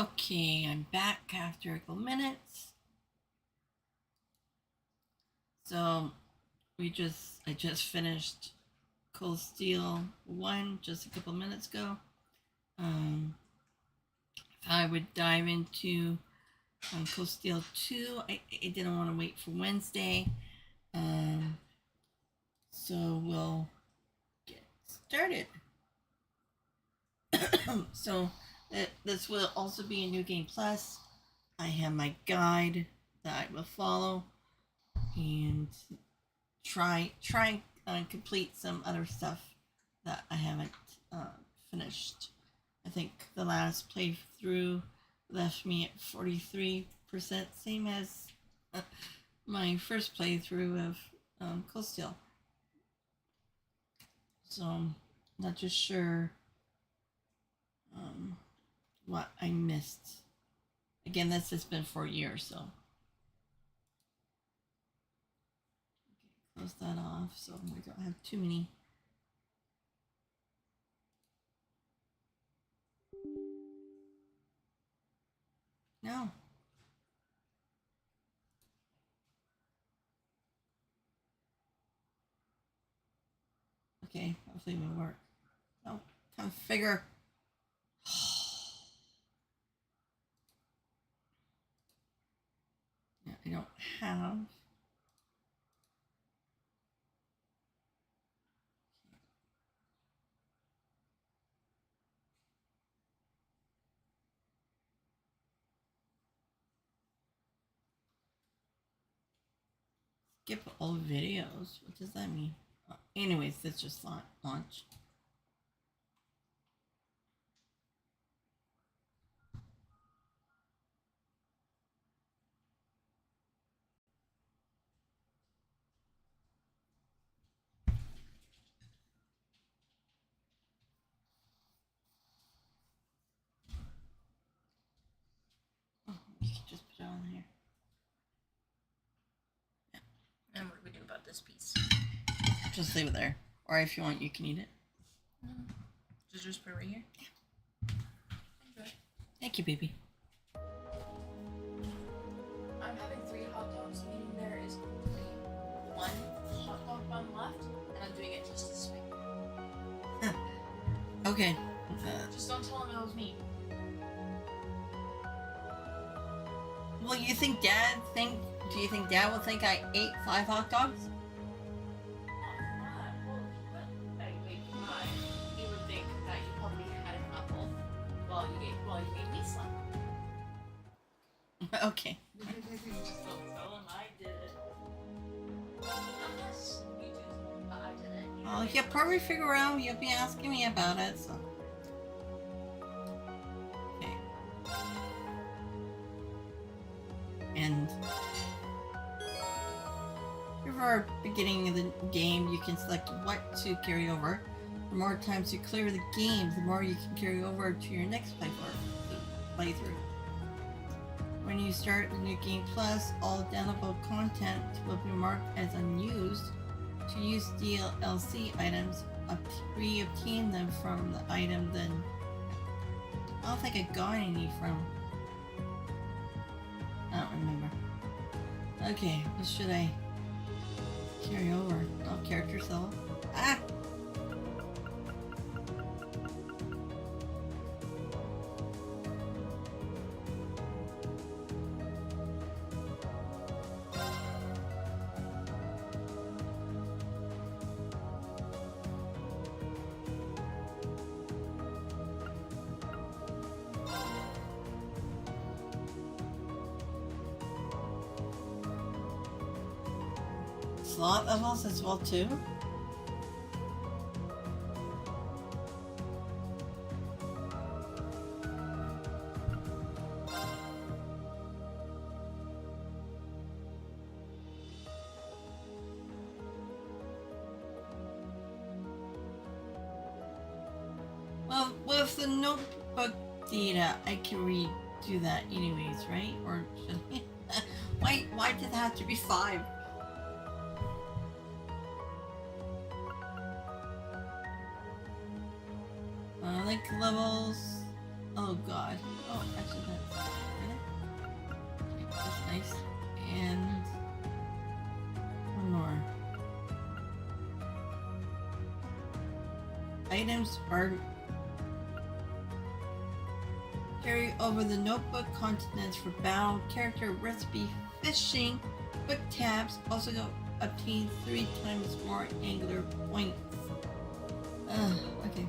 Okay, I'm back after a couple minutes. So I just finished Cold Steel 1 just a couple minutes ago. I would dive into Cold Steel 2. I didn't want to wait for Wednesday. So we'll get started. So this will also be a New Game Plus. I have my guide that I will follow and try and complete some other stuff that I haven't finished. I think the last playthrough left me at 43%, same as my first playthrough of Cold Steel. So I'm not just sure what I missed. Again, this has been for a year, so. Okay, close that off so we don't have too many. No. Okay, hopefully it will work. No, configure. Yeah, I don't have. Skip all videos. What does that mean? Anyways, that's just launch. Oh, you can just put it on here. Yeah. And what do we do about this piece? Just leave it there. Or if you want, you can eat it. Just put it right here? Yeah. Enjoy. Thank you, baby. I'm having 3 hot dogs, meaning there is only 1 hot dog bun left, and I'm doing it just to spite. Okay. Just don't tell him it was me. Well, do you think Dad will think I ate 5 hot dogs? He would think that you probably had an apple while you made me some. Okay. Just don't tell him I did it. Unless you do, but I did it. Well, he'll probably figure out. You'll be asking me about it, so. Okay. And before beginning of the game, you can select what to carry over. The more times you clear the game, the more you can carry over to your next playthrough. When you start the New Game Plus, all downloadable content will be marked as unused. To use DLC items, re-obtain them from the item, then I don't think I got any from. I don't remember. Okay, what should I carry over? Oh, character self. Ah! Slot levels as well too? Well, with the notebook data, I can redo that anyways, right? Or should why did it have to be 5? Link levels, Oh god. Oh, actually that's that's nice. And one more. Items are carry over the notebook contents for battle, character recipe, fishing, book tabs. Also obtain 3 times more angular points. Okay.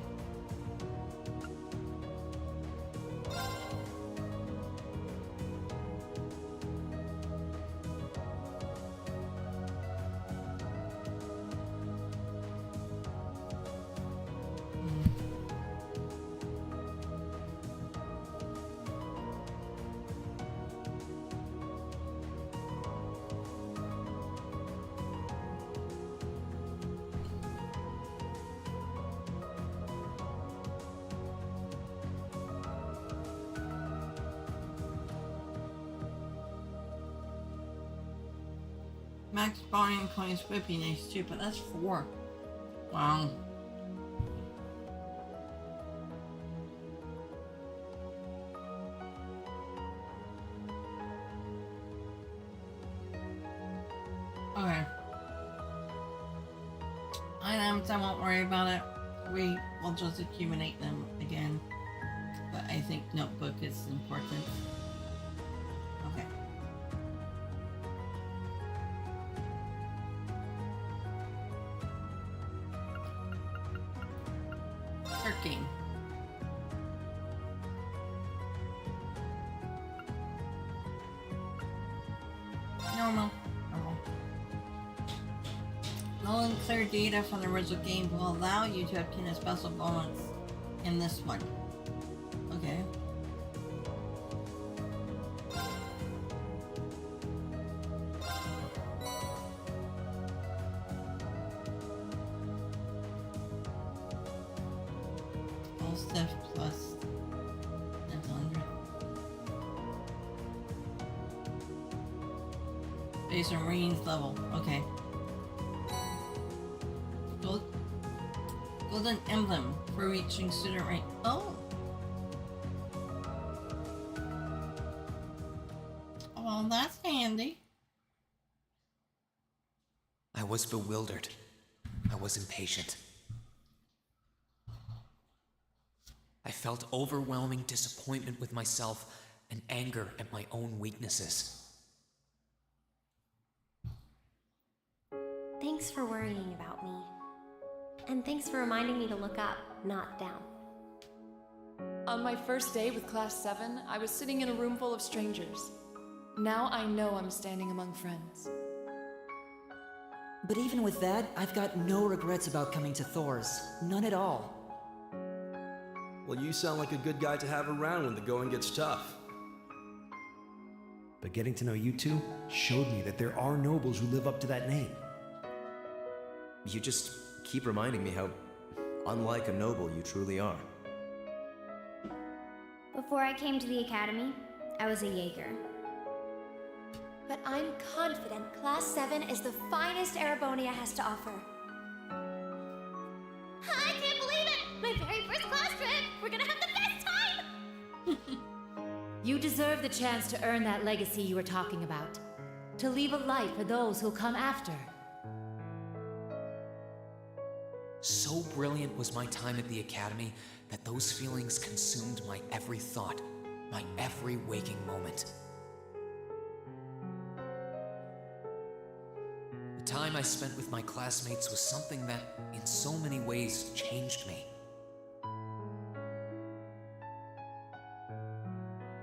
Max volume coins would be nice too, but that's 4. Wow. Okay. Items, I won't worry about it. We will just accumulate them again. But I think notebook is important. Okay. Game. Normal. Null and clear data from the original game will allow you to obtain a special bonus in this one. Okay. Stuff plus 900. Based on Rean's level. Okay. Golden emblem for reaching student rank. Oh. Well, that's handy. I was bewildered. I was impatient. I felt overwhelming disappointment with myself and anger at my own weaknesses. Thanks for worrying about me. And thanks for reminding me to look up, not down. On my first day with Class 7, I was sitting in a room full of strangers. Now I know I'm standing among friends. But even with that, I've got no regrets about coming to Thors. None at all. Well, you sound like a good guy to have around when the going gets tough. But getting to know you two showed me that there are nobles who live up to that name. You just keep reminding me how unlike a noble you truly are. Before I came to the academy, I was a Jaeger. But I'm confident Class 7 is the finest Erebonia has to offer. I can't believe it! My very first class trip! We're gonna have the best time! You deserve the chance to earn that legacy you were talking about. To leave a light for those who'll come after. So brilliant was my time at the academy that those feelings consumed my every thought, my every waking moment. The time I spent with my classmates was something that, in so many ways, changed me.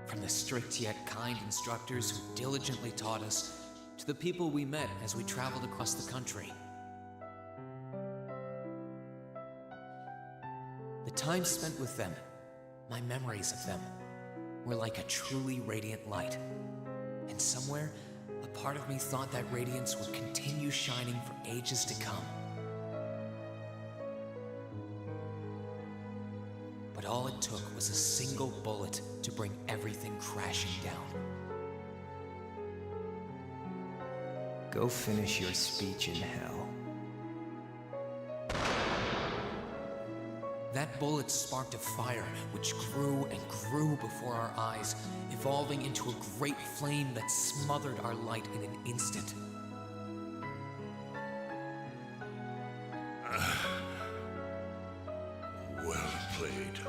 From the strict yet kind instructors who diligently taught us, to the people we met as we traveled across the country. The time spent with them, my memories of them, were like a truly radiant light. And somewhere, a part of me thought that radiance would continue shining for ages to come. But all it took was a single bullet to bring everything crashing down. Go finish your speech in hell. That bullet sparked a fire which grew and grew before our eyes, evolving into a great flame that smothered our light in an instant. Well played,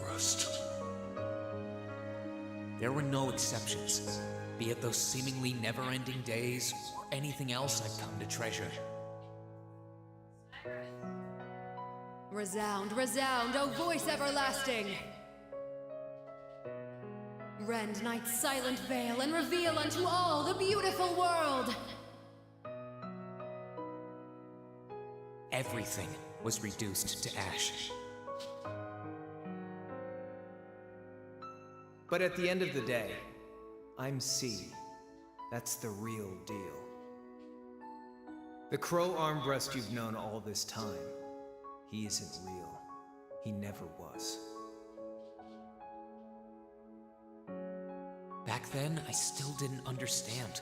Armbrust. There were no exceptions, be it those seemingly never-ending days or anything else I've come to treasure. Resound, resound, O voice everlasting! Rend night's silent veil and reveal unto all the beautiful world! Everything was reduced to ash. But at the end of the day, I'm C. That's the real deal. The Crow Armbrust you've known all this time, he isn't real. He never was. Back then, I still didn't understand.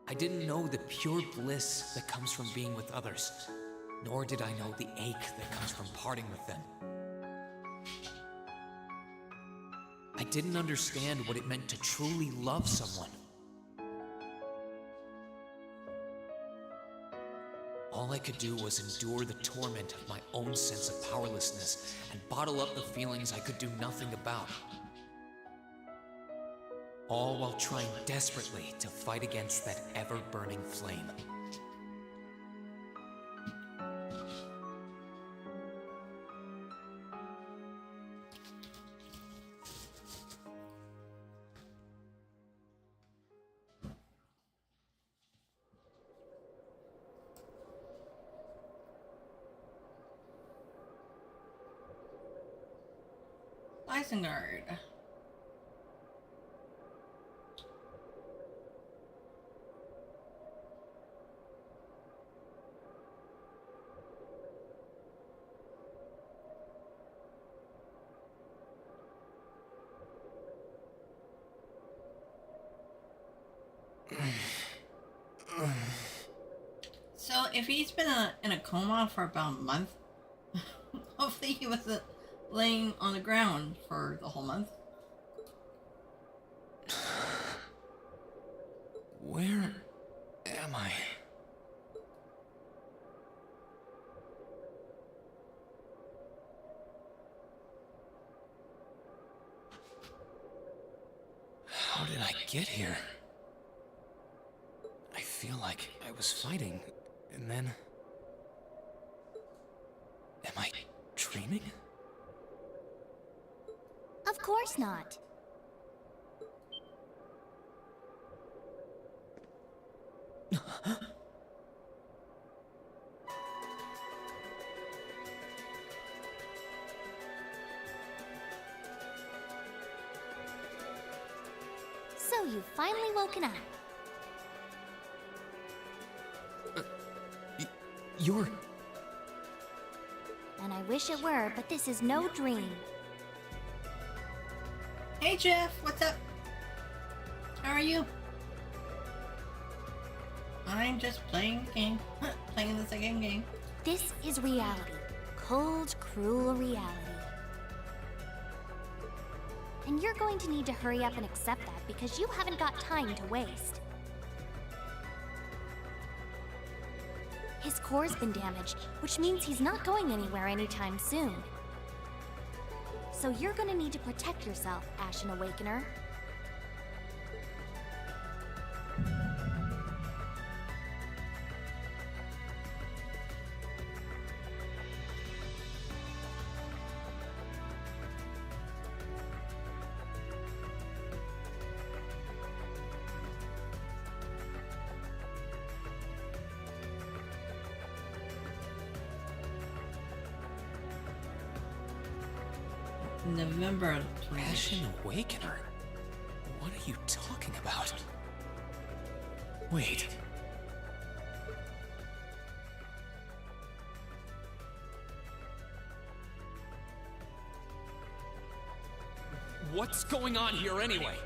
I didn't know the pure bliss that comes from being with others, nor did I know the ache that comes from parting with them. I didn't understand what it meant to truly love someone. All I could do was endure the torment of my own sense of powerlessness and bottle up the feelings I could do nothing about. All while trying desperately to fight against that ever-burning flame. Isengard. So if he's been in a coma for about a month, hopefully he wasn't laying on the ground for the whole month. Where am I? How did I get here? I feel like I was fighting, and then... Am I dreaming? Of course not. So you've finally woken up. You're... And I wish it were, but this is no dream. Hey Jeff, what's up? How are you? I'm just playing the game. Playing the second game. This is reality. Cold, cruel reality. And you're going to need to hurry up and accept that because you haven't got time to waste. His core's been damaged, which means he's not going anywhere anytime soon. So you're gonna need to protect yourself, Ashen Awakener. November 20th. Ashen Awakener? What are you talking about? Wait. What's going on here anyway?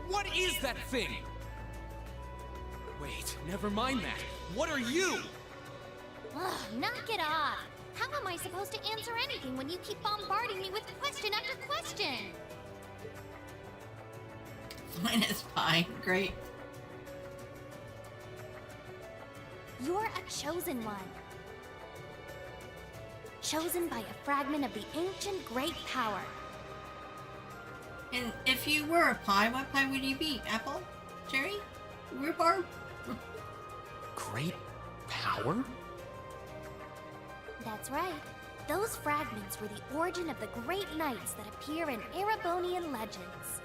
What is that thing? Wait, never mind that. What are you? Ugh, knock it off! How am I supposed to answer anything when you keep bombarding me with question after question? Fine as pie. Great. You're a chosen one. Chosen by a fragment of the ancient great power. And if you were a pie, what pie would you be? Apple? Cherry? Rhubarb? Great power? That's right. Those fragments were the origin of the great knights that appear in Erebonian legends.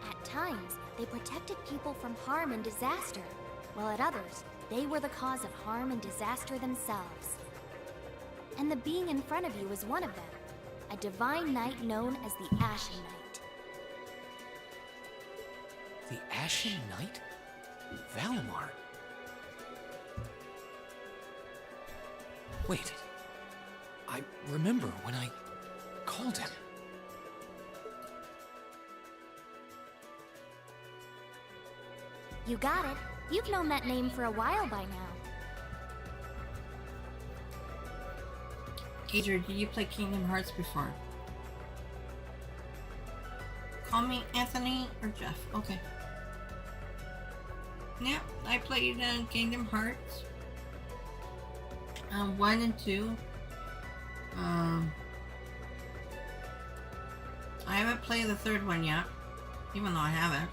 At times, they protected people from harm and disaster, while at others, they were the cause of harm and disaster themselves. And the being in front of you is one of them, a divine knight known as the Ashen Knight. The Ashen Knight? Valimar? Wait. I remember when I called him. You got it. You've known that name for a while by now. Gazer, did you play Kingdom Hearts before? Call me Anthony or Jeff. Okay. Yeah, I played Kingdom Hearts 1 and 2. I haven't played the third one yet, even though I haven't.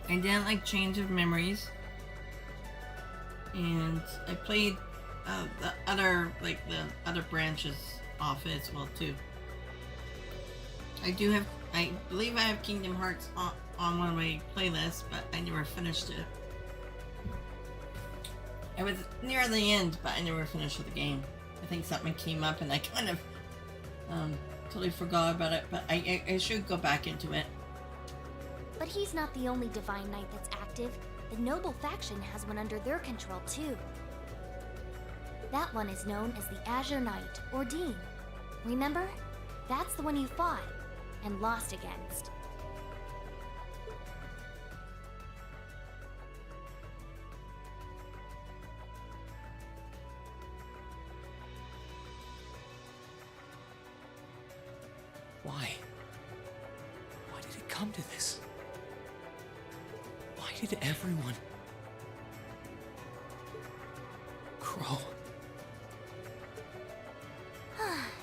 I didn't like Change of Memories, and I played the other branches off it as well too. I believe I have Kingdom Hearts on one of my playlists, but I never finished it. I was near the end, but I never finished the game. I think something came up and I kind of totally forgot about it, but I should go back into it. But he's not the only Divine Knight that's active. The Noble faction has one under their control too. That one is known as the Azure Knight, or Dean. Remember? That's the one you fought and lost against. Why? Why did it come to this? Why did everyone... Crow.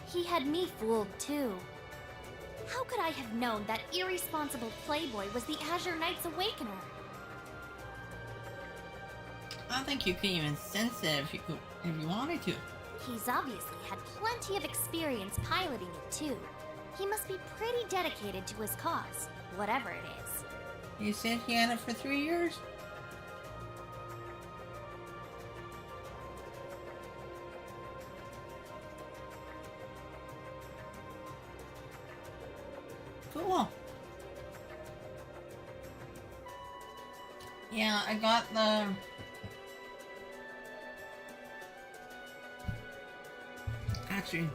He had me fooled too. How could I have known that irresponsible playboy was the Azure Knight's Awakener? I think you can even sense it if you wanted to. He's obviously had plenty of experience piloting it too. He must be pretty dedicated to his cause, whatever it is. You said he had it for 3 years? Cool. Yeah, I got the... Actually...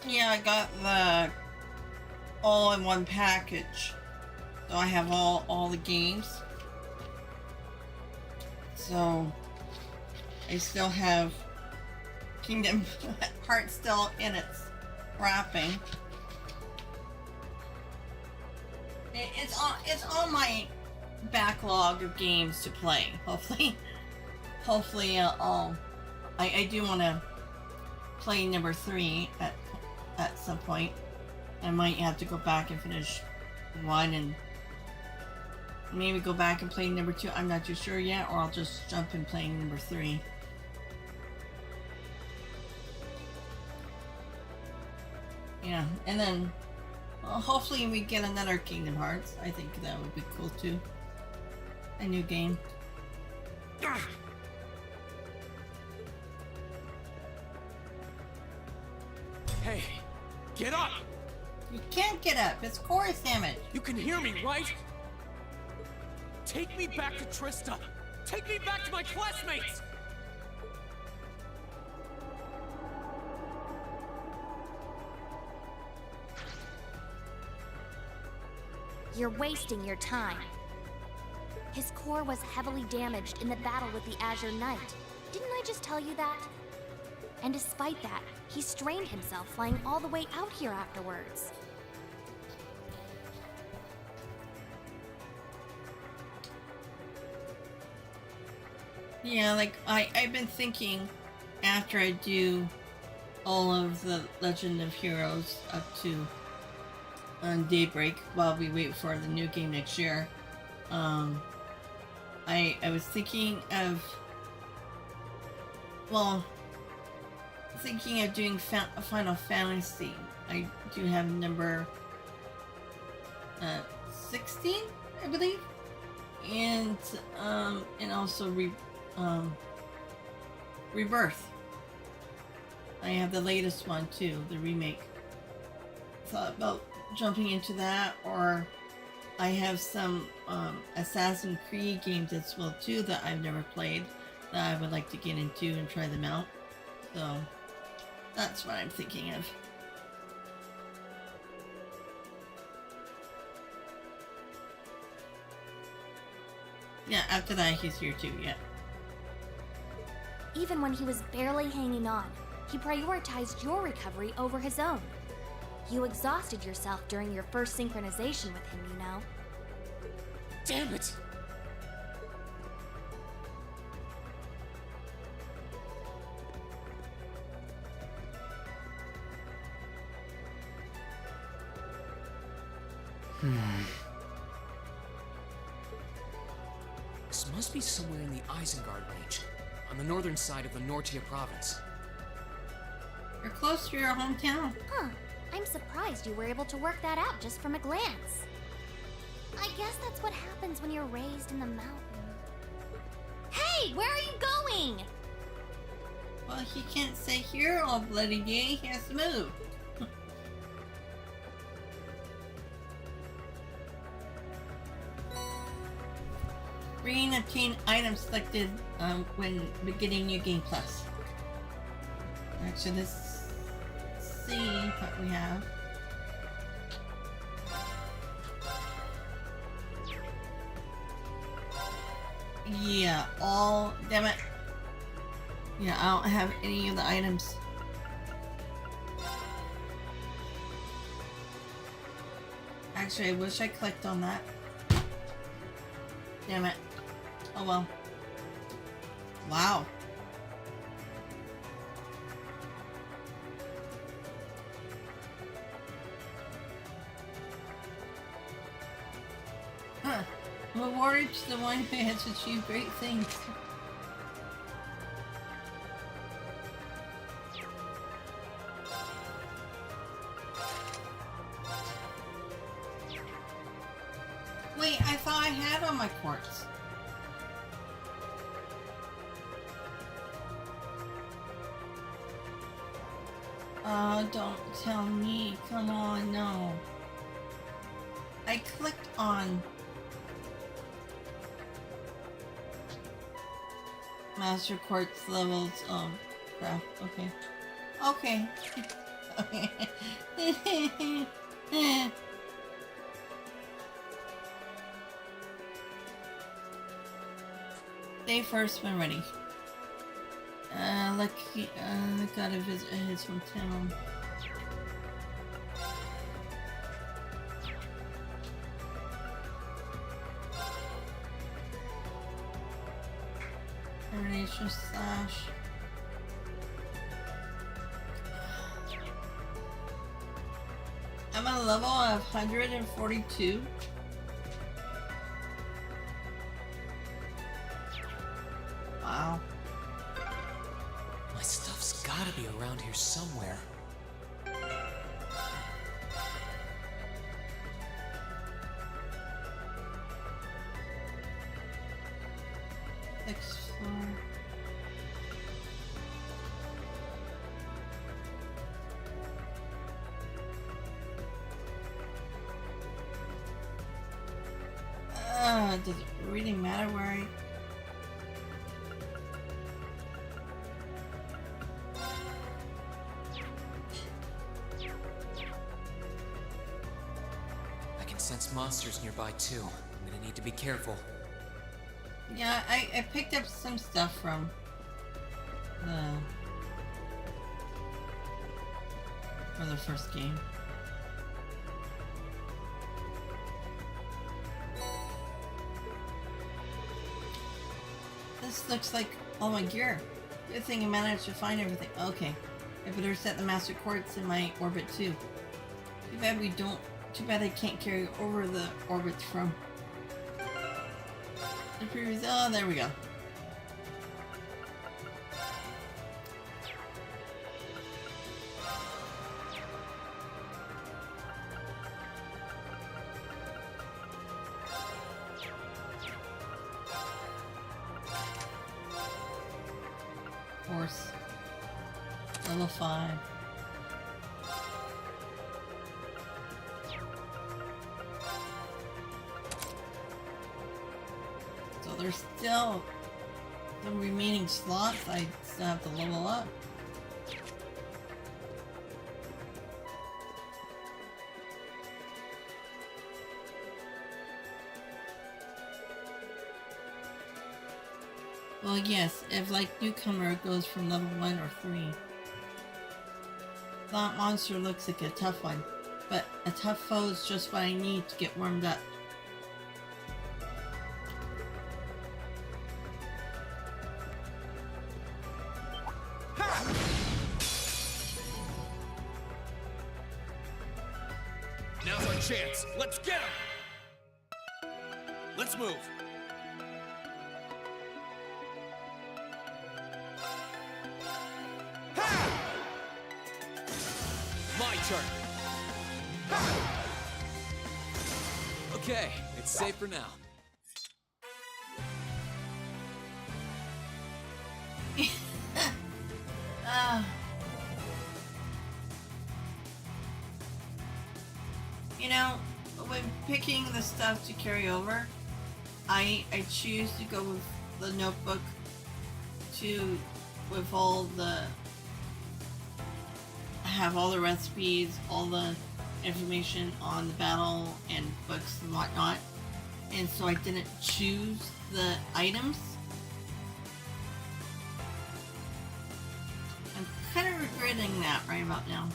Yeah, I got the all-in-one package. So I have all the games. So I still have Kingdom Hearts still in its wrapping. It's on my backlog of games to play. Hopefully I do want to play number 3 at some point. I might have to go back and finish 1 and maybe go back and play number 2. I'm not too sure yet, or I'll just jump in playing number 3. Yeah, and then hopefully we get another Kingdom Hearts. I think that would be cool too. A new game. Hey, get up! You can't get up. It's chorus damage. You can hear me, right? Take me back to Trista! Take me back to my classmates! You're wasting your time. His core was heavily damaged in the battle with the Azure Knight. Didn't I just tell you that? And despite that, he strained himself flying all the way out here afterwards. Yeah, like, I've been thinking after I do all of the Legend of Heroes up to Daybreak, while we wait for the new game next year, I was thinking of, well, thinking of doing Final Fantasy. I do have number 16, I believe, and also Rebirth. I have the latest one too, the remake. Thought about jumping into that, or I have some Assassin's Creed games as well too that I've never played that I would like to get into and try them out. So that's what I'm thinking of. Yeah, after that he's here too, yeah. Even when he was barely hanging on, he prioritized your recovery over his own. You exhausted yourself during your first synchronization with him, you know. Damn it! This must be somewhere in the Isengard range, on the northern side of the Nortia province. You're close to your hometown. Huh. I'm surprised you were able to work that out just from a glance. I guess that's what happens when you're raised in the mountain. Hey, where are you going? Well, he can't stay here all bloody day. He has to move. Rean obtain items selected when beginning New Game Plus. Actually, let's see what we have. Yeah, all, damn it. Yeah, I don't have any of the items. Actually, I wish I clicked on that. Damn it. Oh well. Wow. Huh. Rewarded to the one who has achieved great things. Wait, I thought I had all my quartz. Oh, don't tell me. Come on, no. I clicked on Master Quartz levels. Oh, crap. Okay. Okay. Okay. Stay first when ready. Lucky, gotta visit his hometown. Termination slash. I'm at a level of 142. Wow. My stuff's gotta be around here somewhere. Sixth floor. Does it really matter where I... sense monsters nearby too. I'm gonna need to be careful. Yeah, I picked up some stuff from the first game. This looks like all my gear. Good thing I managed to find everything. Okay, I better set the master quartz in my orbit too. Too bad we don't. Too bad I can't carry over the orbits from the previous. Oh, there we go. Horse. Level 5. So there's still the remaining slots I still have to level up. Well, yes, if like newcomer goes from level 1 or 3. That monster looks like a tough one, but a tough foe is just what I need to get warmed up. Now's our chance. Let's get him! Let's move. My turn. Okay, it's safe for now. You know, when picking the stuff to carry over, I choose to go with the notebook with all the have all the recipes, all the information on the battle and books and whatnot, and so I didn't choose the items. I'm kind of regretting that right about now.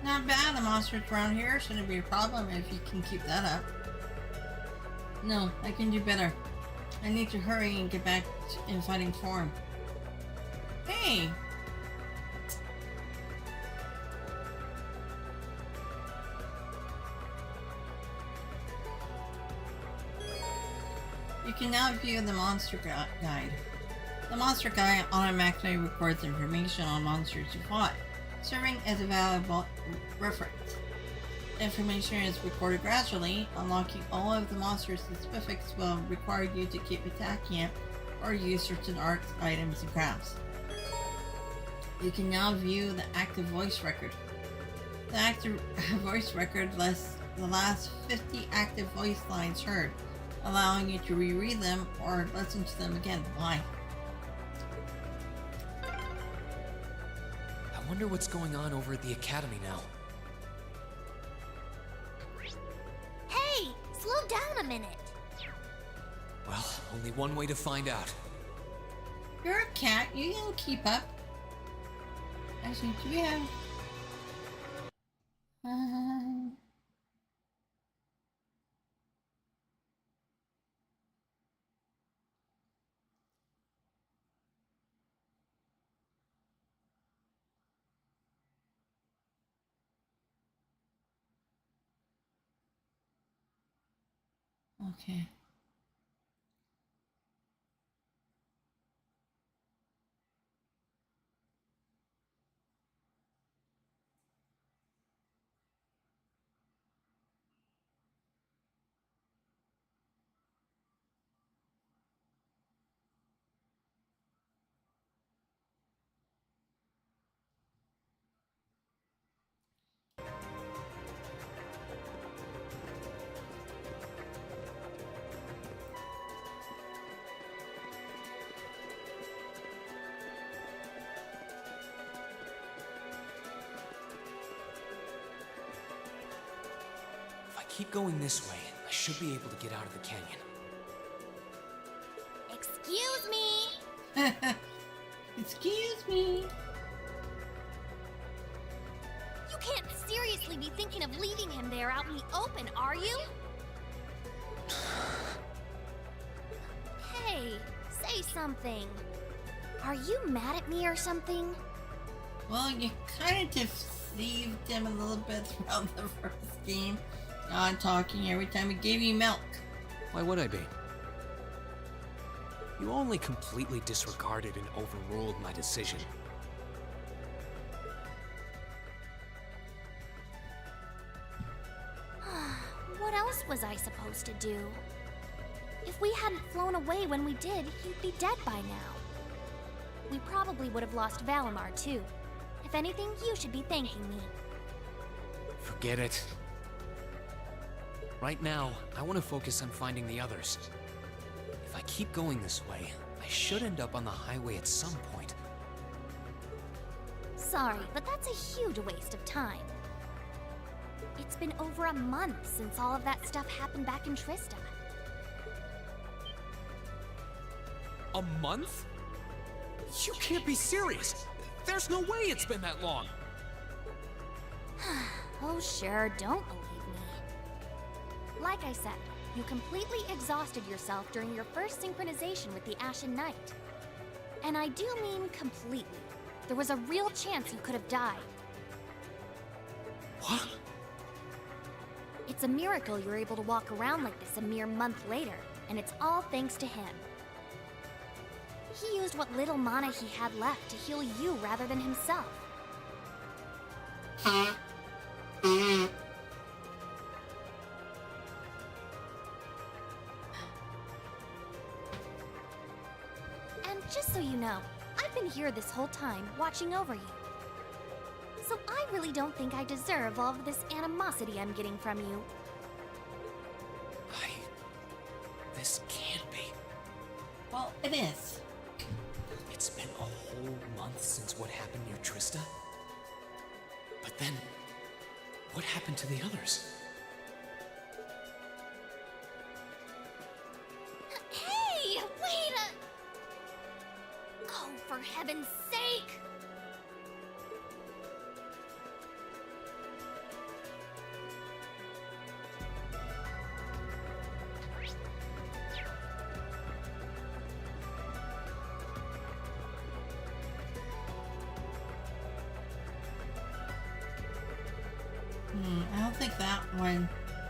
Not bad, the monsters around here shouldn't be a problem if you can keep that up. No, I can do better. I need to hurry and get back in fighting form. Hey! You can now view the monster guide. The monster guide automatically records information on monsters you fought, serving as a valuable reference. Information is recorded gradually. Unlocking all of the monster's specifics will require you to keep attacking it or use certain arts, items, and crafts. You can now view the active voice record. The active voice record lists the last 50 active voice lines heard, allowing you to reread them or listen to them again. Why? I wonder what's going on over at the academy now. Hey, slow down a minute. Well, only one way to find out. You're a cat, you can keep up. Actually, do we have... Okay. If I keep going this way, I should be able to get out of the canyon. Excuse me! Excuse me. You can't seriously be thinking of leaving him there out in the open, are you? Hey, say something. Are you mad at me or something? Well, you kind of deceived him a little bit throughout the first game. God talking every time he gave you milk. Why would I be? You only completely disregarded and overruled my decision. What else was I supposed to do? If we hadn't flown away when we did, he'd be dead by now. We probably would have lost Valimar too. If anything, you should be thanking me. Forget it. Right now, I want to focus on finding the others. If I keep going this way, I should end up on the highway at some point. Sorry, but that's a huge waste of time. It's been over a month since all of that stuff happened back in Trista. A month? You can't be serious. There's no way it's been that long. Oh sure, don't believe me. Like I said, you completely exhausted yourself during your first synchronization with the Ashen Knight. And I do mean completely. There was a real chance you could have died. What? It's a miracle you're able to walk around like this a mere month later, and it's all thanks to him. He used what little mana he had left to heal you rather than himself. And just so you know, I've been here this whole time, watching over you. So I really don't think I deserve all of this animosity I'm getting from you. This can't be. Well, it is. It's been a whole month since what happened near Trista. But then, what happened to the others? Hey! Wait a... Oh, for heaven's sake! I don't think that one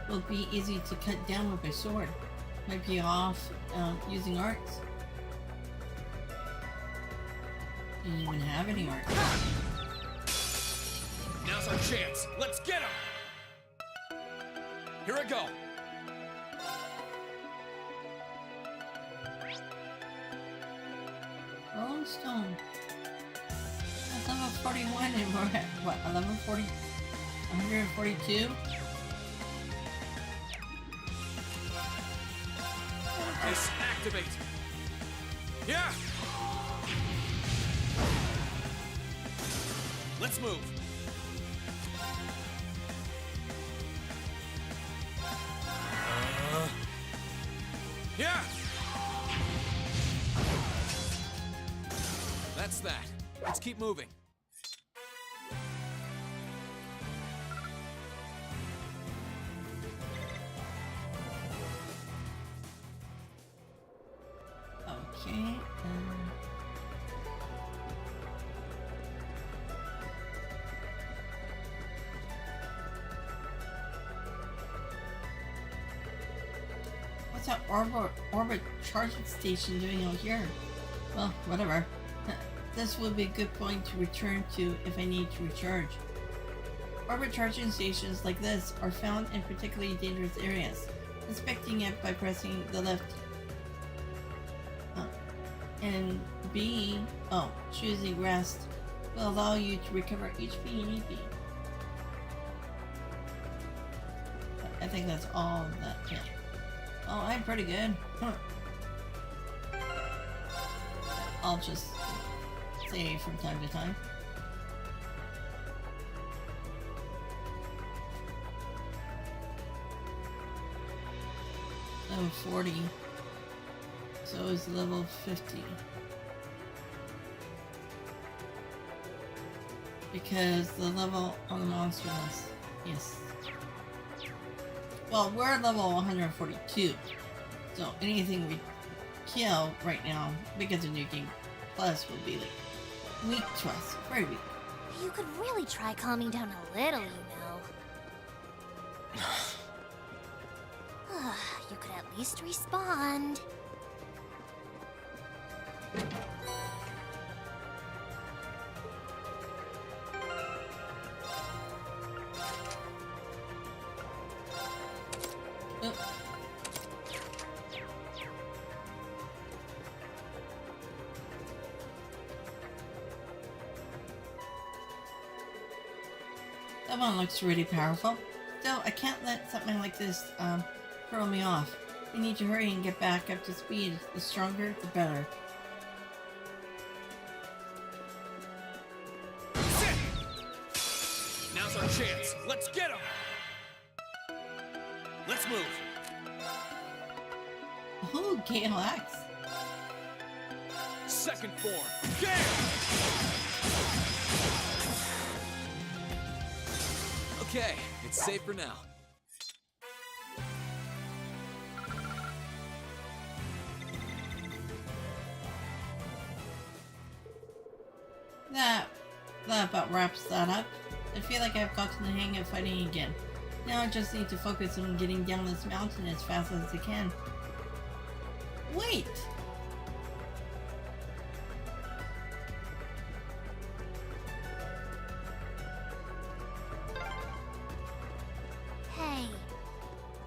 will be easy to cut down with a sword. Might be off using arts. Do you even have any arts? Now's our chance. Let's get him! Here I go. Rolling Stone. That's level 41 and we're at, what, 1140? 142? This activate. Yeah. Let's move. Yeah. That's that. Let's keep moving. Okay. What's that orbit charging station doing out here? Well, whatever. This would be a good point to return to if I need to recharge. Orbit charging stations like this are found in particularly dangerous areas. Inspecting it by pressing the left and B, choosing rest will allow you to recover HP and EP. I think that's all that, yeah. Oh, I'm pretty good. Huh. I'll just save from time to time. Level 40. So is level 50. Because the level on the monster list. Yes. Well, we're at level 142. So anything we kill right now, because of New Game Plus, will be like weak to us. Very weak. You could really try calming down a little, you know. You could at least respond. That one looks really powerful. Still, I can't let something like this throw me off. I need to hurry and get back up to speed. The stronger, the better. Now's our chance. Let's get him. Let's move. Ooh, Gale Axe. Second form. Gale! Okay, it's safe for now. That about wraps that up. I feel like I've gotten the hang of fighting again. Now I just need to focus on getting down this mountain as fast as I can. Wait! Hey.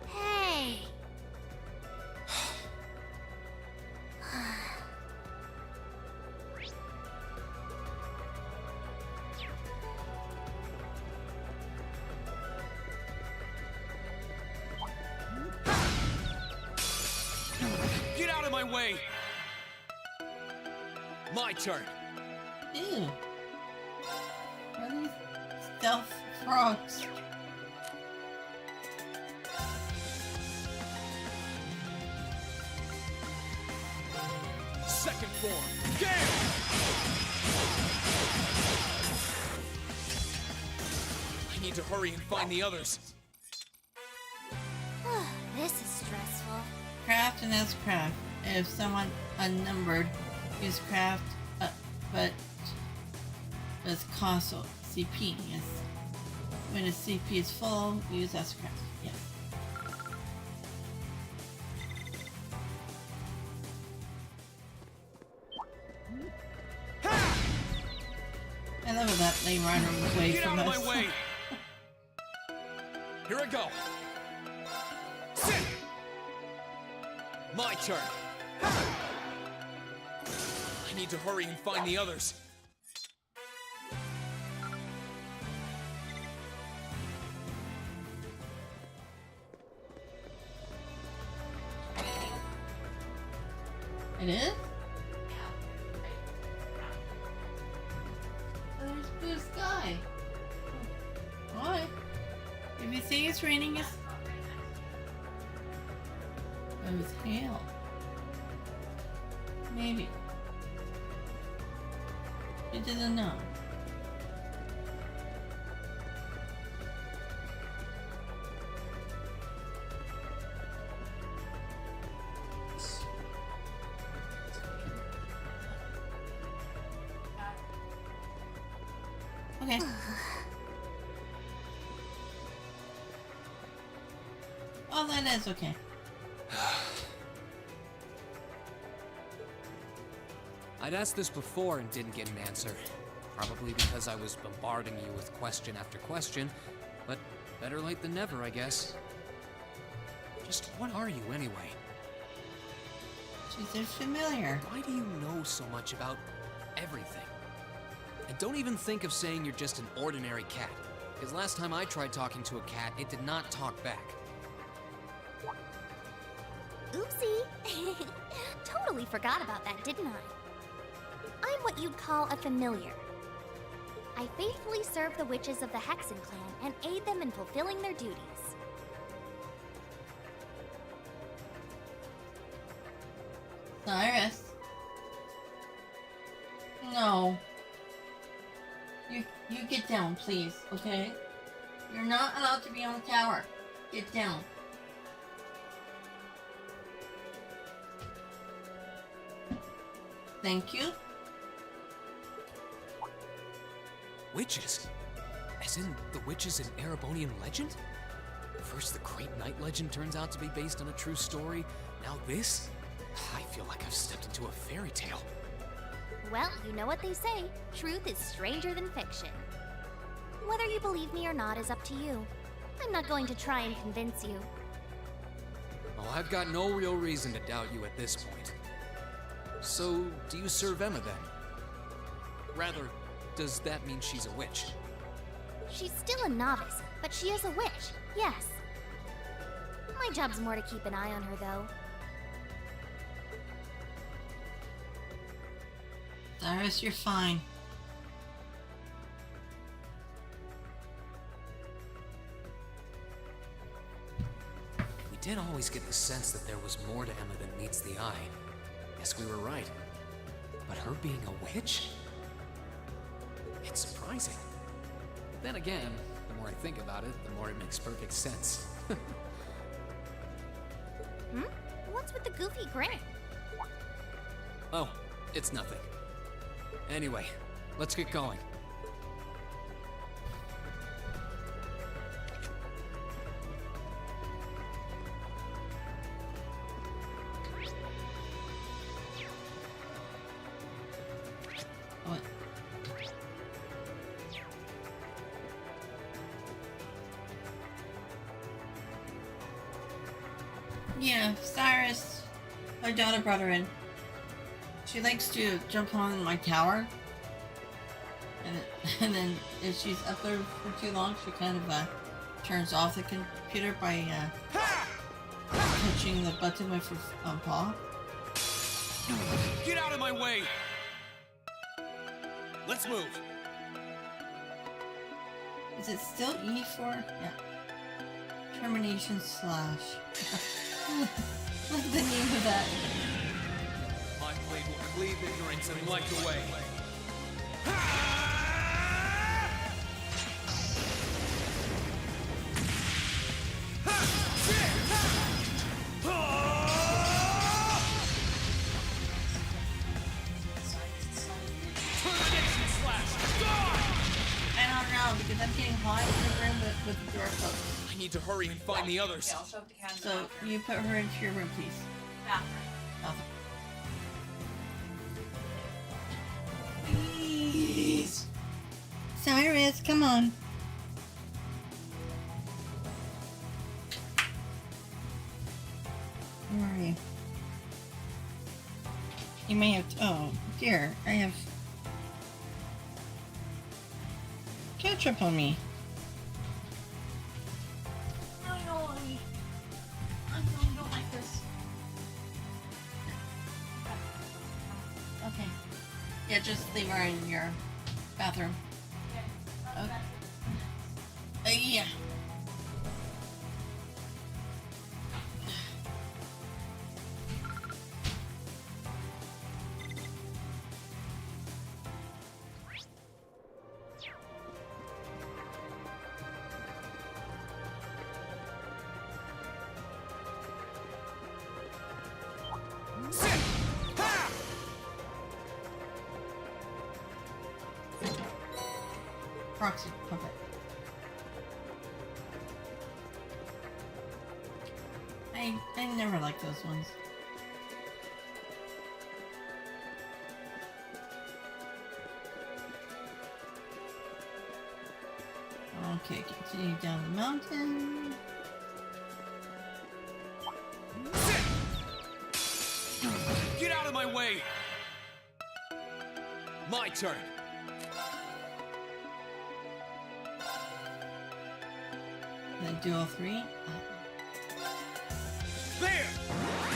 Hey. Get out of my way! My turn. Ew. Are these stealth frogs? Second form. Gale! I need to hurry and find the others. This is stressful. Craft and as craft. If someone unnumbered, use craft, but as console CP. Yes. When a CP is full, use as craft. Yes. I love that they run away Get from out us. of my way! Here I go. Sit! My turn. I need to hurry and find the others. It is? There's blue sky. Why? If you say it's raining, it's... It was hail. Maybe. You didn't know. Okay. Oh, that is okay. I'd asked this before and didn't get an answer. Probably because I was bombarding you with question after question, but better late than never, I guess. Just what are you, anyway? She's a familiar. Why do you know so much about everything? And don't even think of saying you're just an ordinary cat, because last time I tried talking to a cat, it did not talk back. Oopsie! Totally forgot about that, didn't I? I'm what you'd call a familiar. I faithfully serve the witches of the Hexen clan and aid them in fulfilling their duties. Cyrus. No. You get down, please, okay? You're not allowed to be on the tower. Get down. Thank you. Witches? As in the witches in Erebonian legend? First the Great Night legend turns out to be based on a true story, now this? I feel like I've stepped into a fairy tale. Well, you know what they say, truth is stranger than fiction. Whether you believe me or not is up to you. I'm not going to try and convince you. Well, I've got no real reason to doubt you at this point. So, do you serve Emma then? Rather, does that mean she's a witch? She's still a novice, but she is a witch, yes. My job's more to keep an eye on her, though. Cyrus, you're fine. We did always get the sense that there was more to Emma than meets the eye. Guess we were right. But her being a witch? It's surprising. But then again, the more I think about it, the more it makes perfect sense. What's with the goofy grin? Oh, it's nothing. Anyway, let's get going. What? Yeah, Cyrus, my daughter brought her in. She likes to jump on my tower, and then if she's up there for too long, she kind of turns off the computer by touching the button with her paw. Get out of my way! Let's move. Is it still E4? Yeah. Termination slash. What's the name of that? My blade will cleave ignorance and light the way. Termination slash! I don't know, because I'm getting hot in the room with the door closed. I need to hurry and find the others. So, you put her into your room, please. Bathroom. Please. Cyrus, come on. Where are you? You may have to, oh, dear, I have ketchup on me. I don't like this. Okay. Yeah, just leave her in your bathroom. Okay. Yeah. Proxy puppet. I never liked those ones. Okay, continue down the mountain. Get out of my way! My turn. Did I do all three? There!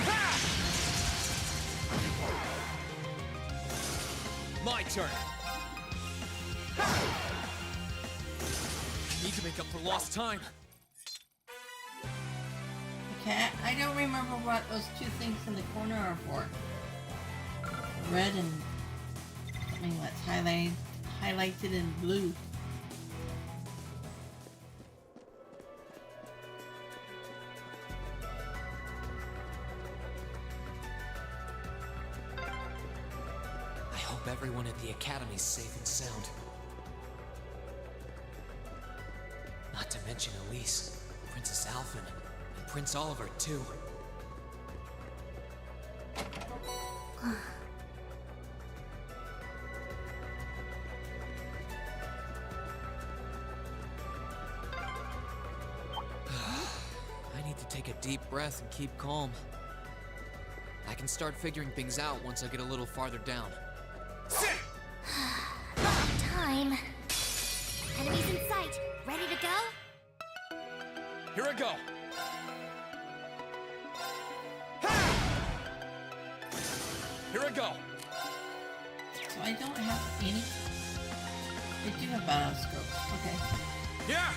Ha! My turn. Ha! Need to make up for lost time. Okay, I don't remember what those two things in the corner are for. Red and something that's highlighted in blue. I hope everyone at the Academy's safe and sound. Not to mention Elise, Princess Alphen, and Prince Oliver, too. I need to take a deep breath and keep calm. I can start figuring things out once I get a little farther down. Time. Enemies in sight. Ready to go? Here I go! Here I go! So I don't have any. I do have battle scopes. Okay. Yeah!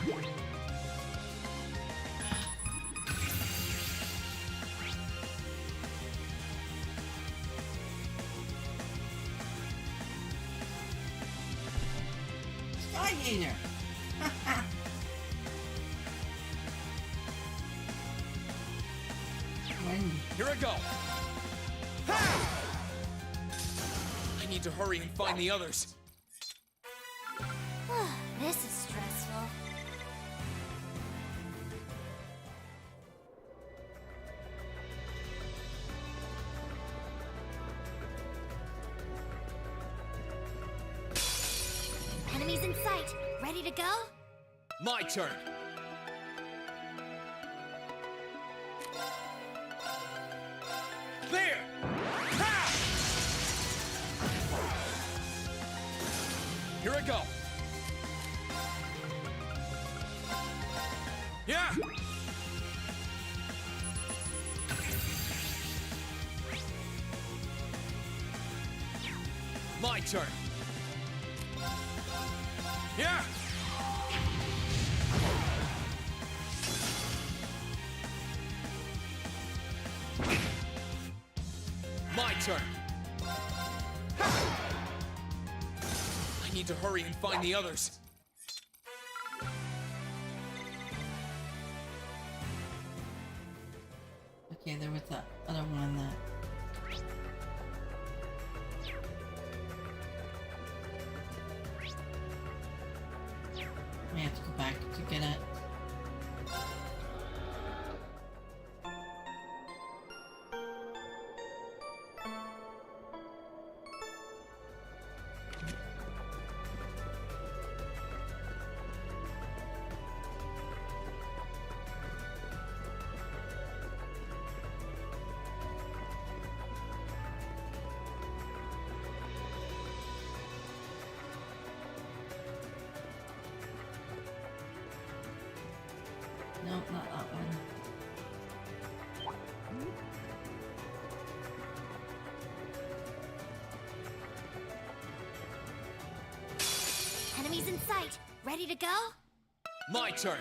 Skygazer! Here I go! I need to hurry and find the others. This is stressful. Enemies in sight. Ready to go? My turn. There! Ha! Here I go. Yeah! My turn. Yeah! My turn. I need to hurry and find the others. Okay, there was that other one that... I have to go back to get it. Nope, not that one. Enemies in sight. Ready to go? My turn.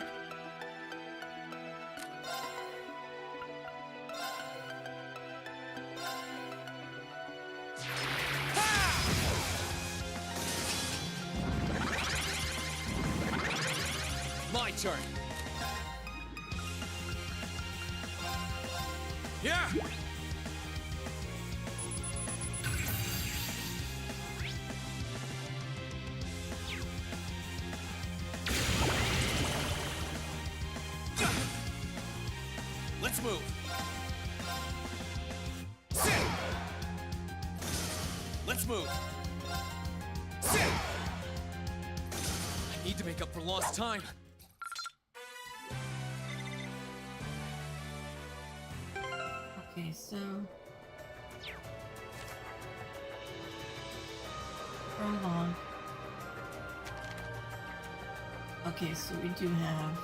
My turn. Yeah! Let's move. Let's move. I need to make up for lost time. Okay, so prologue. Okay, so we do have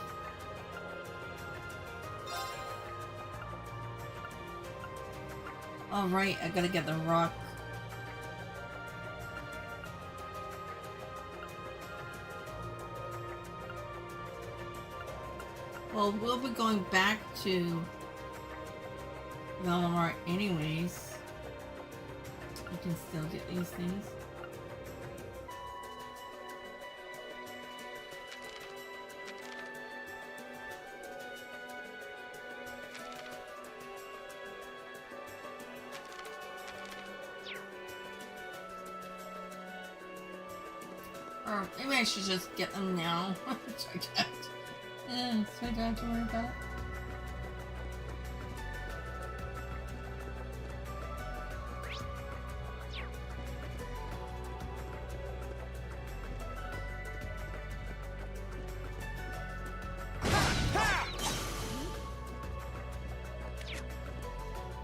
all right. I gotta get the rock. Well, we'll be going back to Valimar anyways. You can still get these things. Or maybe I should just get them now. So I don't have to worry about it.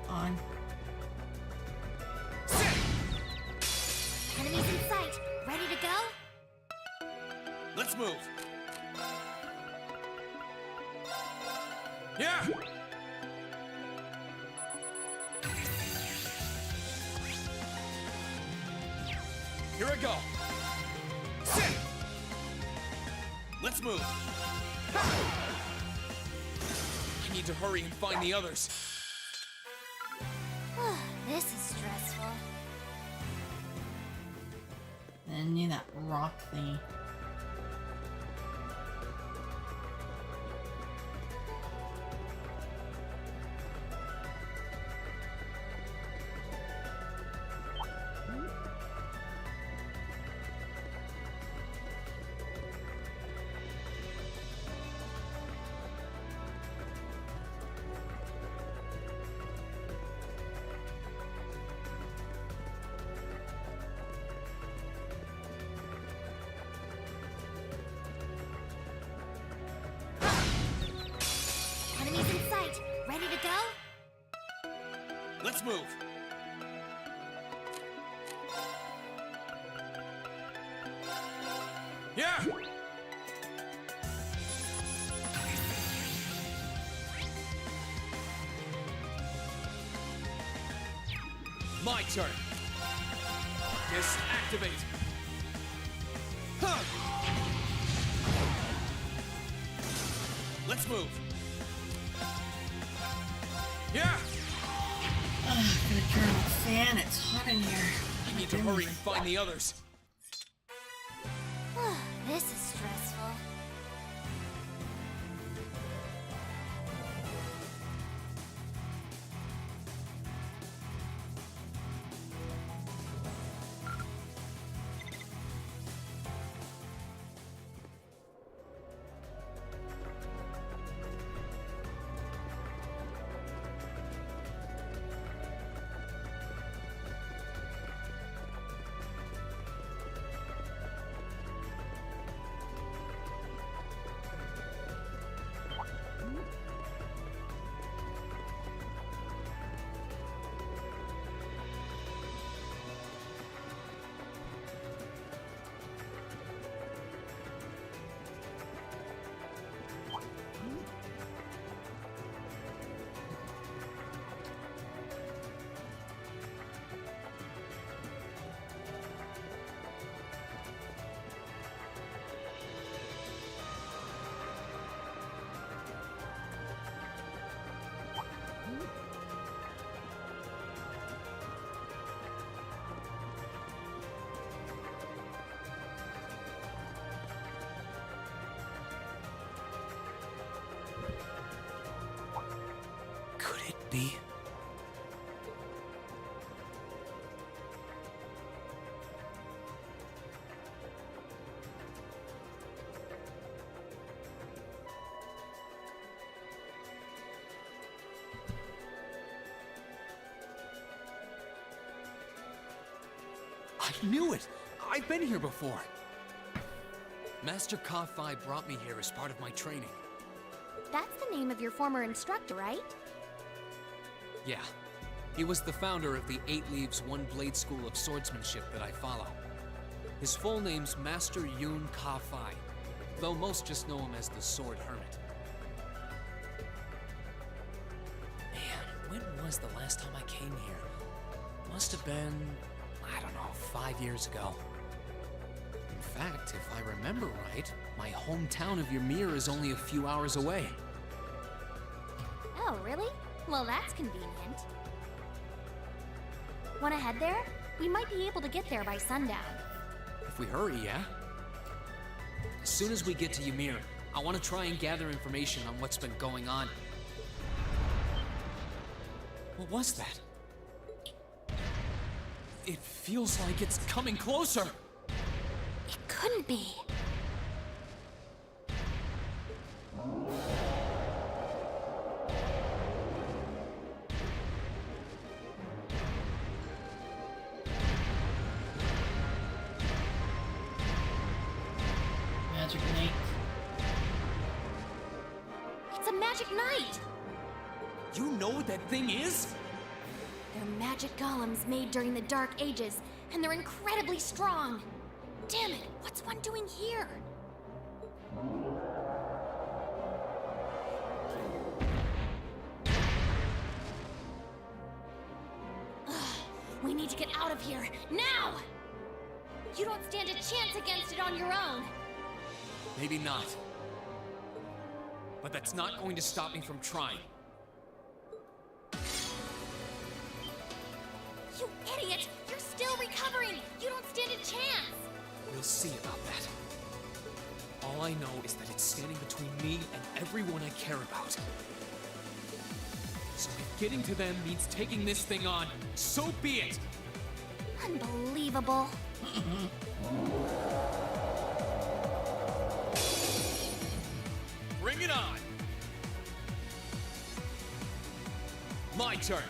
On. Enemies in sight. Ready to go? Let's move. Yeah! Here I go. Sit! Let's move. I need to hurry and find the others. This is stressful. And I need that rock thingy. Enemies in sight. Ready to go? Let's move. Yeah! My turn. Disactivate. Huh. Let's move. Yeah! I'm gonna turn on the fan. It's hot in here. I need to hurry and find the others. This is stressful. Could it be? I knew it! I've been here before! Master Ka-Fi brought me here as part of my training. That's the name of your former instructor, right? Yeah. He was the founder of the 8 Leaves, 1 Blade School of Swordsmanship that I follow. His full name's Master Yun Ka-Fai, though most just know him as the Sword Hermit. Man, when was the last time I came here? Must have been, I don't know, 5 years ago. In fact, if I remember right, my hometown of Ymir is only a few hours away. Oh, really? Well, that's convenient. Wanna head there? We might be able to get there by sundown. If we hurry, yeah? As soon as we get to Ymir, I want to try and gather information on what's been going on. What was that? It feels like it's coming closer! It couldn't be. Magic Knight. It's a magic knight! You know what that thing is? They're magic golems made during the Dark Ages, and they're incredibly strong. Damn it, what's one doing here? Ugh, we need to get out of here, now! You don't stand a chance against it on your own. Maybe not. But that's not going to stop me from trying. You idiot! You're still recovering! You don't stand a chance! We'll see about that. All I know is that it's standing between me and everyone I care about. So if getting to them means taking this thing on, so be it! Unbelievable. Bring it on! My turn!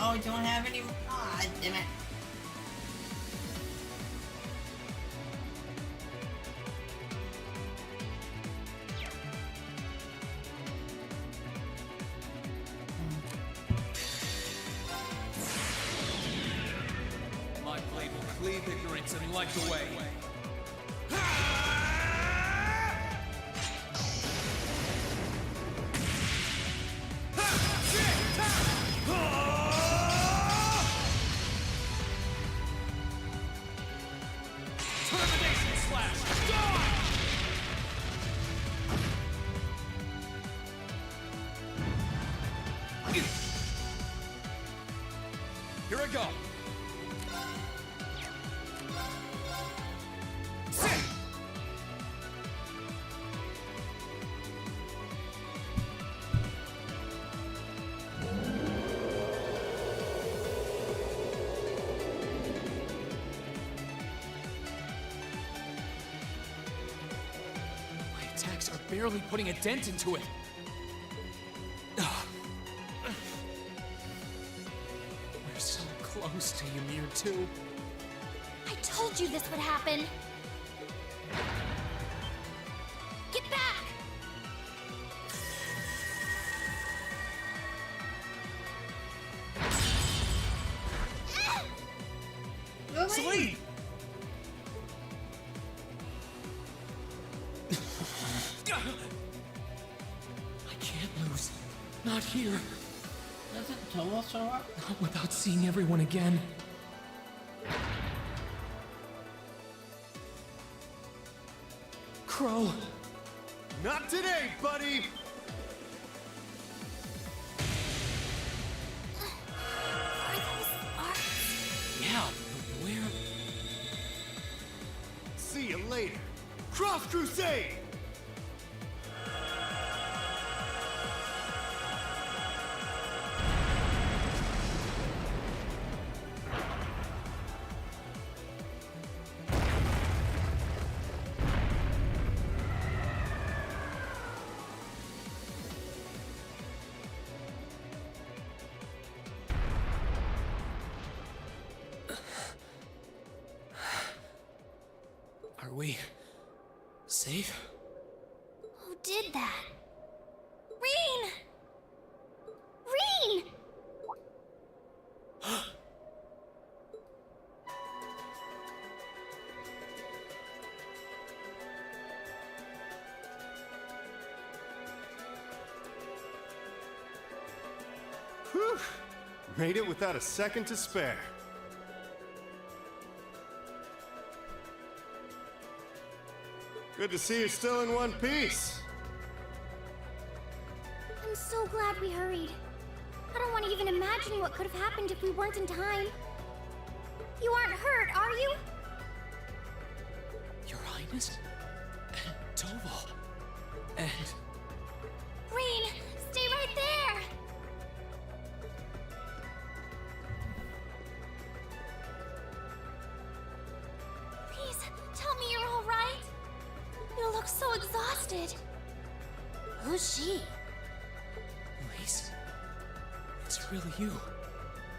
Oh, we don't have any. Ah, damn it. My blade will cleave ignorance and light the way. Termination slash! Die! Here I go! Sit! My attacks are barely putting a dent into it. We're so close to Ymir too. I told you this would happen. Get back! Sleep! I can't lose. Not here. Doesn't Toval show up? Not without seeing everyone again. Crow. Not today, buddy! Are those arcs? Yeah, but where? See you later. Cross Crusade! Are we safe? Who did that? Rean! Rean! Whew! Made it without a second to spare. Good to see you're still in one piece. I'm so glad we hurried. I don't want to even imagine what could have happened if we weren't in time. You aren't hurt, are you? Your Highness? And Toval. And... Rean, stay right there! Please, tell me you're all right. You look so exhausted. Who's she? Elise, it's really you.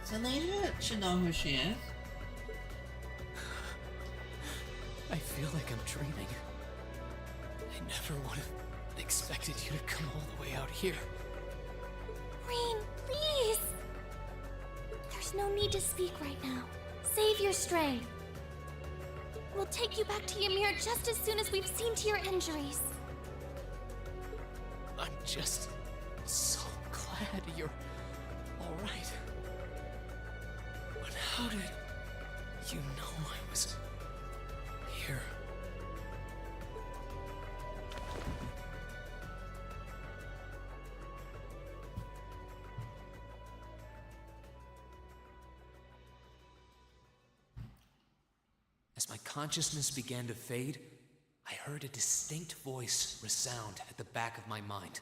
Selena should know who she is. I feel like I'm dreaming. I never would have expected you to come all the way out here. Rean, please! There's no need to speak right now. Save your strength. We'll take you back to Ymir just as soon as we've seen to your injuries. I'm just so glad you're all right. But how did you know I was here? As my consciousness began to fade, I heard a distinct voice resound at the back of my mind.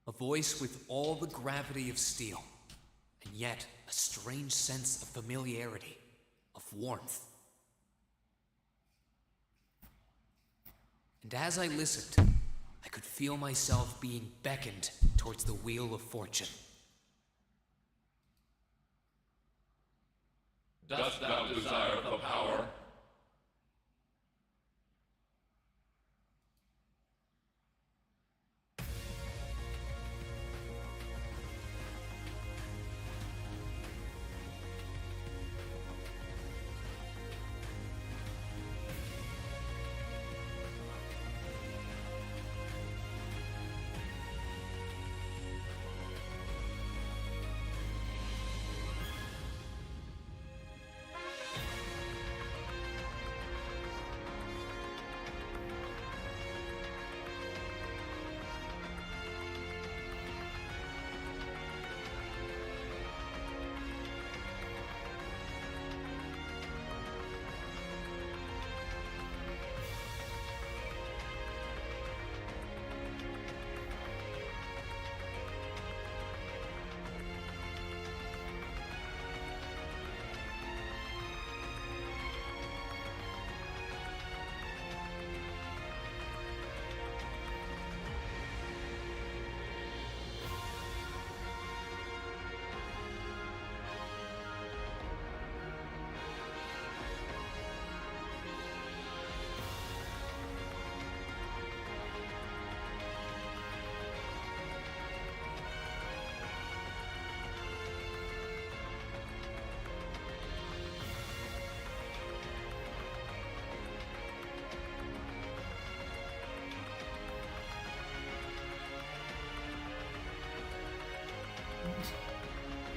A voice with all the gravity of steel, and yet a strange sense of familiarity, of warmth. And as I listened, I could feel myself being beckoned towards the wheel of fortune. Dost thou desire the power?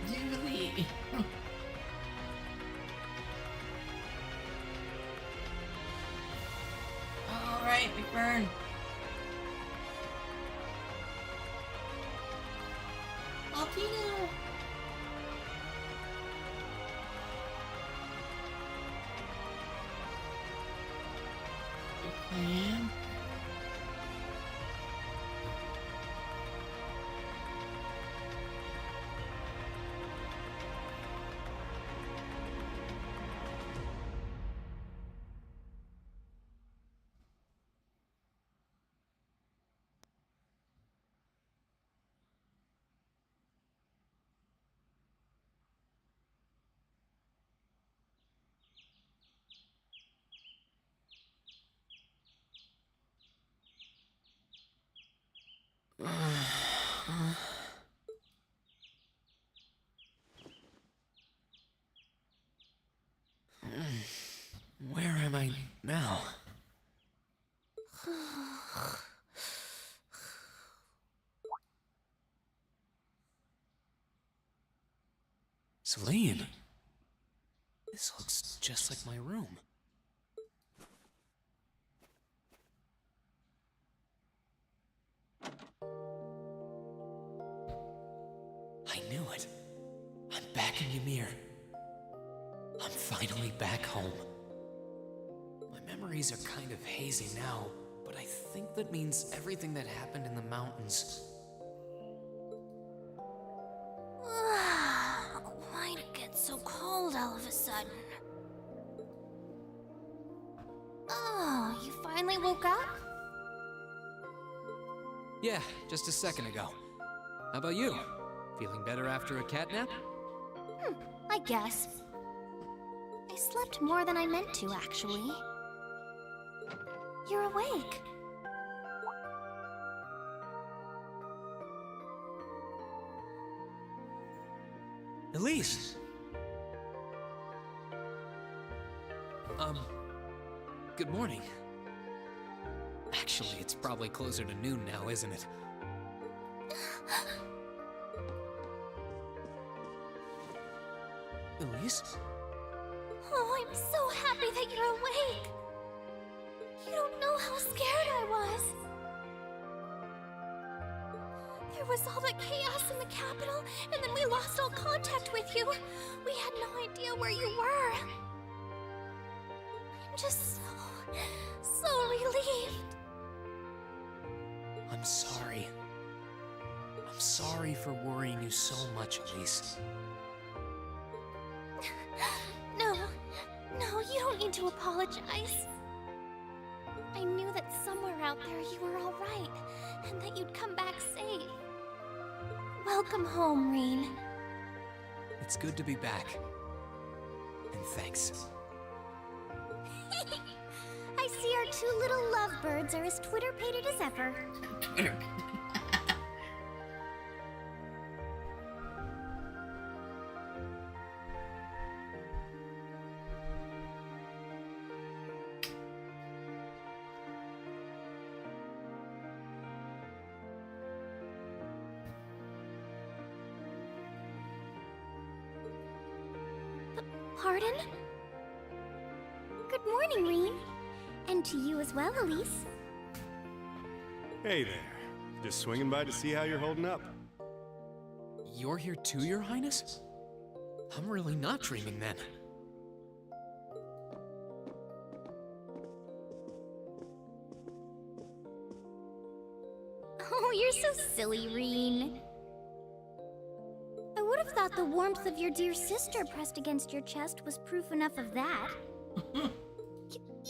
Really? Alright, McBurn. Altina! Okay. Where am I now? Celine. This looks just like my room. I knew it. I'm back in Ymir. I'm finally back home. My memories are kind of hazy now, but I think that means everything that happened in the mountains. Why'd it get so cold all of a sudden? Oh, you finally woke up? Yeah, just a second ago. How about you? Feeling better after a cat nap? I guess. I slept more than I meant to, actually. You're awake. Elise! Good morning. Actually, it's probably closer to noon now, isn't it? Elise? Oh, I'm so happy that you're awake. You don't know how scared I was. There was all that chaos in the capital, and then we lost all contact with you. We had no idea where you were. I'm just so relieved. I'm sorry. I'm sorry for worrying you so much, Elise. No, you don't need to apologize. I knew that somewhere out there you were all right, and that you'd come back safe. Welcome home, Rean. It's good to be back. And thanks. I see our two little lovebirds are as Twitter-pated as ever. Twitter. Pardon? Good morning, Rean. And to you as well, Elise. Hey there. Just swinging by to see how you're holding up. You're here too, Your Highness? I'm really not dreaming then. Oh, you're so silly, Rean. I would have thought the warmth of your dear sister pressed against your chest was proof enough of that.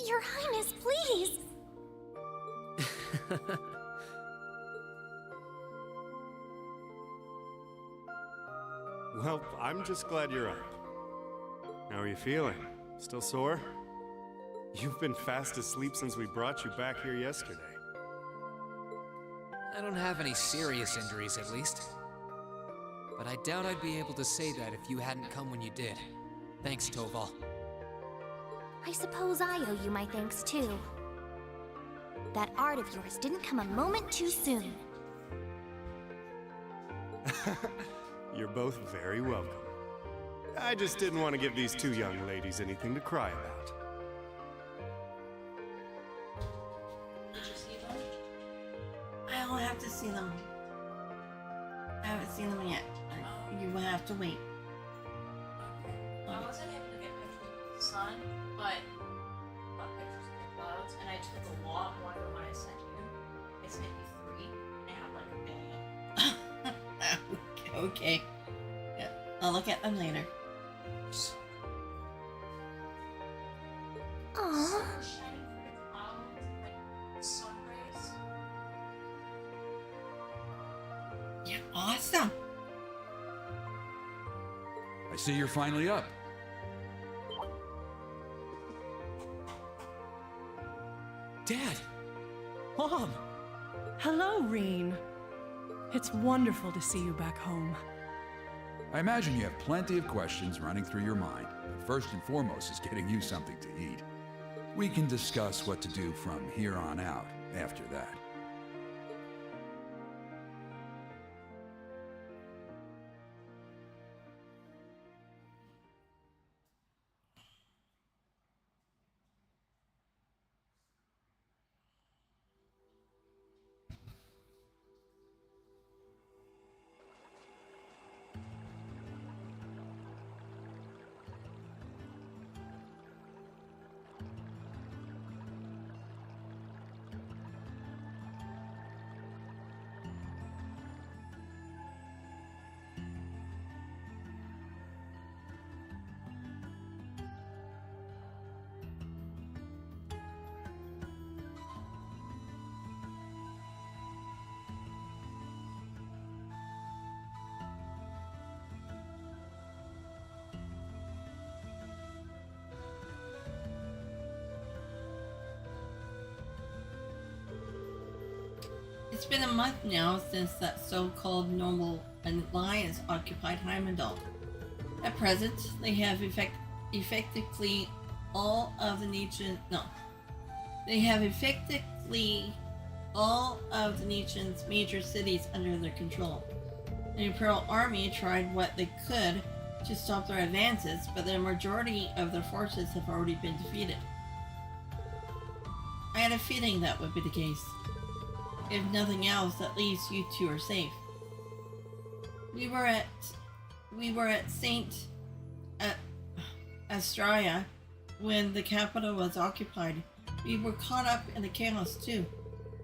Your Highness, please! Well, I'm just glad you're up. How are you feeling? Still sore? You've been fast asleep since we brought you back here yesterday. I don't have any serious injuries, at least. But I doubt I'd be able to say that if you hadn't come when you did. Thanks, Toval. I suppose I owe you my thanks, too. That art of yours didn't come a moment too soon. You're both very welcome. I just didn't want to give these two young ladies anything to cry about. Did you see them? I don't have to see them. I haven't seen them yet. You will have to wait. I wasn't able to get pictures of the sun, but I got pictures of the clouds, and I took a lot more than what I sent you. I sent you 3, and I have like a billion. Okay. Yeah, I'll look at them later. Aww. Sun shining through the clouds, like sun rays. Yeah, awesome. I see you're finally up. Dad! Mom! Hello, Rean. It's wonderful to see you back home. I imagine you have plenty of questions running through your mind, but first and foremost is getting you something to eat. We can discuss what to do from here on out after that. It's been a month now since that so-called noble alliance occupied Heimdall. At present, they have effectively all of the nation's major cities under their control. The Imperial Army tried what they could to stop their advances, but the majority of their forces have already been defeated. I had a feeling that would be the case. If nothing else, at least you two are safe. We were at Saint Astraea when the capital was occupied. We were caught up in the chaos too.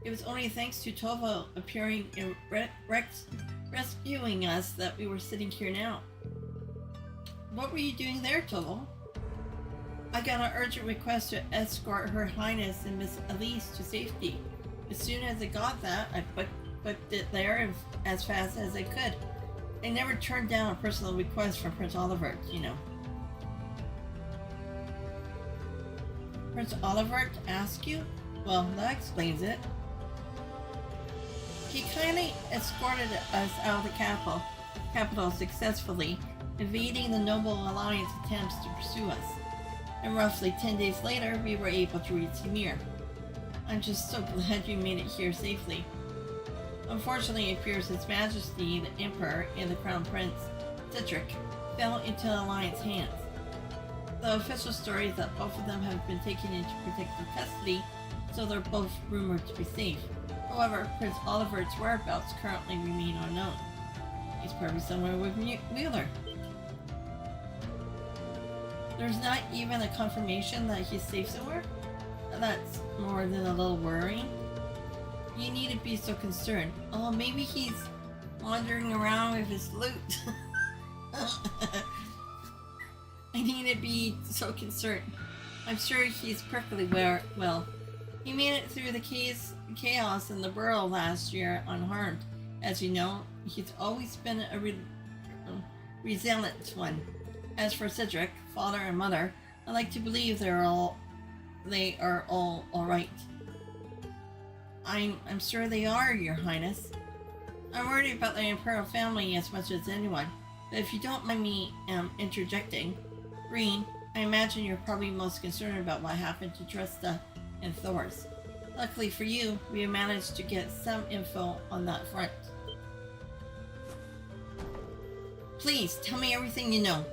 It was only thanks to Toval appearing and rescuing us that we were sitting here now. What were you doing there, Toval? I got an urgent request to escort Her Highness and Miss Elise to safety. As soon as I got that, I booked it there as fast as I could. I never turned down a personal request from Prince Olivert, you know. Prince Olivert asked you? Well, that explains it. He kindly escorted us out of the capital successfully, evading the Noble Alliance attempts to pursue us. And roughly 10 days later, we were able to reach Ymir. I'm just so glad you made it here safely. Unfortunately, it appears His Majesty, the Emperor, and the Crown Prince, Cedric, fell into the Alliance hands. The official story is that both of them have been taken into protective custody, so they're both rumored to be safe. However, Prince Oliver's whereabouts currently remain unknown. He's probably somewhere with Mueller. There's not even a confirmation that he's safe somewhere? That's more than a little worrying. You need to be so concerned. Oh, maybe he's wandering around with his loot. I need to be so concerned. I'm sure he's perfectly well. He made it through the chaos in the burrow last year unharmed. As you know, he's always been a resilient one. As for Cedric, father and mother, I like to believe they are all right. I'm sure they are, Your Highness. I'm worried about the Imperial family as much as anyone, but if you don't mind me interjecting, Rean, I imagine you're probably most concerned about what happened to Trista and Thors. Luckily for you, we managed to get some info on that front. Please, tell me everything you know.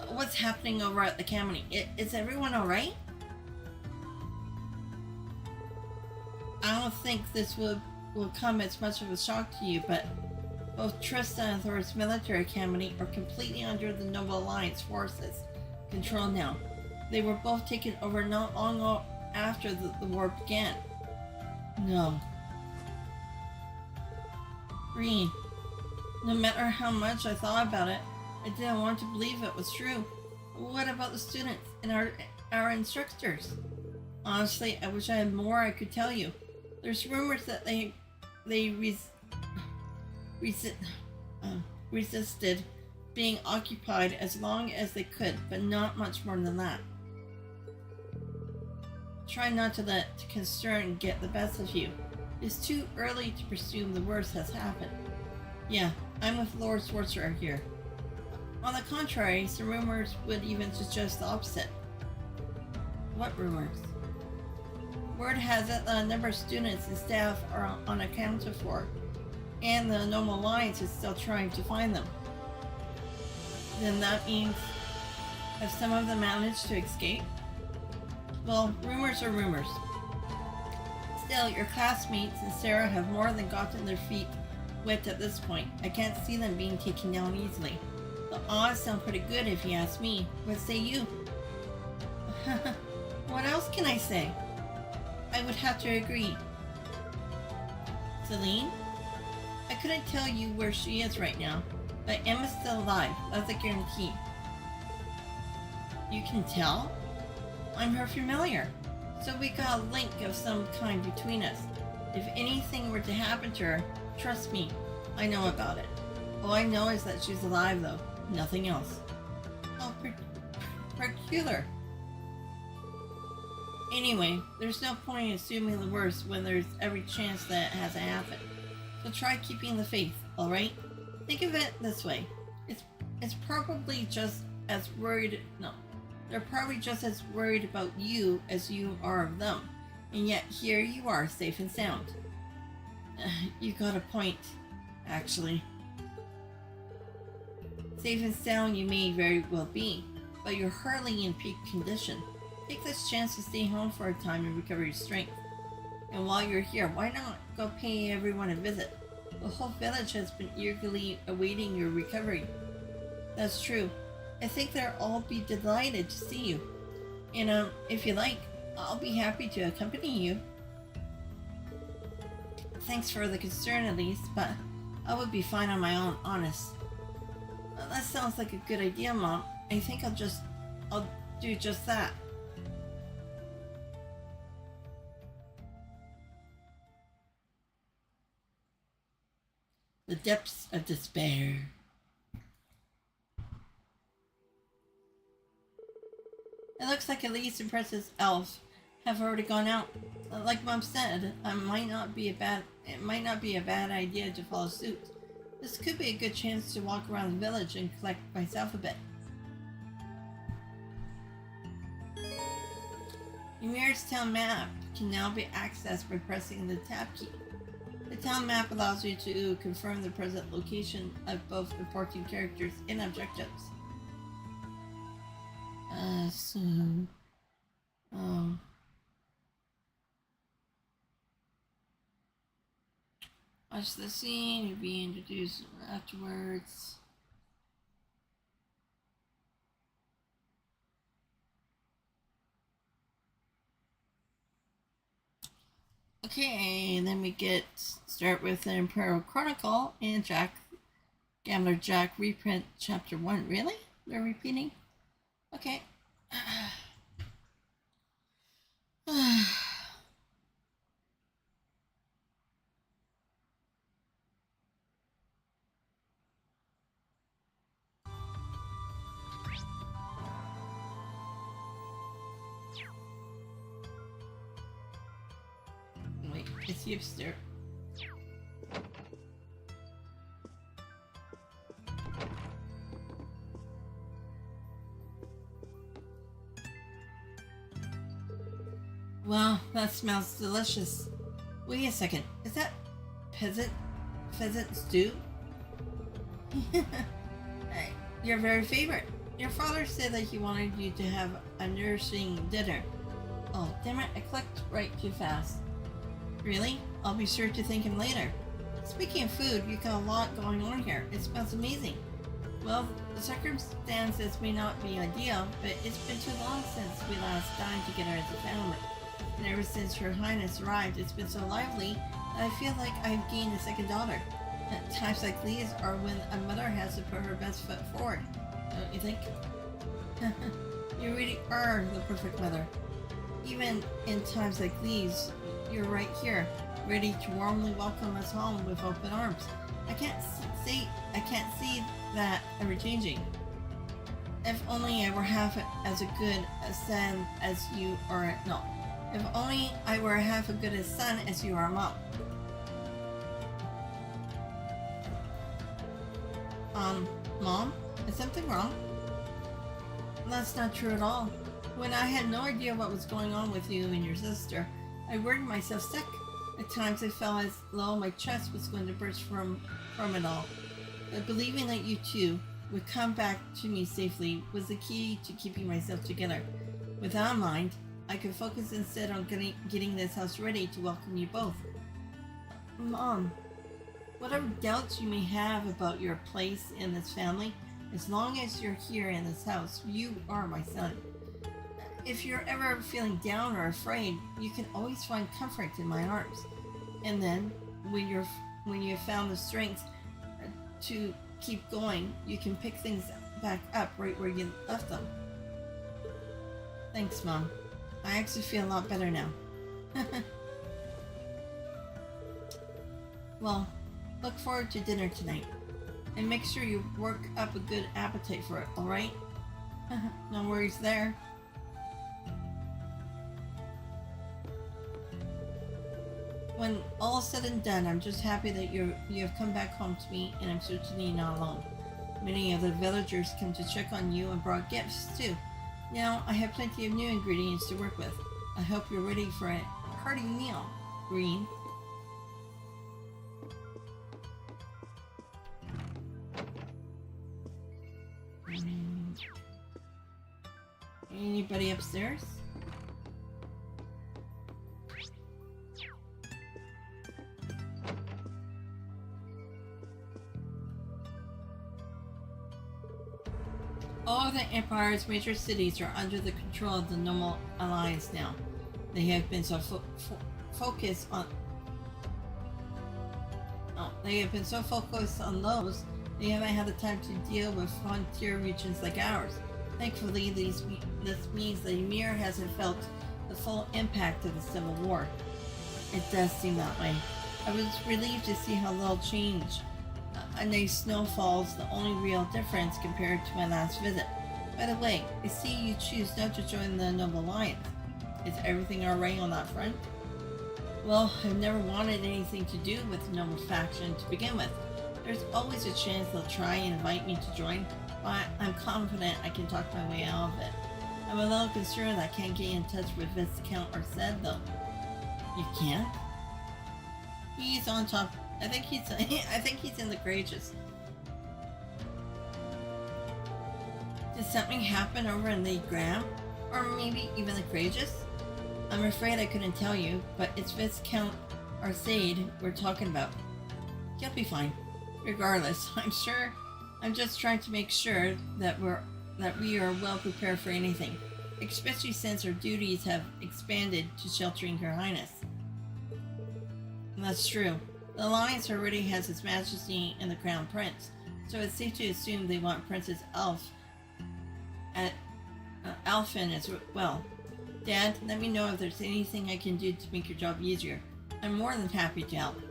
What's happening over at the Academy? Is everyone alright? I don't think this will come as much of a shock to you, but both Trista and Thors Military Academy are completely under the Noble Alliance forces' control now. They were both taken over not long after the war began. No. Rean, no matter how much I thought about it, I didn't want to believe it was true. What about the students and our instructors? Honestly, I wish I had more I could tell you. There's rumors that they resisted being occupied as long as they could, but not much more than that. Try not to let concern get the best of you. It's too early to presume the worst has happened. Yeah, I'm with Lord Schwarzer here. On the contrary, some rumors would even suggest the opposite. What rumors? Word has it that a number of students and staff are unaccounted for, and the Normal Alliance is still trying to find them. Then that means, have some of them managed to escape? Well, rumors are rumors. Still, your classmates and Sarah have more than gotten their feet wet at this point. I can't see them being taken down easily. The odds sound pretty good if you ask me. What say you? What else can I say? I would have to agree. Celine? I couldn't tell you where she is right now, but Emma's still alive. That's a guarantee. You can tell? I'm her familiar, so we got a link of some kind between us. If anything were to happen to her, trust me, I know about it. All I know is that she's alive though, nothing else. Oh, peculiar. Anyway, there's no point in assuming the worst when there's every chance that it hasn't happened. So try keeping the faith, alright? Think of it this way. It's probably just as worried, no. They're probably just as worried about you as you are of them. And yet here you are, safe and sound. You got a point, actually. Safe and sound you may very well be, but you're hardly in peak condition. Take this chance to stay home for a time and recover your strength. And while you're here, why not go pay everyone a visit? The whole village has been eagerly awaiting your recovery. That's true. I think they'll all be delighted to see you. And if you like, I'll be happy to accompany you. Thanks for the concern at least, but I would be fine on my own, honest. That sounds like a good idea, Mom. I think I'll do just that. The depths of despair. It looks like Elise and Princess Elf have already gone out. Like Mom said, it might not be a bad idea to follow suit. This could be a good chance to walk around the village and collect myself a bit. Ymir's town map can now be accessed by pressing the tab key. The town map allows you to confirm the present location of both important characters and objectives. Watch the scene, you'll be introduced afterwards. Okay, then we start with the Imperial Chronicle and Gambler Jack reprint chapter 1. Really? They're repeating? Okay. Wait, is he upstairs? Wow, that smells delicious. Wait a second, is that pheasant stew? Your very favorite. Your father said that he wanted you to have a nourishing dinner. Oh, damn it, I clicked right too fast. Really? I'll be sure to thank him later. Speaking of food, you got a lot going on here. It smells amazing. Well, the circumstances may not be ideal, but it's been too long since we last dined together as a family. And ever since Her Highness arrived, it's been so lively that I feel like I've gained a second daughter. At times like these are when a mother has to put her best foot forward, don't you think? You really are the perfect mother. Even in times like these, you're right here, ready to warmly welcome us home with open arms. I can't see that ever changing. If only I were half as good a son as you are. No. If only I were half as good a son as you are, Mom. Mom? Is something wrong? That's not true at all. When I had no idea what was going on with you and your sister, I worried myself sick. At times I felt as though my chest was going to burst from it all. But believing that you two would come back to me safely was the key to keeping myself together. With that in mind, I could focus instead on getting this house ready to welcome you both. Mom, whatever doubts you may have about your place in this family, as long as you're here in this house, you are my son. If you're ever feeling down or afraid, you can always find comfort in my arms. And then, when you've found the strength to keep going, you can pick things back up right where you left them. Thanks, Mom. I actually feel a lot better now. Well, look forward to dinner tonight. And make sure you work up a good appetite for it, alright? No worries there. When all is said and done, I'm just happy that you have come back home to me, and I'm certainly not alone. Many of the villagers come to check on you and brought gifts too. Now I have plenty of new ingredients to work with. I hope you're ready for a hearty meal, Rean. Anybody upstairs? All of the Empire's major cities are under the control of the Noble Alliance now. They have been so focused on those, they haven't had the time to deal with frontier regions like ours. Thankfully, this means that Ymir hasn't felt the full impact of the Civil War. It does seem that way. I was relieved to see how little change. A nice snowfall's the only real difference compared to my last visit. By the way, I see you choose not to join the Noble Alliance. Is everything alright on that front? Well, I've never wanted anything to do with the Noble faction to begin with. There's always a chance they'll try and invite me to join, but I'm confident I can talk my way out of it. I'm a little concerned I can't get in touch with Viscount Arced though. You can't? He's on top. I think he's in the Grages. Did something happen over in the Gram? Or maybe even the Grages? I'm afraid I couldn't tell you, but it's Viscount Arced we're talking about. He'll be fine. Regardless, I'm just trying to make sure that we are well prepared for anything, especially since our duties have expanded to sheltering Her Highness. And that's true. The Alliance already has His Majesty and the Crown Prince, so it's safe to assume they want Princess Alphen as well. Dad, let me know if there's anything I can do to make your job easier. I'm more than happy to help.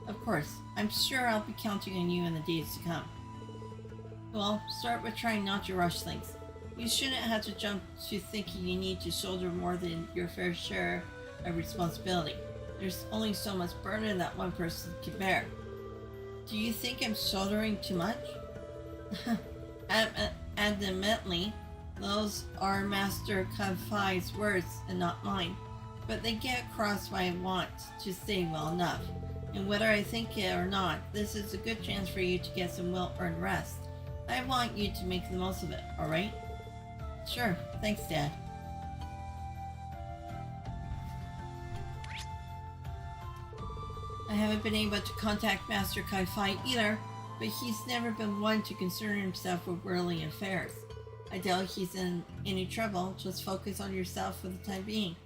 Of course, I'm sure I'll be counting on you in the days to come. Well, start with trying not to rush things. You shouldn't have to jump to thinking you need to shoulder more than your fair share of responsibility. There's only so much burden that one person can bear. Do you think I'm shouldering too much? Admittedly, those are Master Kafai's words and not mine, but they get across what I want to say well enough. And whether I think it or not, this is a good chance for you to get some well-earned rest. I want you to make the most of it, alright? Sure, thanks, Dad. I haven't been able to contact Master Kafai either, but he's never been one to concern himself with worldly affairs. I doubt he's in any trouble. Just focus on yourself for the time being.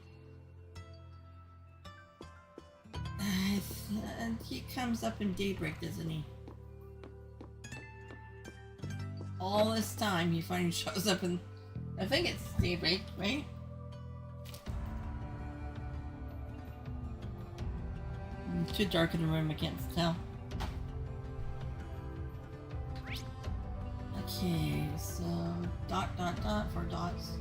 And he comes up in daybreak, doesn't he? All this time he finally shows up in... I think it's daybreak, right? Too dark in the room, I can't tell. Okay, so... Four dots.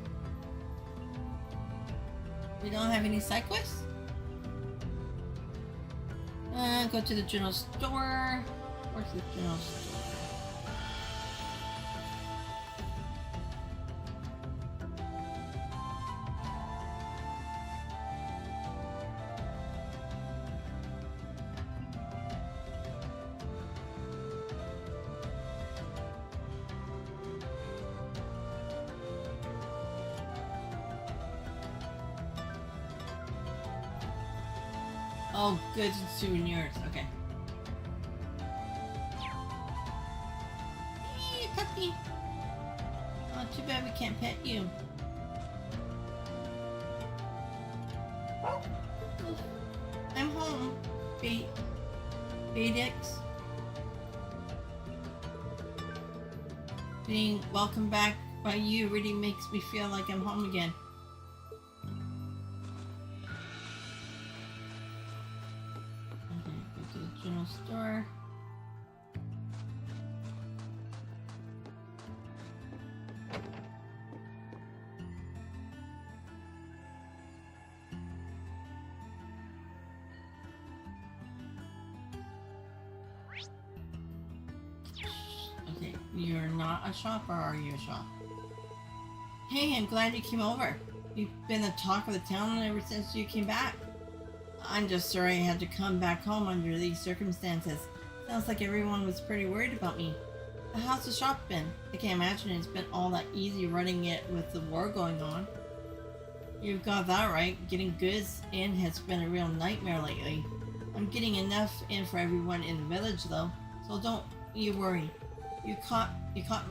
We don't have any side quests? Go to the general store. Where's the general store? Oh, goods and souvenirs. Okay. Hey, puppy. Oh, too bad we can't pet you. I'm home, Badex. Being welcomed back by you really makes me feel like I'm home again. Okay, go to the general store. Okay, you're not a shop, or are you a shop? Hey, I'm glad you came over. You've been the talk of the town ever since you came back. I'm just sorry I had to come back home under these circumstances. Sounds like everyone was pretty worried about me. How's the shop been? I can't imagine it's been all that easy running it with the war going on. You've got that right. Getting goods in has been a real nightmare lately. I'm getting enough in for everyone in the village though, so don't you worry. You caught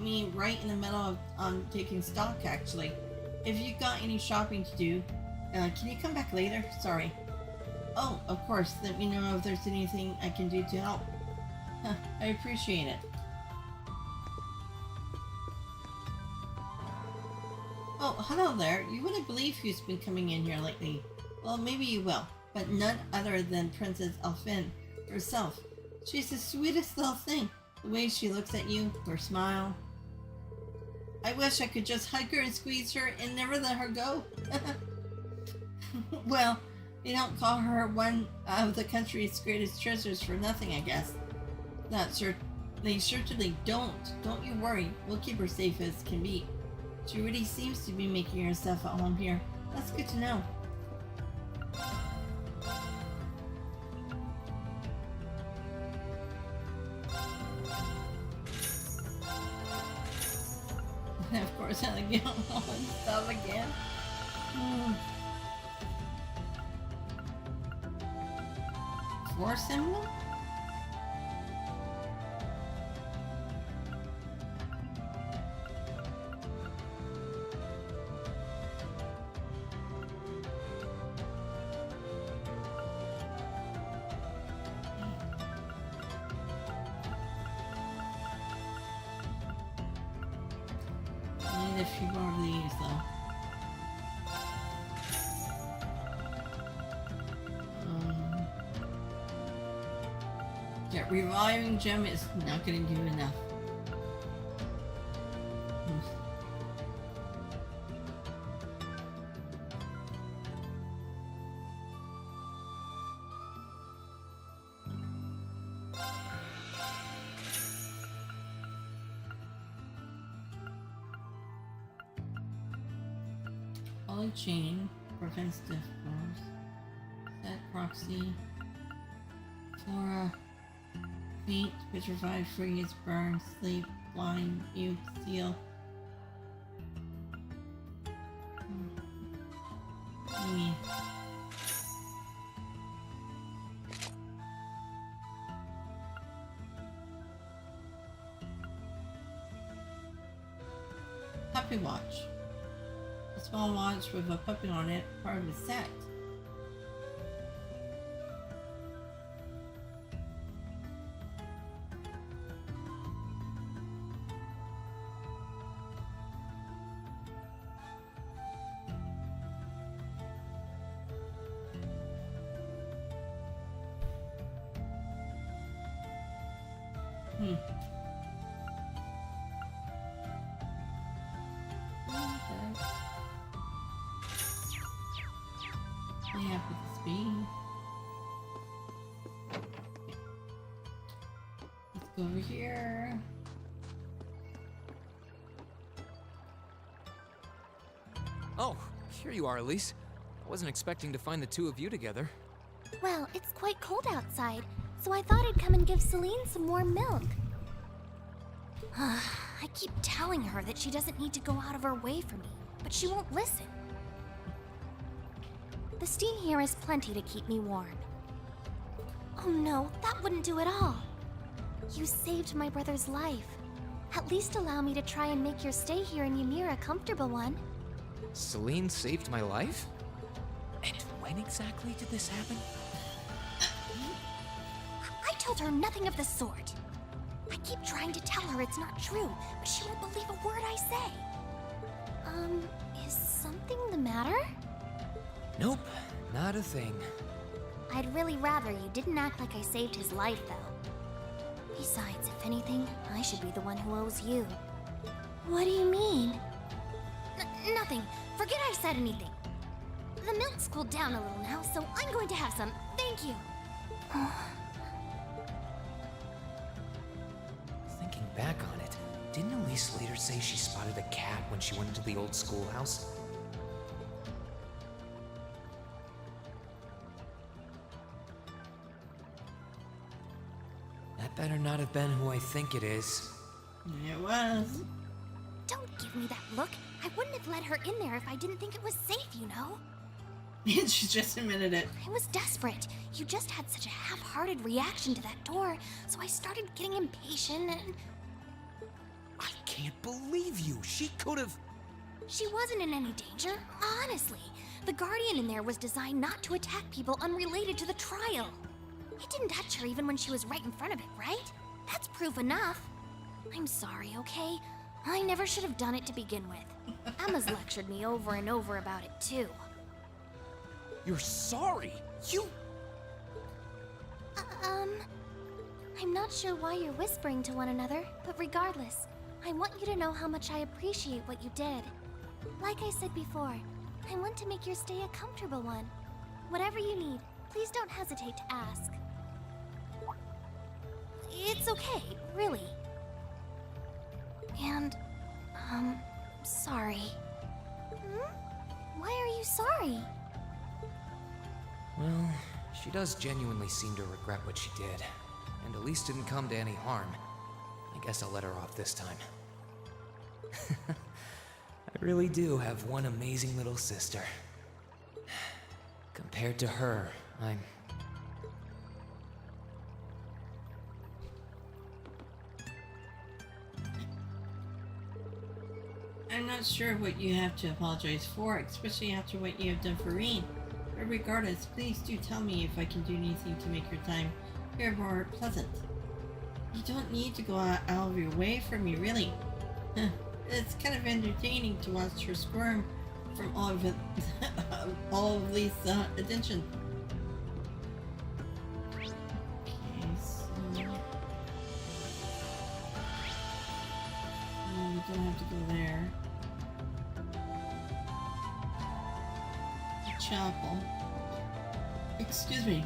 me right in the middle of taking stock actually. If you got any shopping to do, can you come back later? Sorry. Oh, of course. Let me know if there's anything I can do to help. I appreciate it. Oh, hello there. You wouldn't believe who's been coming in here lately. Well, maybe you will, but none other than Princess Elfin herself. She's the sweetest little thing. The way she looks at you, her smile. I wish I could just hug her and squeeze her and never let her go. Well, they don't call her one of the country's greatest treasures for nothing, I guess. They certainly don't. Don't you worry. We'll keep her safe as can be. She really seems to be making herself at home here. That's good to know. Of course, I get all and stuff again. Force emblem? I need a few more of these though. Yeah, reviving gem is not going to do enough. Poly chain prevents stiff blows. Set proxy. Flora. Faint, petrified, freeze, burn, sleep, blind, mute, seal. Puppy watch. A small watch with a puppy on it, part of the set. Over here. Oh, here you are, Elise. I wasn't expecting to find the two of you together. Well, it's quite cold outside, so I thought I'd come and give Celine some warm milk. I keep telling her that she doesn't need to go out of her way for me, but she won't listen. The steam here is plenty to keep me warm. Oh no, that wouldn't do at all. You saved my brother's life. At least allow me to try and make your stay here in Ymir a comfortable one. Celine saved my life? And when exactly did this happen? I told her nothing of the sort. I keep trying to tell her it's not true, but she won't believe a word I say. Is something the matter? Nope, not a thing. I'd really rather you didn't act like I saved his life, though. Besides, if anything, I should be the one who owes you. What do you mean? Nothing. Forget I said anything. The milk's cooled down a little now, so I'm going to have some. Thank you. Thinking back on it, didn't Elise later say she spotted a cat when she went into the old schoolhouse? That better not have been who I think it is. It was. Don't give me that look. I wouldn't have let her in there if I didn't think it was safe, you know? She just admitted it. I was desperate. You just had such a half-hearted reaction to that door, so I started getting impatient and... I can't believe you! She could've... She wasn't in any danger, honestly. The Guardian in there was designed not to attack people unrelated to the trial. It didn't touch her even when she was right in front of it, right? That's proof enough. I'm sorry, okay? I never should have done it to begin with. Emma's lectured me over and over about it, too. You're sorry? You... I'm not sure why you're whispering to one another, but regardless, I want you to know how much I appreciate what you did. Like I said before, I want to make your stay a comfortable one. Whatever you need, please don't hesitate to ask. It's okay, really. And, sorry. Why are you sorry? Well, she does genuinely seem to regret what she did, and Elise didn't come to any harm. I guess I'll let her off this time. I really do have one amazing little sister. Compared to her, I'm not sure what you have to apologize for, especially after what you have done for Rean. But regardless, please do tell me if I can do anything to make your time here more pleasant. You don't need to go out of your way for me, really. It's kind of entertaining to watch her squirm from all of it, all of Lee's attention. Okay, so... we don't have to go there. The chapel. Excuse me.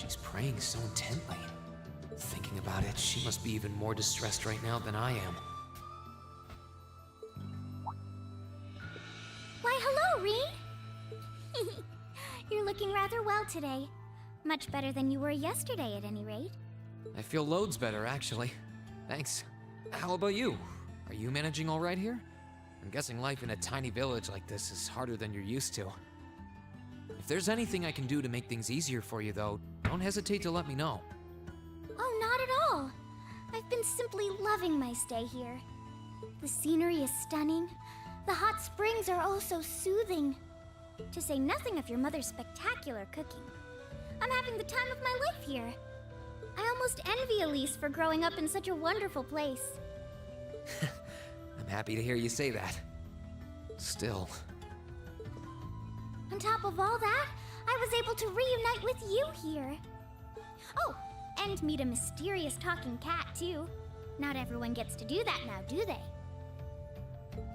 she's praying so intently. Thinking about it, she must be even more distressed right now than I am. Why, hello, Rean! You're looking rather well today. Much better than you were yesterday, at any rate. I feel loads better, actually. Thanks. How about you? Are you managing all right here? I'm guessing life in a tiny village like this is harder than you're used to. If there's anything I can do to make things easier for you, though, don't hesitate to let me know. Oh, not at all. I've been simply loving my stay here. The scenery is stunning. The hot springs are oh so soothing. To say nothing of your mother's spectacular cooking. I'm having the time of my life here. I almost envy Elise for growing up in such a wonderful place. I'm happy to hear you say that. Still. On top of all that, I was able to reunite with you here. Oh, and meet a mysterious talking cat, too. Not everyone gets to do that now, do they?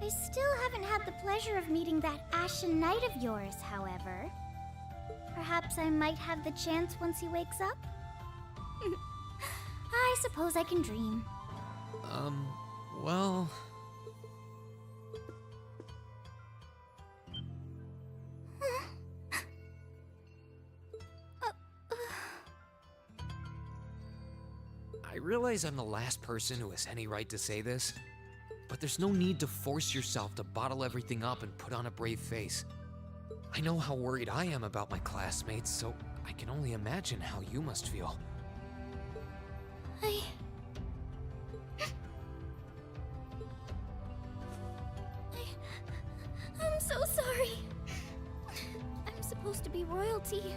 I still haven't had the pleasure of meeting that Ashen Knight of yours, however. Perhaps I might have the chance once he wakes up? I suppose I can dream. Well... I realize I'm the last person who has any right to say this, but there's no need to force yourself to bottle everything up and put on a brave face. I know how worried I am about my classmates, so I can only imagine how you must feel. I'm so sorry. I'm supposed to be royalty.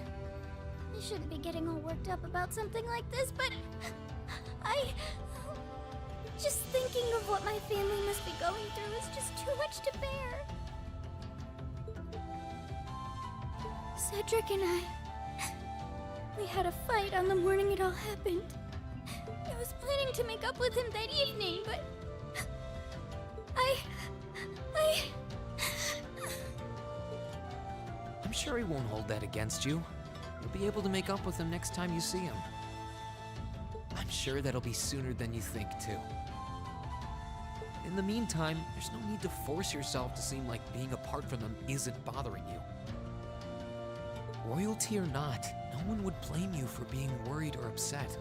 I shouldn't be getting all worked up about something like this, but just thinking of what my family must be going through is just too much to bear. Cedric and we had a fight on the morning it all happened. I was planning to make up with him that evening, but I'm sure he won't hold that against you. You'll be able to make up with him next time you see him. I'm sure that'll be sooner than you think, too. In the meantime, there's no need to force yourself to seem like being apart from them isn't bothering you. Royalty or not, no one would blame you for being worried or upset.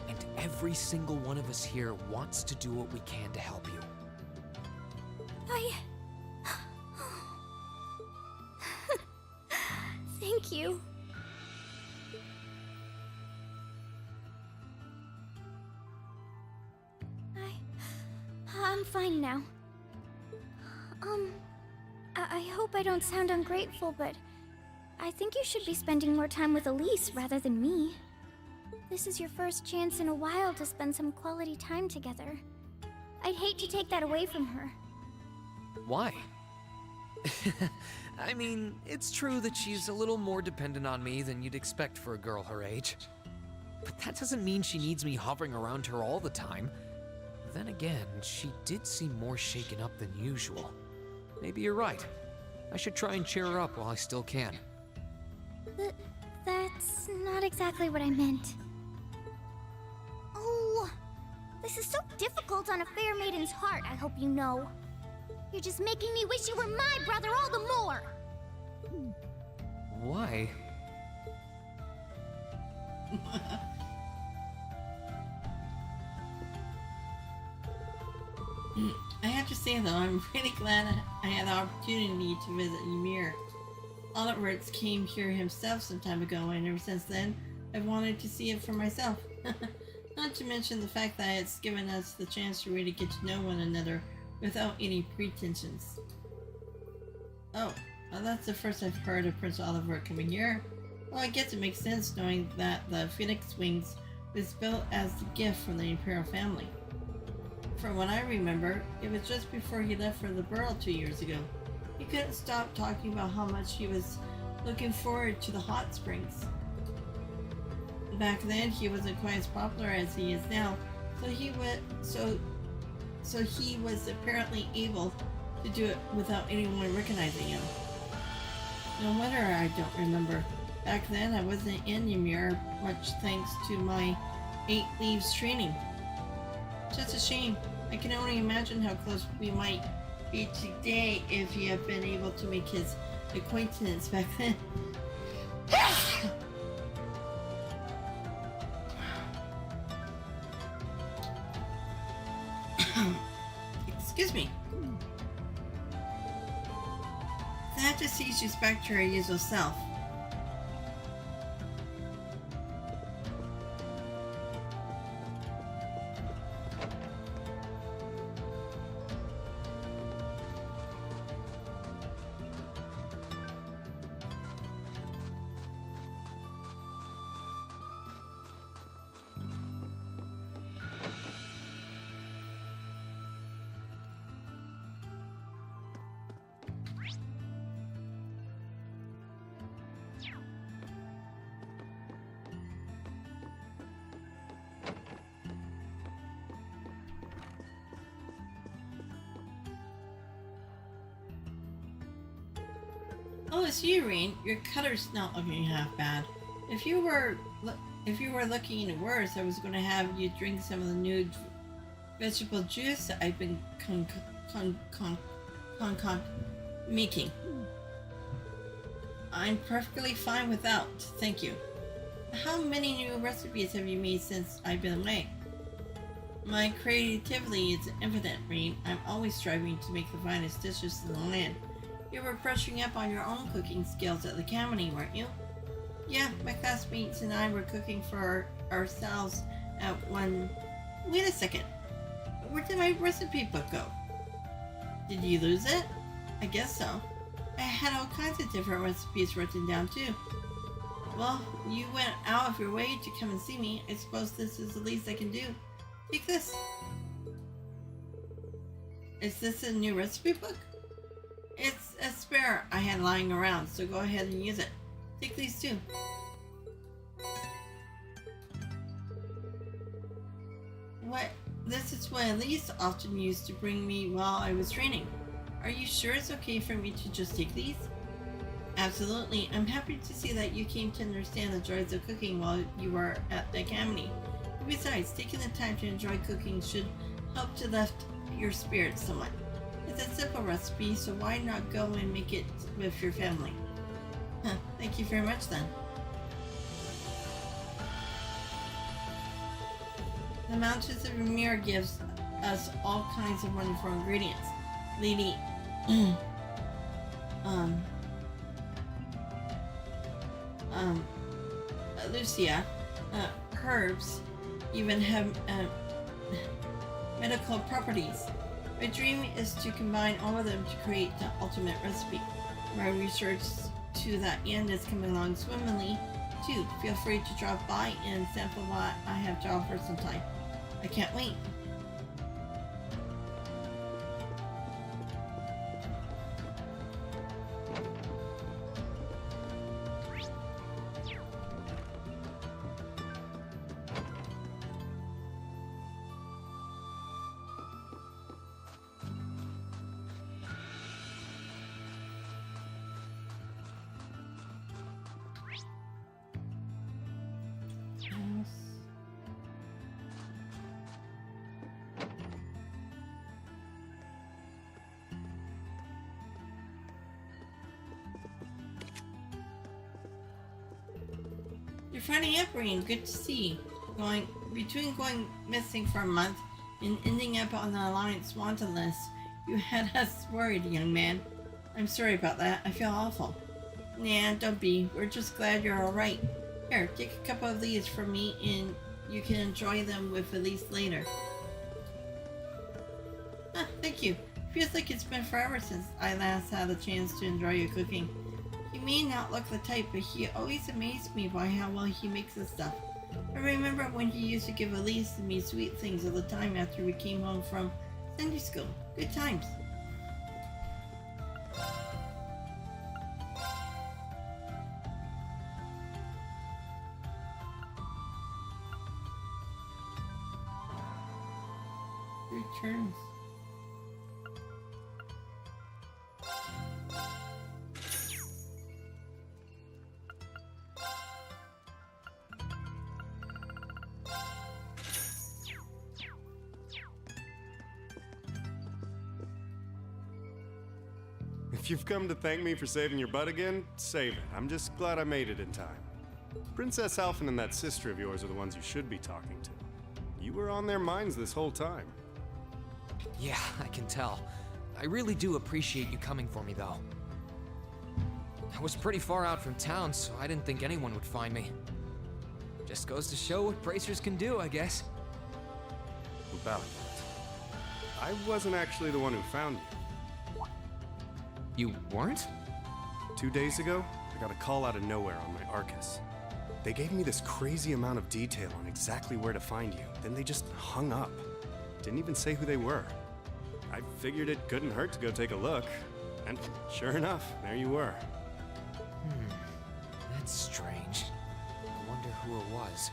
And every single one of us here wants to do what we can to help you. Thank you. I'm fine now. I hope I don't sound ungrateful, but I think you should be spending more time with Elise rather than me. This is your first chance in a while to spend some quality time together. I'd hate to take that away from her. Why? I mean, it's true that she's a little more dependent on me than you'd expect for a girl her age. But that doesn't mean she needs me hovering around her all the time. Then again, she did seem more shaken up than usual. Maybe you're right. I should try and cheer her up while I still can. That's not exactly what I meant. Oh, this is so difficult on a fair maiden's heart, I hope you know. You're just making me wish you were my brother all the more! Why? I have to say though, I'm really glad I had the opportunity to visit Ymir. Oliver came here himself some time ago, and ever since then, I've wanted to see it for myself. Not to mention the fact that it's given us the chance to really get to know one another without any pretensions. Oh, well, that's the first I've heard of Prince Oliver coming here. Well, I guess it makes sense knowing that the Phoenix Wings was built as a gift from the Imperial family. From what I remember, it was just before he left for the Burrow 2 years ago. He couldn't stop talking about how much he was looking forward to the hot springs. Back then, he wasn't quite as popular as he is now, so he was apparently able to do it without anyone recognizing him. No wonder I don't remember. Back then, I wasn't in Ymir, much thanks to my 8 leaves training. Just a shame. I can only imagine how close we might be today if he had been able to make his acquaintance back then. Excuse me. That just sees you back to your usual self. Oh, it's you, Rean. Your cutter's not looking half bad. If you were looking any worse, I was going to have you drink some of the new vegetable juice that I've been making. I'm perfectly fine without, thank you. How many new recipes have you made since I've been away? My creativity is infinite, Rean. I'm always striving to make the finest dishes in the land. You were brushing up on your own cooking skills at the academy, weren't you? Yeah, my classmates and I were cooking for ourselves at one... Wait a second. Where did my recipe book go? Did you lose it? I guess so. I had all kinds of different recipes written down too. Well, you went out of your way to come and see me. I suppose this is the least I can do. Take this. Is this a new recipe book? It's a spare I had lying around, so go ahead and use it. Take these too. What? This is what Elise often used to bring me while I was training. Are you sure it's okay for me to just take these? Absolutely. I'm happy to see that you came to understand the joys of cooking while you were at the academy. Besides, taking the time to enjoy cooking should help to lift your spirits somewhat. It's a simple recipe, so why not go and make it with your family? Huh, thank you very much then. The mountains of Ymir gives us all kinds of wonderful ingredients. Lady Lucia, herbs even have medical properties. My dream is to combine all of them to create the ultimate recipe. My research to that end is coming along swimmingly too. Feel free to drop by and sample what I have to offer sometime. I can't wait. You're finally up, Rean. Good to see. Between going missing for a month and ending up on the Alliance wanted list, you had us worried, young man. I'm sorry about that. I feel awful. Nah, don't be. We're just glad you're alright. Here, take a couple of these from me and you can enjoy them with Elise later. Ah, thank you. Feels like it's been forever since I last had a chance to enjoy your cooking. He may not look the type, but he always amazed me by how well he makes his stuff. I remember when he used to give Elise and me sweet things all the time after we came home from Sunday school. Good times. Returns. If you've come to thank me for saving your butt again, save it. I'm just glad I made it in time. Princess Alphen and that sister of yours are the ones you should be talking to. You were on their minds this whole time. Yeah, I can tell. I really do appreciate you coming for me, though. I was pretty far out from town, so I didn't think anyone would find me. Just goes to show what bracers can do, I guess. About that. I wasn't actually the one who found you. You weren't? 2 days ago, I got a call out of nowhere on my Arcus. They gave me this crazy amount of detail on exactly where to find you, then they just hung up. Didn't even say who they were. I figured it couldn't hurt to go take a look, and sure enough, there you were. That's strange. I wonder who it was.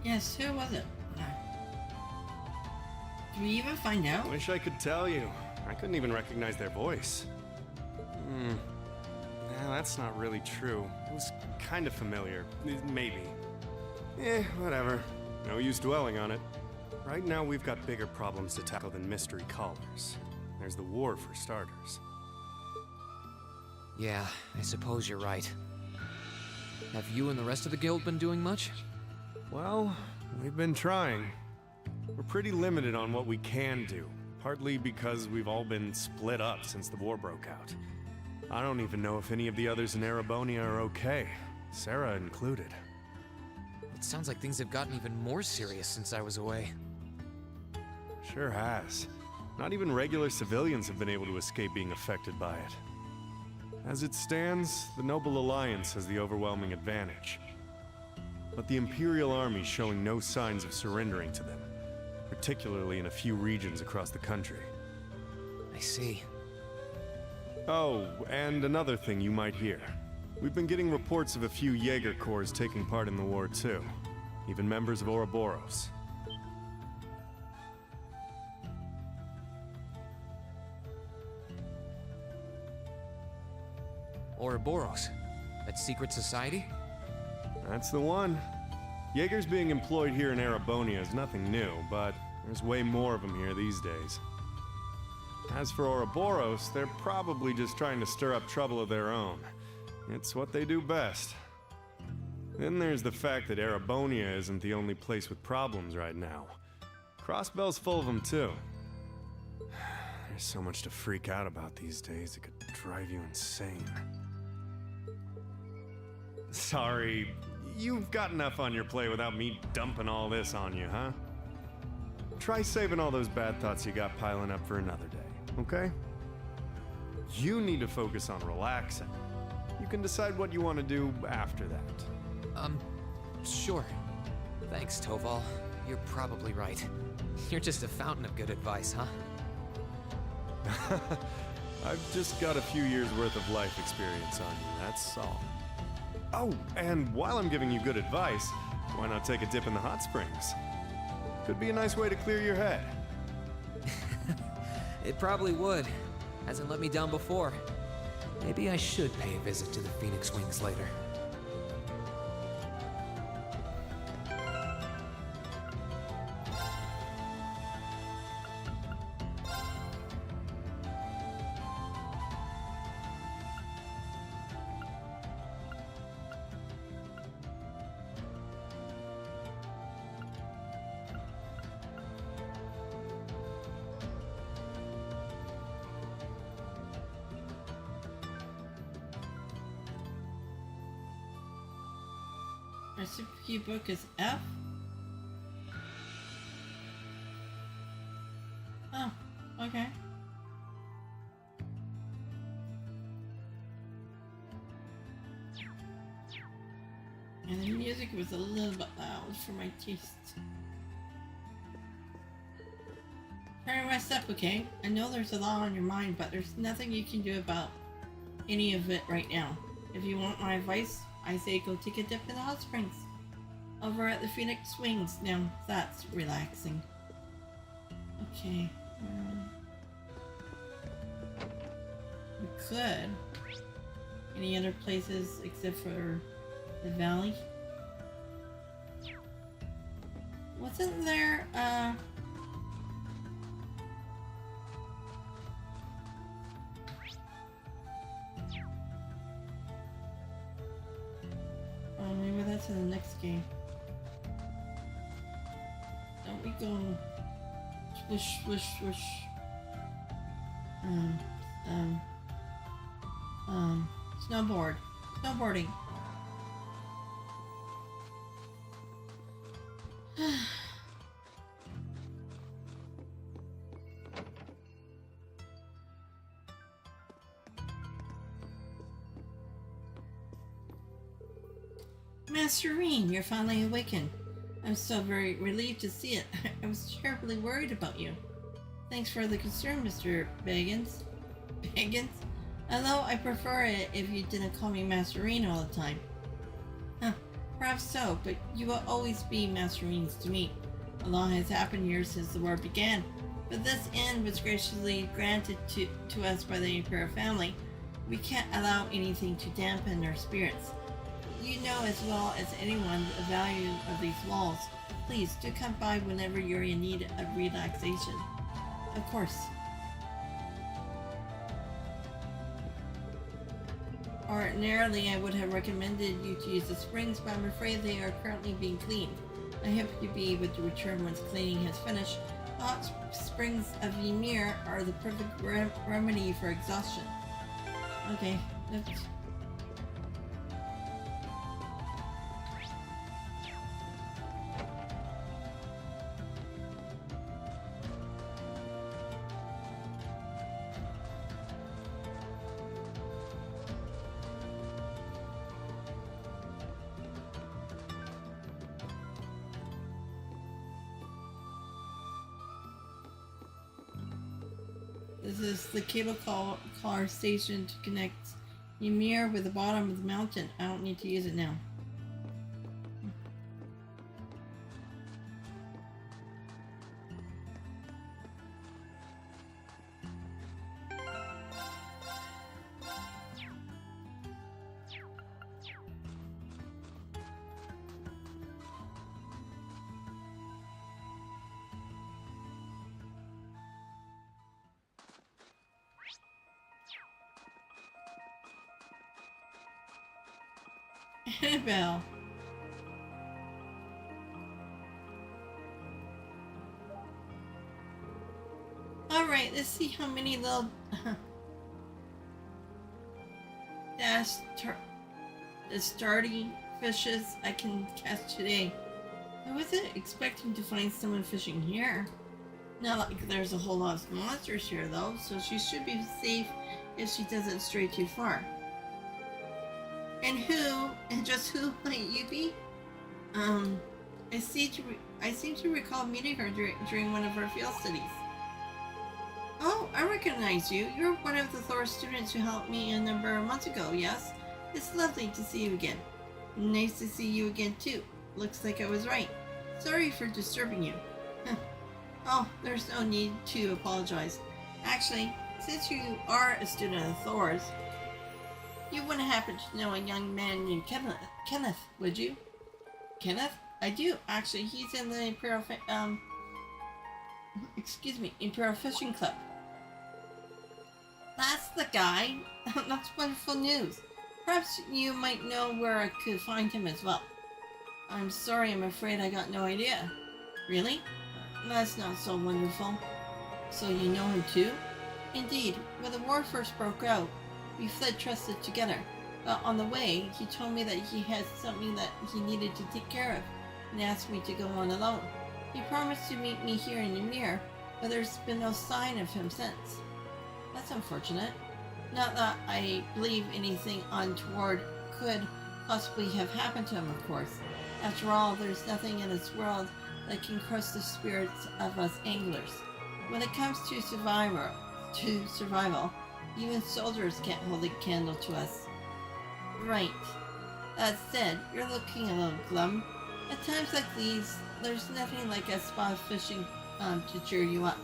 Yes, who was it? Did we even find out? Wish I could tell you. I couldn't even recognize their voice. that's not really true. It was kind of familiar. Maybe. Whatever. No use dwelling on it. Right now, we've got bigger problems to tackle than mystery callers. There's the war, for starters. Yeah, I suppose you're right. Have you and the rest of the guild been doing much? Well, we've been trying. We're pretty limited on what we can do, partly because we've all been split up since the war broke out. I don't even know if any of the others in Erebonia are okay, Sarah included. It sounds like things have gotten even more serious since I was away. Sure has. Not even regular civilians have been able to escape being affected by it. As it stands, the Noble Alliance has the overwhelming advantage. But the Imperial Army's showing no signs of surrendering to them, particularly in a few regions across the country. I see. Oh, and another thing you might hear. We've been getting reports of a few Jaeger corps taking part in the war too. Even members of Ouroboros. Ouroboros? That secret society? That's the one. Jaeger's being employed here in Erebonia is nothing new, but there's way more of them here these days. As for Ouroboros, they're probably just trying to stir up trouble of their own. It's what they do best. Then there's the fact that Erebonia isn't the only place with problems right now. Crossbell's full of them too. There's so much to freak out about these days, it could drive you insane. Sorry, you've got enough on your plate without me dumping all this on you, huh? Try saving all those bad thoughts you got piling up for another day, okay? You need to focus on relaxing. You can decide what you want to do after that. Sure. Thanks, Toval. You're probably right. You're just a fountain of good advice, huh? I've just got a few years worth of life experience on you, that's all. Oh, and while I'm giving you good advice, why not take a dip in the hot springs? Could be a nice way to clear your head. It probably would. Hasn't let me down before. Maybe I should pay a visit to the Phoenix Wings later. Our super key book is F. Oh, okay. And the music was a little bit loud for my taste. Try to rest up, okay? I know there's a lot on your mind, but there's nothing you can do about any of it right now. If you want my advice, I say go take a dip in the hot springs over at the Phoenix Wings. Now that's relaxing. Okay. We could. Any other places except for the valley? Wasn't there, oh, maybe that's in the next game. Don't we go swish, swish, swish? Snowboarding. Master Rean, you're finally awakened. I'm so very relieved to see it. I was terribly worried about you. Thanks for the concern, Mr. Baggins. Baggins? Although I prefer it if you didn't call me Master Rean all the time. Huh, perhaps so, but you will always be Master Reans to me. A lot has happened here since the war began, but this end was graciously granted to us by the Imperial family. We can't allow anything to dampen their spirits. You know as well as anyone the value of these walls. Please do come by whenever you're in need of relaxation. Of course. Ordinarily, I would have recommended you to use the springs, but I'm afraid they are currently being cleaned. I hope you'll be able to return once cleaning has finished. The hot springs of Ymir are the perfect remedy for exhaustion. Okay, let's... This is the cable car station to connect Ymir with the bottom of the mountain. I don't need to use it now. Annabelle. Alright, let's see how many little starty fishes I can catch today. I wasn't expecting to find someone fishing here. Not like there's a whole lot of monsters here though, so she should be safe if she doesn't stray too far. And just who might you be? I seem to recall meeting her during one of our field studies. Oh, I recognize you. You're one of the Thors students who helped me a number of months ago, yes? It's lovely to see you again. Nice to see you again too. Looks like I was right. Sorry for disturbing you. Oh, there's no need to apologize. Actually, since you are a student of Thors, you wouldn't happen to know a young man named Kenneth, would you? Kenneth? I do, actually. He's in the Imperial Fishing Club. That's the guy. That's wonderful news. Perhaps you might know where I could find him as well. I'm sorry, I'm afraid I got no idea. Really? That's not so wonderful. So you know him too? Indeed, when the war first broke out, we fled Trista together, but on the way, he told me that he had something that he needed to take care of, and asked me to go on alone. He promised to meet me here in Ymir, but there's been no sign of him since. That's unfortunate. Not that I believe anything untoward could possibly have happened to him, of course. After all, there's nothing in this world that can crush the spirits of us anglers. When it comes to survival, even soldiers can't hold a candle to us. Right. That said, you're looking a little glum. At times like these, there's nothing like a spot of fishing to cheer you up.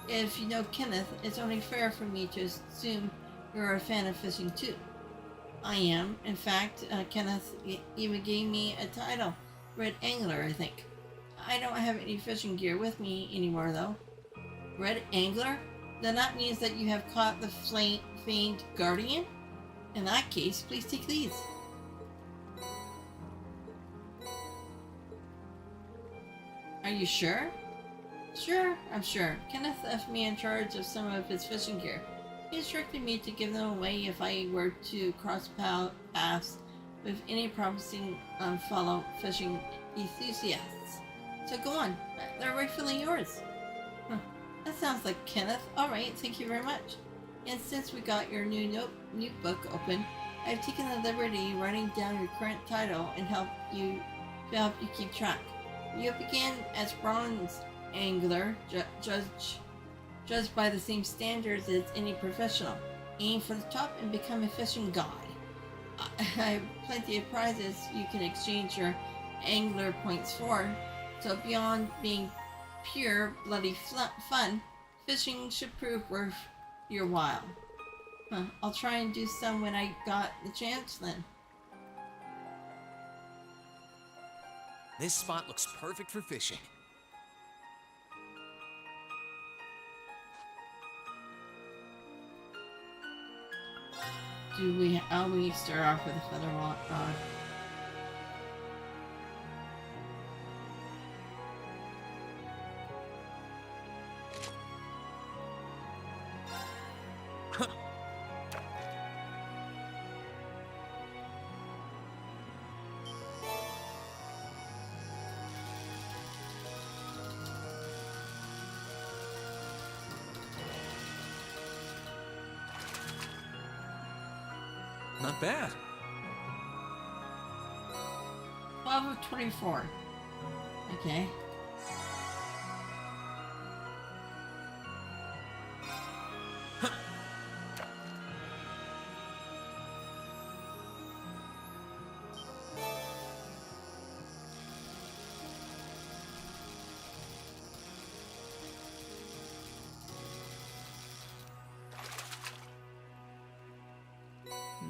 If you know Kenneth, it's only fair for me to assume you're a fan of fishing too. I am. In fact, Kenneth even gave me a title. Red Angler, I think. I don't have any fishing gear with me anymore though. Red Angler? Then that means that you have caught the famed guardian? In that case, please take these. Are you sure? Sure, I'm sure. Kenneth left me in charge of some of his fishing gear. He instructed me to give them away if I were to cross paths with any promising fellow fishing enthusiasts. So go on, they're rightfully yours. That sounds like Kenneth. Alright, thank you very much. And since we got your new book open, I've taken the liberty writing down your current title and help you keep track. You began as bronze angler, judged by the same standards as any professional. Aim for the top and become a fishing god. I have plenty of prizes you can exchange your angler points for, so beyond being pure bloody fun, fishing should prove worth your while. Huh, I'll try and do some when I got the chance then. This spot looks perfect for fishing. We start off with a feather rod. Not bad. 12 of 24. Okay.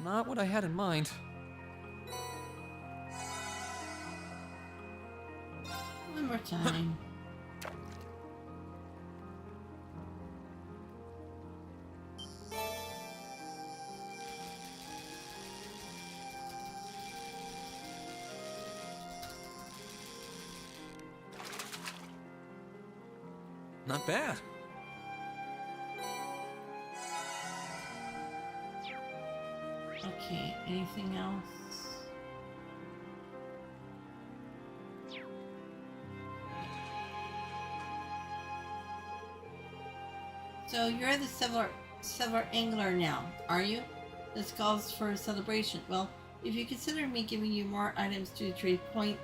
Not what I had in mind. One more time. Not bad. Okay, anything else? So you're the silver angler now, are you? This calls for a celebration. Well, if you consider me giving you more items to trade points,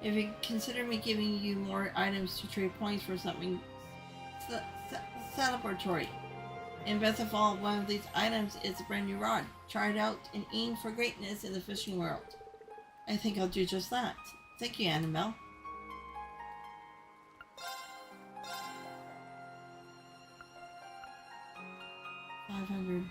if you consider me giving you more items to trade points for something celebratory. And best of all, one of these items is a brand new rod. Try it out and aim for greatness in the fishing world. I think I'll do just that. Thank you, Annabelle. $500.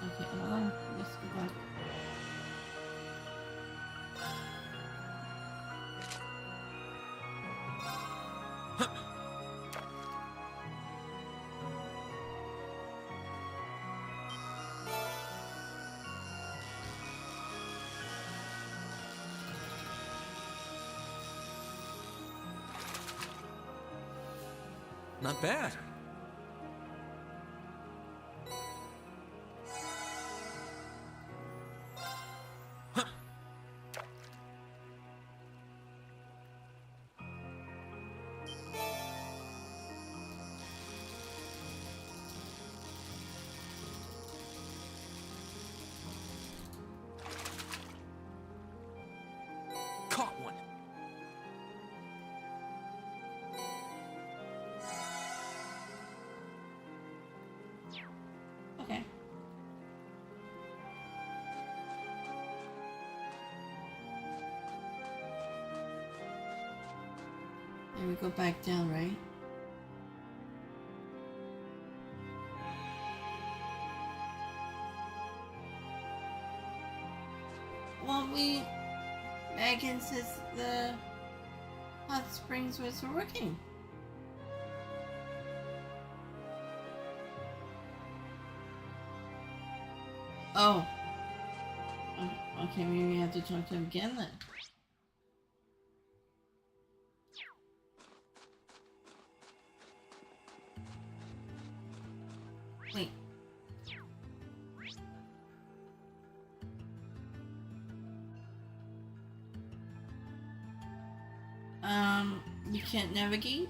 Okay, let's go back. Not bad. Caught one. Okay. There we go back down, right? Well, Megan says the hot springs was working. Oh. Okay, maybe we have to talk to him again then. Wait. You can't navigate?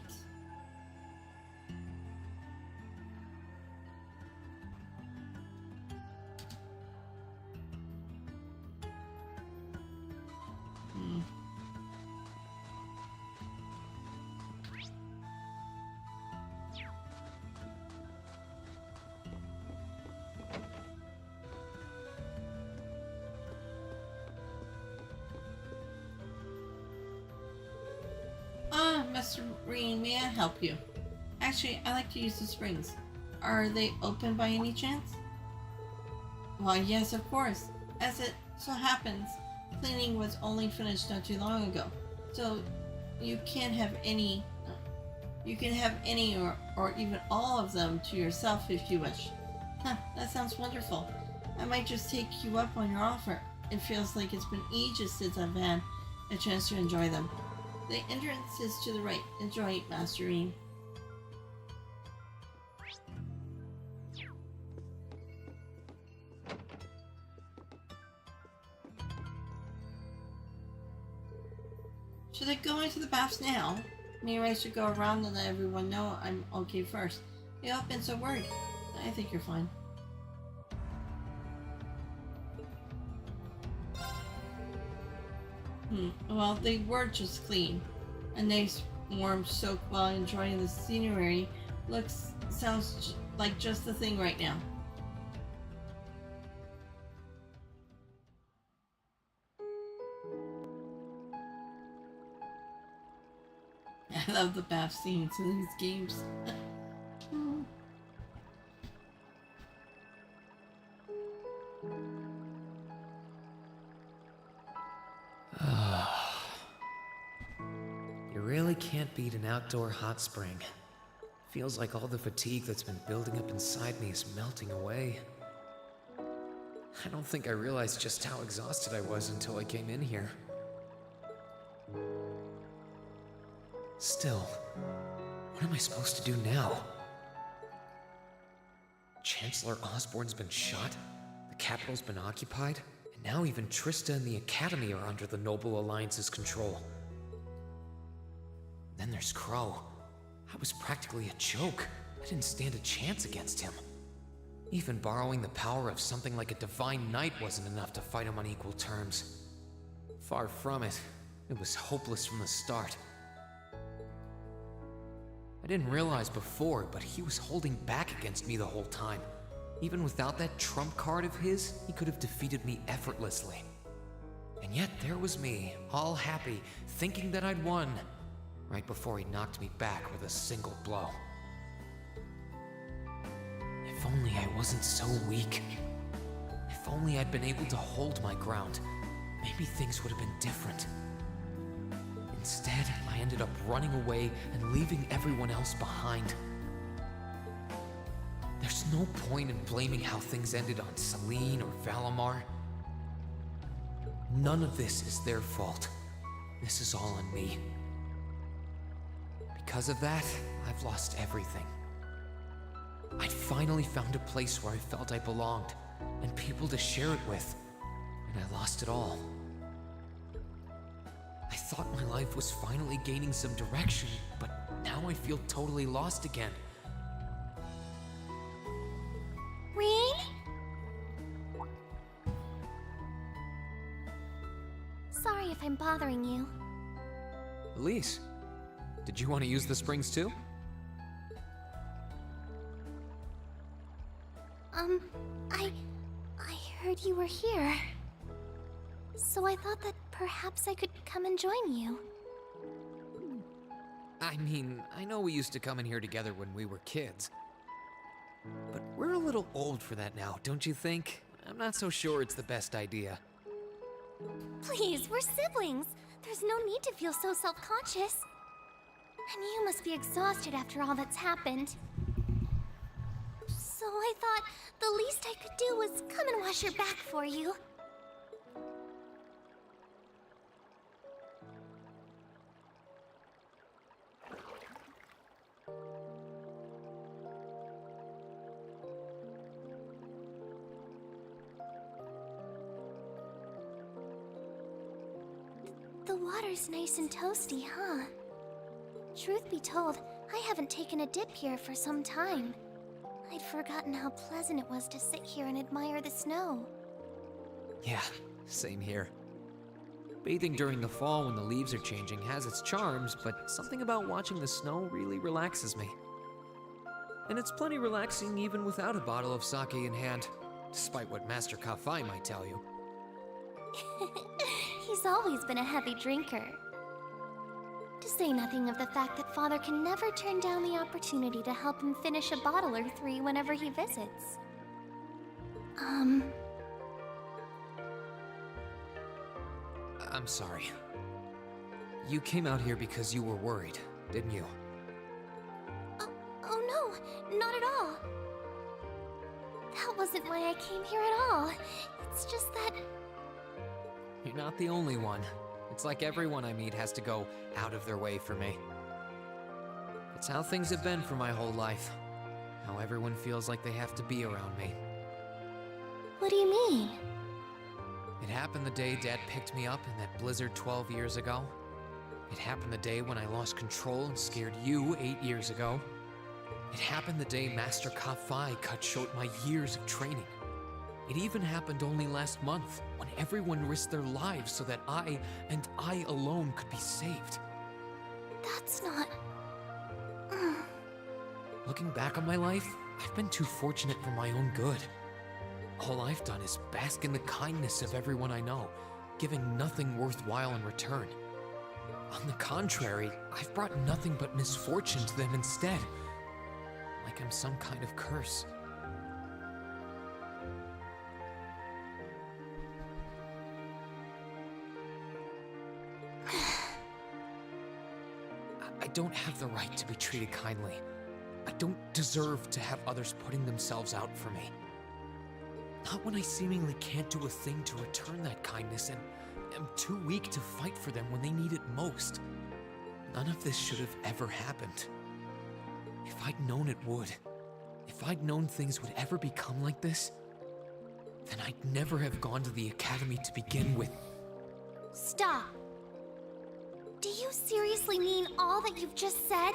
Master Rean, may I help you? Actually, I like to use the springs. Are they open by any chance? Why, yes, of course. As it so happens, cleaning was only finished not too long ago. So you can have any or even all of them to yourself if you wish. Huh, that sounds wonderful. I might just take you up on your offer. It feels like it's been ages since I've had a chance to enjoy them. The entrance is to the right. Enjoy it, Master Rean. Should I go into the baths now? Maybe I should go around and let everyone know I'm okay first. You have been so worried. I think you're fine. Well, they were just clean. A nice warm soak while enjoying the scenery sounds like just the thing right now. I love the bath scenes in these games. You really can't beat an outdoor hot spring. Feels like all the fatigue that's been building up inside me is melting away. I don't think I realized just how exhausted I was until I came in here. Still, what am I supposed to do now? Chancellor Osborne's been shot, the capital's been occupied, and now even Trista and the Academy are under the Noble Alliance's control. Then there's Crow. I was practically a joke. I didn't stand a chance against him. Even borrowing the power of something like a divine knight wasn't enough to fight him on equal terms. Far from it. It was hopeless from the start. I didn't realize before, but he was holding back against me the whole time. Even without that trump card of his, he could have defeated me effortlessly. And yet there was me, all happy, thinking that I'd won, right before he knocked me back with a single blow. If only I wasn't so weak. If only I'd been able to hold my ground, maybe things would have been different. Instead, I ended up running away and leaving everyone else behind. There's no point in blaming how things ended on Celine or Valimar. None of this is their fault. This is all on me. Because of that, I've lost everything. I'd finally found a place where I felt I belonged, and people to share it with, and I lost it all. I thought my life was finally gaining some direction, but now I feel totally lost again. Rean? Sorry if I'm bothering you. Elise, did you want to use the springs too? I heard you were here. So I thought that perhaps I could come and join you. I mean, I know we used to come in here together when we were kids. But we're a little old for that now, don't you think? I'm not so sure it's the best idea. Please, we're siblings. There's no need to feel so self-conscious. And you must be exhausted after all that's happened. So I thought the least I could do was come and wash your back for you. The water's nice and toasty, huh? Truth be told, I haven't taken a dip here for some time. I'd forgotten how pleasant it was to sit here and admire the snow. Yeah, same here. Bathing during the fall when the leaves are changing has its charms, but something about watching the snow really relaxes me. And it's plenty relaxing even without a bottle of sake in hand, despite what Master Kafai might tell you. He's always been a heavy drinker. To say nothing of the fact that Father can never turn down the opportunity to help him finish a bottle or three whenever he visits. I'm sorry. You came out here because you were worried, didn't you? Oh no, not at all. That wasn't why I came here at all. It's just that... You're not the only one. It's like everyone I meet has to go out of their way for me. It's how things have been for my whole life. How everyone feels like they have to be around me. What do you mean? It happened the day Dad picked me up in that blizzard 12 years ago. It happened the day when I lost control and scared you 8 years ago. It happened the day Master Ka-Fai cut short my years of training. It even happened only last month, when everyone risked their lives so that I, and I alone, could be saved. That's not... Looking back on my life, I've been too fortunate for my own good. All I've done is bask in the kindness of everyone I know, giving nothing worthwhile in return. On the contrary, I've brought nothing but misfortune to them instead. Like I'm some kind of curse. I don't have the right to be treated kindly. I don't deserve to have others putting themselves out for me. Not when I seemingly can't do a thing to return that kindness and am too weak to fight for them when they need it most. None of this should have ever happened. If I'd known it would, if I'd known things would ever become like this, then I'd never have gone to the academy to begin with. Stop! Do you seriously mean all that you've just said?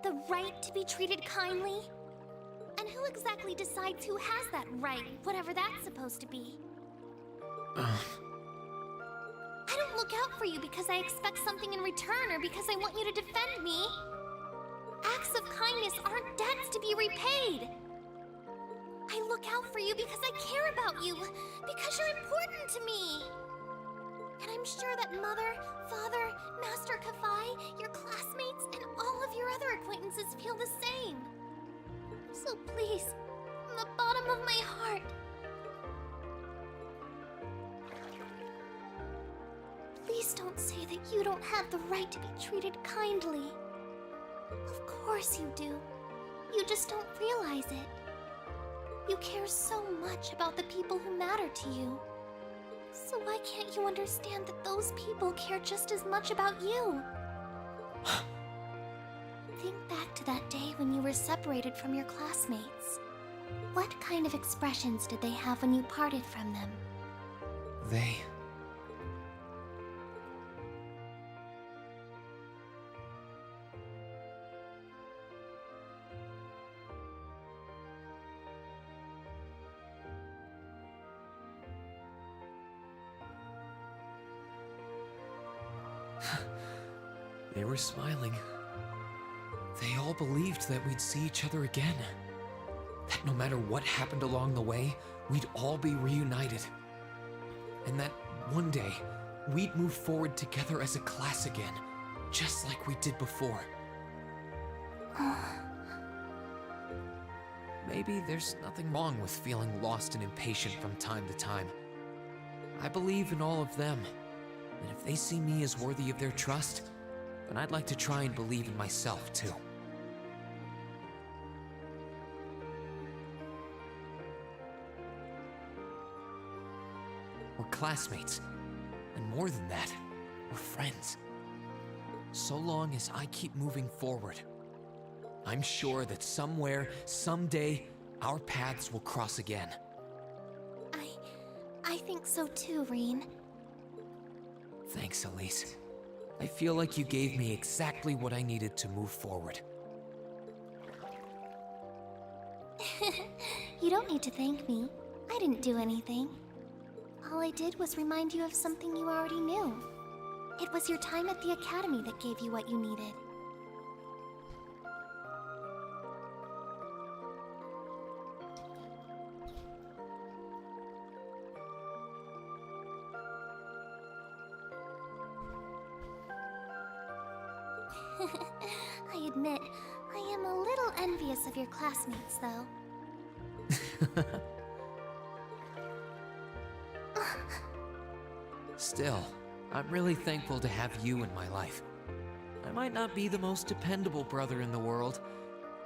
The right to be treated kindly? And who exactly decides who has that right, whatever that's supposed to be? I don't look out for you because I expect something in return or because I want you to defend me. Acts of kindness aren't debts to be repaid. I look out for you because I care about you, because you're important to me. And I'm sure that Mother, Father, Master Ka-Fai, your classmates, and all of your other acquaintances feel the same. So please, from the bottom of my heart, please don't say that you don't have the right to be treated kindly. Of course you do. You just don't realize it. You care so much about the people who matter to you. So why can't you understand that those people care just as much about you? Think back to that day when you were separated from your classmates. What kind of expressions did they have when you parted from them? They... They were smiling. They all believed that we'd see each other again. That no matter what happened along the way, we'd all be reunited. And that one day, we'd move forward together as a class again, just like we did before. Maybe there's nothing wrong with feeling lost and impatient from time to time. I believe in all of them, and if they see me as worthy of their trust, then I'd like to try and believe in myself, too. We're classmates, and more than that, we're friends. So long as I keep moving forward, I'm sure that somewhere, someday, our paths will cross again. I think so too, Rean. Thanks, Elise. I feel like you gave me exactly what I needed to move forward. You don't need to thank me. I didn't do anything. All I did was remind you of something you already knew. It was your time at the academy that gave you what you needed. I admit, I am a little envious of your classmates, though. Still, I'm really thankful to have you in my life. I might not be the most dependable brother in the world,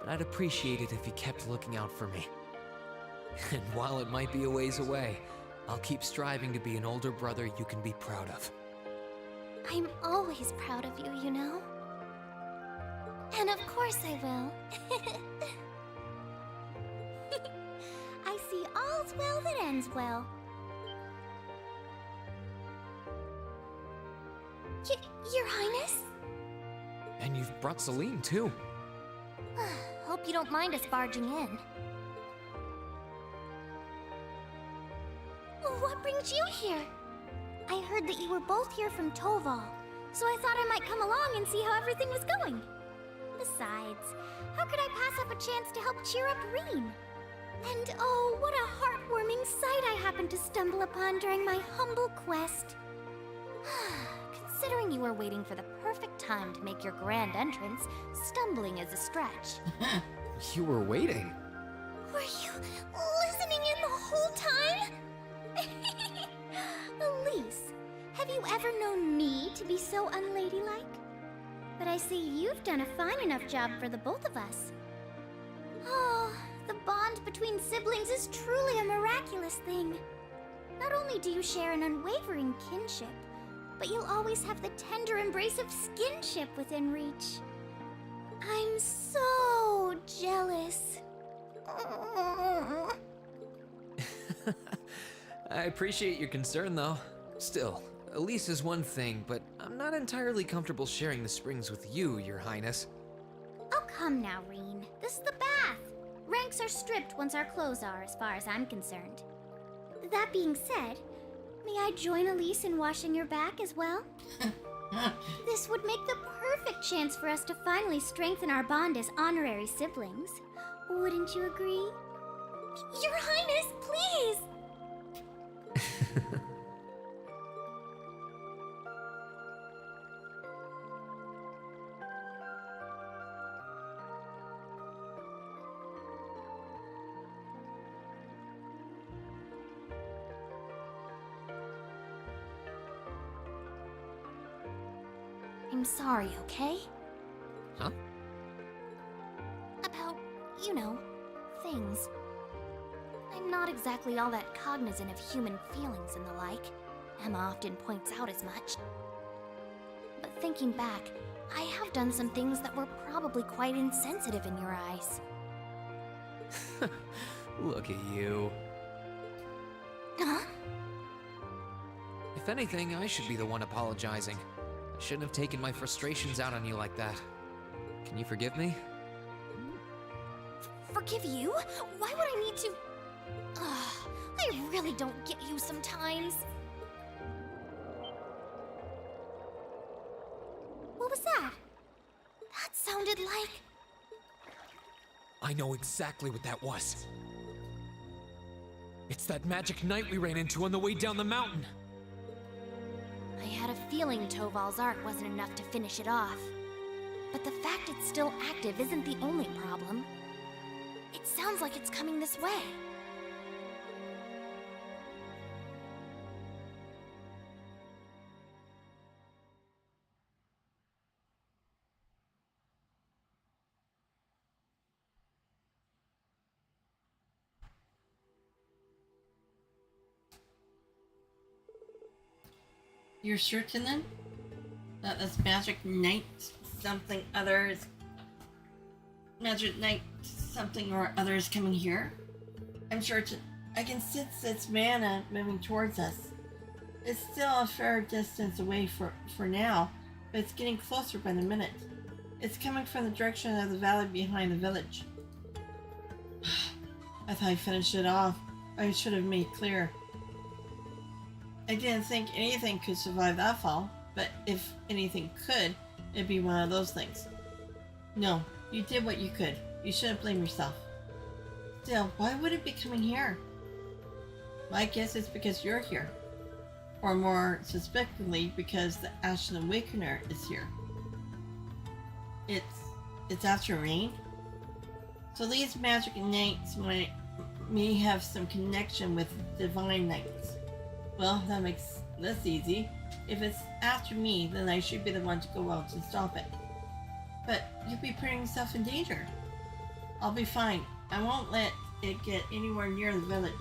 but I'd appreciate it if you kept looking out for me. And while it might be a ways away, I'll keep striving to be an older brother you can be proud of. I'm always proud of you, you know? And of course I will. I see all's well that ends well. Your Highness? And you've brought Celine, too. Hope you don't mind us barging in. What brings you here? I heard that you were both here from Toval, so I thought I might come along and see how everything was going. Besides, how could I pass up a chance to help cheer up Rean? And oh, what a heartwarming sight I happened to stumble upon during my humble quest. Considering you were waiting for the perfect time to make your grand entrance, stumbling is a stretch. You were waiting? Were you listening in the whole time? Elise, have you ever known me to be so unladylike? But I see you've done a fine enough job for the both of us. Oh, the bond between siblings is truly a miraculous thing. Not only do you share an unwavering kinship, but you'll always have the tender embrace of skinship within reach. I'm so jealous. I appreciate your concern, though. Still, Elise is one thing, but I'm not entirely comfortable sharing the springs with you, Your Highness. Oh, come now, Rean. This is the bath. Ranks are stripped once our clothes are, as far as I'm concerned. That being said, may I join Elise in washing your back as well? This would make the perfect chance for us to finally strengthen our bond as honorary siblings. Wouldn't you agree? Your Highness, please! I'm sorry, okay? Huh? About, you know, things. I'm not exactly all that cognizant of human feelings and the like. Emma often points out as much. But thinking back, I have done some things that were probably quite insensitive in your eyes. Look at you. Huh? If anything, I should be the one apologizing. I shouldn't have taken my frustrations out on you like that. Can you forgive me? Forgive you? Why would I need to... I really don't get you sometimes. What was that? That sounded like... I know exactly what that was. It's that magic knight we ran into on the way down the mountain. I had a feeling Toval's art wasn't enough to finish it off. But the fact it's still active isn't the only problem. It sounds like it's coming this way. You're certain then? That this magic knight something other is... Magic knight something or other is coming here? I'm certain. I can sense its mana moving towards us. It's still a fair distance away for now, but it's getting closer by the minute. It's coming from the direction of the valley behind the village. I thought I finished it off. I should have made clear. I didn't think anything could survive that fall, but if anything could, it'd be one of those things. No, you did what you could. You shouldn't blame yourself. Still, why would it be coming here? My guess is because you're here. Or more suspectedly, because the Ashen Awakener is here. It's after rain? So these magic knights may have some connection with divine knights. Well, that makes this easy. If it's after me, then I should be the one to go out and stop it. But you'll be putting yourself in danger. I'll be fine. I won't let it get anywhere near the village.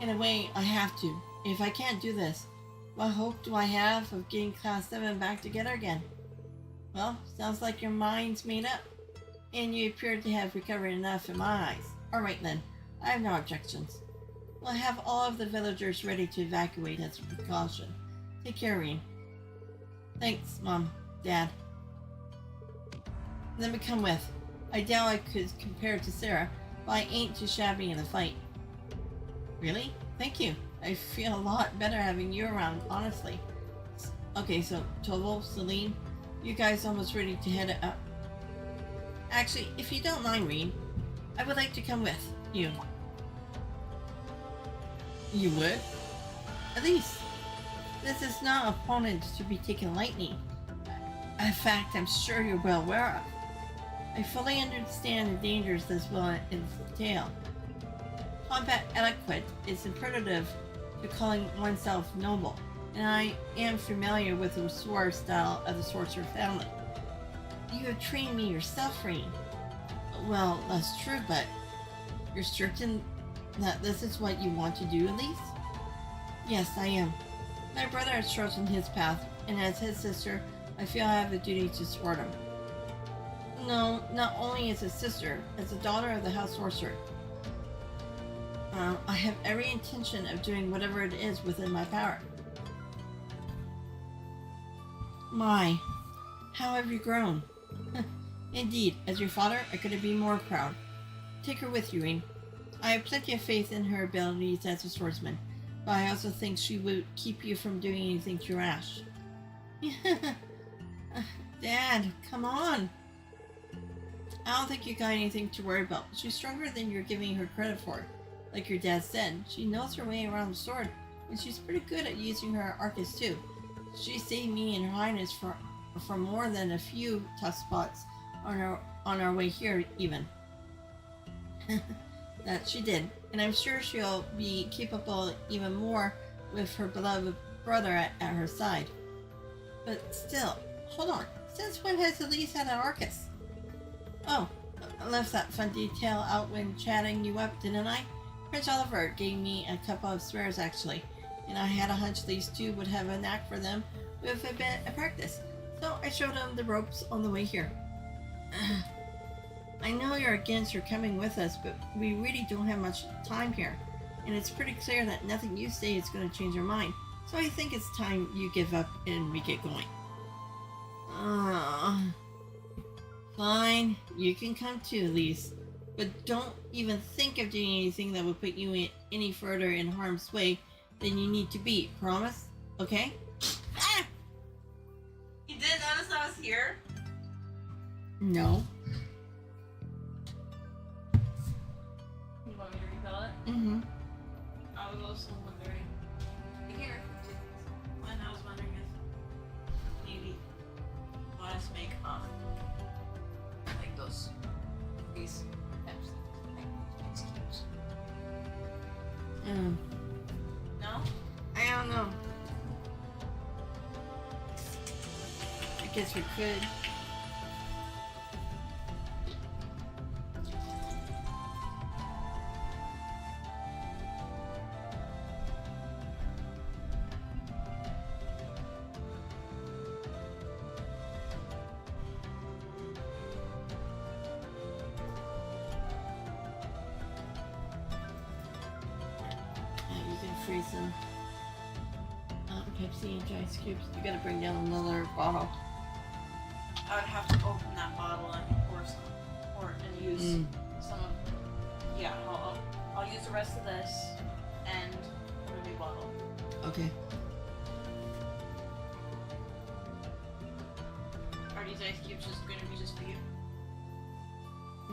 In a way, I have to. If I can't do this, what hope do I have of getting Class 7 back together again? Well, sounds like your mind's made up. And you appear to have recovered enough in my eyes. Alright then, I have no objections. We'll have all of the villagers ready to evacuate as a precaution. Take care, Rean. Thanks, Mom, Dad. Let me come with. I doubt I could compare to Sarah, but I ain't too shabby in a fight. Really? Thank you. I feel a lot better having you around, honestly. Okay, so Toval, Celine, you guys almost ready to head up? Actually, if you don't mind, Rean, I would like to come with you. You would? At least, this is not an opponent to be taken lightly. A fact I'm sure you're well aware of. I fully understand the dangers this will entail. Combat etiquette is imperative to calling oneself noble, and I am familiar with the sword style of the sorcerer family. You have trained me yourself, Rean. Well, that's true, but you're certain that this is what you want to do, at least? Yes, I am. My brother has chosen his path, and as his sister, I feel I have a duty to support him. No, not only as a sister, as a daughter of the House Sorcerer. I have every intention of doing whatever it is within my power. My, how have you grown? Indeed, as your father, I couldn't be more proud. Take her with you, Rean. I have plenty of faith in her abilities as a swordsman, but I also think she would keep you from doing anything too rash. Dad, come on! I don't think you got anything to worry about. She's stronger than you're giving her credit for. Like your dad said, she knows her way around the sword, and she's pretty good at using her arcus too. She saved me and her highness for more than a few tough spots on our way here, even. That she did, and I'm sure she'll be capable even more with her beloved brother at her side. But still, hold on. Since when has Elise had an arcus? Oh, I left that fun detail out when chatting you up, didn't I? Prince Oliver gave me a couple of spares, actually, and I had a hunch these two would have a knack for them with a bit of practice, so I showed them the ropes on the way here. I know you're against her coming with us, but we really don't have much time here, and it's pretty clear that nothing you say is going to change her mind, so I think it's time you give up and we get going. Fine, you can come too, Elise. But don't even think of doing anything that would put you any further in harm's way than you need to be. Promise? Okay? Ah! You didn't notice I was here? No. You want me to refill it? Mm-hmm. I was also wondering. Here. When I was wondering if maybe let us make like those these ice cubes. No? I don't know. I guess we could. Freeze some Pepsi and ice cubes. You gotta bring down another bottle. I would have to open that bottle and pour some, and use some of. Yeah, I'll use the rest of this and a new bottle. Okay. Are these ice cubes just gonna be just for you?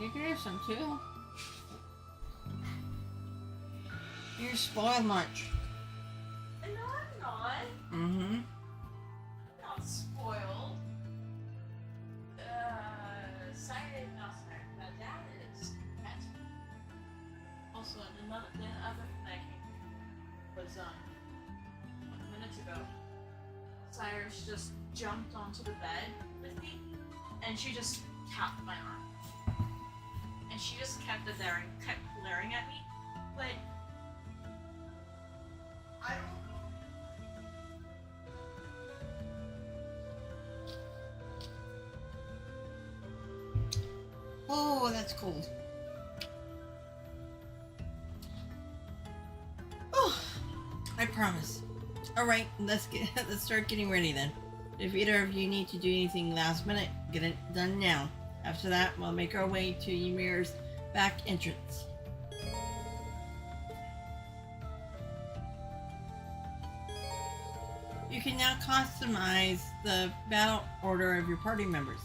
You can have some too. You're spoiled much. No, I'm not. Mm-hmm. I'm not spoiled. she just jumped onto the bed with me, and she just tapped my arm. And she just kept it there and kept glaring at me. But I don't. Oh, that's cold. Oh, I promise. All right, let's start getting ready then. If either of you need to do anything last minute, get it done now. After that, we'll make our way to Ymir's back entrance. You can now customize the battle order of your party members.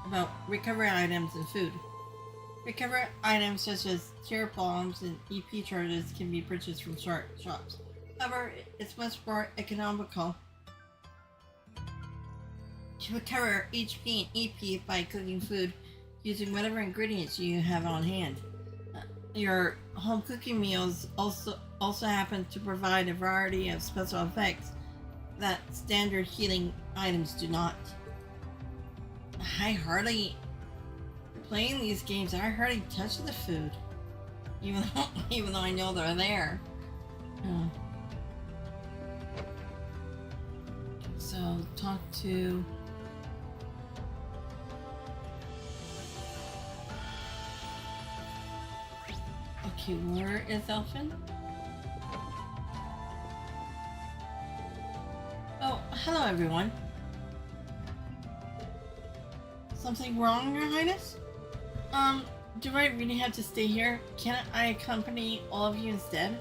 About recovery items and food. Recovery items such as tier bombs and EP charges can be purchased from shops. However, it's much more economical to recover HP and EP by cooking food using whatever ingredients you have on hand. Your home cooking meals also happen to provide a variety of special effects that standard healing items do not. Playing these games, I hardly touch the food, even though I know they're there. So talk to. Okay, where is Elfin? Oh, hello everyone. Something wrong, Your Highness? Do I really have to stay here? Can't I accompany all of you instead?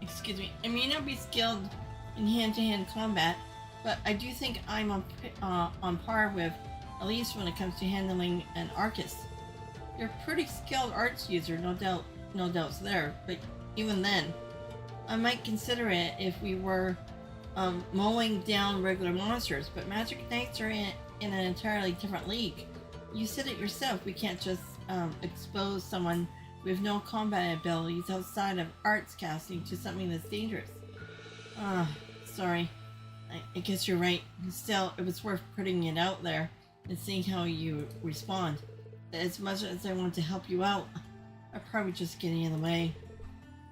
Excuse me, I may not be skilled in hand-to-hand combat, but I do think I'm on par with Elise when it comes to handling an Arcus. You're a pretty skilled arts user, no doubts there, but even then, I might consider it if we were mowing down regular monsters, but Magic Knights are in an entirely different league. You said it yourself, we can't just expose someone with no combat abilities outside of arts casting to something that's dangerous. Sorry. I guess you're right. Still, it was worth putting it out there and seeing how you respond. As much as I want to help you out, I'm probably just getting in the way.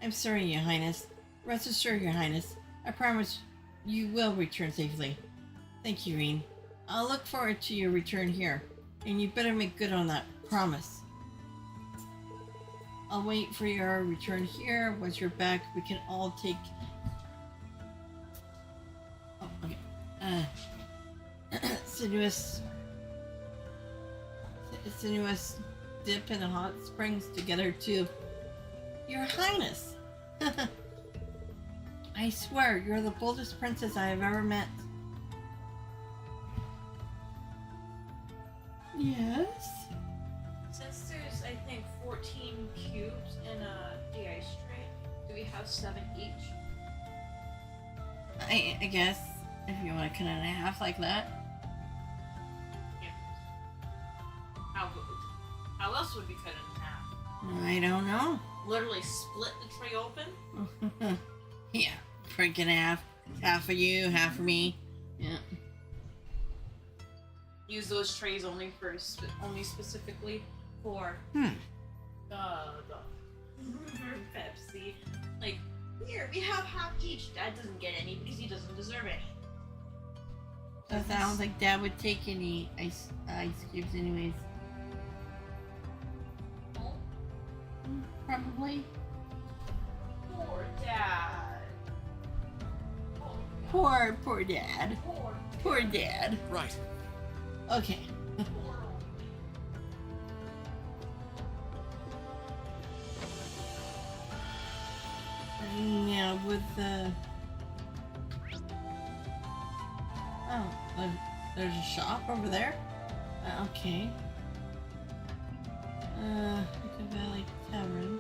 I'm sorry, Your Highness. Rest assured, Your Highness, I promise you will return safely. Thank you, Rean. I'll look forward to your return here, and you better make good on that promise. I'll wait for your return here. Once you're back, we can all take... Oh, okay. Sinuous dip in the hot springs together too. Your Highness! I swear, you're the boldest princess I have ever met. Yes? Since there's, I think, 14 cubes in the ice tray, do we have 7 each? I guess, if you want to cut it in half like that. How else would we cut it in half? I don't know. Literally split the tray open? Yeah, freaking half. Half of you, half of me. Yeah. Use those trays only for specifically for the Pepsi. Like, here, we have half each. Dad doesn't get any because he doesn't deserve any. I don't think Dad would take any ice cubes anyways. Probably. Poor Dad. Poor Dad. Poor Dad. Right. Okay. Yeah, with the... Oh, there's a shop over there? Okay. Hickory Valley Tavern.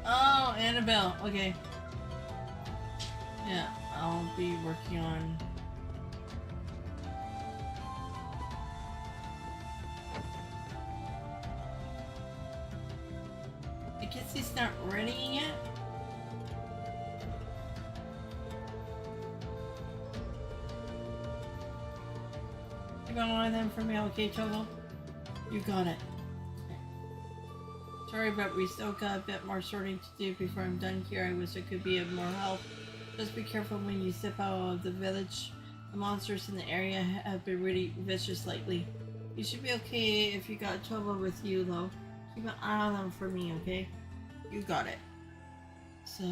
Oh, Annabelle. Okay. Yeah, I'll be working on... guess he's not ready yet. You got one of them for me, okay, Toval? You got it. Okay. Sorry, but we still got a bit more sorting to do before I'm done here. I wish I could be of more help. Just be careful when you step out of the village. The monsters in the area have been really vicious lately. You should be okay if you got Toval with you, though. Keep an eye on them for me, okay? You got it. So...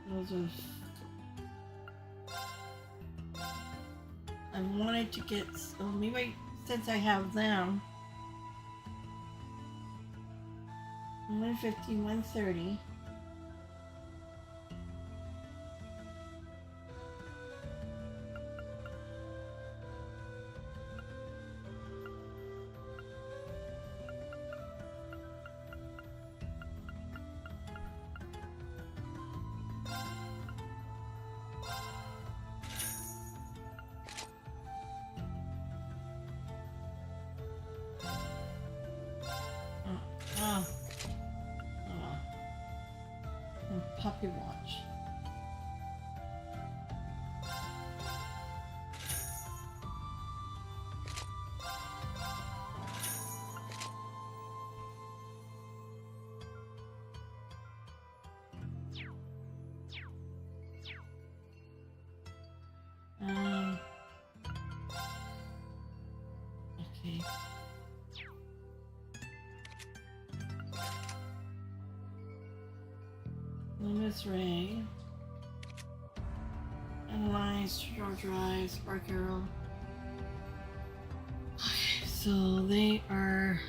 those are... I wanted to get... so maybe since I have them... 150, 130... Puppy watch. Okay. Luminous Ray. Analyze, Short Drive, Spark Arrow. Okay, so they are...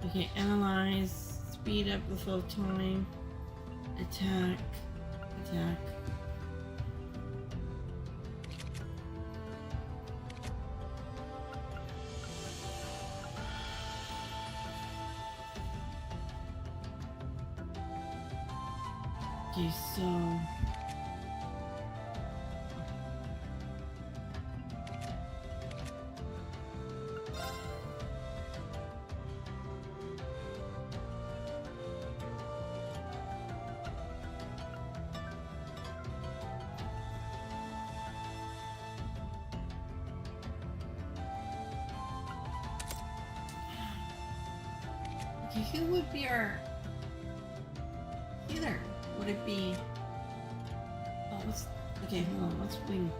okay, analyze, speed up the flow time, attack, attack. Okay, so... okay, who would be our healer? Would it be... oh, what's... okay, hold on, what's wing?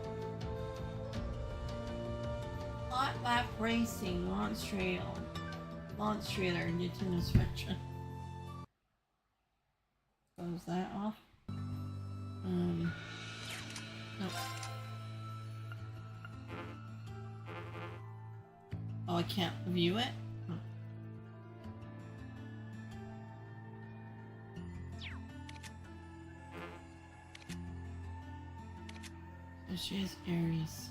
Hot Lap Racing, Launch Trail. Launch Trailer, Nintendo Switch. Close that off. Nope. Oh, I can't view it? So she is Aries.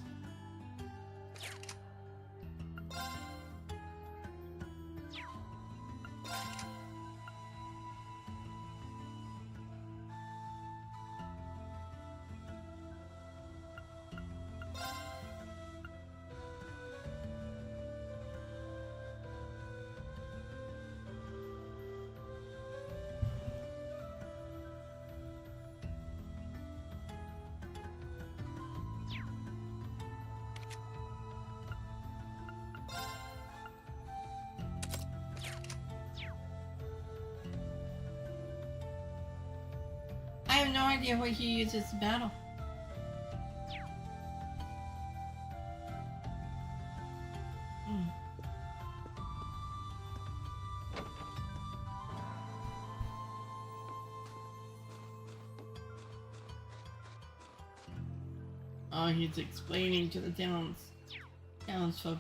I have no idea what he uses to battle. Oh, he's explaining to the townsfolk.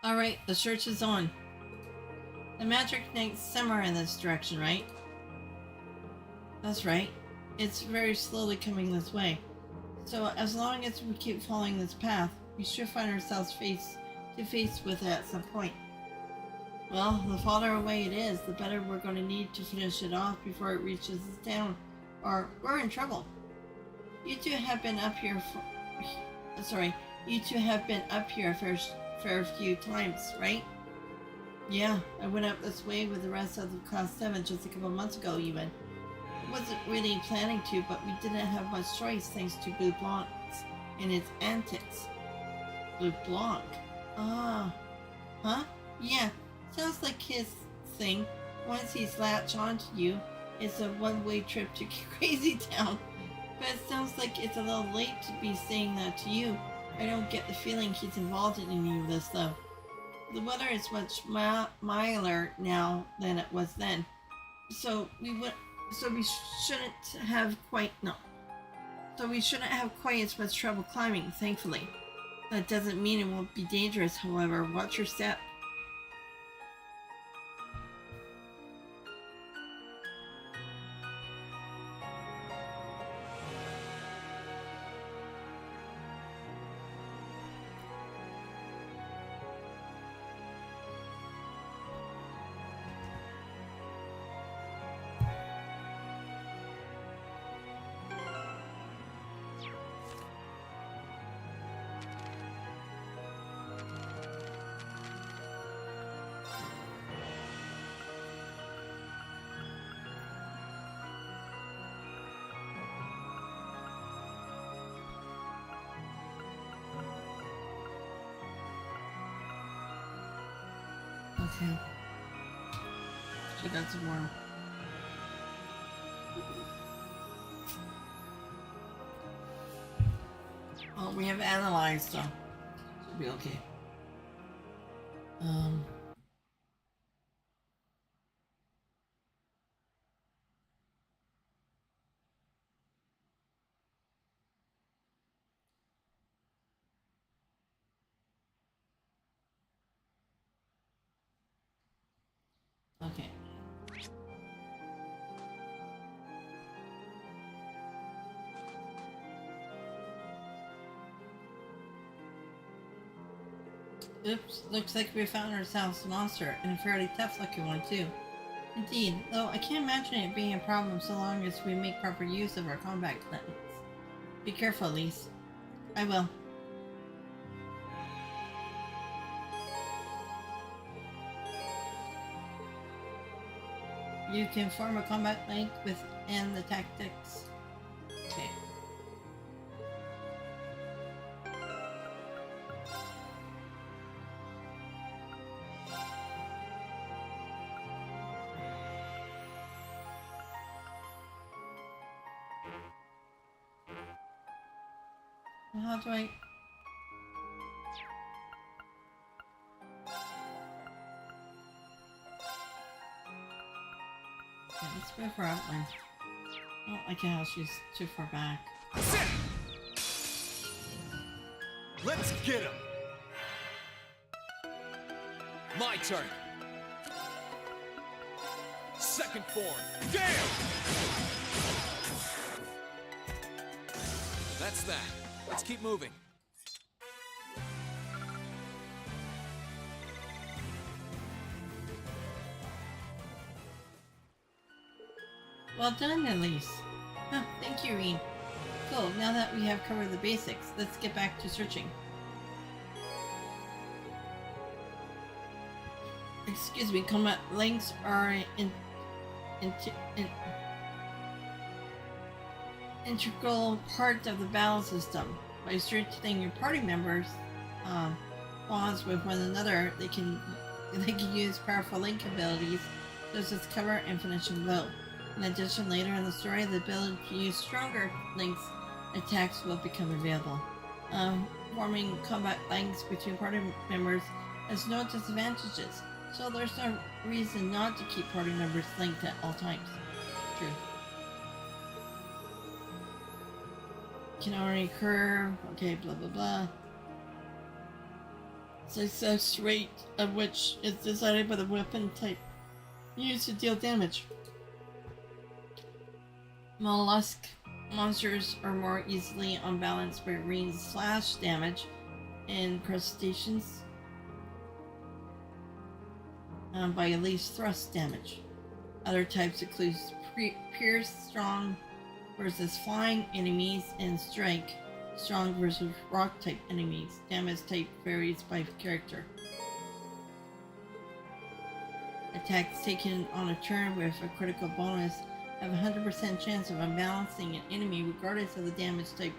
Alright, the search is on. The magic knights somewhere in this direction, right? That's right. It's very slowly coming this way. So as long as we keep following this path, we should find ourselves face to face with it at some point. Well, the farther away it is, the better we're going to need to finish it off before it reaches us down, or we're in trouble. You two have been up here a fair few times, right? Yeah, I went up this way with the rest of the Class 7 just a couple months ago even. I wasn't really planning to, but we didn't have much choice thanks to Blue Blanc's and its antics. Blue Blanc? Ah. Huh? Yeah, sounds like his thing. Once he's latched onto you, it's a one-way trip to Crazy Town. But it sounds like it's a little late to be saying that to you. I don't get the feeling he's involved in any of this though. The weather is much milder now than it was then. So we shouldn't have quite as much trouble climbing, thankfully. That doesn't mean it won't be dangerous, however. Watch your step. Okay. She got some more. Oh, we have analyzed, so should be okay. Okay. Oops, looks like we found ourselves a monster, and a fairly tough looking one too. Indeed, though I can't imagine it being a problem so long as we make proper use of our combat cleanse. Be careful, Elise. I will. You can form a combat link within the tactics. Okay. How do I... Okay, let's move her outline. I don't like how she's too far back. Let's get him! My turn! Second form, damn! That's that. Let's keep moving. Well done, Elise. Huh, thank you, Rean. Cool, now that we have covered the basics, let's get back to searching. Excuse me, combat links are integral part of the battle system. By strengthening your party members' bonds with one another, they can use powerful link abilities such as cover and finishing blow. In addition, later in the story, the ability to use stronger links attacks will become available. Forming combat links between party members has no disadvantages, so there's no reason not to keep party members linked at all times. True. Can only occur, okay, blah blah blah. Success rate of which is decided by the weapon type used to deal damage. Mollusk Monsters are more easily unbalanced by Rean's slash damage and crustaceans by Elise thrust damage. Other types include pierce, strong versus flying enemies, and strike, strong versus rock type enemies. Damage type varies by character. Attacks taken on a turn with a critical bonus have a 100% chance of unbalancing an enemy regardless of the damage type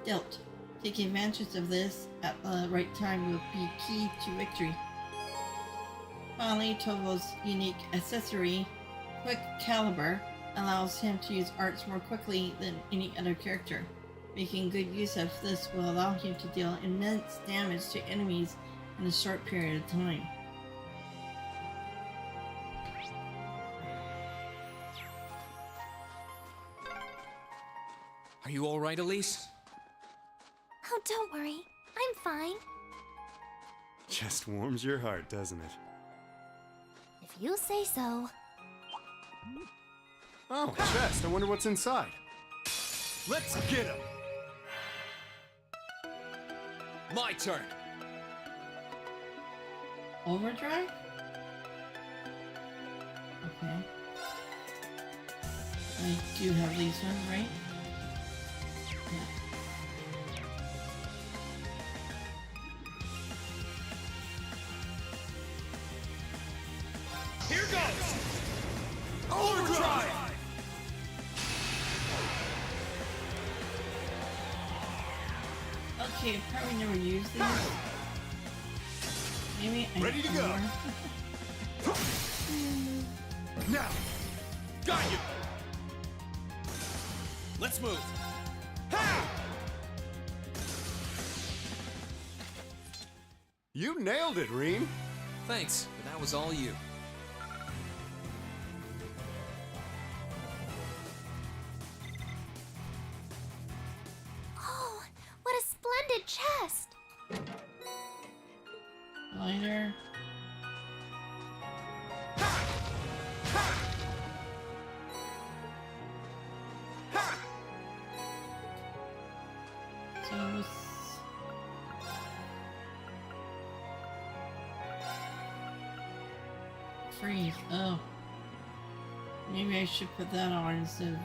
dealt. Taking advantage of this at the right time will be key to victory. Finally, Toval's unique accessory, Quick Caliber, allows him to use arts more quickly than any other character. Making good use of this will allow him to deal immense damage to enemies in a short period of time. Are you alright, Elise? Oh, don't worry. I'm fine. Just warms your heart, doesn't it? If you say so. Oh, chest. I wonder what's inside. Let's get him! My turn! Overdrive? Okay. I do have these ones, right? Yeah. Here goes! Overdrive! Okay, probably never used these. Maybe I Ready to go! Now! Got you! Let's move! Ha! You nailed it, Rean. Thanks, but that was all you. Oh, what a splendid chest! Lighter. So freeze. Oh. Maybe I should put that on instead of...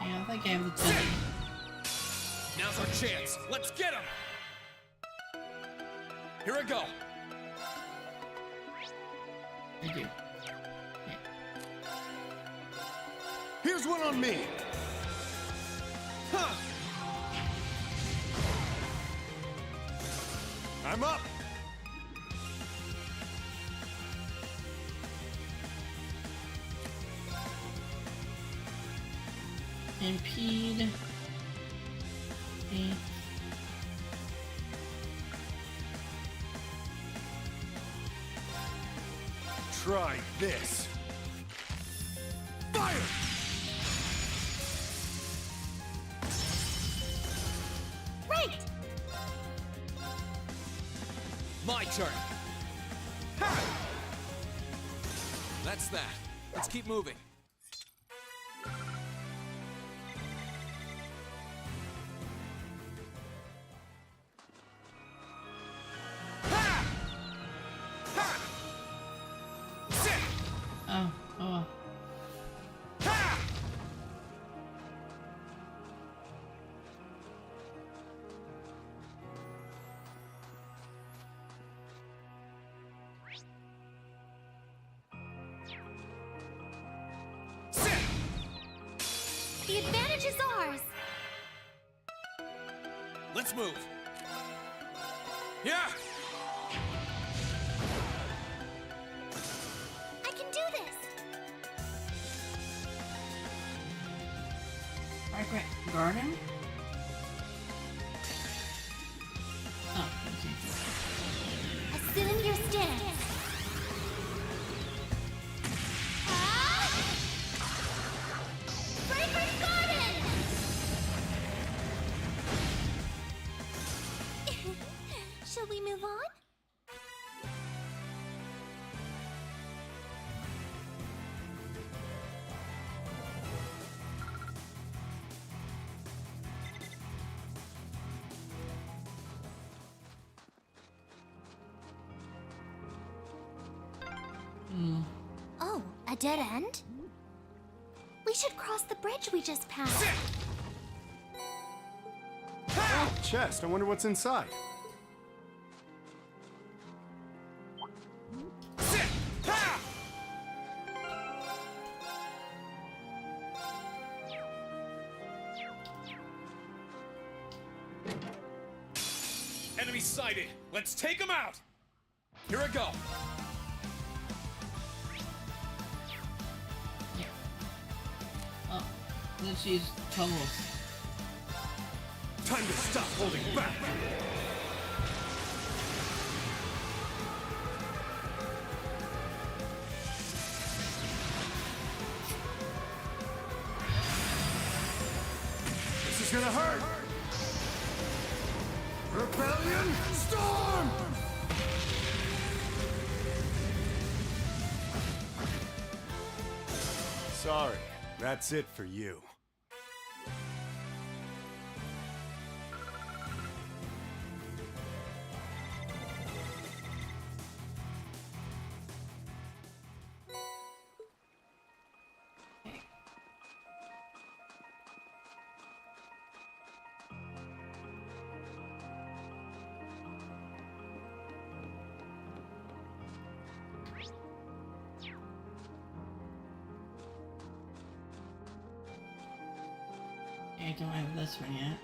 Yeah, I think I have the 10. Now's our chance! Let's get him! Here I go! I do. Here's one on me! Huh. I'm up! Impede. Okay. Try this! Fire! Right! My turn! Ha! That's that. Let's keep moving. Oh. The advantage is ours! Let's move. Yeah! I can do this! Fragrant garden? Oh, okay. Assume your stance. move on? Oh, a dead end? We should cross the bridge we just passed. Oh, chest. I wonder what's inside. Enemy sighted! Let's take them out! Here I go! Oh, let's use Toval's. Time to stop holding back! This is gonna hurt! Rebellion Storm! Sorry, that's it for you. I don't have this one yet.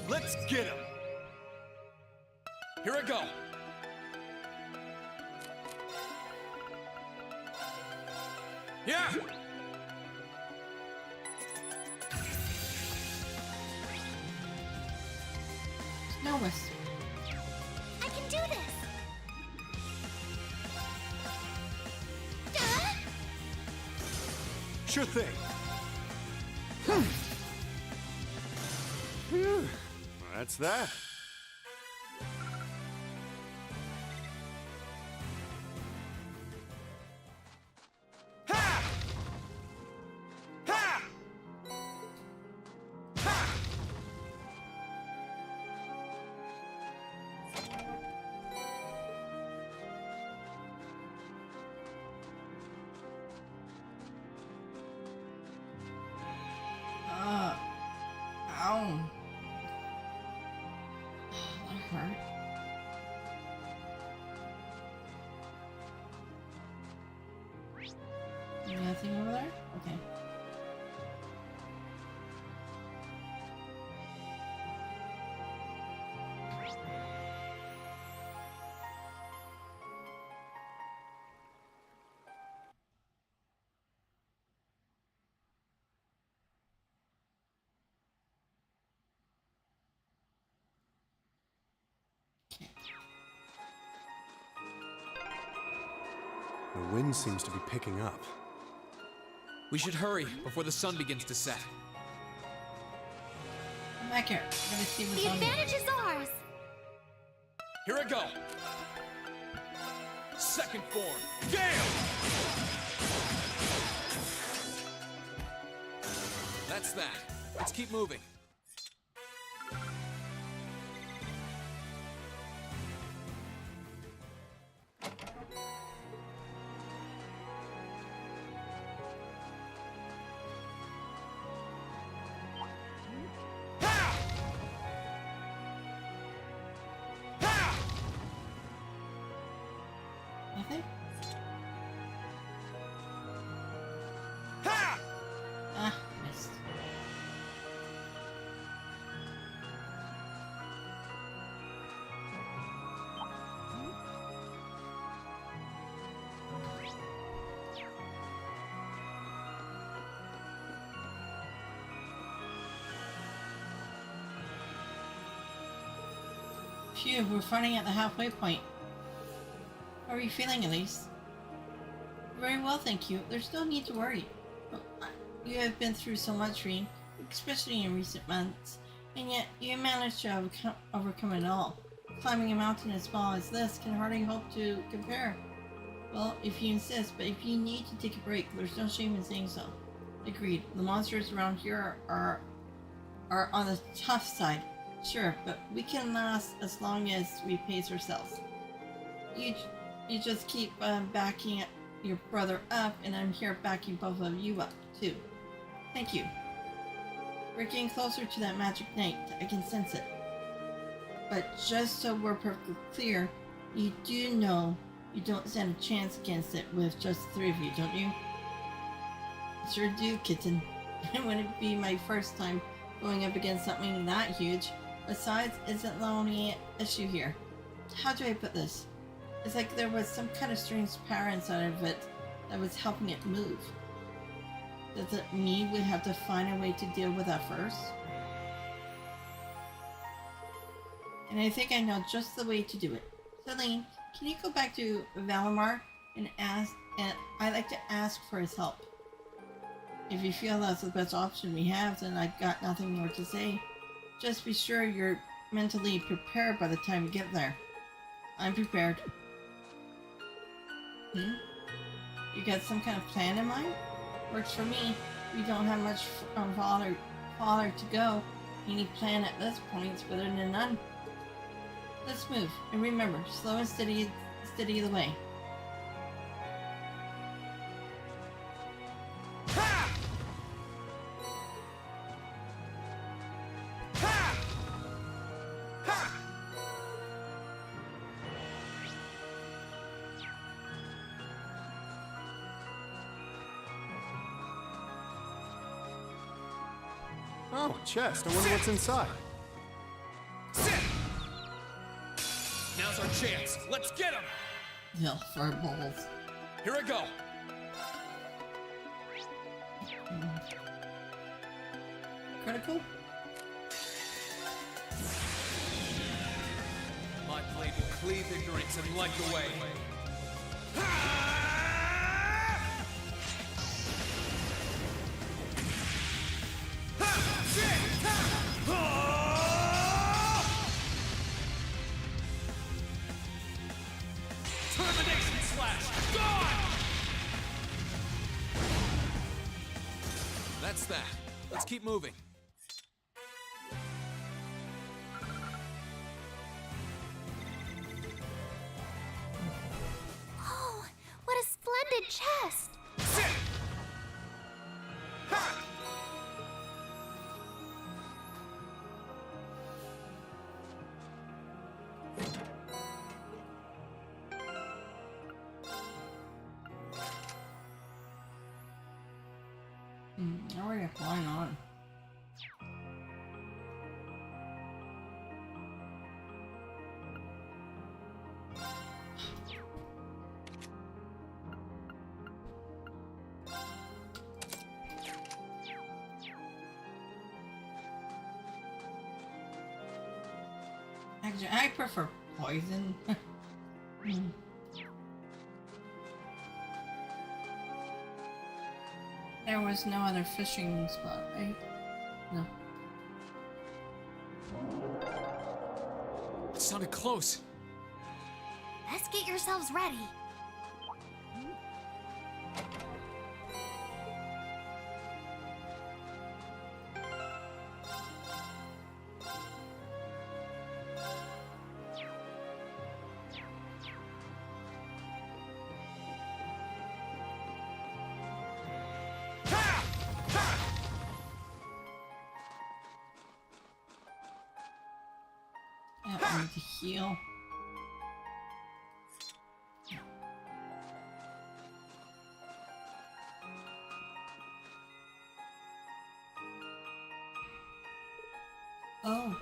Let's get him! Here I go! Yeah! Snowmas. I can do this! Duh! Sure thing. That's that. Ow. That hurt. Nothing over there? Okay. The wind seems to be picking up. We should hurry before the sun begins to set. Come back here. I'm gonna see what's The on here. advantage is ours! Here I go! Second form, Gale! That's that. Let's keep moving. Nothing? Missed. Phew, we're finally at the halfway point. How are you feeling, Elise? Very well, thank you. There's no need to worry. You have been through so much, Rean, especially in recent months, And yet, you managed to overcome it all. Climbing a mountain as small as this can hardly hope to compare. Well, if you insist, but if you need to take a break, there's no shame in saying so. Agreed. The monsters around here are on the tough side. Sure, but we can last as long as we pace ourselves. You just keep backing your brother up, and I'm here backing both of you up, too. Thank you. We're getting closer to that magic night. I can sense it. But just so we're perfectly clear, you do know you don't stand a chance against it with just the three of you, don't you? Sure do, kitten. It wouldn't be my first time going up against something that huge. Besides, isn't the only issue here. How do I put this? It's like there was some kind of strange power inside of it that was helping it move. Does it mean we have to find a way to deal with that first? And I think I know just the way to do it. Celine, can you go back to Valimar and I'd like to ask for his help. If you feel that's the best option we have, then I've got nothing more to say. Just be sure you're mentally prepared by the time you get there. I'm prepared. You got some kind of plan in mind? Works for me. We don't have much farther to go. Any plan at this point is better than none. Let's move, and remember, slow and steady the way. Oh, chest. I wonder what's inside. Now's our chance. Let's get him! Yeah, fireballs. Here I go. Critical? My blade will cleave ignorance and light the way. Termination slash! Gone! That's that. Let's keep moving. Oh, what a splendid chest! Already flying on. Actually, I prefer poison. There was no other fishing spot, right? No. It sounded close. Let's get yourselves ready. I need to heal. Oh.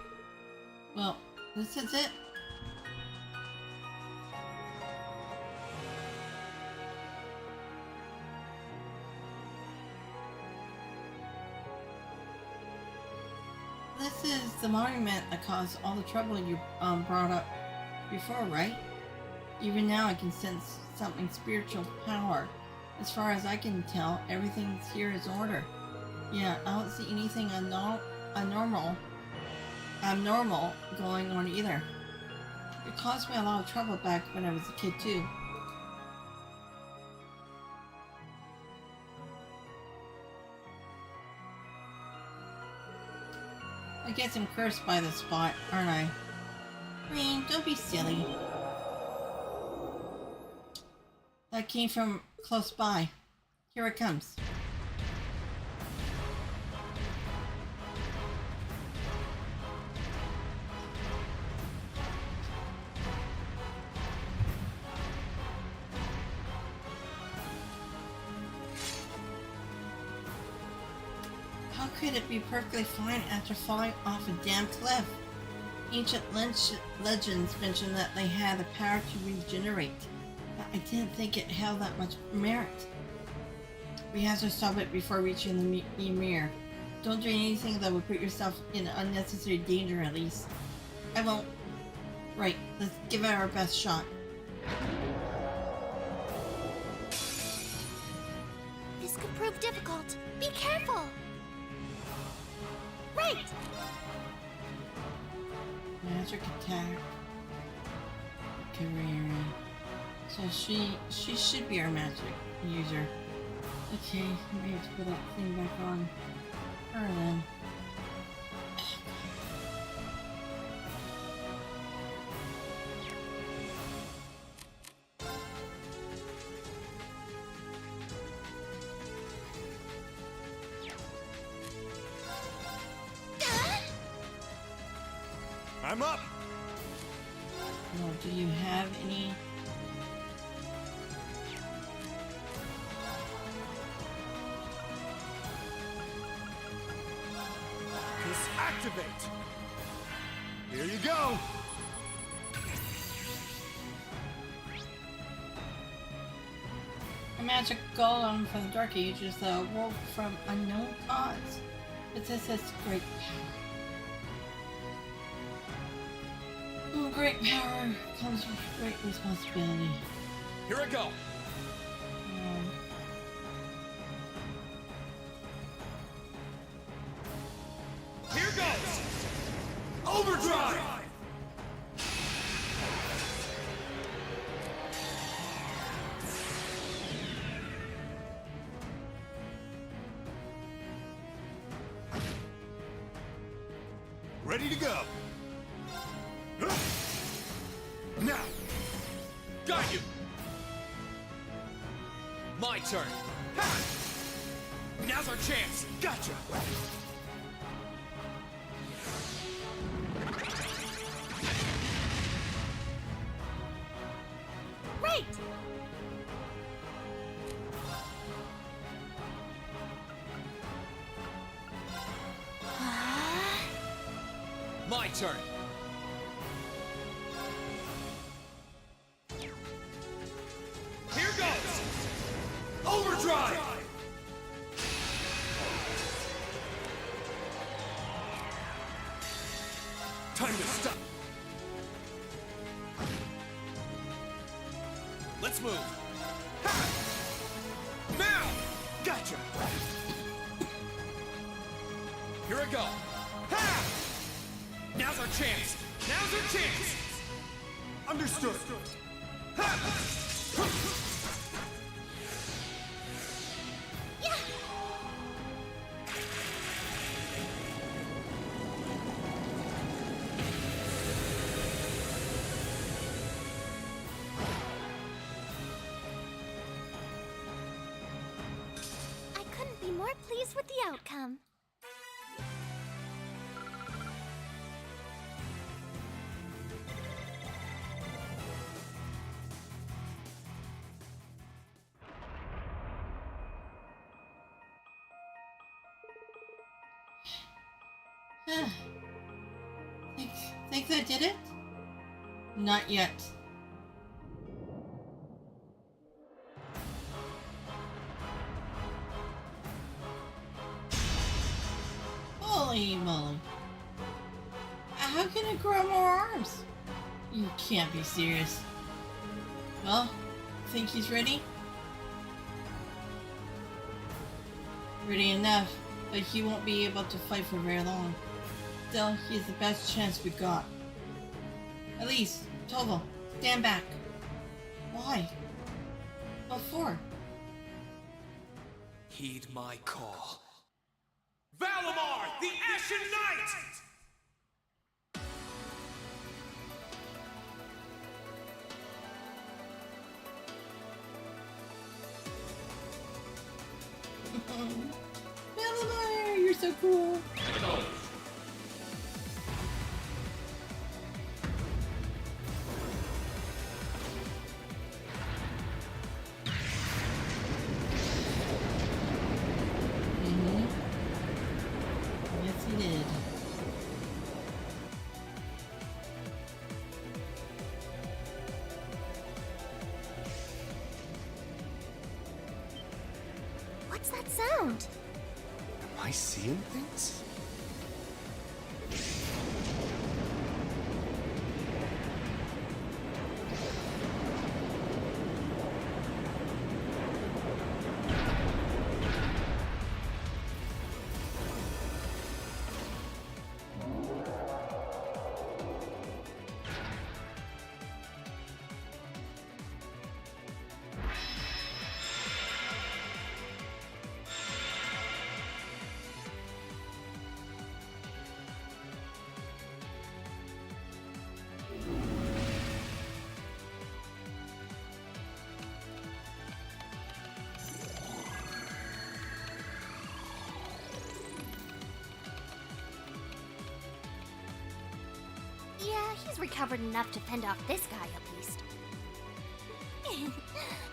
Well, this is it. This is the monument that caused all the trouble you brought up before, right? Even now I can sense something spiritual power. As far as I can tell, everything here is order. Yeah, I don't see anything abnormal abnormal going on either. It caused me a lot of trouble back when I was a kid too. I guess I'm cursed by this spot, aren't I? Rean, don't be silly. That came from close by. Here it comes. How could it be perfectly fine after falling off a damn cliff? Ancient legends mention that they had the power to regenerate, but I didn't think it held that much merit. We have to stop it before reaching the Ymir. Don't do anything that would put yourself in unnecessary danger, at least. I won't. Right, let's give it our best shot. This could prove difficult. Be careful! Right! Magic attack. Career. So she should be our magic user. Okay, I may have to put that thing back on her then. I'm up! Well, do you have any? Activate! Here you go! A magic golem from the Dark Ages that awoke from unknown cause. Possesses great power. With great power comes with great responsibility. Here I go! Here goes! Overdrive! Ready to go! Now! Got you! My turn! Ha! Now's our chance! Gotcha! Right! My turn! Here goes! Overdrive! Time to stop! Let's move! Ha! Now! Gotcha! Here I go! Ha! Now's our chance! Now's our chance! Understood! Ha! I couldn't be more pleased with the outcome. Think I did it? Not yet. Holy moly. How can it grow more arms? You can't be serious. Well, think he's ready? Ready enough, but he won't be able to fight for very long. still, he's the best chance we got. At least, Toval, stand back. Why? What for? Heed my call. Valimar, the Ashen Knight! Valimar, you're so cool. Yes, he did. What's that sound? Am I seeing things? Yeah, he's recovered enough to fend off this guy at least.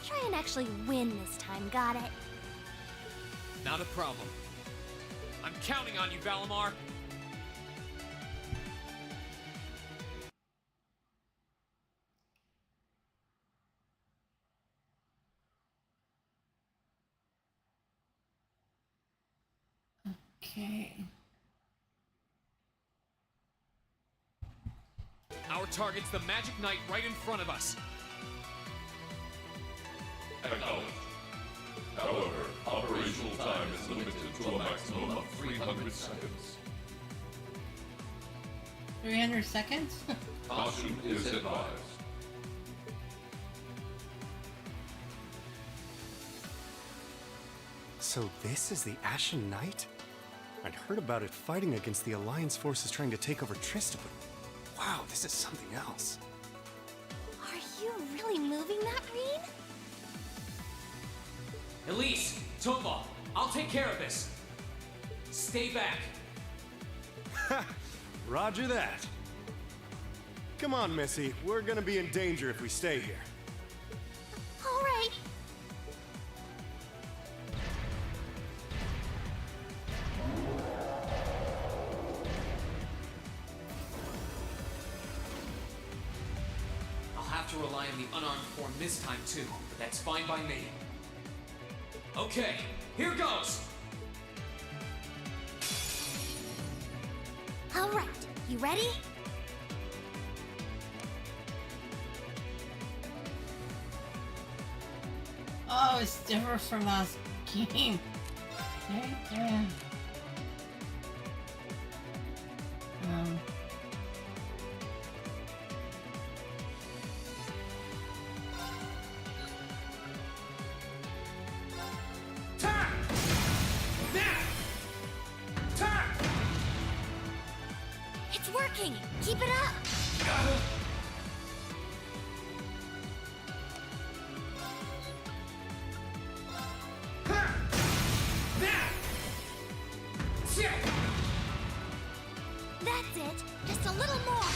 Try and actually win this time, got it? Not a problem. I'm counting on you, Valimar. Okay. Our target's the Magic Knight right in front of us. Acknowledged. However, operational time is limited to a maximum of 300 seconds. 300 seconds? Caution is advised. So this is the Ashen Knight? I'd heard about it fighting against the Alliance forces trying to take over Trista, but wow, this is something else. Are you really moving that, Rean? Elise, Toval, I'll take care of this. Stay back. Roger that. Come on, Missy. We're gonna be in danger if we stay here. All right. I'll have to rely on the unarmed form this time too, but that's fine by me. Okay, here goes! All right. You ready? Oh, it's different from last game. Yeah. It's working. Keep it up. That's it. Just a little more.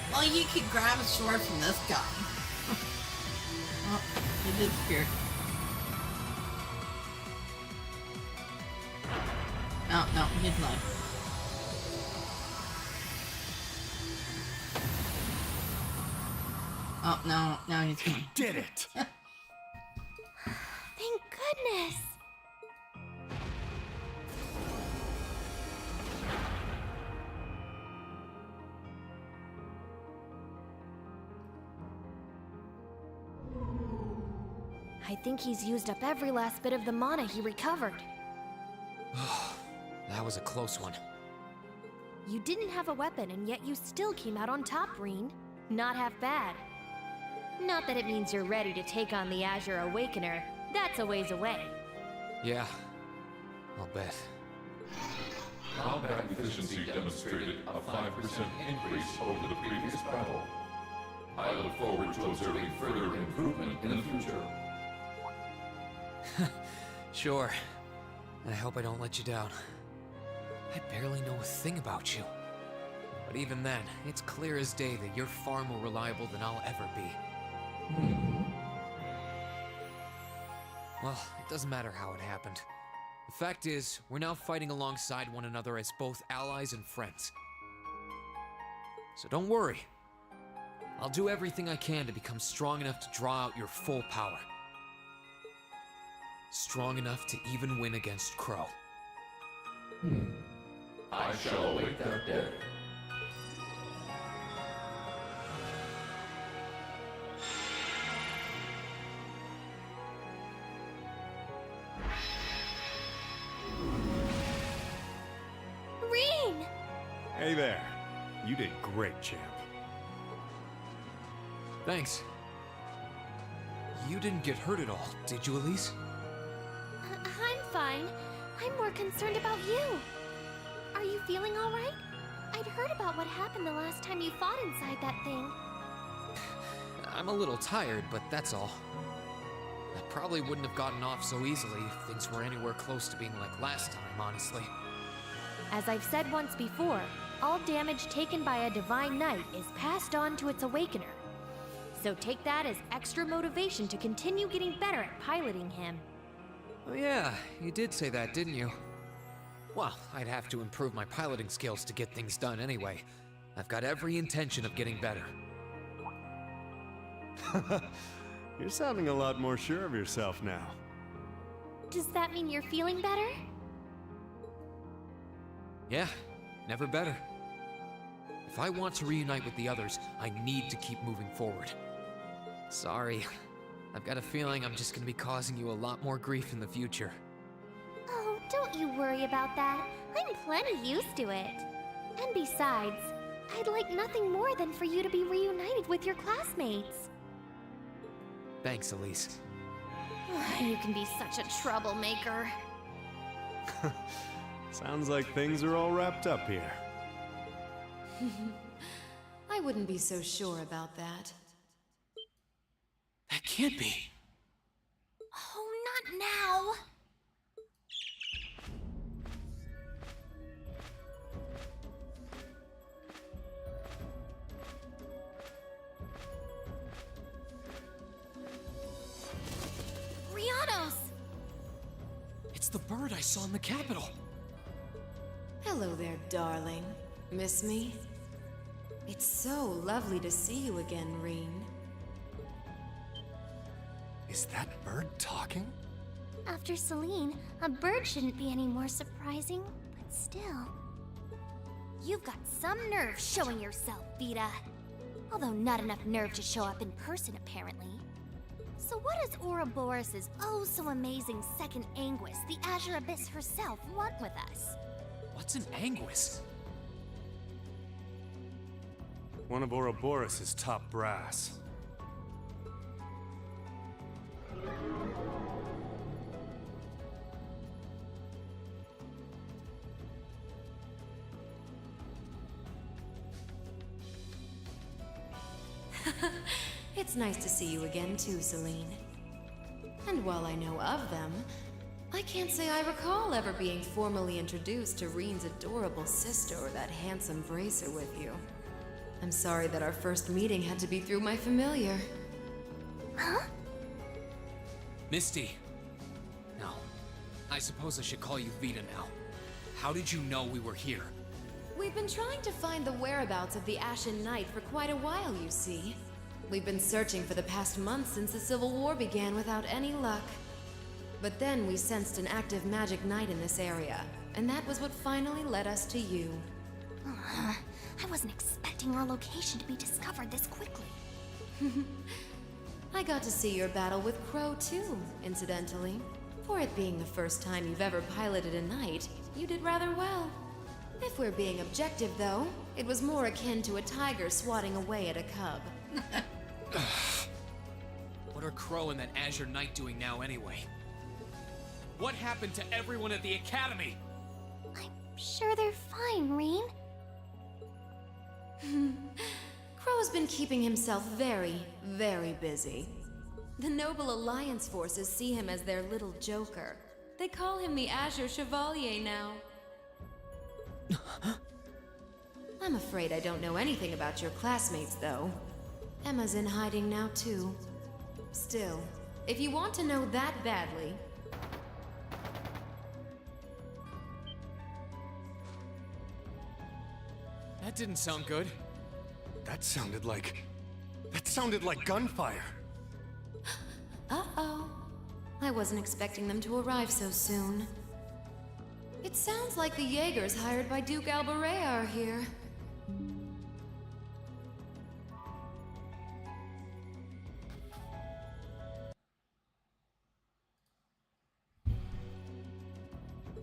Well, you could grab a sword from this guy. Oh, he disappeared. Oh, no, he's alive. Oh, no, he's gone. Did it! goodness! I think he's used up every last bit of the mana he recovered. That was a close one. You didn't have a weapon, and yet you still came out on top, Rean. Not half bad. Not that it means you're ready to take on the Azure Awakener. That's a ways away. Yeah, I'll bet. Combat efficiency demonstrated a 5% increase over the previous battle. I look forward to observing further improvement in the future. Sure. And I hope I don't let you down. I barely know a thing about you. But even then, it's clear as day that you're far more reliable than I'll ever be. Well, it doesn't matter how it happened. The fact is, we're now fighting alongside one another as both allies and friends. So don't worry. I'll do everything I can to become strong enough to draw out your full power. Strong enough to even win against Crow. I shall await that day. Rean! Hey there. You did great, champ. Thanks. You didn't get hurt at all, did you, Elise? I'm fine. I'm more concerned about you. Are you feeling all right? I'd heard about what happened the last time you fought inside that thing. I'm a little tired, but that's all. I probably wouldn't have gotten off so easily if things were anywhere close to being like last time, honestly. As I've said once before, all damage taken by a Divine Knight is passed on to its Awakener. So take that as extra motivation to continue getting better at piloting him. Oh yeah, you did say that, didn't you? Well, I'd have to improve my piloting skills to get things done anyway. I've got every intention of getting better. You're sounding a lot more sure of yourself now. Does that mean you're feeling better? Yeah, never better. If I want to reunite with the others, I need to keep moving forward. Sorry, I've got a feeling I'm just gonna be causing you a lot more grief in the future. Oh, don't you worry about that. I'm plenty used to it. And besides, I'd like nothing more than for you to be reunited with your classmates. Thanks, Elise. You can be such a troublemaker. Sounds like things are all wrapped up here. I wouldn't be so sure about that. That can't be. Oh, not now. Rianos! It's the bird I saw in the Capitol. Hello there, darling. Miss me? It's so lovely to see you again, Rean. Is that bird talking? After Celine, a bird shouldn't be any more surprising, but still. You've got some nerve showing yourself, Vita. Although not enough nerve to show up in person, apparently. So what does Ouroboros' oh-so-amazing second Anguis, the Azure Abyss herself, want with us? What's an Anguis? One of Ouroboros' top brass. It's nice to see you again too, Celine. And while I know of them, I can't say I recall ever being formally introduced to Rean's adorable sister or that handsome bracer with you. I'm sorry that our first meeting had to be through my familiar. Huh? Misty. No. I suppose I should call you Vita now. How did you know we were here? We've been trying to find the whereabouts of the Ashen Knight for quite a while, you see. We've been searching for the past month since the Civil War began without any luck. But then we sensed an active magic knight in this area, and that was what finally led us to you. I wasn't expecting our location to be discovered this quickly. I got to see your battle with Crow too, incidentally. For it being the first time you've ever piloted a knight, you did rather well. If we're being objective though, it was more akin to a tiger swatting away at a cub. What are Crow and that Azure Knight doing now anyway? What happened to everyone at the Academy? I'm sure they're fine, Rean. Crow's been keeping himself very, very busy. The Noble Alliance forces see him as their little joker. They call him the Azure Chevalier now. I'm afraid I don't know anything about your classmates, though. Emma's in hiding now, too. Still, if you want to know that badly... That didn't sound good. That sounded like gunfire. Uh-oh. I wasn't expecting them to arrive so soon. It sounds like the Jaegers hired by Duke Albaret are here.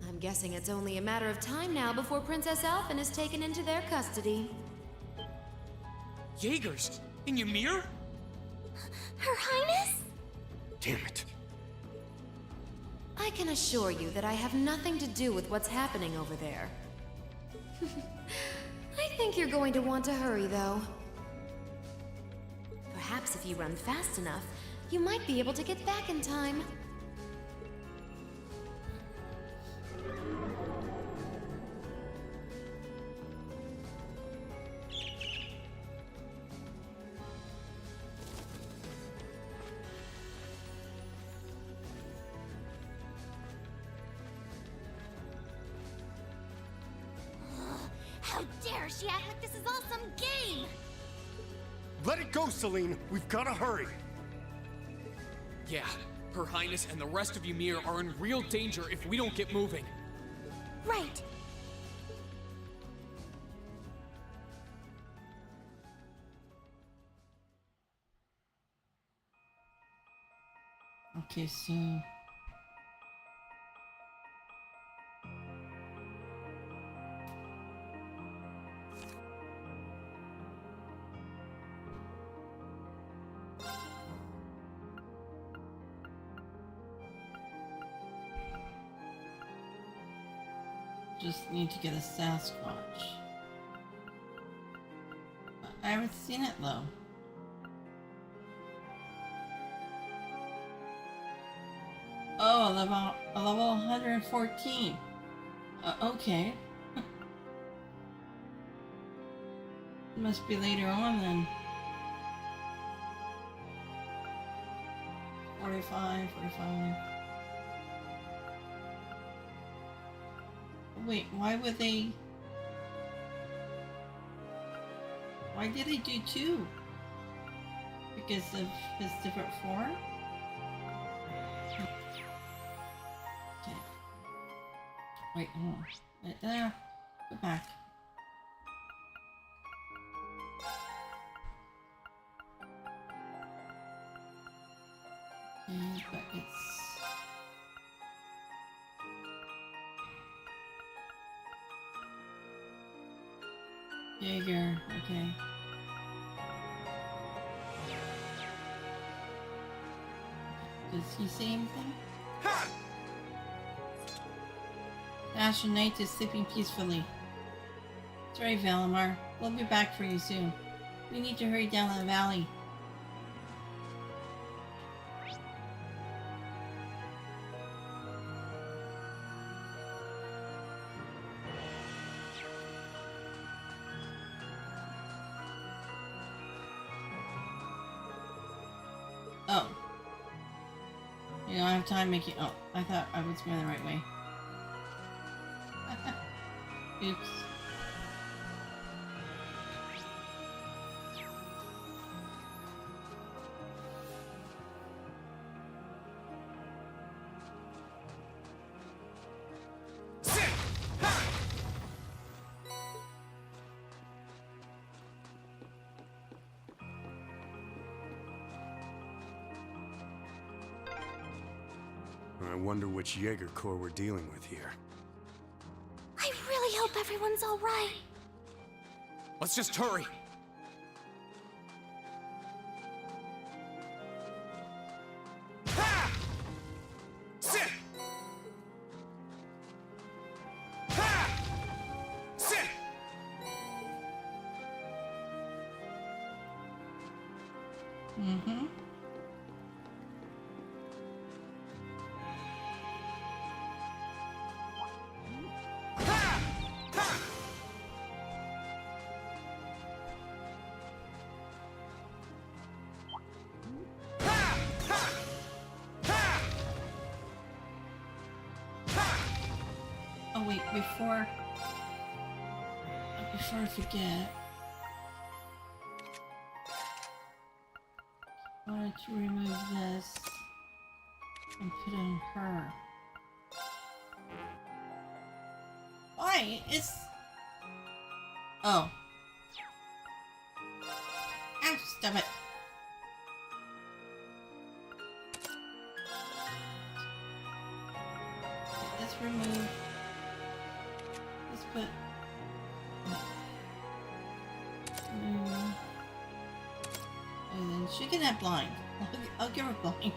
I'm guessing it's only a matter of time now before Princess Alphen is taken into their custody. Jaegers? In Ymir? Her Highness? Damn it. I can assure you that I have nothing to do with what's happening over there. I think you're going to want to hurry, though. Perhaps if you run fast enough, you might be able to get back in time. How dare she act like this is all some game! Let it go, Celine. We've got to hurry. Yeah, Her Highness and the rest of Ymir are in real danger if we don't get moving. Right. Okay, so... just need to get a Sasquatch. I haven't seen it though. Oh, a level 114. Okay. It must be later on then. 45. Wait, why would they... Why did they do two? Because of his different form? Okay. Wait, hold on. Go back. Okay, but it's... Jaeger, okay. Does he say anything? The Ashen Knight is sleeping peacefully. It's right, Valimar. We'll be back for you soon. We need to hurry down the valley. Oh. You don't have time making... Oh, I thought I was going the right way. Oops. I wonder which Jaeger Corps we're dealing with here. I really hope everyone's all right. Let's just hurry. Mm-hmm. Oh wait, before I forget, I wanted to remove this and put in her. Why? It's... Oh. Ah, stop it. Let's remove... Let's put... And then she can have blind. I'll give her blind.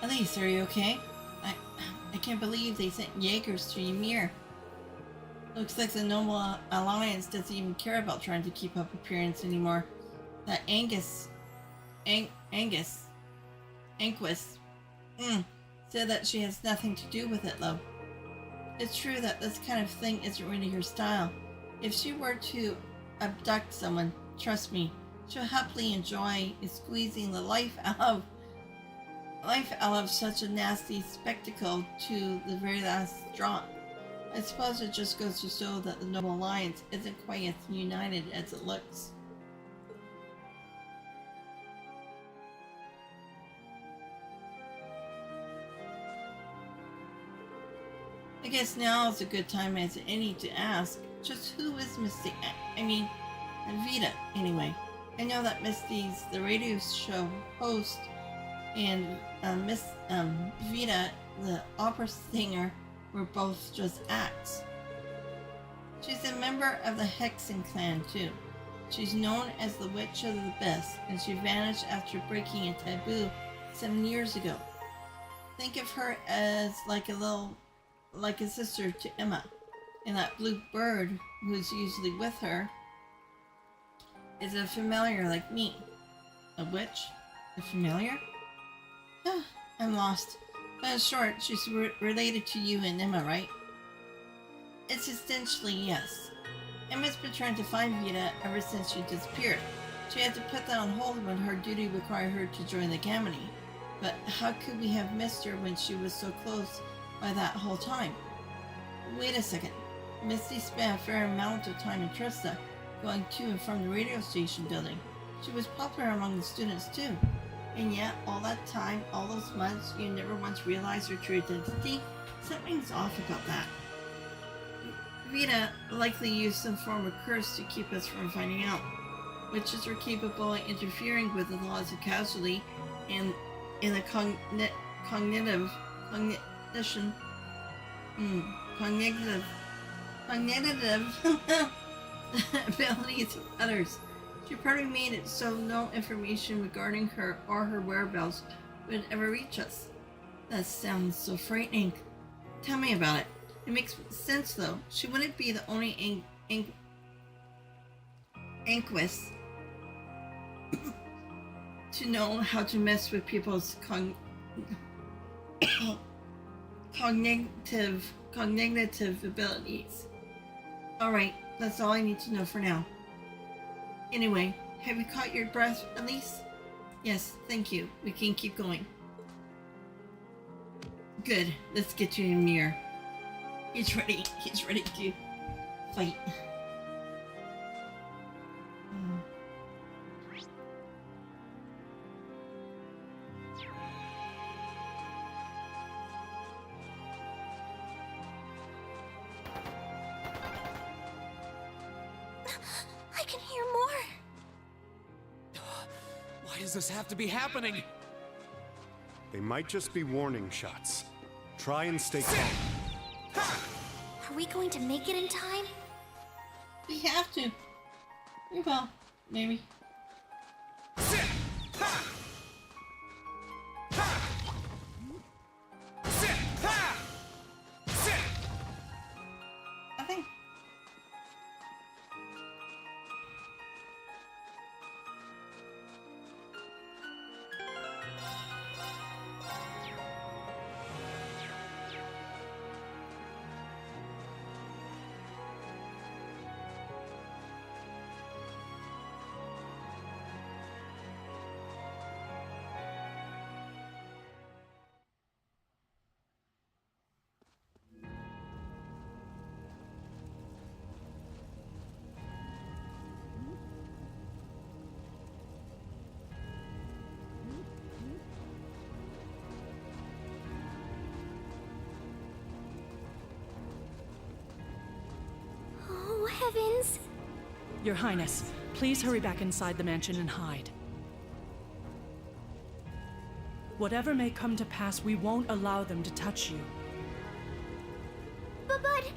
Elise, are you okay? I can't believe they sent Jaegers to Ymir. Looks like the Noble Alliance doesn't even care about trying to keep up appearance anymore. That Anquist, said that she has nothing to do with it, love. It's true that this kind of thing isn't really her style. If she were to abduct someone, trust me, she'll happily enjoy squeezing the life out of such a nasty spectacle to the very last drop. I suppose it just goes to show that the Noble Alliance isn't quite as united as it looks. I guess now is a good time as any to ask, just who is Misty? I mean, Vita, anyway. I know that Misty's the radio show host, and Miss Vita, the opera singer, were both just acts. She's a member of the Hexen clan too. She's known as the Witch of the Abyss, and she vanished after breaking a taboo 7 years ago. Think of her as like a sister to Emma, and that blue bird who's usually with her is a familiar like me. A witch? A familiar? I'm lost. But in short, she's related to you and Emma, right? It's essentially yes. Emma's been trying to find Vita ever since she disappeared. She had to put that on hold when her duty required her to join the Gaminy. But how could we have missed her when she was so close by that whole time? Wait a second. Misty spent a fair amount of time in Trista, going to and from the radio station building. She was popular among the students too. And yet, all that time, all those months, you never once realized her true identity? Something's off about that. Vita likely used some form of curse to keep us from finding out. Witches are capable of interfering with the laws of causality and in the cognitive abilities of others. She probably made it so no information regarding her or her whereabouts would ever reach us. That sounds so frightening. Tell me about it. It makes sense though. She wouldn't be the only Anquist to know how to mess with people's cognitive abilities. Alright, that's all I need to know for now. Anyway, have you caught your breath, Elise? Yes, thank you. We can keep going. Good. Let's get to Ymir. He's ready. He's ready to fight. I can hear more. Why does this have to be happening? They might just be warning shots. Try and stay calm. Are we going to make it in time? We have to. We will. Maybe. Nothing. Oh, heavens! Your Highness, please hurry back inside the mansion and hide. Whatever may come to pass, we won't allow them to touch you. But...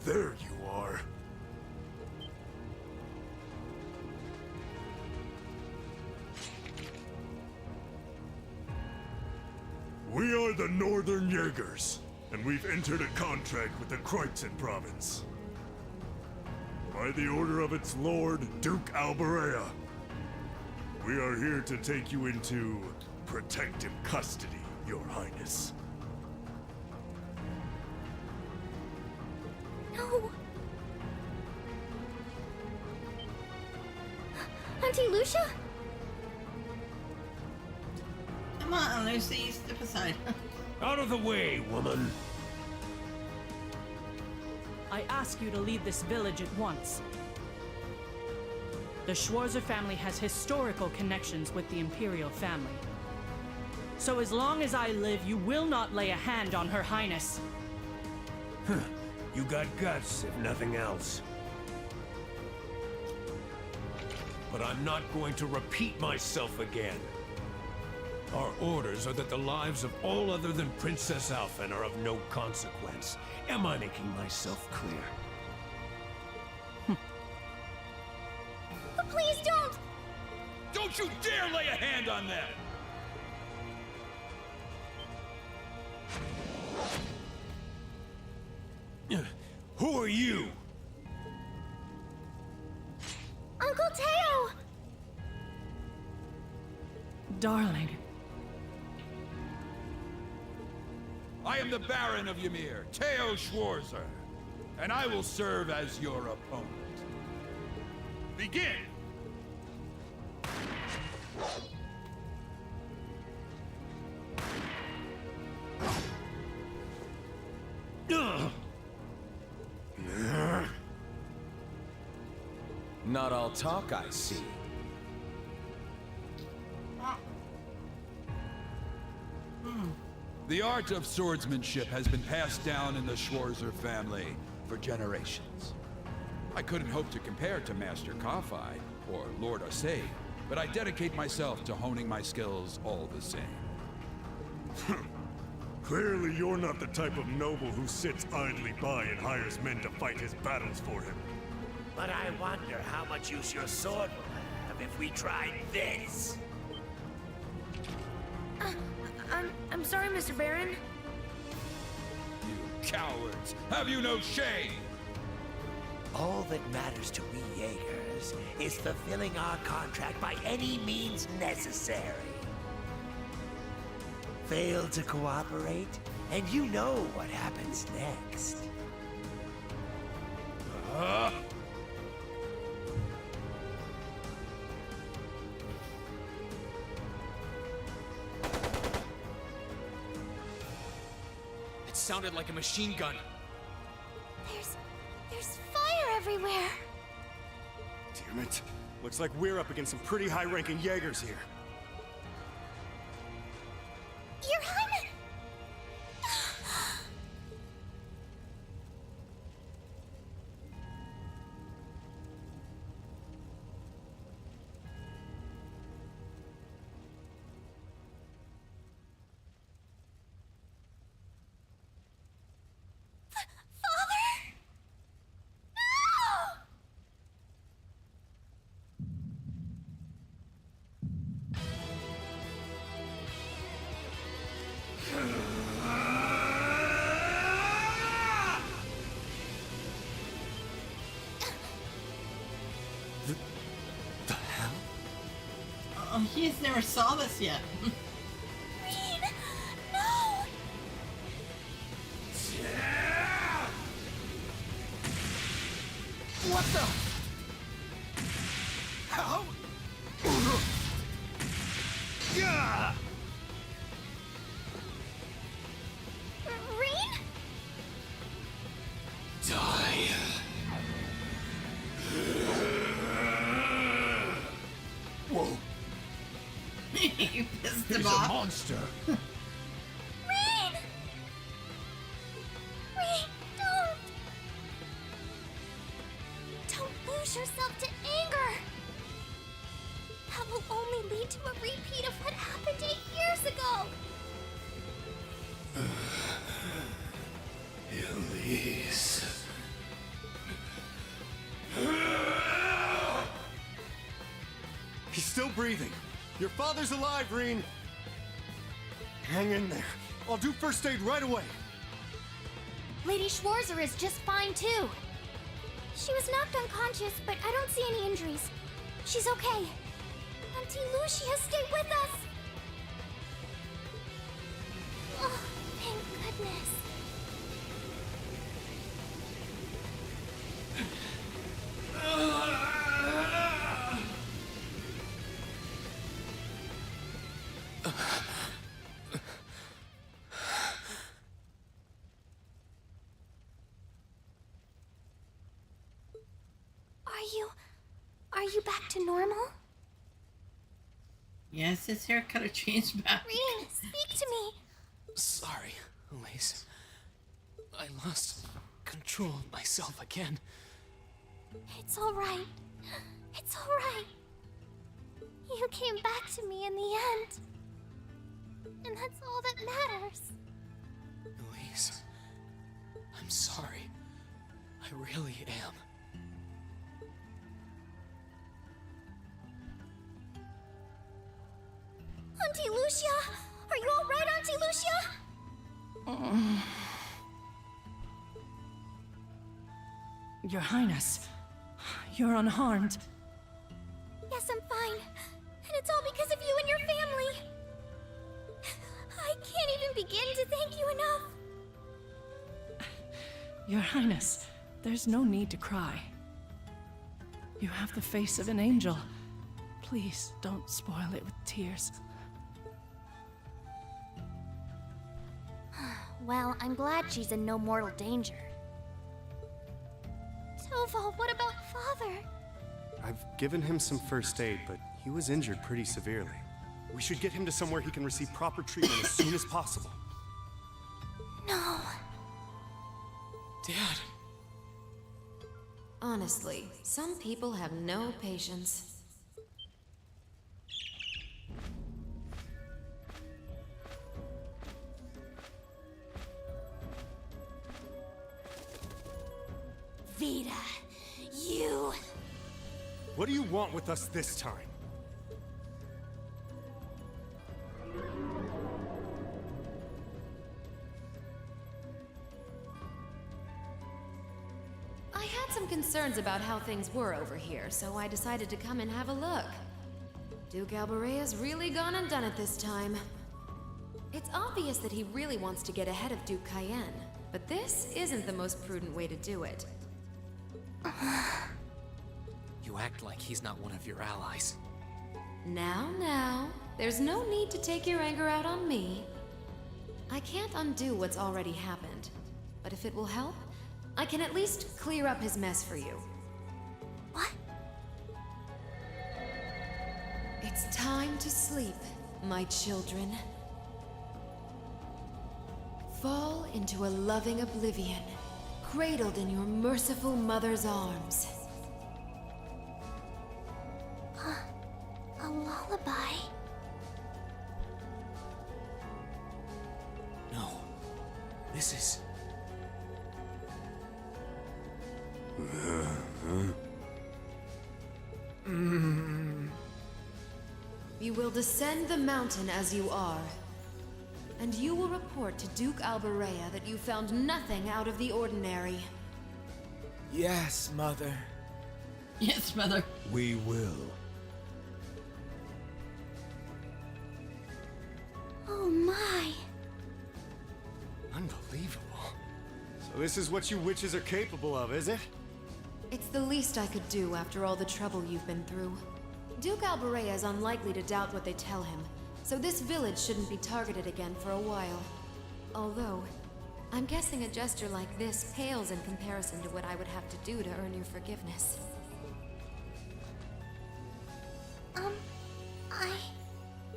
There you are. We are the Northern Jaegers, and we've entered a contract with the Kreutzen province. By the order of its lord, Duke Alberea, we are here to take you into protective custody, Your Highness. No! Auntie Lucia? Come on, Lucy, step aside. Out of the way, woman! I ask you to leave this village at once. The Schwarzer family has historical connections with the Imperial family. So as long as I live, you will not lay a hand on Her Highness. You got guts, if nothing else. But I'm not going to repeat myself again. Our orders are that the lives of all other than Princess Alphen are of no consequence. Am I making myself clear? Please don't! Don't you dare lay a hand on them! Who are you? Uncle Teo! Darling. I am the Baron of Ymir, Teo Schwarzer, and I will serve as your opponent. Begin! Not all talk, I see. The art of swordsmanship has been passed down in the Schwarzer family for generations. I couldn't hope to compare to Master Kafai or Lord Osei, but I dedicate myself to honing my skills all the same. Clearly you're not the type of noble who sits idly by and hires men to fight his battles for him. But I wonder how much use your sword will have if we tried this. I'm sorry, Mr. Baron. You cowards! Have you no shame? All that matters to we Jaegers is fulfilling our contract by any means necessary. Fail to cooperate, and you know what happens next. It sounded like a machine gun. There's fire everywhere. Damn it. Looks like we're up against some pretty high-ranking Jaegers here. Your Highness! He's never saw this yet. Rean! No! What the? How? Yeah! Rean? Die. Whoa. You pissed him He's off. a monster. Rean! Rean, don't! Don't lose yourself to anger! That will only lead to a repeat of what happened 8 years ago! Elise. He's still breathing. Your father's alive, Rean. Hang in there. I'll do first aid right away. Lady Schwarzer is just fine, too. She was knocked unconscious, but I don't see any injuries. She's okay. Auntie Lucia, stay with us! Oh, thank goodness. Are you back to normal? Yes, his haircut have changed back. Rean, speak to me. Sorry, Elise. I lost control of myself again. It's all right. It's all right. You came back to me in the end. And that's all that matters. Elise, I'm sorry. I really am. Auntie Lucia! Are you all right, Auntie Lucia? Your Highness, you're unharmed. Yes, I'm fine. And it's all because of you and your family. I can't even begin to thank you enough. Your Highness, there's no need to cry. You have the face of an angel. Please don't spoil it with tears. Well, I'm glad she's in no mortal danger. Toval, what about Father? I've given him some first aid, but he was injured pretty severely. We should get him to somewhere he can receive proper treatment as soon as possible. No. Dad. Honestly, some people have no patience. Vita, you... What do you want with us this time? I had some concerns about how things were over here, so I decided to come and have a look. Duke Alborea's really gone and done it this time. It's obvious that he really wants to get ahead of Duke Cayenne, but this isn't the most prudent way to do it. You act like he's not one of your allies. Now, there's no need to take your anger out on me. I can't undo what's already happened, but if it will help, I can at least clear up his mess for you. What? It's time to sleep, my children. Fall into a loving oblivion, cradled in your merciful mother's arms. A lullaby? No. This is... You will descend the mountain as you are, and you will report to Duke Alberea that you found nothing out of the ordinary. Yes, Mother. Yes, Mother. We will. Oh my. Unbelievable. So this is what you witches are capable of, is it? It's the least I could do after all the trouble you've been through. Duke Alberea is unlikely to doubt what they tell him, so this village shouldn't be targeted again for a while. Although, I'm guessing a gesture like this pales in comparison to what I would have to do to earn your forgiveness.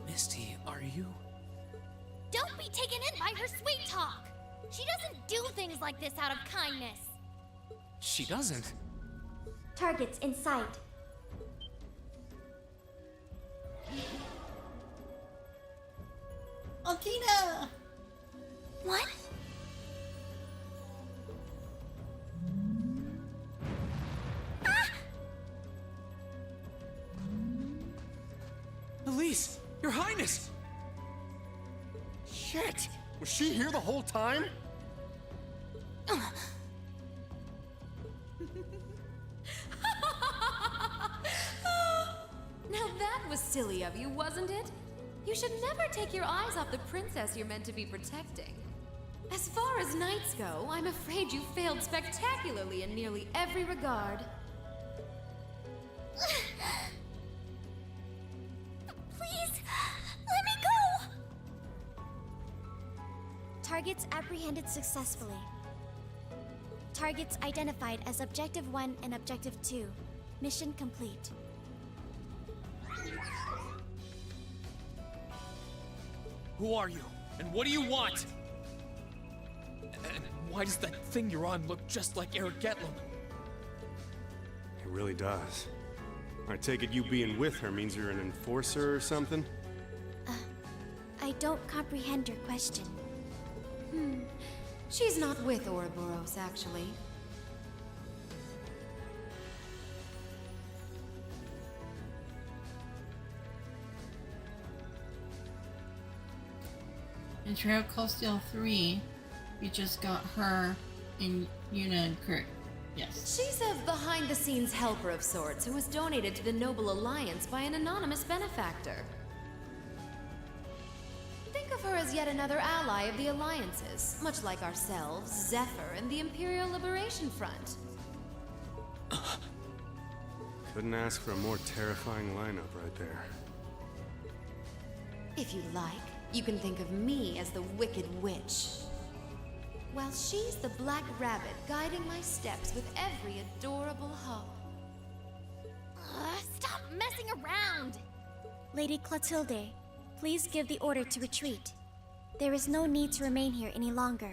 Misty, are you... Don't be taken in by her sweet talk! She doesn't do things like this out of kindness! She doesn't. Targets in sight. Altina! What? Elise! Your Highness! Shit! Was she here the whole time? Now that was silly of you, wasn't it? You should never take your eyes off the princess you're meant to be protecting. As far as knights go, I'm afraid you failed spectacularly in nearly every regard. Please, let me go! Targets apprehended successfully. Targets identified as Objective 1 and Objective 2. Mission complete. Who are you? And what do you want? And why does that thing you're on look just like Eric Getlum? It really does. I take it you being with her means you're an enforcer or something? I don't comprehend your question. She's not with Ouroboros, actually. In Trail Coastal 3, we just got her in Yuna and Kurt. Yes. She's a behind-the-scenes helper of sorts who was donated to the Noble Alliance by an anonymous benefactor. Think of her as yet another ally of the Alliances, much like ourselves, Zephyr, and the Imperial Liberation Front. Couldn't ask for a more terrifying lineup right there. If you like, you can think of me as the Wicked Witch. While she's the Black Rabbit guiding my steps with every adorable hop. Stop messing around! Lady Clotilde, please give the order to retreat. There is no need to remain here any longer.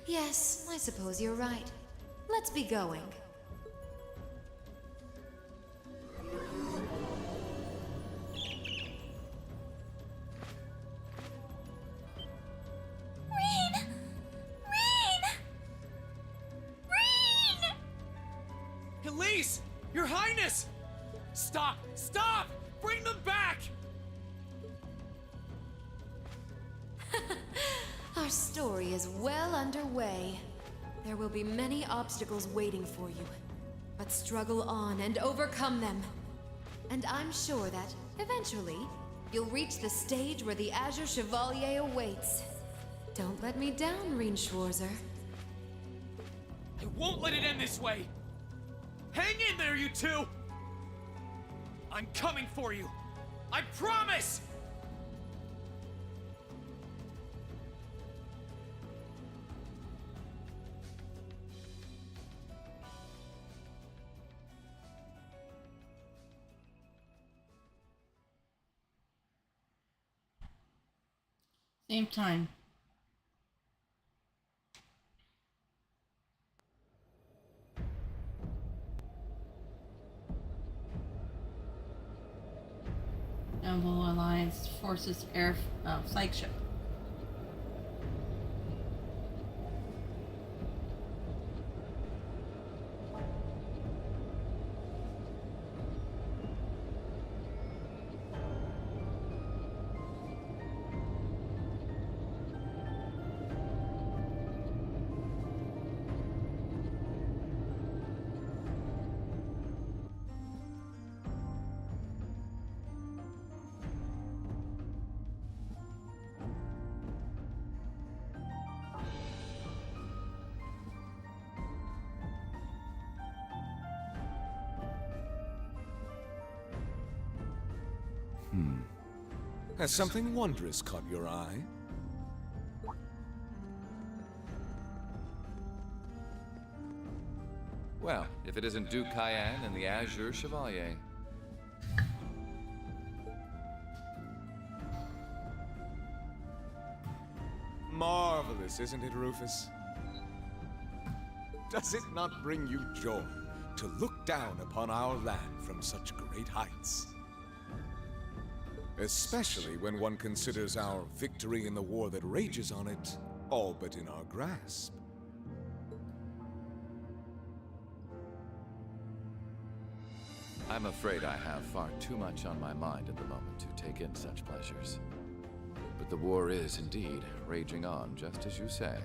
Yes, I suppose you're right. Let's be going. Elise! Your Highness! Stop! Stop! Bring them back! Our story is well underway. There will be many obstacles waiting for you, but struggle on and overcome them. And I'm sure that, eventually, you'll reach the stage where the Azure Chevalier awaits. Don't let me down, Rean Schwarzer. I won't let it end this way! Hang in there, you two! I'm coming for you! I promise! Same time. Naval Alliance Forces Air flagship. Has something wondrous caught your eye? Well, if it isn't Duke Cayenne and the Azure Chevalier. Marvelous, isn't it, Rufus? Does it not bring you joy to look down upon our land from such great heights? Especially when one considers our victory in the war that rages on it all but in our grasp. I'm afraid I have far too much on my mind at the moment to take in such pleasures. But the war is indeed raging on, just as you say.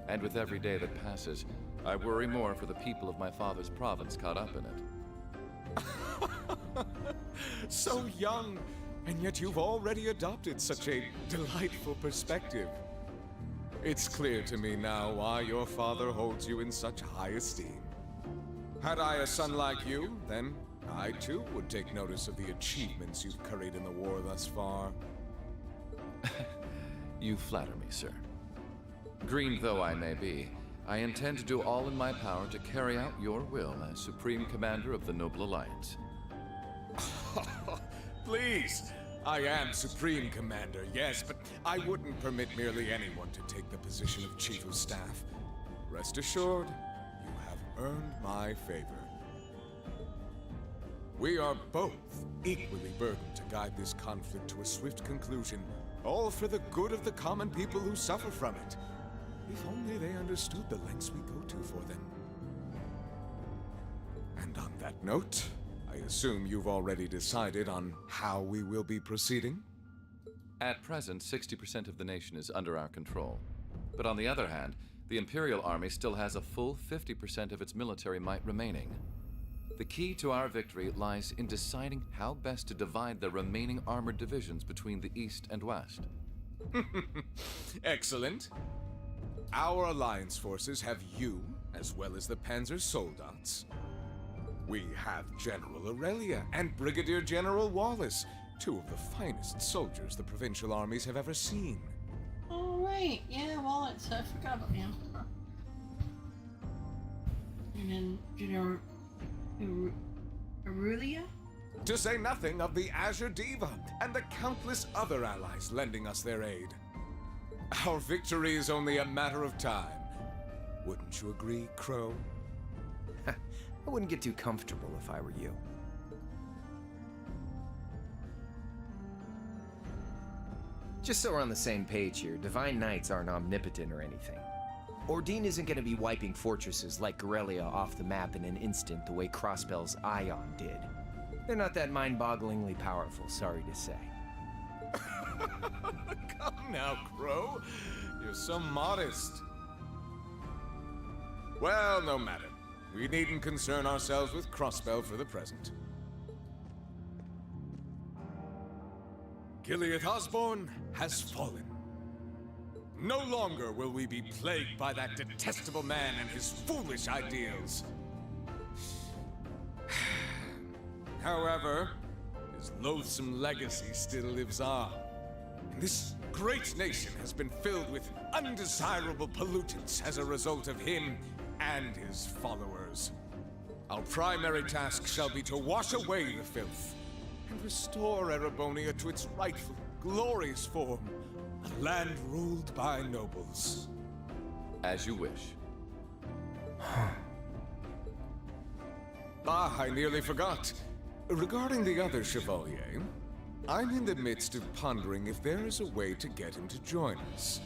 And with every day that passes, I worry more for the people of my father's province caught up in it. So young, and yet you've already adopted such a delightful perspective. It's clear to me now why your father holds you in such high esteem. Had I a son like you, then I too would take notice of the achievements you've curried in the war thus far. You flatter me, sir. Green though I may be, I intend to do all in my power to carry out your will as Supreme Commander of the Noble Alliance. Please! I am Supreme Commander, yes, but I wouldn't permit merely anyone to take the position of Chief of Staff. Rest assured, you have earned my favor. We are both equally burdened to guide this conflict to a swift conclusion, all for the good of the common people who suffer from it. If only they understood the lengths we go to for them. And on that note, I assume you've already decided on how we will be proceeding? At present, 60% of the nation is under our control. But on the other hand, the Imperial Army still has a full 50% of its military might remaining. The key to our victory lies in deciding how best to divide the remaining armored divisions between the East and West. Excellent. Our Alliance forces have you, as well as the Panzer Soldats. We have General Aurelia and Brigadier General Wallace, two of the finest soldiers the provincial armies have ever seen. Oh, right. Yeah, Wallace. I forgot about him. And then General Aurelia? To say nothing of the Azure Diva and the countless other allies lending us their aid. Our victory is only a matter of time. Wouldn't you agree, Crow? I wouldn't get too comfortable if I were you. Just so we're on the same page here, Divine Knights aren't omnipotent or anything. Ordine isn't going to be wiping fortresses like Corellia off the map in an instant the way Crossbell's Ion did. They're not that mind-bogglingly powerful, sorry to say. Come now, Crow. You're so modest. Well, no matter. We needn't concern ourselves with Crossbell for the present. Gilead Osborne has fallen. No longer will we be plagued by that detestable man and his foolish ideals. However, his loathsome legacy still lives on. And this great nation has been filled with undesirable pollutants as a result of him and his followers. Our primary task shall be to wash away the filth and restore Erebonia to its rightful, glorious form, A land ruled by nobles. As you wish. I nearly forgot. Regarding the other Chevalier, I'm in the midst of pondering if there is a way to get him to join us.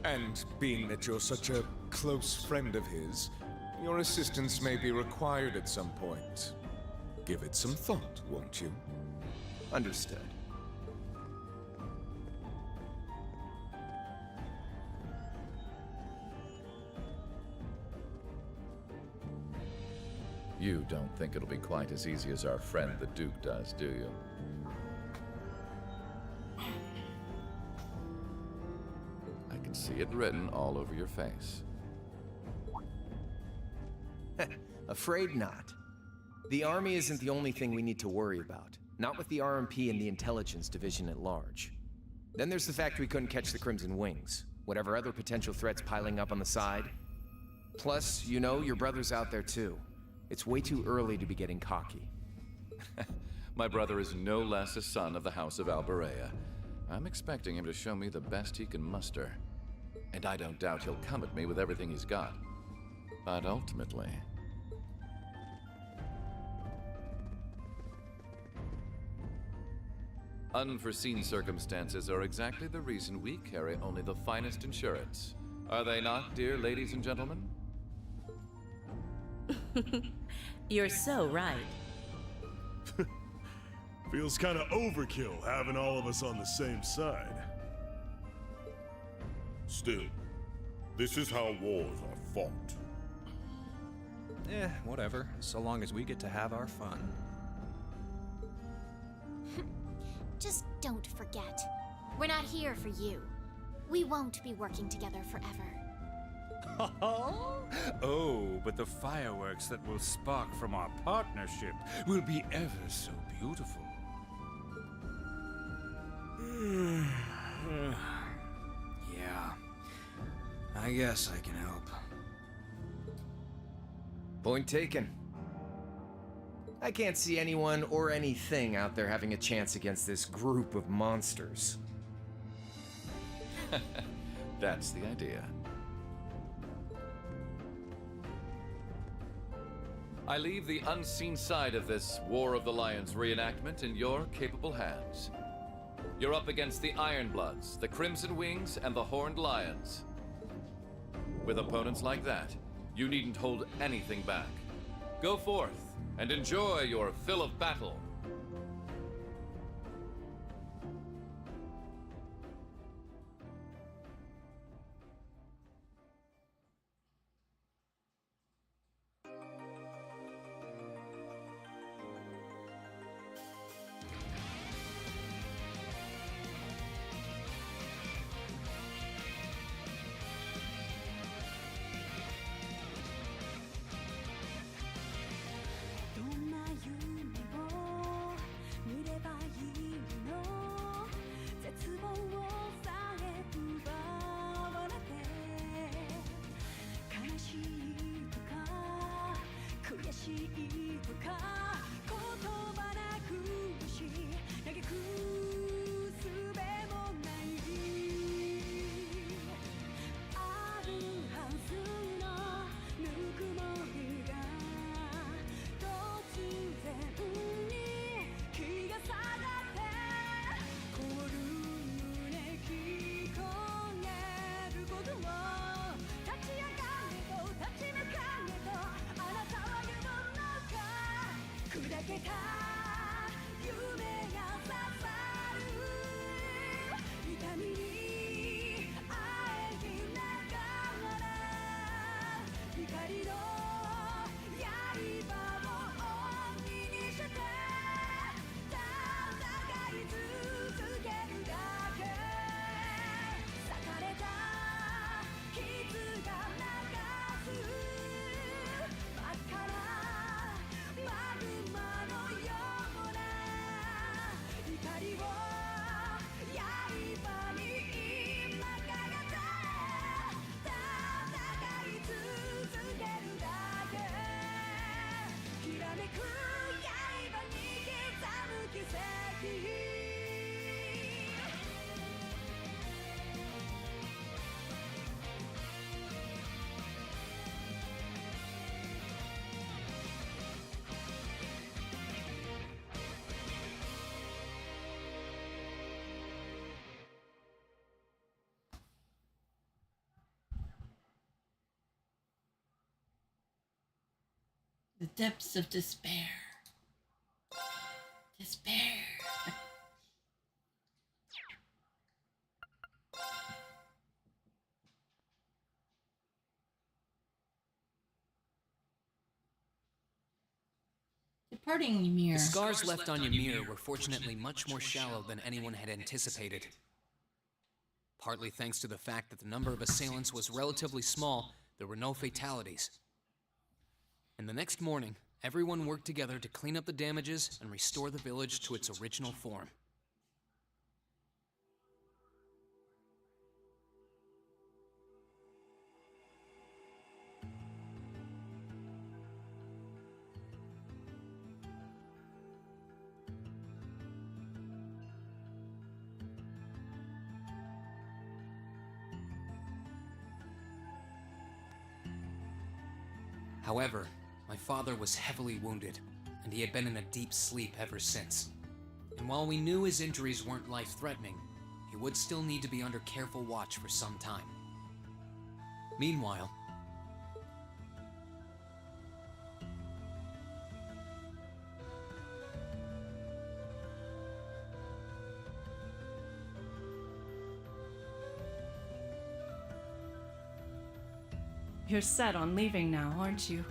And being that you're such a close friend of his, your assistance may be required at some point. Give it some thought, won't you? Understood. You don't think it'll be quite as easy as our friend the Duke does, do you? I can see it written all over your face. Afraid not. The army isn't the only thing we need to worry about. Not with the RMP and the intelligence division at large. Then there's the fact we couldn't catch the Crimson Wings. Whatever other potential threats piling up on the side. Plus, you know, your brother's out there too. It's way too early to be getting cocky. My brother is no less a son of the House of Albarea. I'm expecting him to show me the best he can muster. And I don't doubt he'll come at me with everything he's got. But ultimately... unforeseen circumstances are exactly the reason we carry only the finest insurance. Are they not, dear ladies and gentlemen? You're so right. Feels kind of overkill having all of us on the same side. Still, this is how wars are fought. Whatever, so long as we get to have our fun. Just don't forget. We're not here for you. We won't be working together forever. Oh, but the fireworks that will spark from our partnership will be ever so beautiful. Yeah, I guess I can help. Point taken. I can't see anyone or anything out there having a chance against this group of monsters. That's the idea. I leave the unseen side of this War of the Lions reenactment in your capable hands. You're up against the Ironbloods, the Crimson Wings, and the Horned Lions. With opponents like that, you needn't hold anything back. Go forth and enjoy your fill of battle. Magma no yo The depths of despair. Despair. Departing Ymir. The scars left on Ymir were fortunately much more shallow than anyone had anticipated. Partly thanks to the fact that the number of assailants was relatively small, there were no fatalities. And the next morning, everyone worked together to clean up the damages and restore the village to its original form. However, my father was heavily wounded, and he had been in a deep sleep ever since. And while we knew his injuries weren't life-threatening, he would still need to be under careful watch for some time. Meanwhile, You're set on leaving now, aren't you?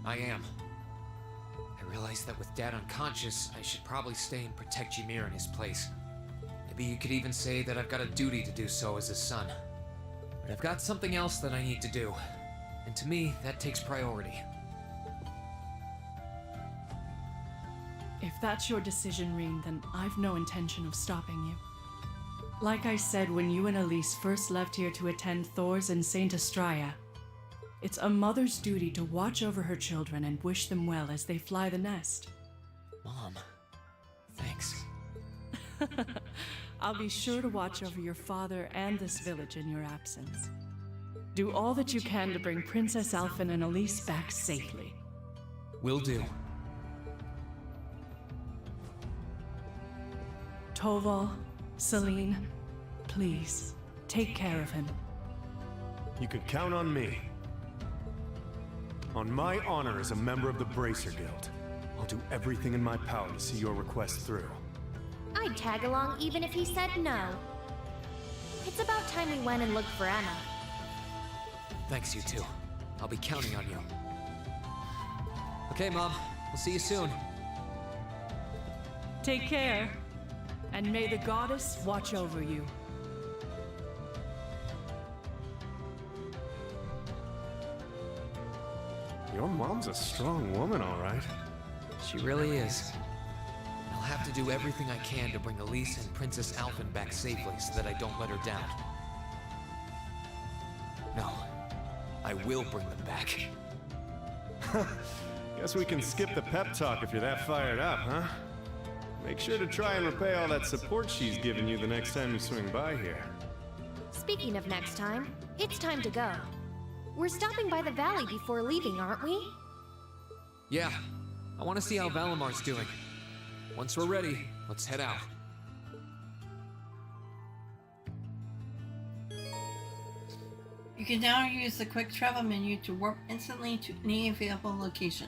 I am. I realized that with Dad unconscious, I should probably stay and protect Ymir in his place. Maybe you could even say that I've got a duty to do so as his son. But I've got something else that I need to do. And to me, that takes priority. If that's your decision, Rean, then I've no intention of stopping you. Like I said when you and Elise first left here to attend Thors and Saint Astraea, it's a mother's duty to watch over her children and wish them well as they fly the nest. Mom, thanks. I'll be sure to watch over your father and this village in your absence. Do all that you can to bring Princess Alphen and Elise back safely. Will do. Toval, Celine, please, take care of him. You could count on me. On my honor as a member of the Bracer Guild, I'll do everything in my power to see your request through. I'd tag along even if he said no. It's about time we went and looked for Emma. Thanks, you two. I'll be counting on you. Okay, Mom. We'll see you soon. Take care, and may the goddess watch over you. Your mom's a strong woman, all right. She really is. I'll have to do everything I can to bring Elise and Princess Alphen back safely so that I don't let her down. No, I will bring them back. Guess we can skip the pep talk if you're that fired up, huh? Make sure to try and repay all that support she's given you the next time you swing by here. Speaking of next time, it's time to go. We're stopping by the valley before leaving, aren't we? Yeah, I want to see how Valimar's doing. Once we're ready, let's head out. You can now use the quick travel menu to warp instantly to any available location.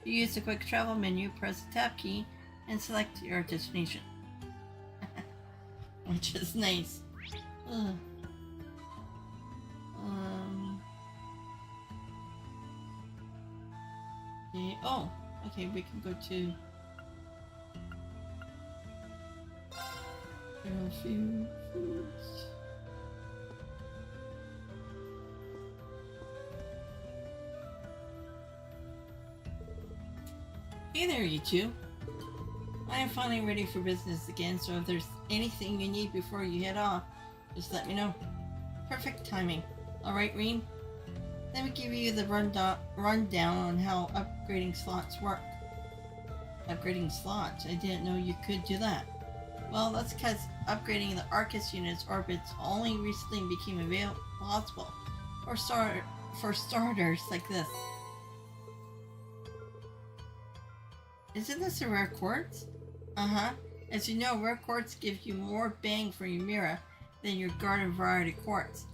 To use the quick travel menu, press the tab key and select your destination. Which is nice. Ugh. Okay. Oh, okay, we can go to foods. Hey there, you two. I am finally ready for business again, so if there's anything you need before you head off, just let me know. Perfect timing. Alright, Rean? Let me give you the rundown on how upgrading slots work. Upgrading slots? I didn't know you could do that. Well, that's because upgrading the Arcus unit's orbits only recently became possible for starters like this. Isn't this a rare quartz? Uh-huh. As you know, rare quartz gives you more bang for Ymir than your garden variety quartz.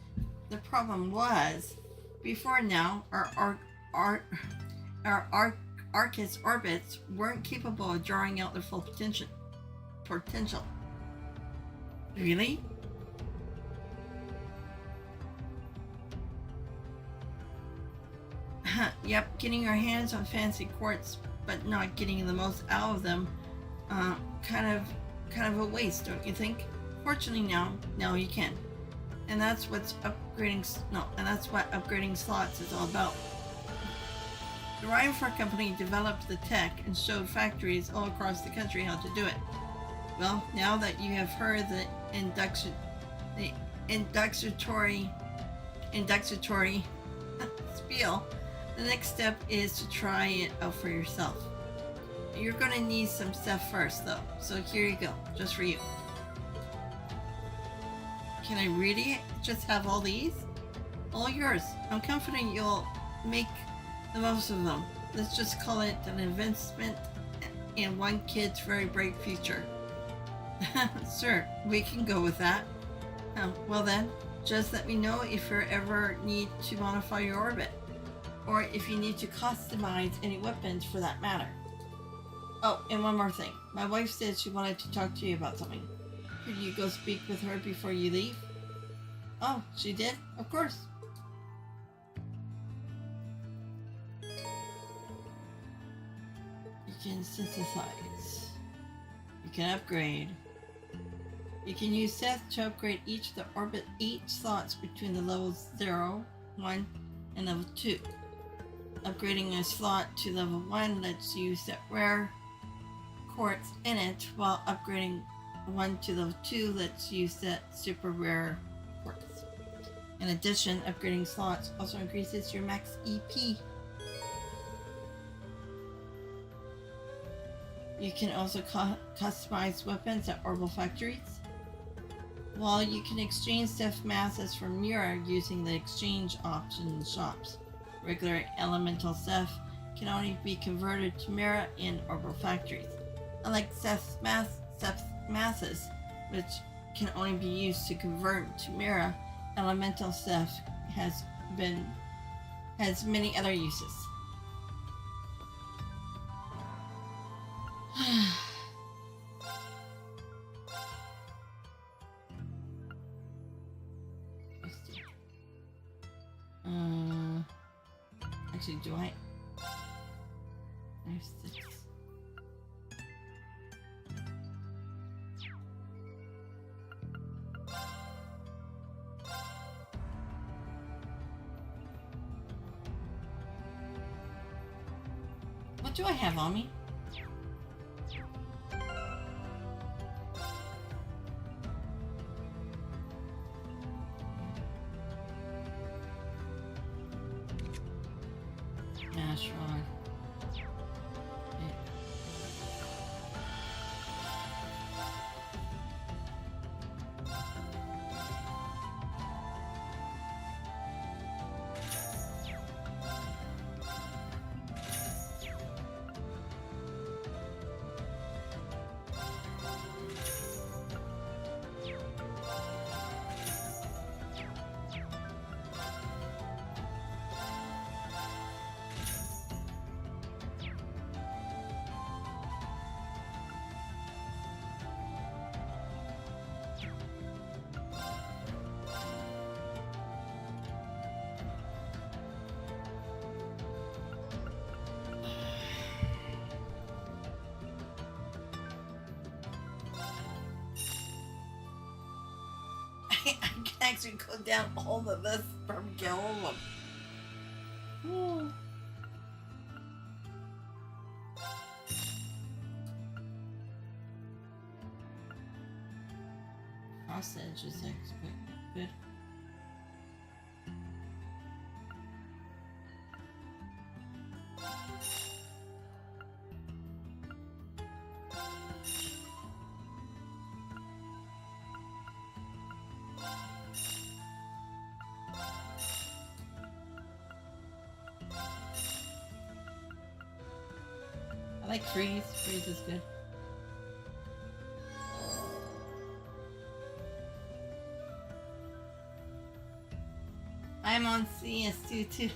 The problem was, before now, our Arcus orbits weren't capable of drawing out their full potential. Really? Yep, getting your hands on fancy quartz but not getting the most out of them, kind of a waste, don't you think? Fortunately now you can. And that's what upgrading slots is all about. The Reinfort Company developed the tech and showed factories all across the country how to do it. Well, now that you have heard the inductory spiel, the next step is to try it out for yourself. You're gonna need some stuff first though, so here you go, just for you. Can I really just have all these? All yours. I'm confident you'll make the most of them. Let's just call it an investment in one kid's very bright future. Sure, we can go with that. Well then, just let me know if you ever need to modify your orbit, or if you need to customize any weapons for that matter. Oh, and one more thing. My wife said she wanted to talk to you about something. Could you go speak with her before you leave? Oh, she did? Of course. You can synthesize. You can upgrade. You can use Seth to upgrade each of the orbit 8 slots between the levels 0, 1, and level 2. Upgrading a slot to level 1 lets you set rare quartz in it, while upgrading 1 to level 2 lets you set super rare quartz. In addition, upgrading slots also increases your max EP. You can also customize weapons at orbital factories, while you can exchange Seth masses for Mira using the exchange option in shops. Regular elemental Seth can only be converted to Mira in orbital factories. Unlike Seth's masses, which can only be used to convert to Mira, elemental Seth has many other uses. Actually, do I? There's 6. What do I have on me? Ash rod. I can actually go down all of this from get all of them. Hmm. Cross edge is good. I like freeze. Freeze is good. I'm on CS2 too.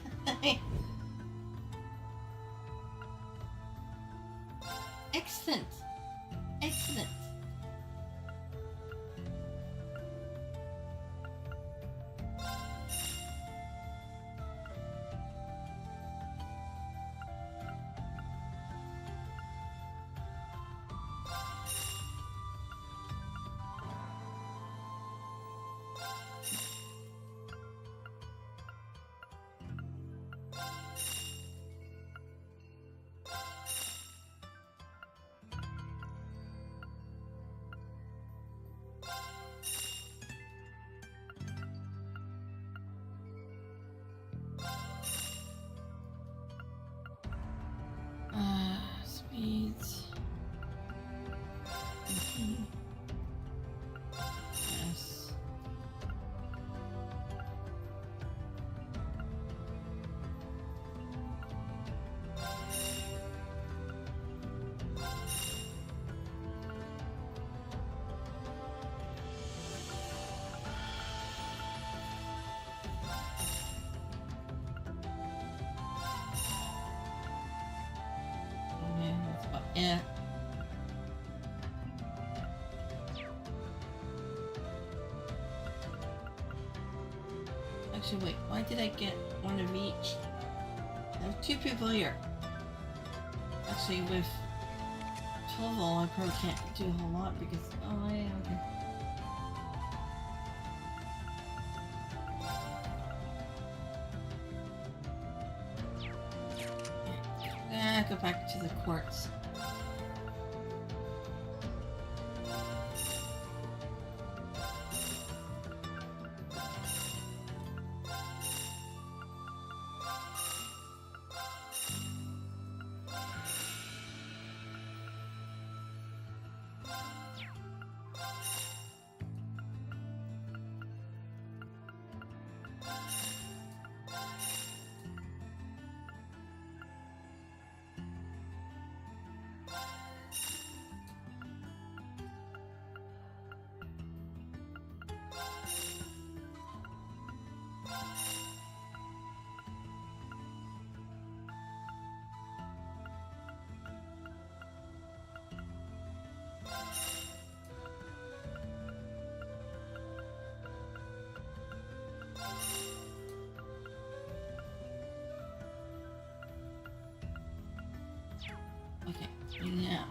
Yeah. Actually, wait, why did I get one of each? I have 2 people here. Actually, with Toval, I probably can't do a whole lot because... Oh, yeah, okay. Go back to the courts. Okay, now.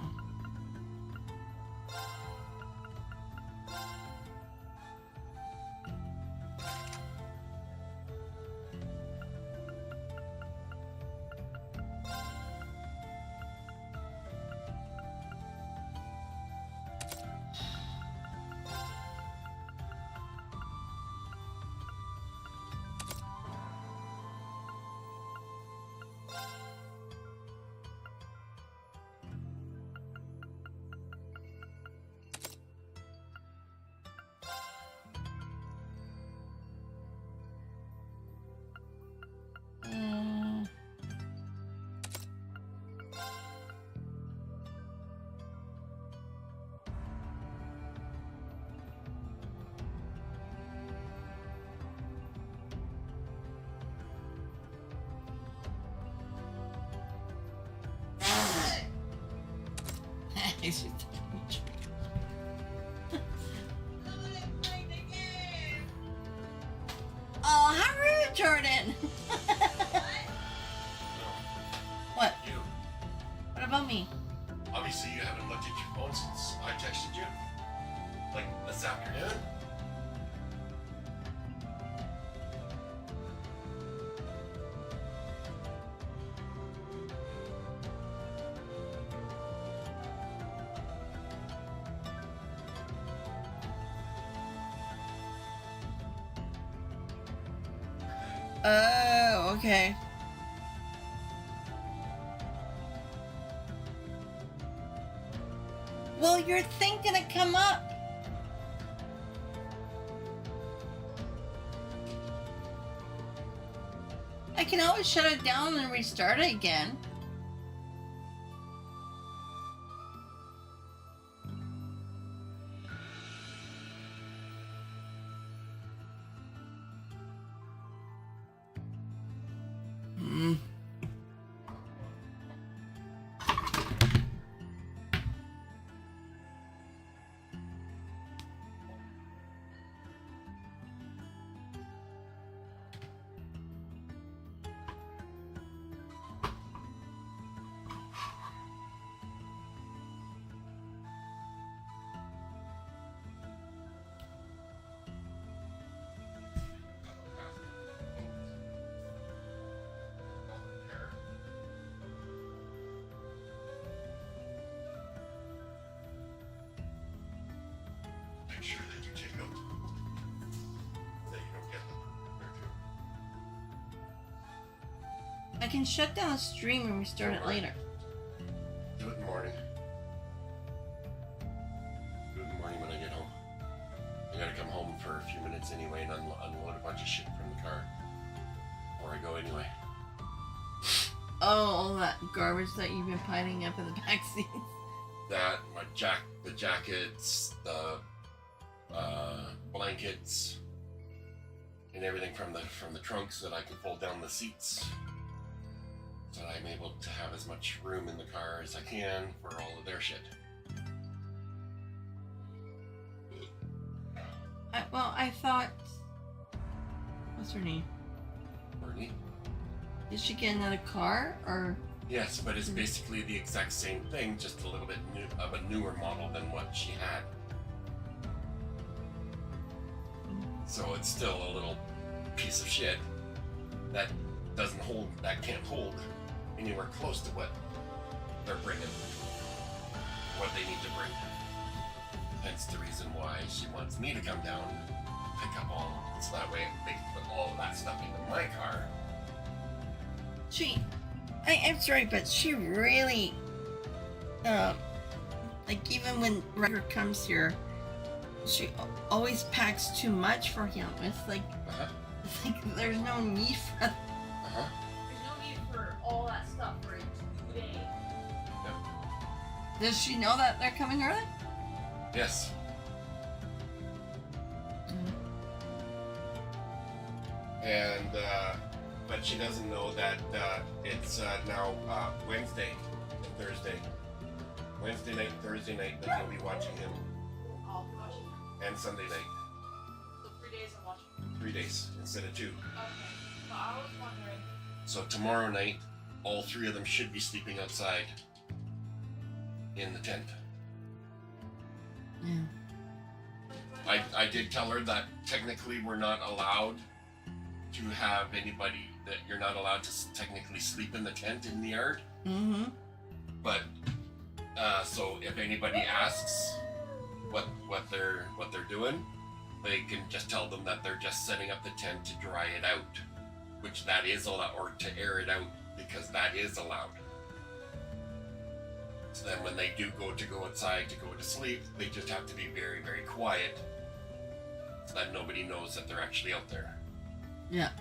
Oh, how rude, Jordan! What? You. What about me? Obviously, you haven't looked at your phone since I texted you. Like this afternoon. Oh, okay. Well, your thing didn't come up. I can always shut it down and restart it again. Make sure that you take note that you don't get them. I can shut down the stream and restart it later. Do it in the morning. Do it in the morning when I get home. I gotta come home for a few minutes anyway and unload a bunch of shit from the car. Before I go anyway. Oh, all that garbage that you've been piling up in the backseat. That, the jackets, the blankets, and everything from the trunks that I can fold down the seats. so that I'm able to have as much room in the car as I can for all of their shit. Well, I thought... What's her name? Bernie? Did she get another car, or...? Yes, but it's basically the exact same thing, just a little bit of a newer model than what she had. So it's still a little piece of shit that can't hold anywhere close to what they're bringing, what they need to bring. Hence the reason why she wants me to come down, pick up all, so that way they can put all of that stuff into my car. I'm sorry, but she really, like even when Ryder comes here, she always packs too much for him. It's like, it's like there's no need for that. There's no need for all that stuff for 2 days. Does she know that they're coming early? Yes. And, but she doesn't know that it's now Wednesday and Thursday. Wednesday night and Thursday night that they'll be watching him. I'll be watching him. And Sunday night. So 3 days I'm watching him. 3 days instead of 2. Okay. So I was wondering. So tomorrow night, all 3 of them should be sleeping outside in the tent. Yeah. I did tell her that technically we're not allowed to have anybody, that you're not allowed to technically sleep in the tent in the yard. Mm-hmm. But so if anybody asks what they're doing, they can just tell them that they're just setting up the tent to dry it out, which that is allowed, or to air it out, because that is allowed. So then when they do go outside to go to sleep, they just have to be very, very quiet so that nobody knows that they're actually out there. Yeah.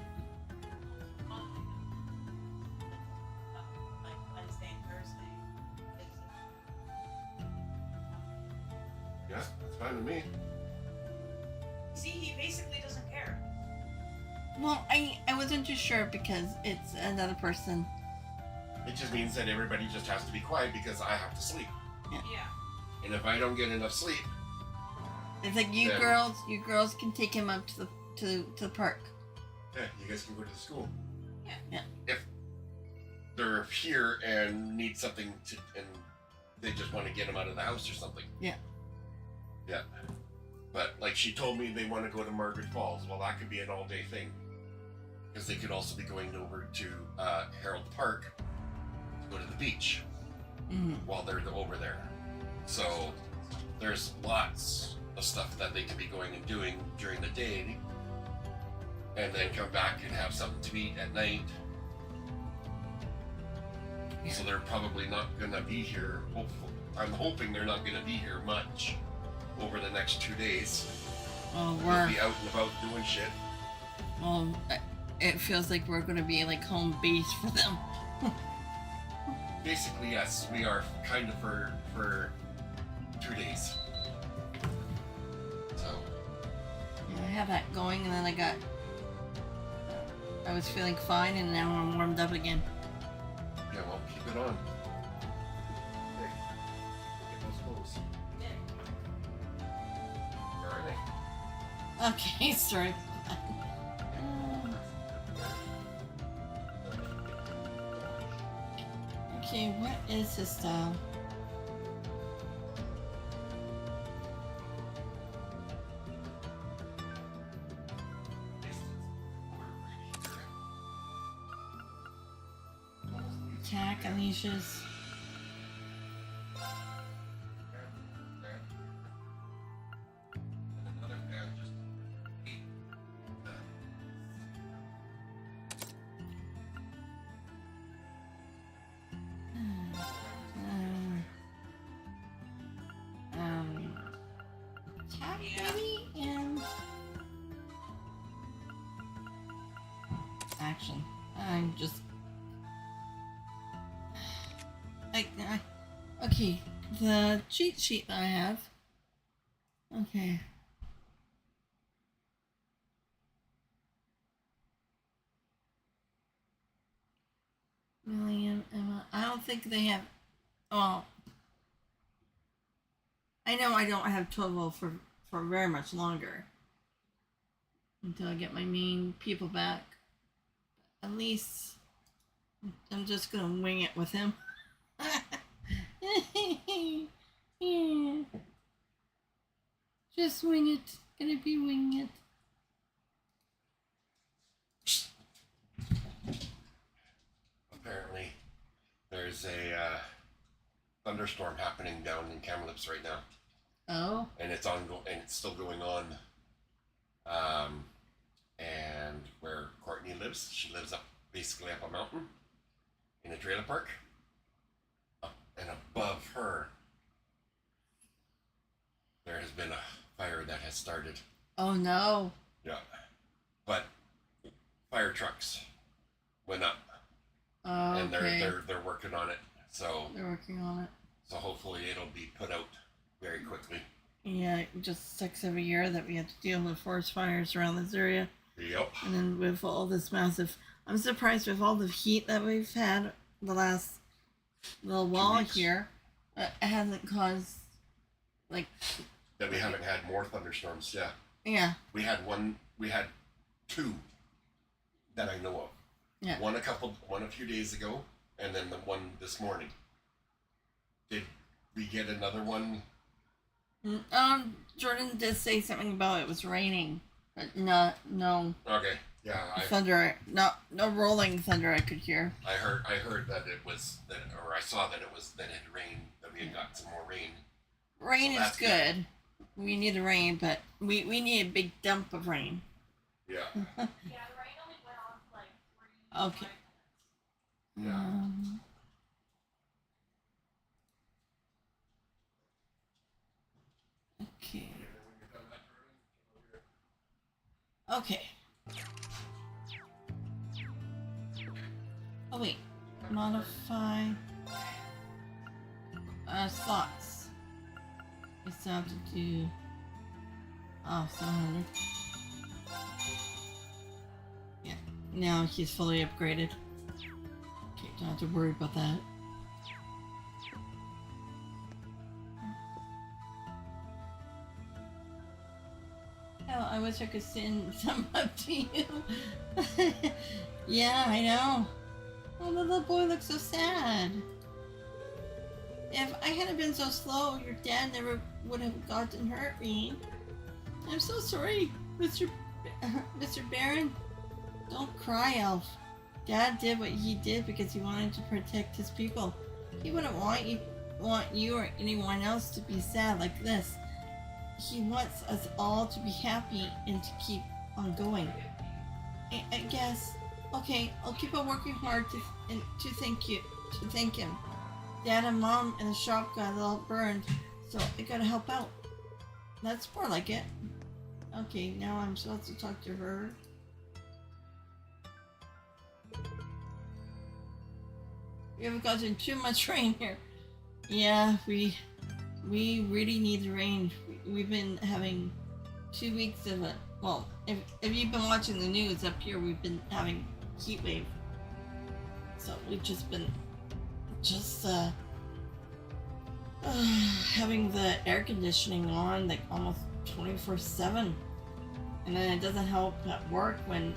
Like Wednesday and Thursday. Yeah, that's fine with me. See, he basically doesn't care. Well, I wasn't too sure because it's another person. It just means that everybody just has to be quiet because I have to sleep. Yeah. And if I don't get enough sleep, It's like you girls can take him up to the park. yeah, you guys can go to the school. Yeah. If they're here and need something and they just want to get him out of the house or something. Yeah. Yeah. But like she told me they want to go to Margaret Falls. Well, that could be an all-day thing. Because they could also be going over to Harold Park to go to the beach while they're over there. So there's lots of stuff that they could be going and doing during the day, and then come back and have something to eat at night. So they're probably not gonna be here. I'm hoping they're not gonna be here much over the next 2 days. Well, They'll be out and about doing shit. Well, it feels like we're gonna be like home base for them. Basically, yes, we are kind of for 2 days. So Yeah, I have that going, and then I was feeling fine, and now I'm warmed up again. yeah, well, keep it on. Hey, get those clothes. Where are they? Okay, sorry. Okay, what is his style? Attack, unleashes. Attack, maybe, and action. I'm just. Okay, the cheat sheet that I have. Okay. Million. think they have. Well, I know I don't have Toval for very much longer until I get my main people back. At least I'm just gonna wing it with him. Yeah. Just wing it. Gonna be winging it. Apparently, there's a thunderstorm happening down in Kamloops right now. Oh. And it's ongoing, and it's still going on. And where Courtney lives, she lives basically up a mountain in a trailer park. And above her, there has been a fire that has started. Oh no. Yeah. But fire trucks went up. Oh, and okay. they're working on it. So they're working on it. So hopefully it'll be put out very quickly. Yeah, it just sucks every year that we have to deal with forest fires around this area. Yep. And then with all this massive, I'm surprised with all the heat that we've had the last little while here, it hasn't caused like that we haven't had more thunderstorms. Yeah. Yeah. We had two that I know of. Yeah. One a few days ago, and then the one this morning. Did we get another one? Jordan did say something about it was raining, but no. Okay. Yeah. Thunder, no rolling thunder I could hear. I heard that it was or I saw that it had rained. That we had got some more rain. Rain is good. We need the rain, but we need a big dump of rain. Yeah. Yeah, the rain only went on for like 3 Okay. Yeah. Okay. Okay. Oh wait. Modify slots. I still have to do 700. Yeah. Now he's fully upgraded. Okay, don't have to worry about that. Hell, I wish I could send some up to you. Yeah, I know. Oh, the little boy looks so sad. If I hadn't been so slow, your dad never would have gotten hurt, Rean. I'm so sorry, Mr. Baron. Don't cry, Elf. Dad did what he did because he wanted to protect his people. He wouldn't want you or anyone else to be sad like this. He wants us all to be happy and to keep on going. I guess. Okay, I'll keep on working hard to thank him. Dad and Mom in the shop got all burned, so I gotta help out. That's more like it. Okay, now I'm supposed to talk to her. We haven't gotten too much rain here. Yeah, we really need the rain. We've been having 2 weeks of it. Well, if you've been watching the news up here, we've been having heat wave. So we've just been having the air conditioning on like almost 24/7, and then it doesn't help at work when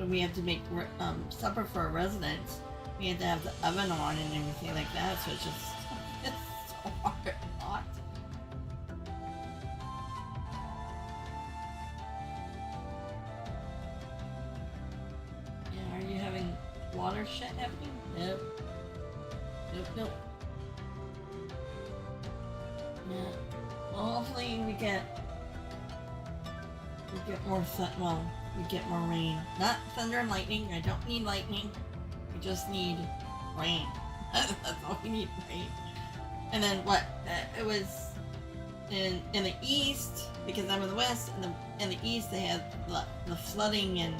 we have to make supper for our residents. We have to have the oven on and everything like that. So it's so hot. Yeah, are you having water shit happening? Nope. Nope. Yeah. Well, hopefully we get more we get more rain. Not thunder and lightning. I don't need lightning. We just need rain. That's all we need, rain. And then what? It was in the east, because I'm in the west. In the east, they had the flooding in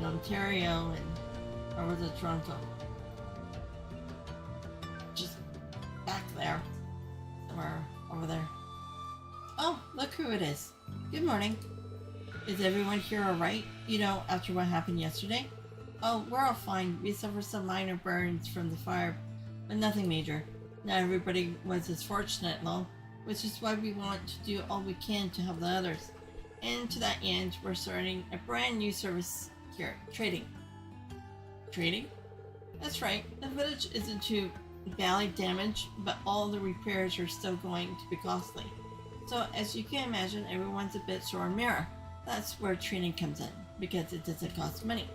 Ontario or was it Toronto? Just back there, somewhere over there. Oh, look who it is. Good morning. Is everyone here all right? After what happened yesterday? Oh, we're all fine. We suffered some minor burns from the fire, but nothing major. Not everybody was as fortunate, though, which is why we want to do all we can to help the others. And to that end, we're starting a brand new service here, trading. Trading? That's right, the village isn't too badly damaged, but all the repairs are still going to be costly. So, as you can imagine, everyone's a bit sore on Mira. That's where trading comes in, because it doesn't cost money.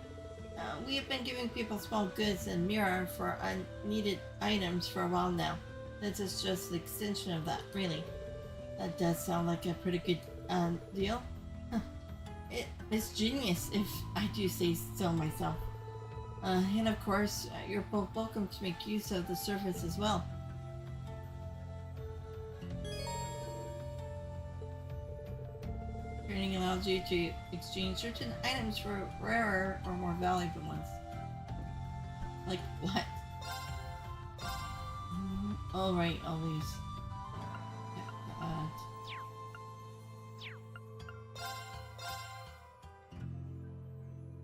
We have been giving people small goods and Mira for unneeded items for a while now. This is just an extension of that, really. That does sound like a pretty good deal. It's genius, if I do say so myself. And of course, you're both welcome to make use of the service as well. Trading allows you to exchange certain items for rarer or more valuable ones. Like what? All right, always.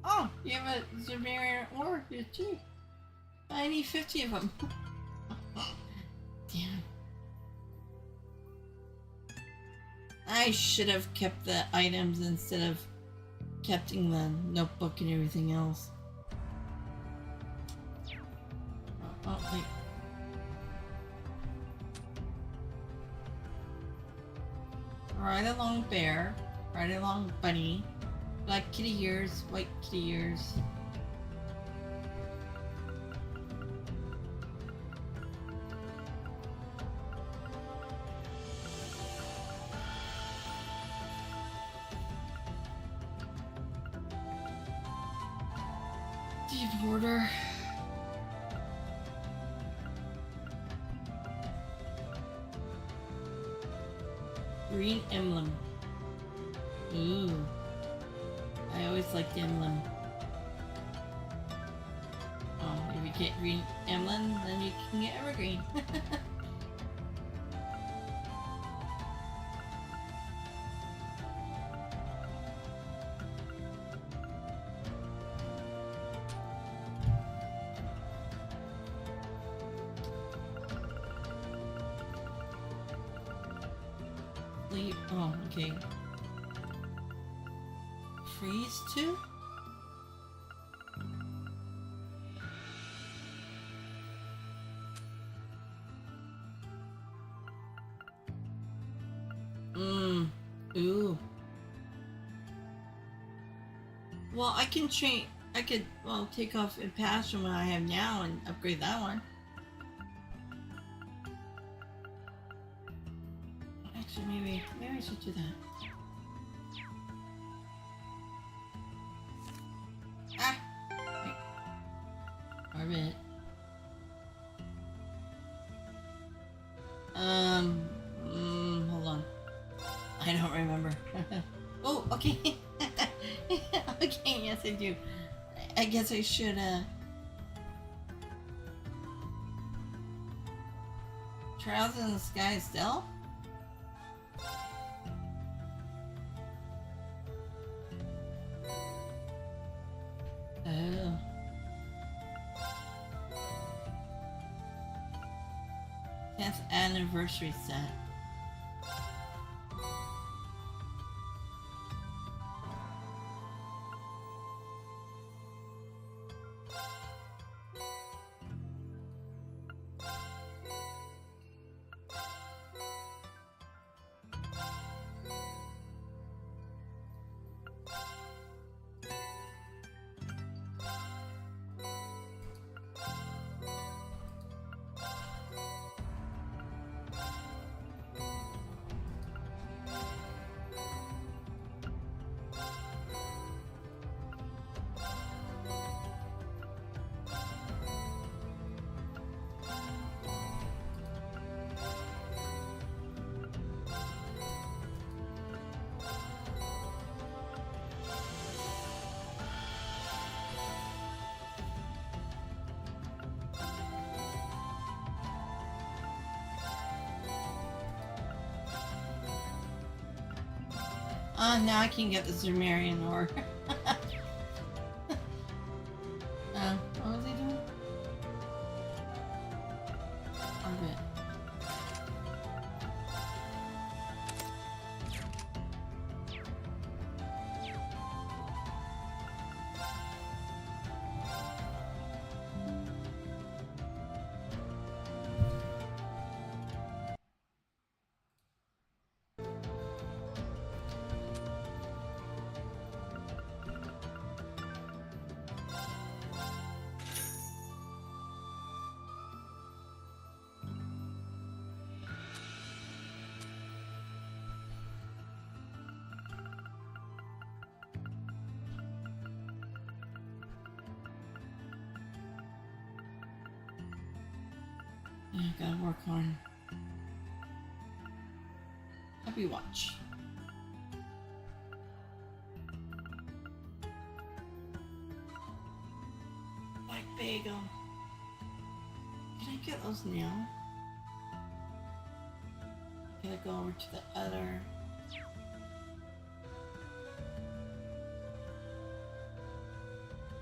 Oh, you have a Ymir ore here too. I need 50 of them. Damn. I should have kept the items instead of keeping the notebook and everything else. Oh, wait. Ride along bear, ride along bunny, black kitty ears, white kitty ears. Deep order. Green emblem. Ooh. I always liked the emblem. Oh, if you get green emblem, then you can get evergreen. Oh, okay. Freeze too? Ooh. Well, I can change. I could, well, take off Impassion what I have now and upgrade that one. Actually, maybe I should do that. Ah! Wait. Orbit. Hold on. I don't remember. Oh, okay. Okay, yes I do. I guess I should, Trials in the Sky still? Oh. 10th anniversary set. Now I can get the Sumerian ore. I gotta work on Happy Watch. Black bagel. Can I get those now? Gotta go over to the other.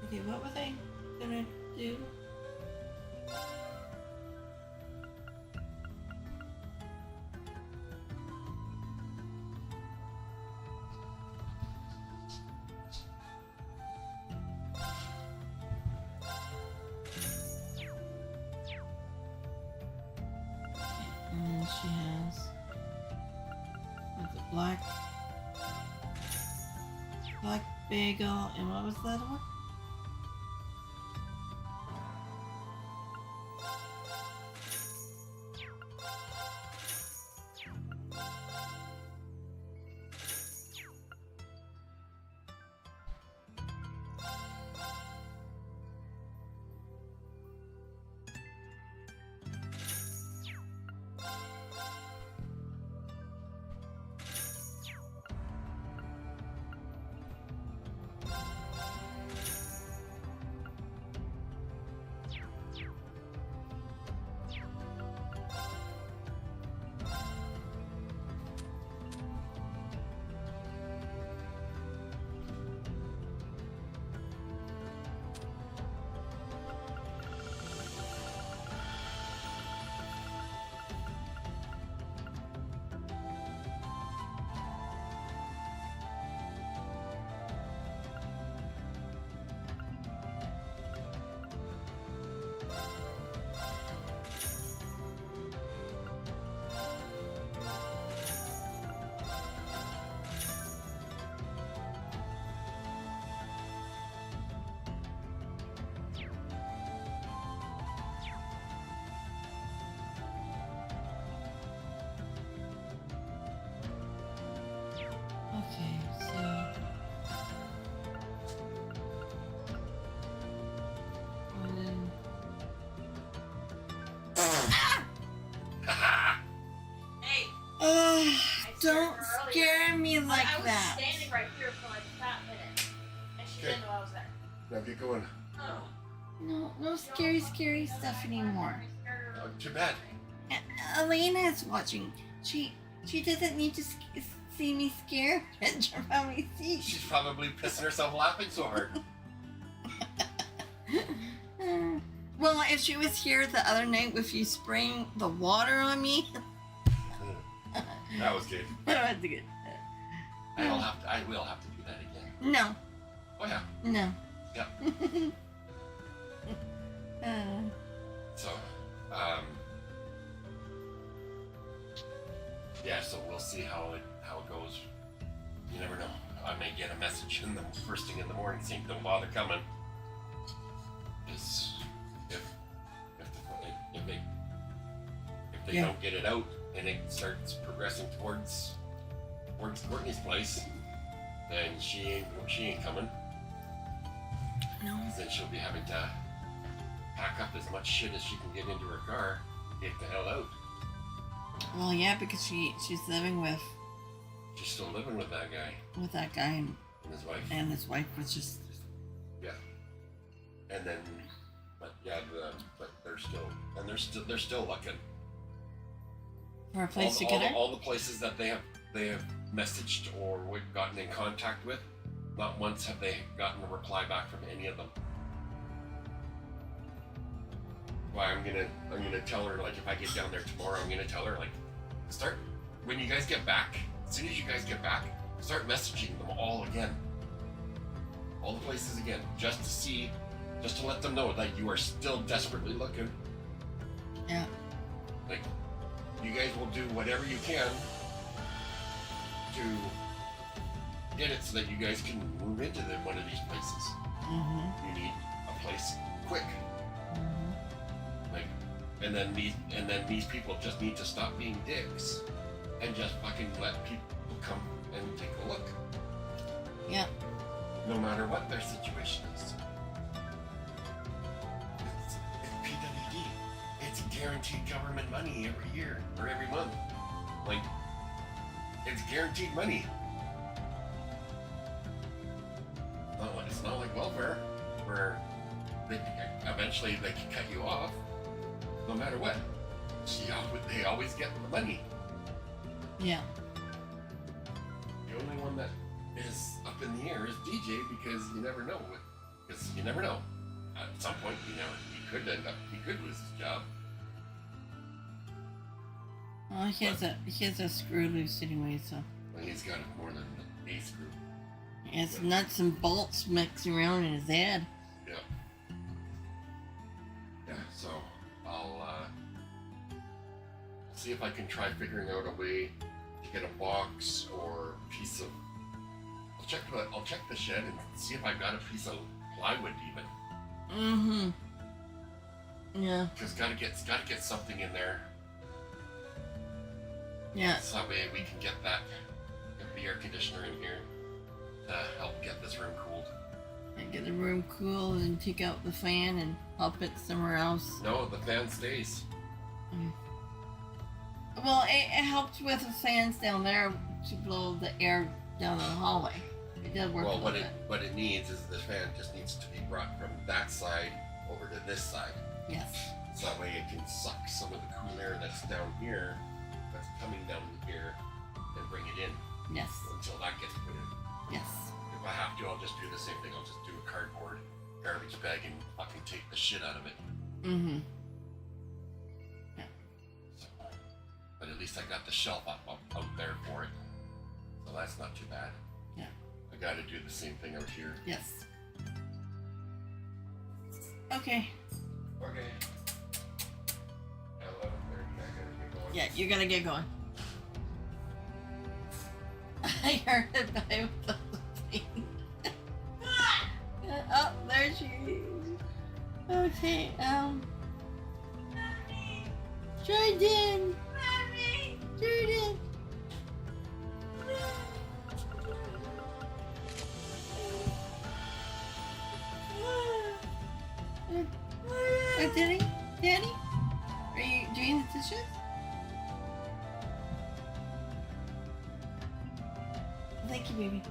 Okay, what was I gonna do? And then she has what's it, black bagel, and what was the other one? Okay, so and then Hey! Don't scare me like I was that. standing right here for like a fat minute, and she didn't know I was there. Now get going. Oh. No scary stuff anymore. Too bad. Elena is watching. She doesn't need to see me scared and jump on my seat. She's probably pissing herself laughing so hard. Well, if she was here the other night with you spraying the water on me. That was good. That was good. I will have to do that again. No. Oh yeah. No. Yep. So, yeah. So we'll see how it goes. You never know. I may get a message in the first thing in the morning saying don't bother coming. Because if they don't get it out and it starts progressing towards Courtney's place, then she ain't coming. No. Then she'll be having to pack up as much shit as she can get into her car to get the hell out. Well, yeah, because she's living with She's still living with that guy. And his wife. And his wife was just. Yeah. And then, but they're still looking. For a place to get her? All the places that they have messaged or gotten in contact with, not once have they gotten a reply back from any of them. Why I'm gonna tell her, like, if I get down there tomorrow, I'm gonna tell her, like, start when you guys get back. As soon as you guys get back, start messaging them all again. All the places again, just to let them know that you are still desperately looking. Yeah. Like, you guys will do whatever you can to get it so that you guys can move into one of these places. Mm-hmm. You need a place quick. Mm-hmm. Like, and then these people just need to stop being dicks and just fucking let people come and take a look. Yeah. No matter what their situation is. It's PWD. It's guaranteed government money every year or every month. Like, it's guaranteed money. It's not like welfare, where eventually they can cut you off, no matter what. They always get the money. Yeah. The only one that is up in the air is DJ, because you never know. Because you never know. At some point, he could lose his job. Well, he has a screw loose anyway, so. Well, he's got more than a screw. He has nuts and bolts mixing around in his head. Yeah. Yeah, so I'll see if I can try figuring out a way to get a box or a piece of. I'll check the shed and see if I've got a piece of plywood even. Mm-hmm. Yeah. Because gotta get something in there. Yeah. So that way we can get the air conditioner in here to help get this room cooled. And get the room cool and take out the fan and pop it somewhere else. No, the fan stays. Well, it helps with the fans down there to blow the air down the hallway. It does work. Well, what it needs is the fan just needs to be brought from that side over to this side. Yes. So that way it can suck some of the cool air that's down here, that's coming down here, and bring it in. Yes. Until that gets put in. Yes. If I have to, I'll just do the same thing. I'll just do a cardboard garbage bag and fucking take the shit out of it. Mm-hmm. Yeah. So, but at least I got the shelf out there for it. So that's not too bad. Yeah. I gotta do the same thing out here. Yes. Okay. Okay. At 11:30, I gotta get going. Yeah, you gotta get going. I heard it by the thing. Oh, there she is. Okay, Jordan! Jordan! Danny? Danny? Are you doing the dishes? Thank you, baby.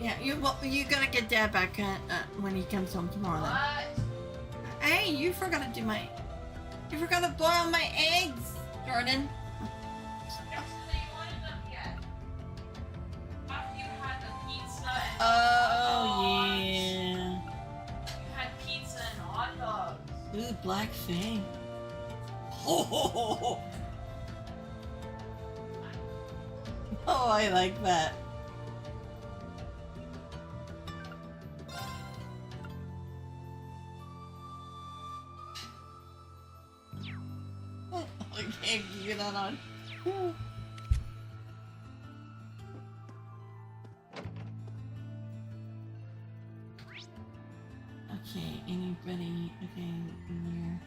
Yeah, you gotta get Dad back when he comes home tomorrow. Then. Hey, you forgot to boil my eggs, Jordan. Oh yeah. You had pizza and hot dogs. Ooh, black fang. Oh, oh, I like that. I can't get that on. Okay, anybody? Okay, Ymir.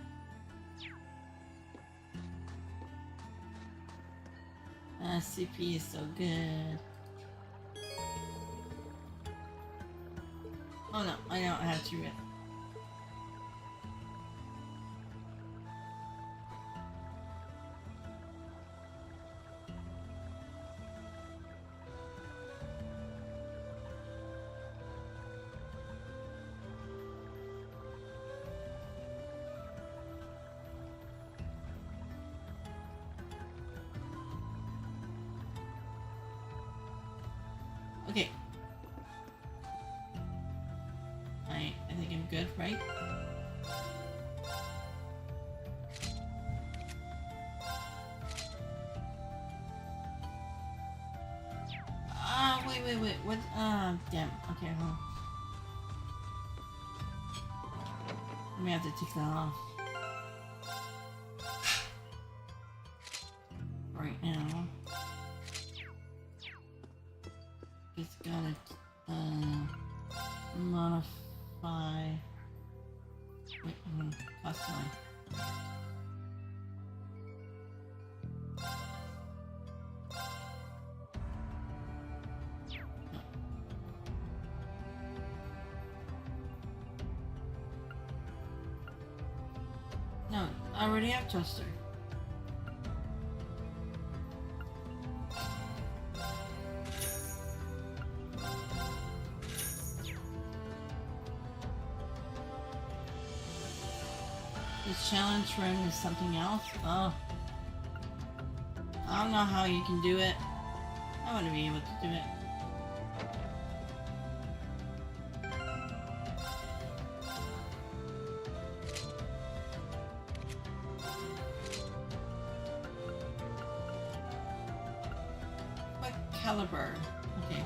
CP is so good. Oh no, I don't have to yet. Okay. I think I'm good, right? Wait. What? Damn. Okay, hold on. I may have to take that off. Right now. Just gotta modify. Wait, customize. No, I already have Trista. This challenge room is something else? Oh. I don't know how you can do it. I want to be able to do it. What caliber? Okay.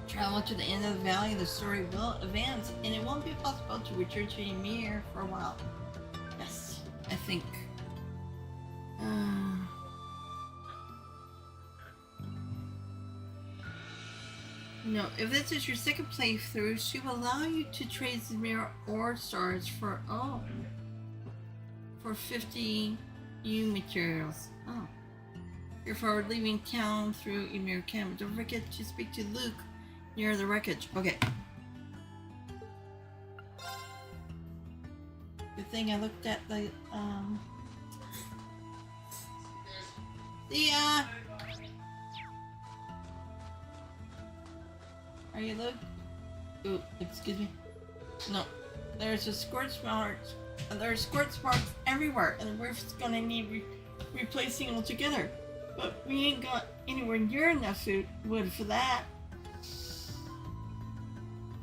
Travel to the end of the valley, the story will advance, and it won't be possible to return to Ymir for a while. Yes, I think. No, if this is your second playthrough, she will allow you to trade Ymir ore stars for 50 U materials. Oh. Therefore, leaving town through Ymir camp. Don't forget to speak to Luke near the wreckage. Okay. Good thing I looked at the Are you Luke? Ooh, excuse me. No. There's a squirt marks. There's squirt marks everywhere, and the roof's gonna need replacing altogether. But we ain't got anywhere near enough wood for that.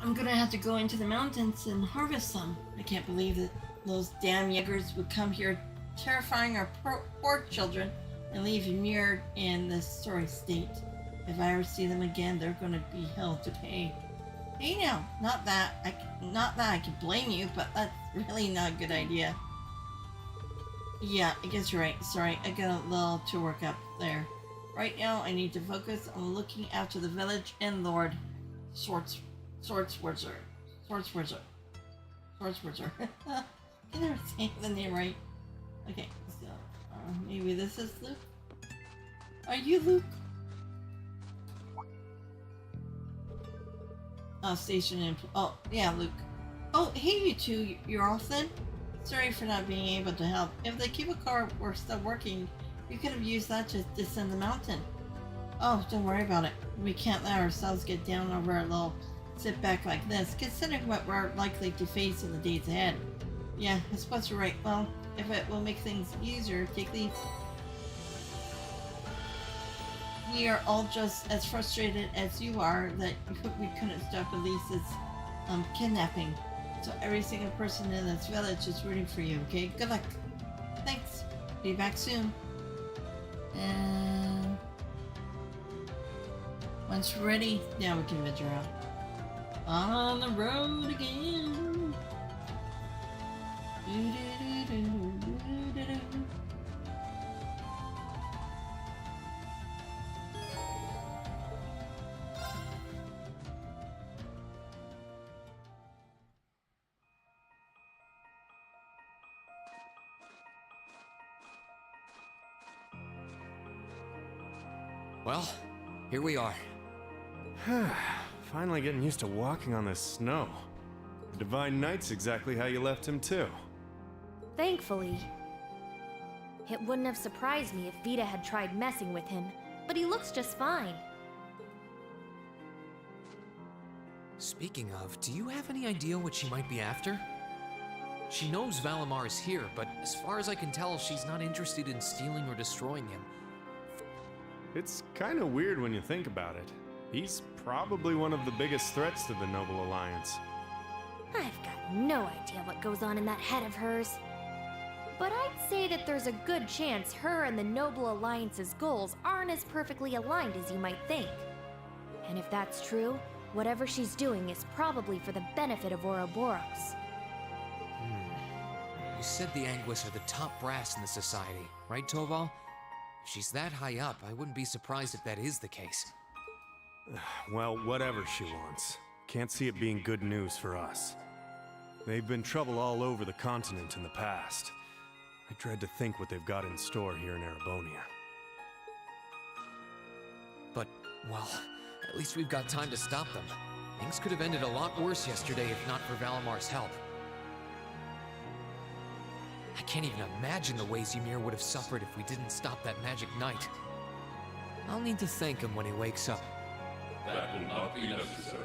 I'm gonna have to go into the mountains and harvest some. I can't believe that those damn Jaegers would come here terrifying our poor children and leave Ymir in this sorry state. If I ever see them again, they're gonna be hell to pay. Hey now, not that I can blame you, but that's really not a good idea. Yeah, I guess you're right. Sorry, I got a little to work up there. Right now, I need to focus on looking after the village and Lord Schwarzer. Can never say the name right. Okay, so maybe this is Luke. Are you Luke? Station in. Oh, yeah, Luke. Oh, hey, you two. You're off then? Sorry for not being able to help. If the cable car were still working, you could have used that to descend the mountain. Oh, don't worry about it. We can't let ourselves get down over a little sit back like this, considering what we're likely to face in the days ahead. Yeah, I suppose you're right. Well, if it will make things easier, take leave. We are all just as frustrated as you are that we couldn't stop Elise's kidnapping. So every single person in this village is rooting for you, okay? Good luck. Thanks. Be back soon. And once we're ready, now we can venture out. On the road again. Well, here we are. Finally getting used to walking on this snow. The Divine Knight's exactly how you left him too. Thankfully. It wouldn't have surprised me if Vita had tried messing with him, but he looks just fine. Speaking of, do you have any idea what she might be after? She knows Valimar is here, but as far as I can tell, she's not interested in stealing or destroying him. It's kind of weird when you think about it. He's probably one of the biggest threats to the Noble Alliance. I've got no idea what goes on in that head of hers. But I'd say that there's a good chance her and the Noble Alliance's goals aren't as perfectly aligned as you might think. And if that's true, whatever she's doing is probably for the benefit of Ouroboros. You said the Anguis are the top brass in the society, right, Toval? If she's that high up, I wouldn't be surprised if that is the case. Well, whatever she wants. Can't see it being good news for us. They've been trouble all over the continent in the past. I dread to think what they've got in store here in Erebonia. But, well, at least we've got time to stop them. Things could have ended a lot worse yesterday if not for Valimar's help. I can't even imagine the ways Ymir would have suffered if we didn't stop that magic knight. I'll need to thank him when he wakes up. That will not be necessary.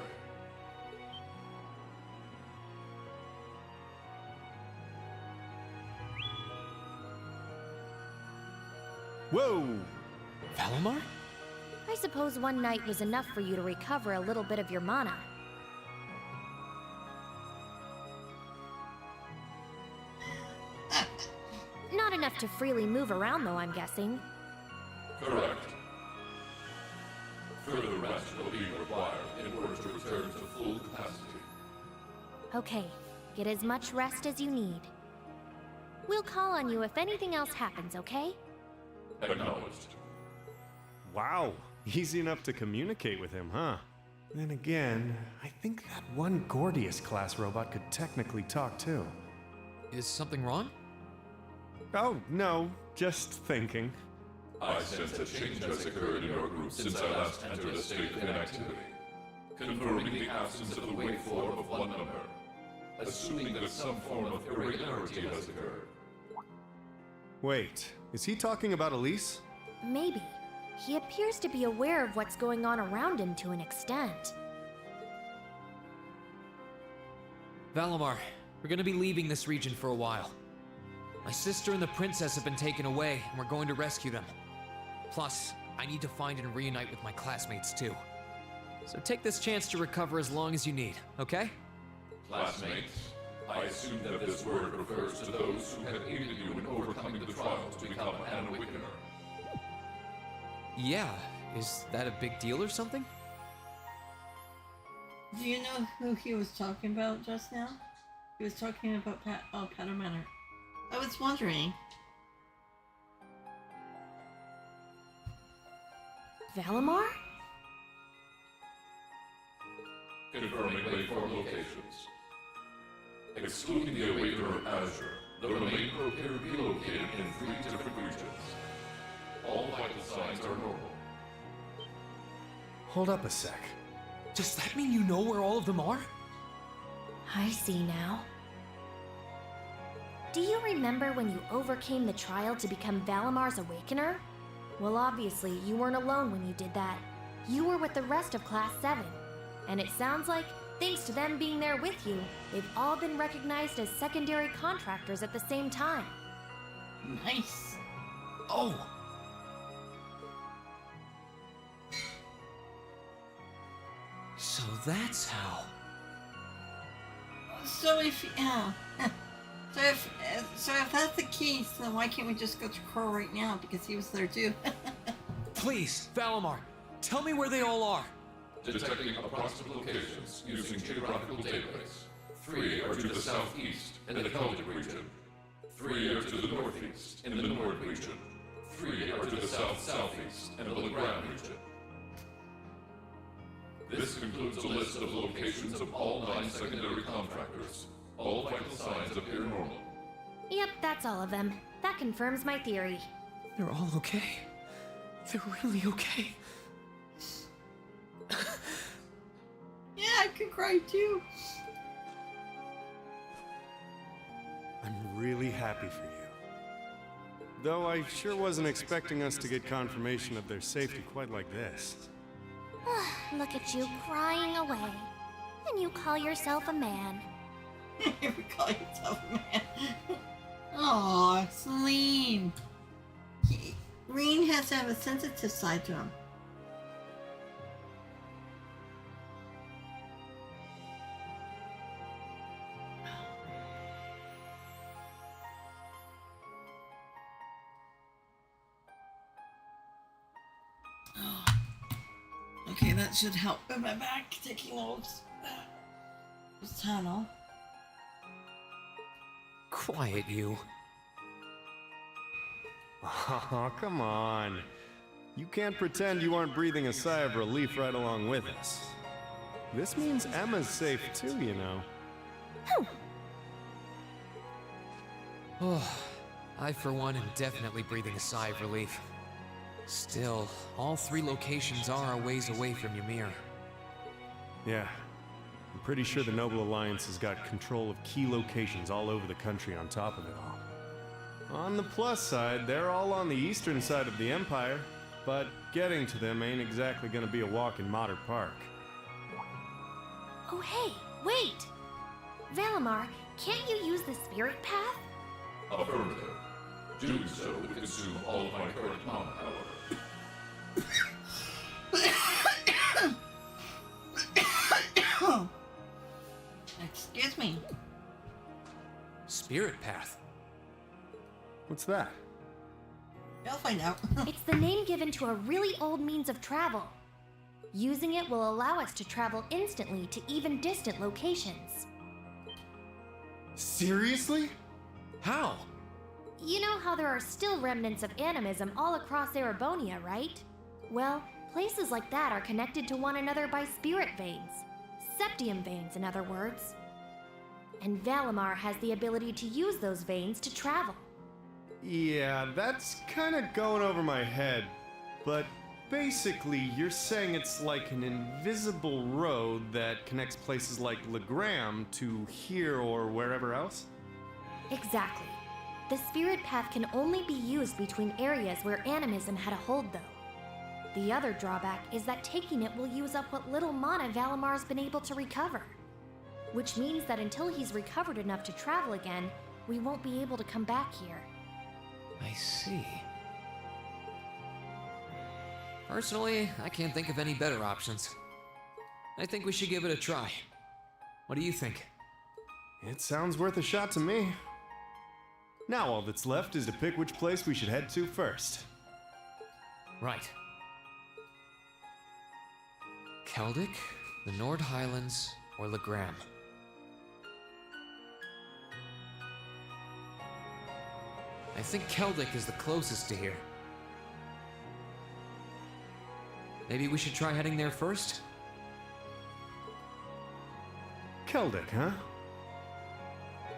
Whoa! Valimar? I suppose one night was enough for you to recover a little bit of your mana. Not enough to freely move around, though, I'm guessing. Correct. Further rest will be required in order to return to full capacity. Okay, get as much rest as you need. We'll call on you if anything else happens, okay? Acknowledged. Wow, easy enough to communicate with him, huh? Then again, I think that one Gordius-class robot could technically talk too. Is something wrong? Oh, no, just thinking. I sense a change has occurred in your group since I last entered a state of inactivity, confirming the absence of the waveform of one number, assuming that some form of irregularity has occurred. Wait, is he talking about Elise? Maybe. He appears to be aware of what's going on around him to an extent. Valimar, we're gonna be leaving this region for a while. My sister and the princess have been taken away, and we're going to rescue them. Plus, I need to find and reunite with my classmates too. So take this chance to recover as long as you need, okay? Classmates, I assume that this word refers to those who have aided you in overcoming the trial to become an awakener. Yeah, is that a big deal or something? Do you know who he was talking about just now? He was talking about Pattern Manor. I was wondering. Valimar? Confirming waveform locations. Excluding the Awakener Azure, the remainder appear to be located in 3 different regions. All vital signs are normal. Hold up a sec. Does that mean you know where all of them are? I see now. Do you remember when you overcame the trial to become Valimar's Awakener? Well, obviously, you weren't alone when you did that. You were with the rest of Class VII. And it sounds like, thanks to them being there with you, they've all been recognized as secondary contractors at the same time. Nice. Oh! So that's how... So if that's the case, then why can't we just go to Crow right now? Because he was there too. Please, Valimar, tell me where they all are. Detecting approximate locations using geographical database. 3 are to the southeast in the Celtic region. 3 are to the northeast in the Nord region. 3 are to the south-southeast in the Legrand region. This concludes a list of locations of all 9 secondary contractors. All vital signs appear normal. Yep, that's all of them. That confirms my theory. They're all okay. They're really okay. Yeah, I could cry too. I'm really happy for you. Though I sure wasn't expecting us to get confirmation of their safety quite like this. Look at you crying away. And you call yourself a man. You call yourself a man. Aw, Celine. Rean has to have a sensitive side to him. Okay, that should help with my back, taking notes. This tunnel. Quiet, you. Oh, come on. You can't pretend you aren't breathing a sigh of relief right along with us. This means Emma's safe too, you know. Oh, I, for one, am definitely breathing a sigh of relief. Still, all 3 locations are a ways away from Ymir. Yeah. I'm pretty sure the Noble Alliance has got control of key locations all over the country on top of it all. On the plus side, they're all on the eastern side of the Empire, but getting to them ain't exactly gonna be a walk in Modder Park. Oh hey, wait! Valimar, can't you use the spirit path? Affirmative. Doing so would consume all of my current mana power. Excuse me. Spirit path. What's that? You'll find out. It's the name given to a really old means of travel. Using it will allow us to travel instantly to even distant locations. Seriously? How? You know how there are still remnants of animism all across Erebonia, right? Well, places like that are connected to one another by spirit veins. Septium veins, in other words. And Valimar has the ability to use those veins to travel. Yeah, that's kinda going over my head, but basically you're saying it's like an invisible road that connects places like Legram to here or wherever else? Exactly. The spirit path can only be used between areas where animism had a hold, though. The other drawback is that taking it will use up what little mana Valimar's been able to recover. Which means that until he's recovered enough to travel again, we won't be able to come back here. I see. Personally, I can't think of any better options. I think we should give it a try. What do you think? It sounds worth a shot to me. Now all that's left is to pick which place we should head to first. Right. Celtic, the Nord Highlands, or Legram. I think Celtic is the closest to here. Maybe we should try heading there first? Celtic, huh?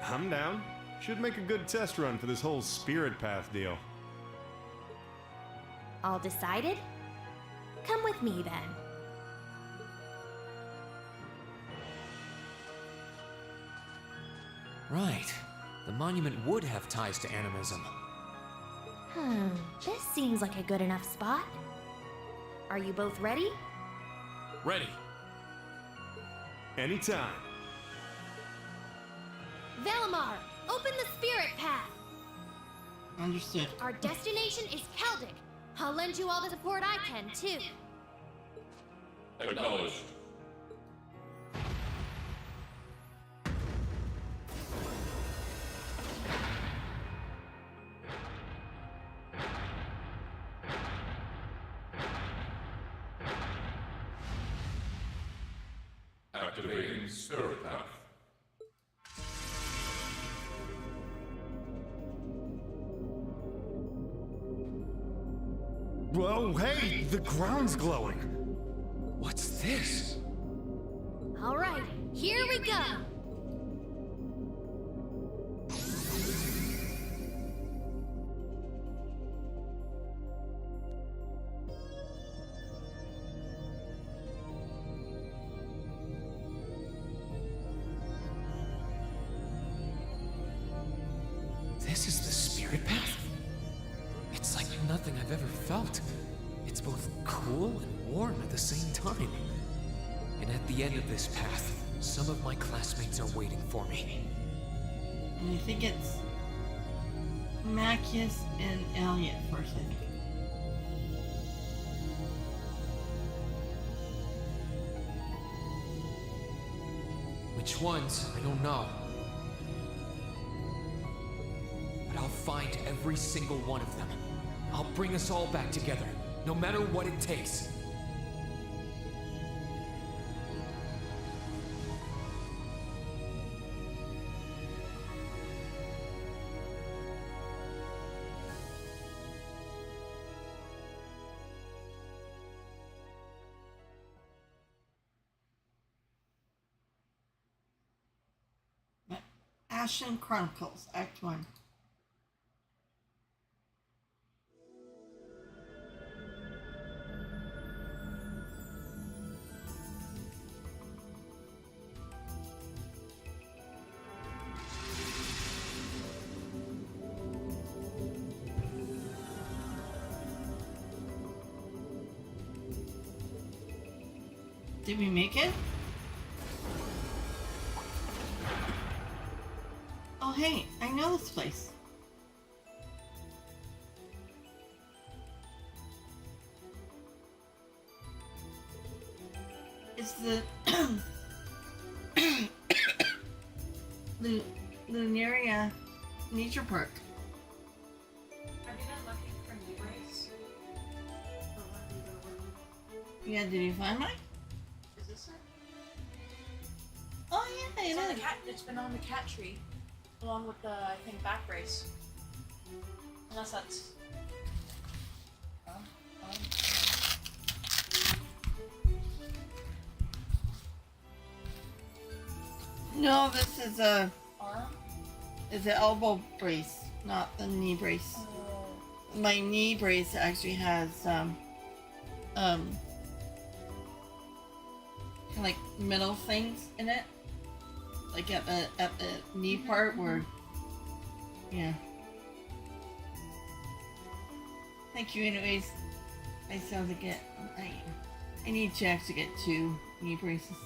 I'm down. Should make a good test run for this whole spirit path deal. All decided? Come with me then. Right. The monument would have ties to animism. This seems like a good enough spot. Are you both ready? Ready. Anytime. Valimar, open the spirit path! Understood. Our destination is Celtic. I'll lend you all the support I can, too. Acknowledged. Activating spirit path. Whoa, hey, the ground's glowing. What's this? All right, here we go. This is the spirit path? It's like nothing I've ever felt. It's both cool and warm at the same time. And at the end of this path, some of my classmates are waiting for me. And I think it's Macius and Elliot first, I think. Which ones? I don't know. But I'll find every single one of them. I'll bring us all back together, no matter what it takes. Ashen Chronicles, Act 1. Did we make it? Oh hey, I know this place. It's the Lunaria Nature Park. Have you been looking for new ways? Yeah, did you find mine? Is this it? Oh yeah, It's it on is. the cat. It's been on the cat tree, along with the I think back brace. Unless that's. No, this is a Arm. is an elbow brace, not the knee brace. My knee brace actually has kind of like metal things in it, like at the knee part where, yeah. Thank you. Anyways, I still have to get. I need to actually get 2 knee braces.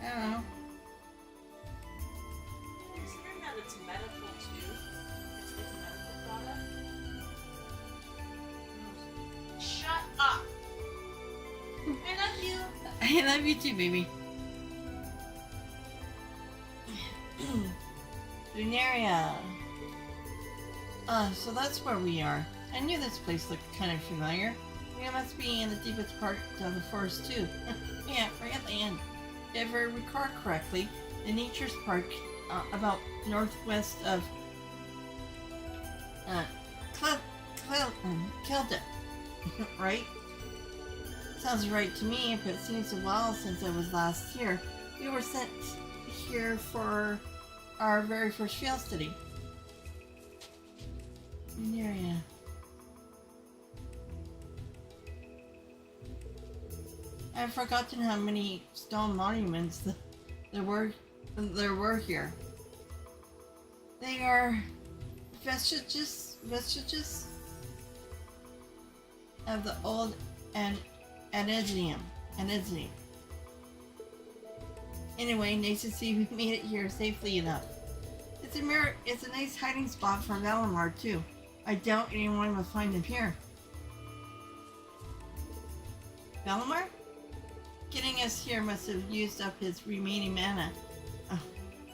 I don't know. Considering that it's medical too, it's a medical product. Shut up! I love you! I love you too, baby. Lunaria. So that's where we are. I knew this place looked kind of familiar. We must be in the deepest part of the forest too. Yeah, right at the end. If I recall correctly, the Nature's Park about northwest of Kelda, right? Sounds right to me, but it seems a while since I was last here. We were sent here for our very first field study. Ymir. I've forgotten how many stone monuments there were here. They are vestiges of the old Anizium. Anyway, nice to see we made it here safely enough. It's a nice hiding spot for Valimar too. I doubt anyone will find him here. Valimar? Getting us here must have used up his remaining mana.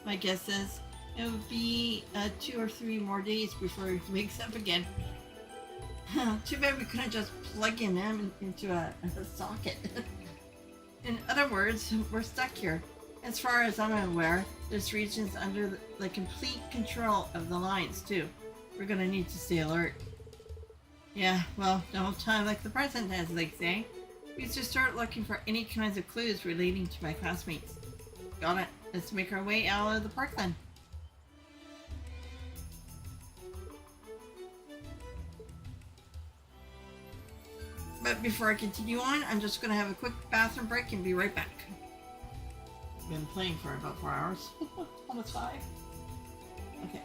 My guess is it would be 2 or 3 more days before he wakes up again. Too bad we couldn't just plug him into a socket. In other words, we're stuck here. As far as I'm aware, this region's under the complete control of the Lions too. We're gonna need to stay alert. Yeah, well, no time like the present, as they say. We should start looking for any kinds of clues relating to my classmates. Got it. Let's make our way out of the park then. But before I continue on, I'm just going to have a quick bathroom break and be right back. Been playing for about 4 hours. Almost 5. Okay.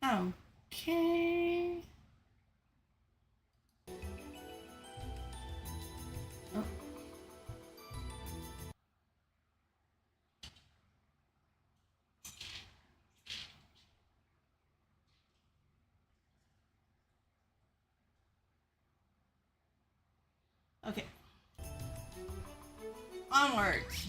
Okay. Oh. Okay. Onwards.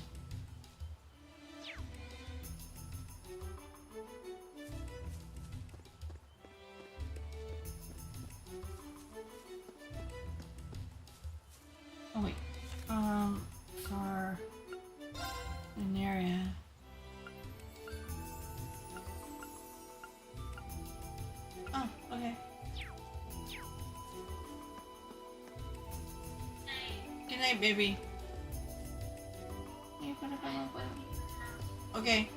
Oh wait. For an area. Oh, okay. Good night, baby. Okay.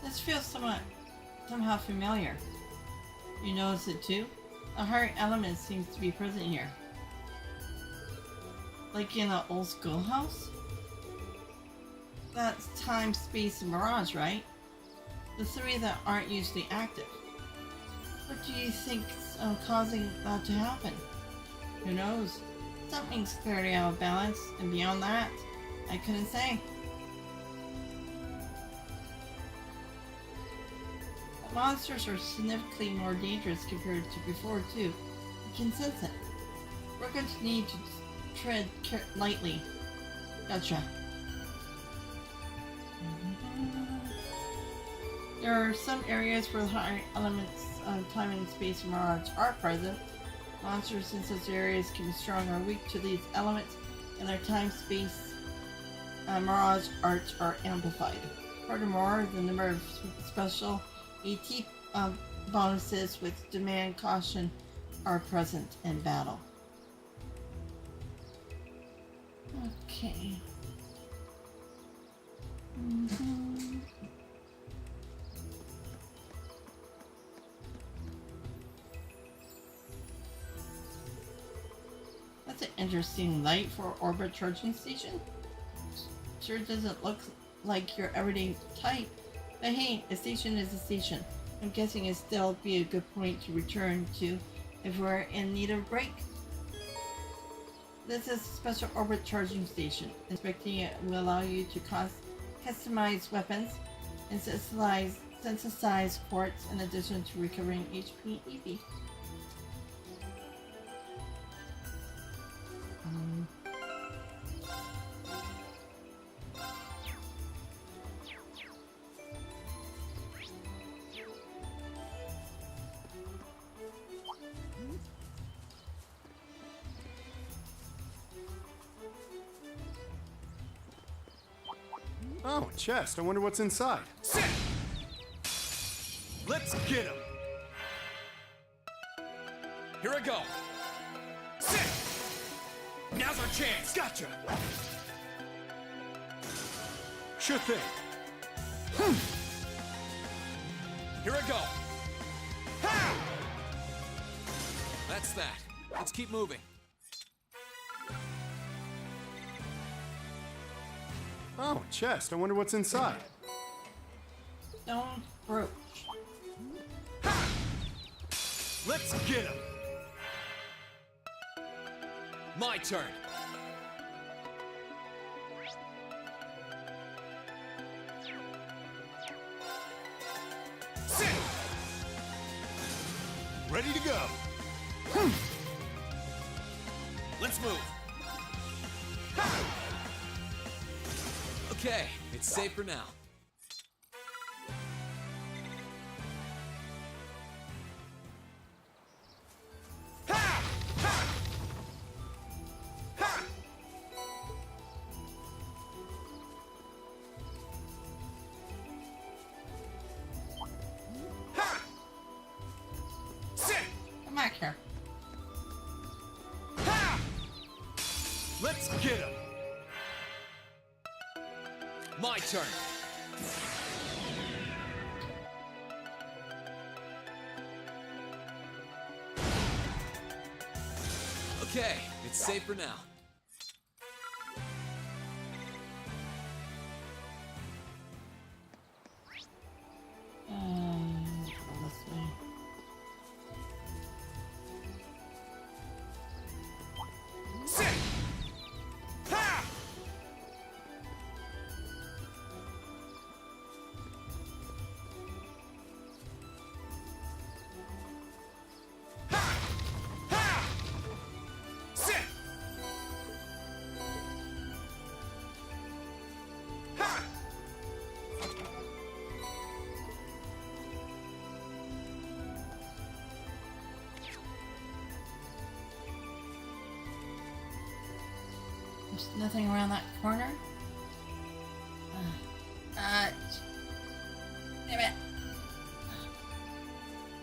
This feels somehow familiar. You notice it too? A hard element seems to be present here. Like in an old schoolhouse? That's time, space, and mirage, right? The three that aren't usually active. What do you think's causing that to happen? Who knows? Something's clearly out of balance, and beyond that, I couldn't say. The monsters are significantly more dangerous compared to before, too. You can sense it. We're going to need to tread lightly. Gotcha. There are some areas where the higher elements of time and space mirage are present. Monsters in such areas can be strong or weak to these elements, and their time-space mirage arts are amplified. Furthermore, the number of special AT bonuses with demand caution are present in battle. Okay. That's an interesting light for orbit charging station. Sure doesn't look like your everyday type, but hey, a station is a station. I'm guessing it'd still be a good point to return to if we're in need of a break. This is a special orbit charging station. Inspecting it will allow you to customize weapons and synthesize quartz in addition to recovering HP and EP. Oh, a chest. I wonder what's inside. Sit! Let's get him! Here I go! Sit! Now's our chance! Gotcha! Sure thing. Here I go! Ha! That's that. Let's keep moving. Oh, a chest. I wonder what's inside. Stone brooch. Ha! Let's get him! My turn. Sit! Ready to go. Let's move. Ha! Okay, it's safe for now. Ha! Ha! Ha! Ha! Sit! Come back here. Ha! Let's get him. My turn. Okay, it's safe for now. There's nothing around that corner. Damn it.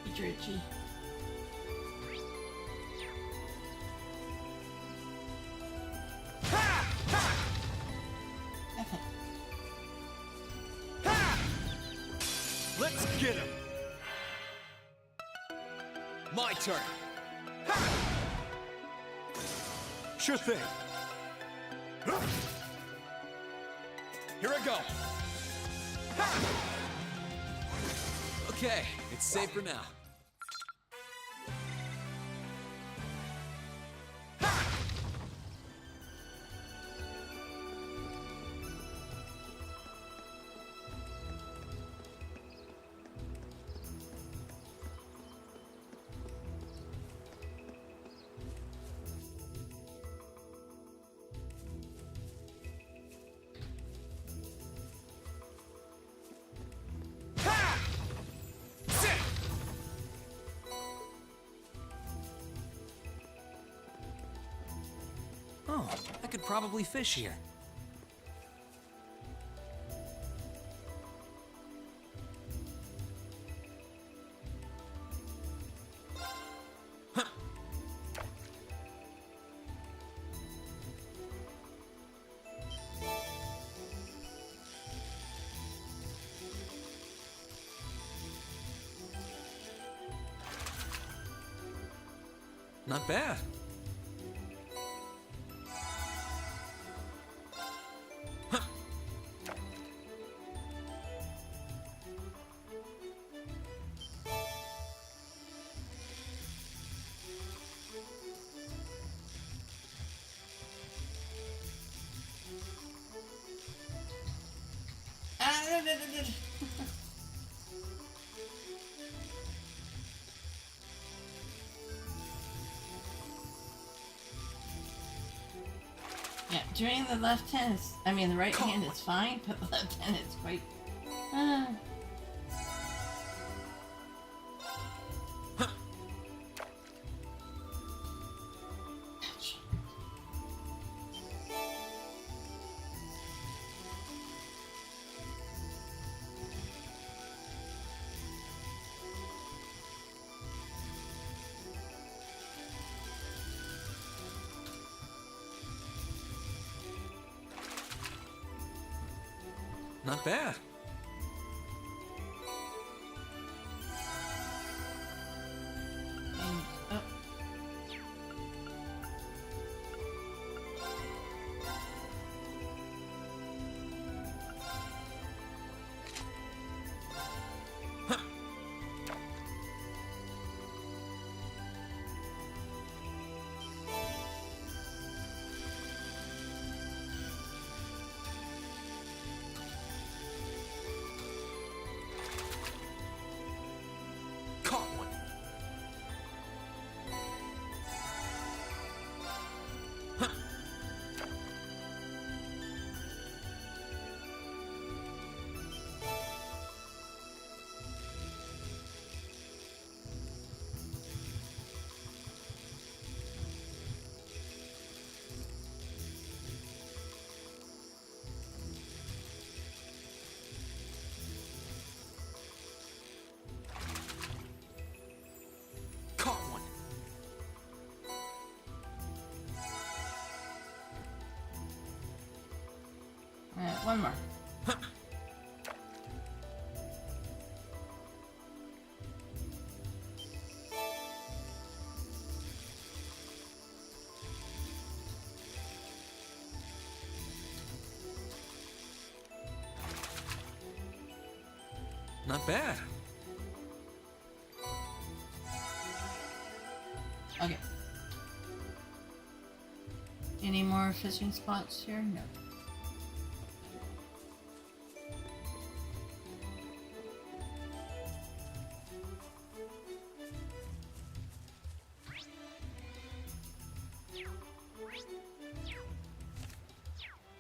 Itchy. Nothing. Let's get him! My turn! Sure thing. Here I go! Okay, it's safe for now. Oh, I could probably fish here. Not bad. Yeah, doing the left hand is, the right hand is fine, but the left hand is quite, Not bad. Alright, one more. Not bad. Okay. Any more fishing spots here? No.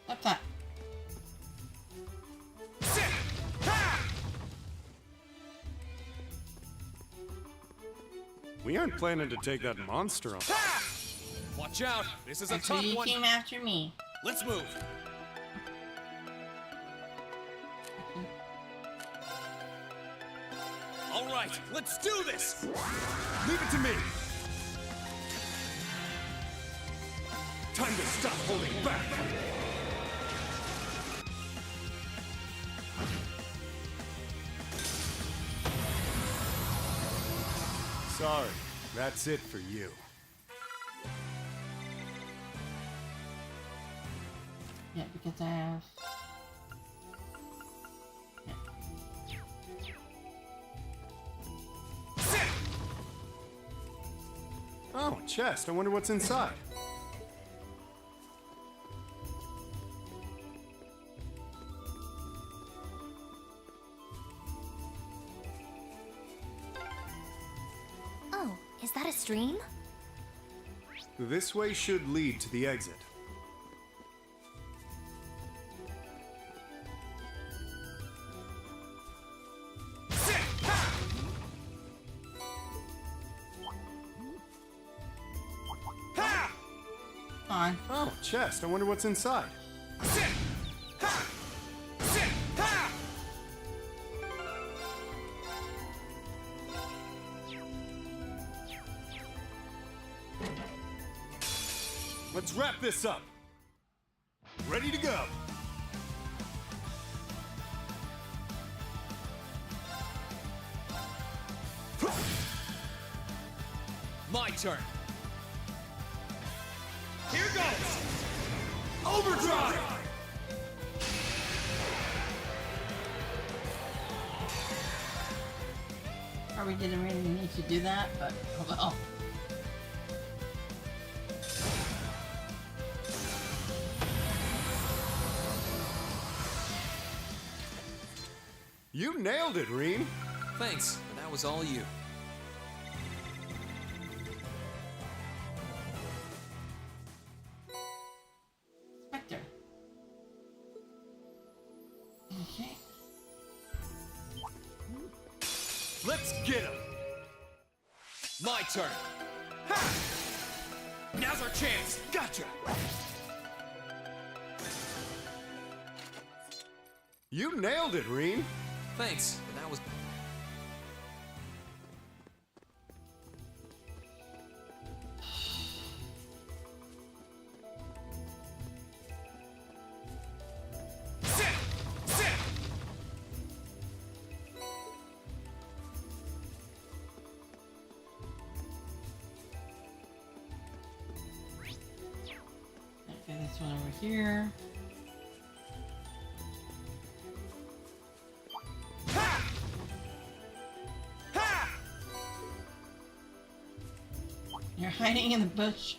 What's that? We aren't planning to take that monster on. Watch out! This is a Actually, tough you one. came after me. Let's move. All right, let's do this. Leave it to me. Time to stop holding back. Sorry, that's it for you. Yeah, because I have... Oh, chest. I wonder what's inside. Oh, is that a stream? This way should lead to the exit. On. Oh, chest. I wonder what's inside. Let's wrap this up. Ready to go. My turn. Here goes! Overdrive! Probably didn't really need to do that, but oh well. You nailed it, Rean. Thanks, but that was all you. Spectre. Okay. Let's get him! My turn! Ha! Now's our chance! Gotcha! You nailed it, Rean. Thanks, but that was... Okay, this one over here. You're hiding in the bush.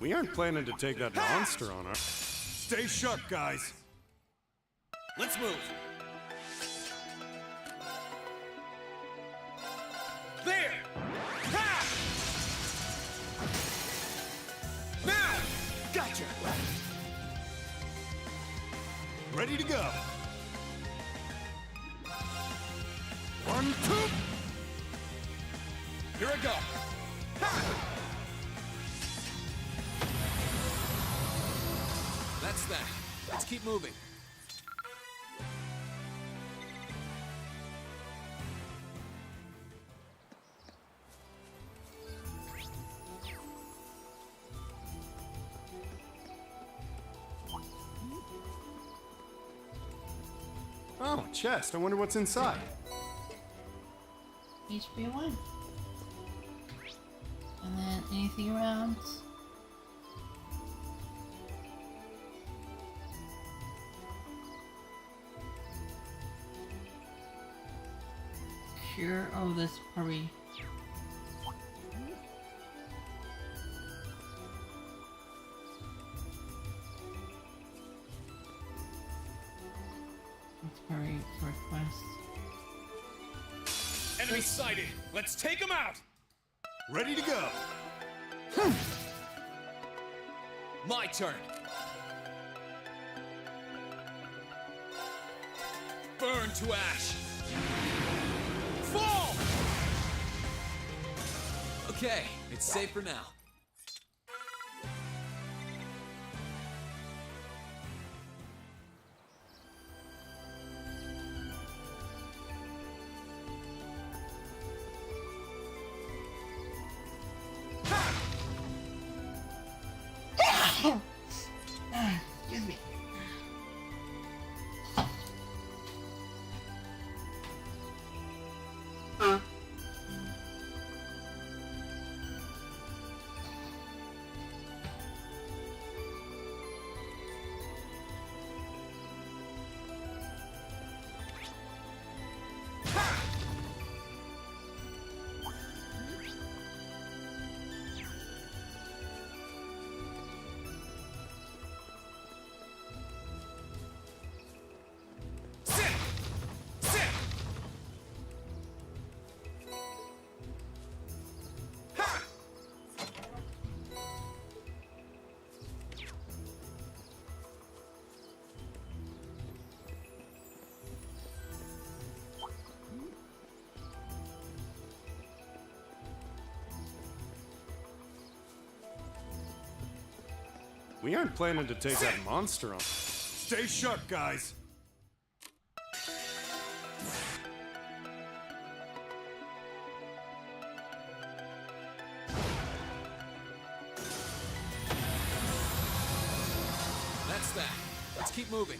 We aren't planning to take that monster on our... Stay sharp, guys. Let's move. There! Ha! Now! Gotcha! Ready to go. 1, 2. Here I go. Ha! That's that. Let's keep moving. Oh, chest. I wonder what's inside. HP 1. And then anything around. Cure. Oh, this probably. It's probably for quest. Enemy sighted. Let's take him out. Ready to go. My turn. Burn to ash. Fall! Okay, it's safe for now. Excuse me. We aren't planning to take that monster on. Stay sharp, guys. That's that. Let's keep moving.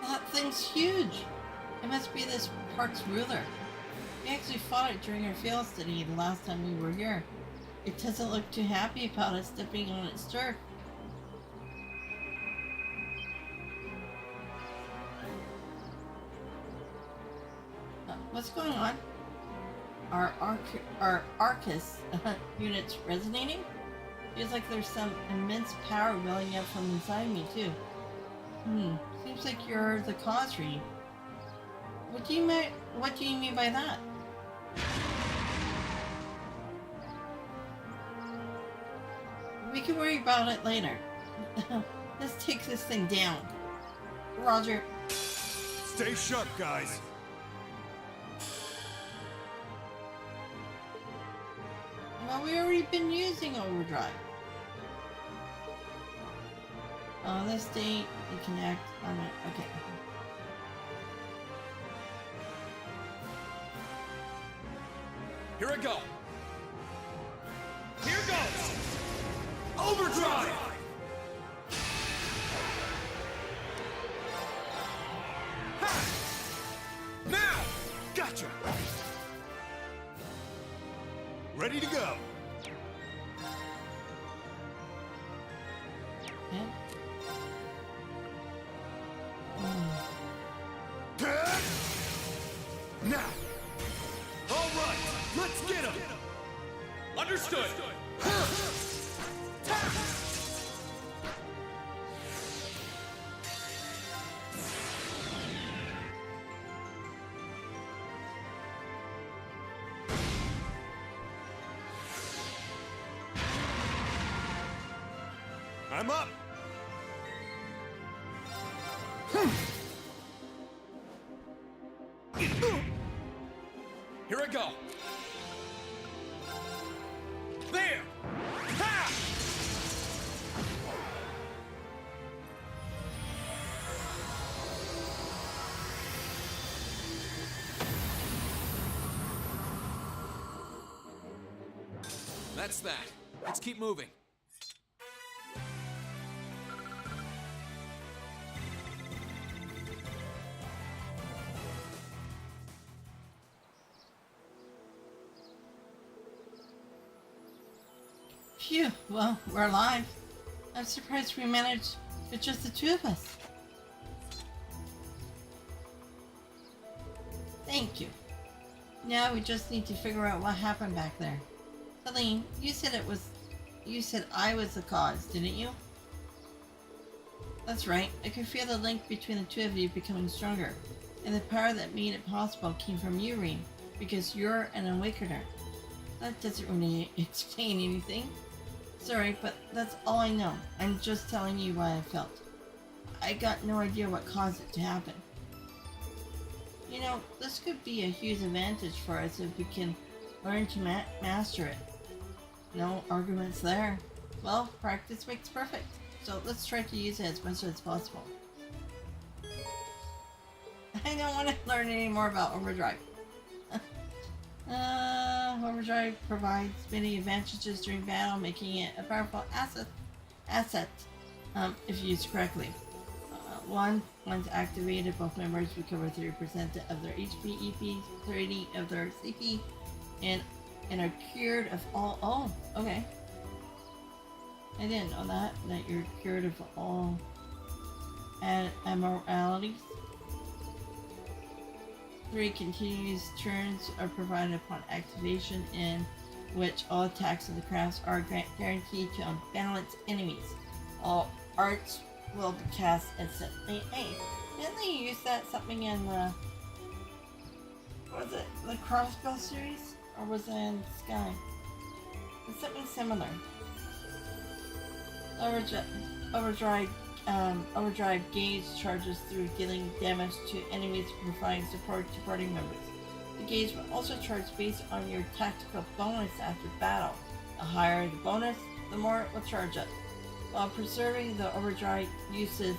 That thing's huge. It must be this park's ruler. We actually fought it during our field study the last time we were here. It doesn't look too happy about us stepping on its turf. What's going on? Our Arcus units resonating? Feels like there's some immense power welling up from inside me too. Seems like you're the cause, Rean. What do you mean by that? We can worry about it later. Let's take this thing down. Roger. Stay sharp, guys. Well, we already been using overdrive. On this date, you can act on it. Okay. Here I go. Here goes. Overdrive. Ha! Now. Gotcha. Ready to go. Yeah. Now. All right. Let's get him. Understood. I'm up. Here I go. There. Ha! That's that. Let's keep moving. Phew, well, we're alive. I'm surprised we managed with just the two of us. Thank you. Now we just need to figure out what happened back there. Celine, you said I was the cause, didn't you? That's right. I could feel the link between the two of you becoming stronger. And the power that made it possible came from you, Rean, because you're an awakener. That doesn't really explain anything. Sorry, but that's all I know. I'm just telling you what I felt. I got no idea what caused it to happen. You know, this could be a huge advantage for us if we can learn to master it. No arguments there. Well, practice makes perfect. So let's try to use it as much as possible. I don't want to learn any more about Overdrive. Overdrive provides many advantages during battle, making it a powerful asset if used correctly. Once activated, both members recover 30% of their HP, EP, 30 of their CP, and are cured of all. Oh, okay. I didn't know that you're cured of all abnormalities. 3 continuous turns are provided upon activation, in which all attacks of the crafts are guaranteed to unbalance enemies. All arts will be cast instantly. Hey, didn't they use that something in the... Was it the Crossbow series? Or was it in Sky? It's something similar. Overdrive gauge charges through dealing damage to enemies, providing support to party members. The gauge will also charge based on your tactical bonus after battle. The higher the bonus, the more it will charge up. While preserving the overdrive uses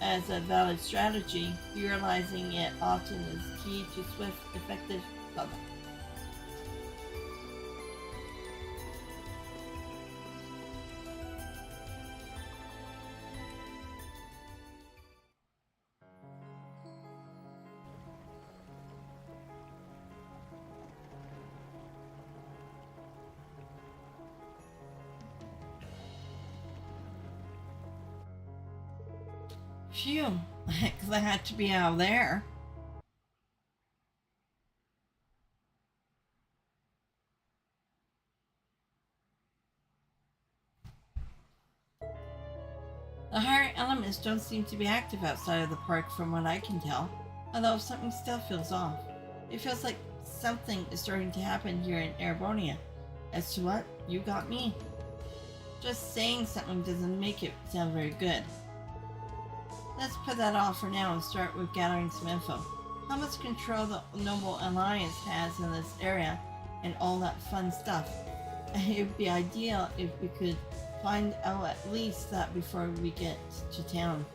as a valid strategy, utilizing it often is key to swift, effective combat. Phew, because I had to be out there. The higher elements don't seem to be active outside of the park from what I can tell, although something still feels off. It feels like something is starting to happen here in Erebonia. As to what, you got me. Just saying something doesn't make it sound very good. Let's put that off for now and start with gathering some info. How much control the Noble Alliance has in this area and all that fun stuff. It would be ideal if we could find out at least that before we get to town.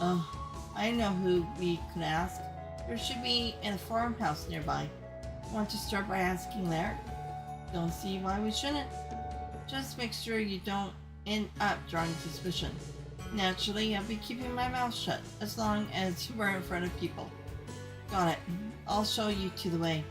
Oh, I know who we could ask. There should be a farmhouse nearby. Want to start by asking there? Don't see why we shouldn't. Just make sure you don't end up drawing suspicion. Naturally, I'll be keeping my mouth shut as long as we're in front of people. Got it. I'll show you to the way.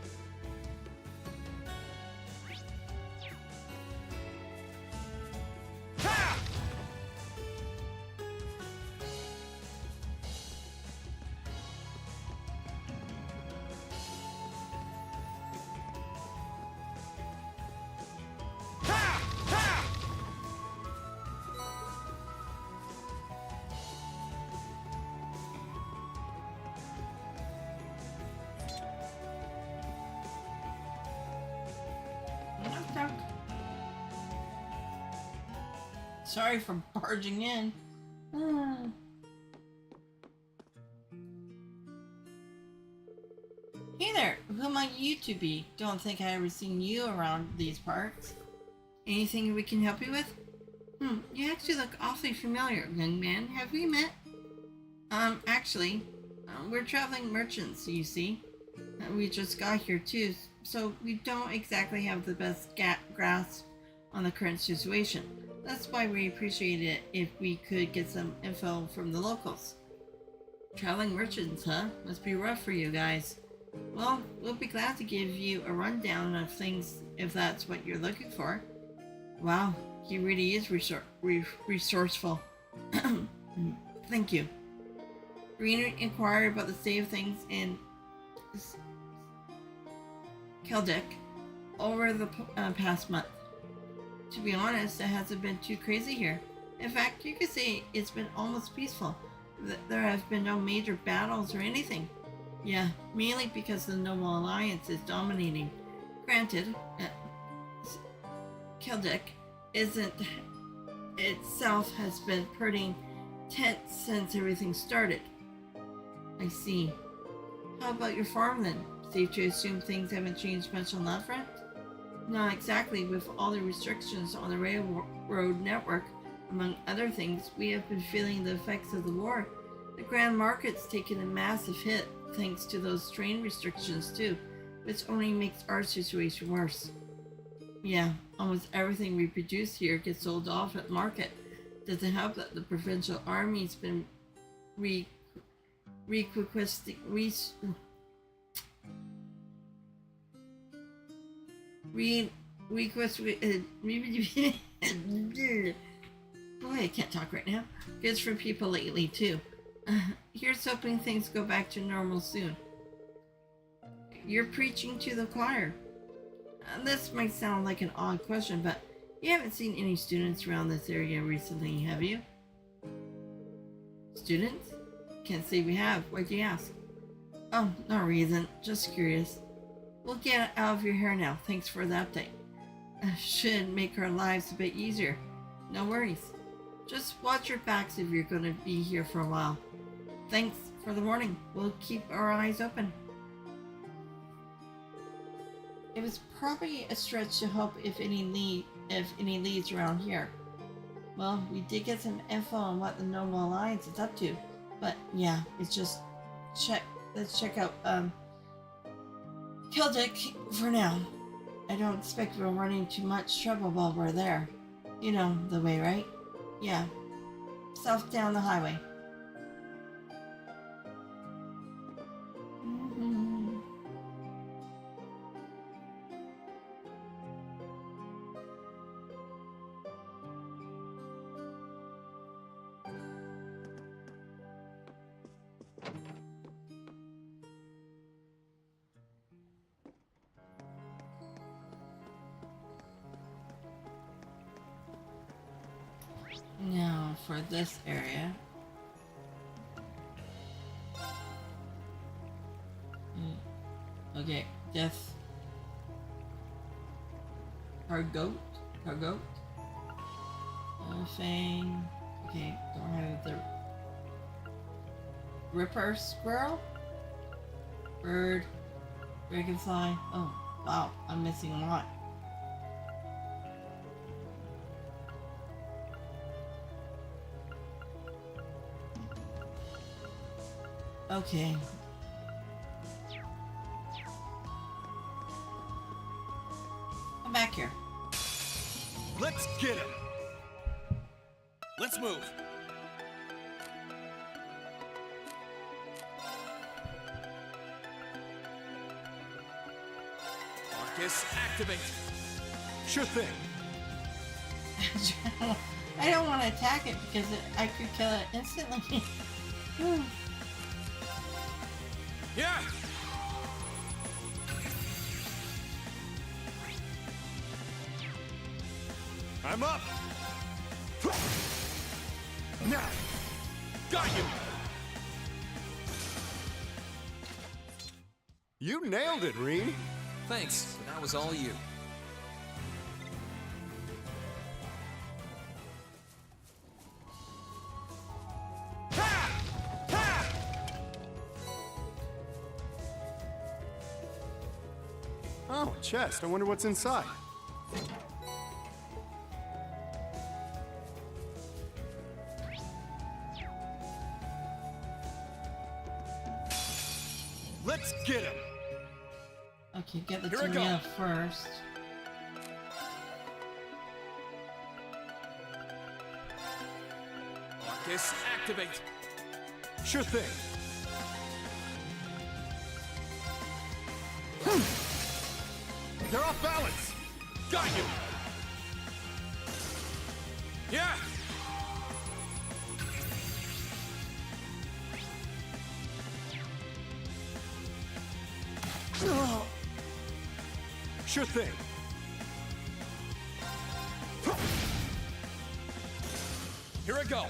Sorry for barging in. Hey there, who might you two be? Don't think I ever seen you around these parts. Anything we can help you with? You actually look awfully familiar, young man. Have we met? Actually, we're traveling merchants, you see. We just got here too, so we don't exactly have the best grasp on the current situation. That's why we appreciate it if we could get some info from the locals. Traveling merchants, huh? Must be rough for you guys. Well, we'll be glad to give you a rundown of things if that's what you're looking for. Wow, he really is resourceful. Thank you. Rean inquired about the state of things in Keldek over the past month. To be honest, it hasn't been too crazy here. In fact, you could say it's been almost peaceful. There have been no major battles or anything. Yeah, mainly because the Noble Alliance is dominating. Granted, Keldek itself has been pretty tense since everything started. I see. How about your farm then? Safe to assume things haven't changed much on that front? Not exactly. With all the restrictions on the railroad network, among other things, we have been feeling the effects of the war. The Grand Market's taken a massive hit thanks to those train restrictions too, which only makes our situation worse. Yeah, almost everything we produce here gets sold off at market. Doesn't help that the provincial army's been requesting boy, I can't talk right now. Goods for people lately too. Here's hoping things go back to normal soon. You're preaching to the choir. This might sound like an odd question, but you haven't seen any students around this area recently, have you? Students? Can't say we have. Why'd you ask? Oh, no reason. Just curious. We'll get out of your hair now. Thanks for the update. Should make our lives a bit easier. No worries. Just watch your backs if you're going to be here for a while. Thanks for the warning. We'll keep our eyes open. It was probably a stretch to hope if any leads around here. Well, we did get some info on what the Noble Alliance is up to, but yeah, it's just let's check out Keldek for now. I don't expect we'll run into much trouble while we're there. You know the way, right? Yeah. South down the highway. Now for this area. Okay, death. Cargoat. Fang. Okay, don't have the Ripper Squirrel. Bird. Dragonfly. Oh, wow, I'm missing a lot. Okay. Come back here. Let's get him. Let's move. Marcus, activate. Sure thing. I don't want to attack it because I could kill it instantly. Yeah. I'm up. Now. Got you. You nailed it, Rean. Thanks, but that was all you. Oh, chest. I wonder what's inside. Let's get him. Okay, get the Here I go. Tamia first. Marcus, activate. Sure thing. They're off balance. Got you. Yeah! Sure thing. Here I go.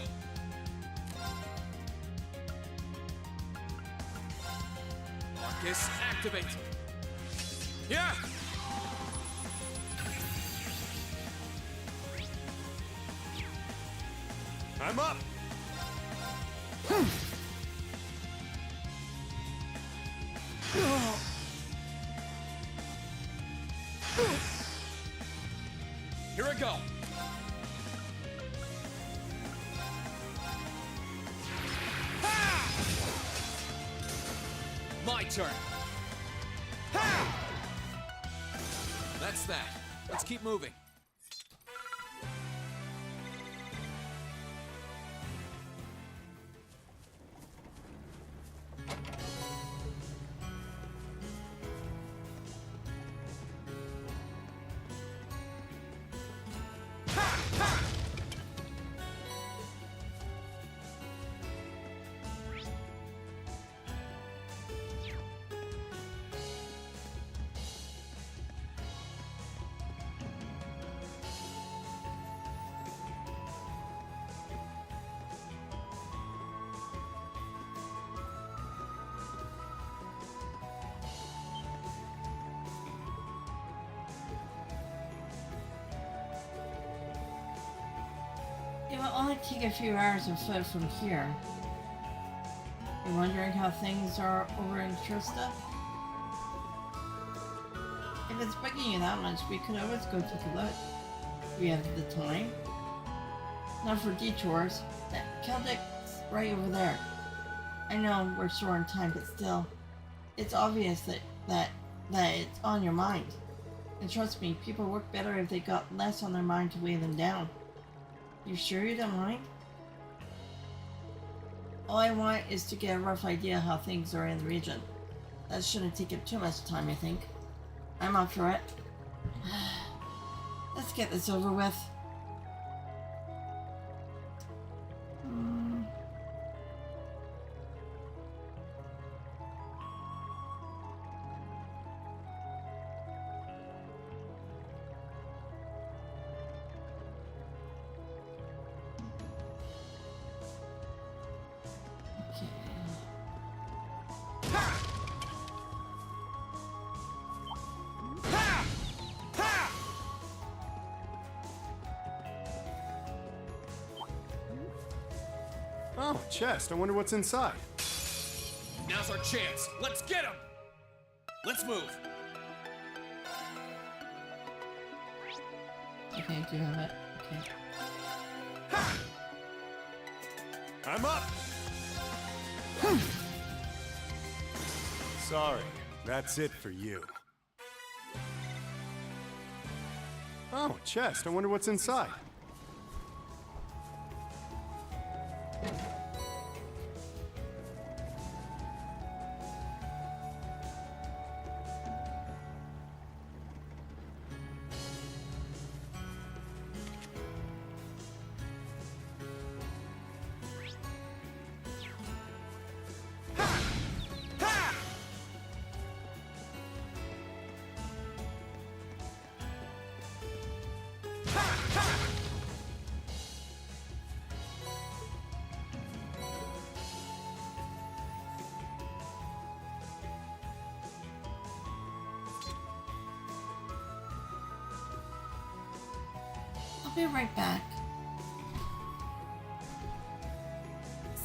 Marcus, activate. Yeah! I'm up. Here I go. My turn. That's that. Let's keep moving. It will only take a few hours of foot from here. You're wondering how things are over in Trista? If it's bugging you that much, we could always go take a look. We have the time. Not for detours. That Celtic's right over there. I know we're short on time, but still, it's obvious that it's on your mind. And trust me, people work better if they got less on their mind to weigh them down. You sure you don't mind? All I want is to get a rough idea how things are in the region. That shouldn't take up too much time, I think. I'm up for it. Let's get this over with. Oh, chest. I wonder what's inside. Now's our chance. Let's get him! Let's move. Okay, I do have it. Okay. I'm up! Sorry, that's it for you. Oh, chest. I wonder what's inside. I'll be right back.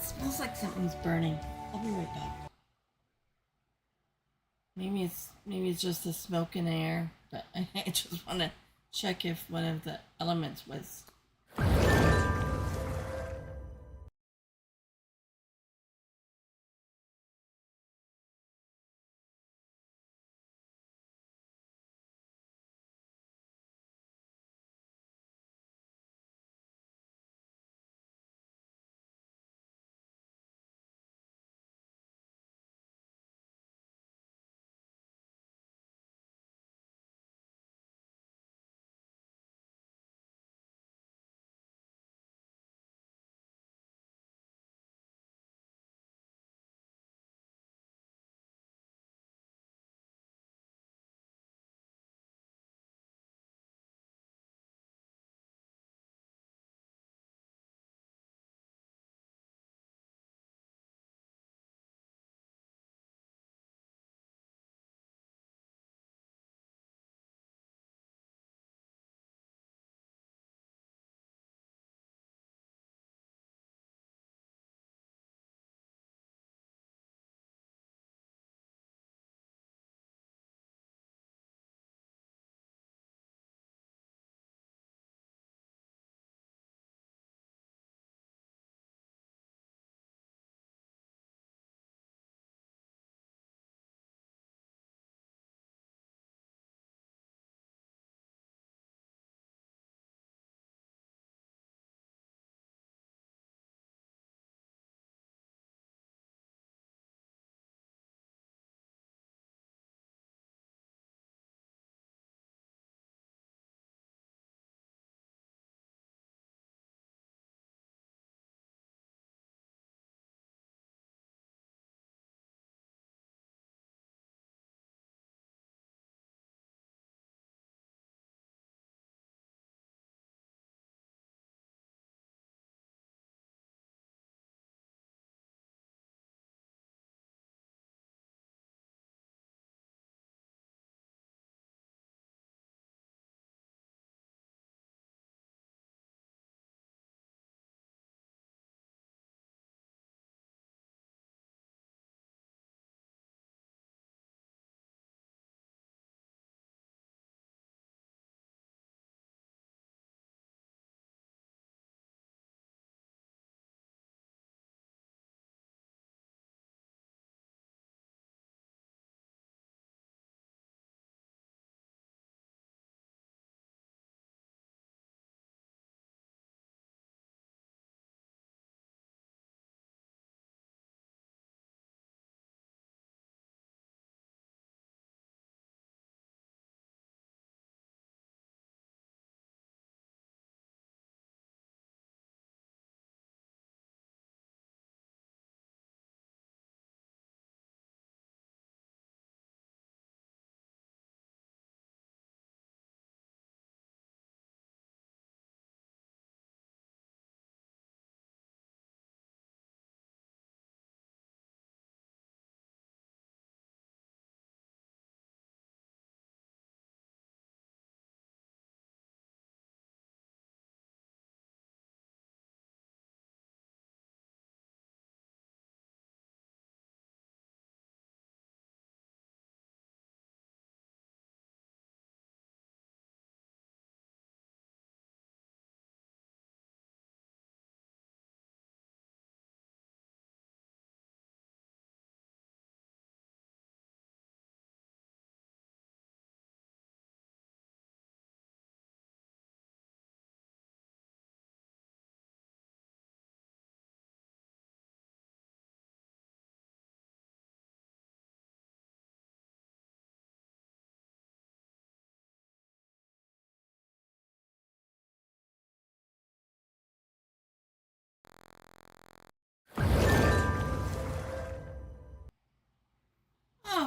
Smells like something's burning. I'll be right back. Maybe it's just the smoke in the air, but I just want to check if one of the elements was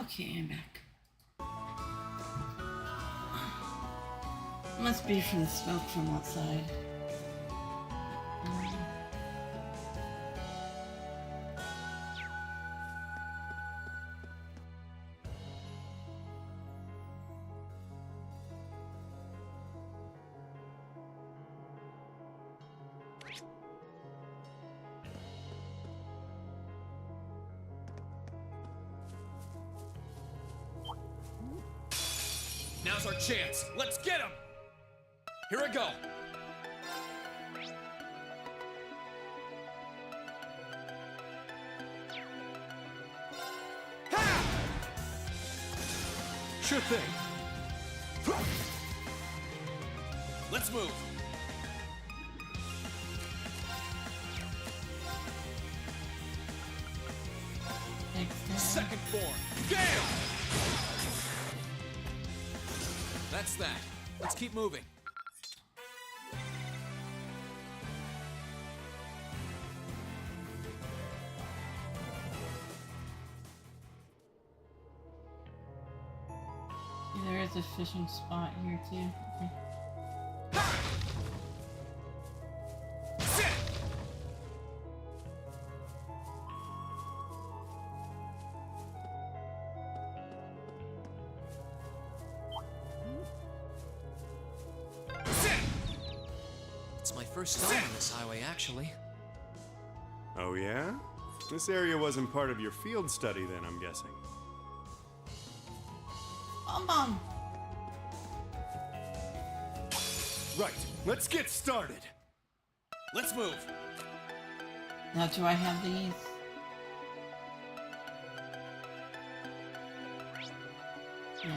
Okay, I'm back. Must be from the smoke from outside. Now's our chance. Let's get him! Here I go. Ha! Sure thing. Let's move. Second form. Gale! That's that. Let's keep moving. There is a fishing spot here too. Okay. It's my first time on this highway, actually. Oh yeah? This area wasn't part of your field study then, I'm guessing. Mom. Right, let's get started. Let's move. Now, do I have these? Yeah.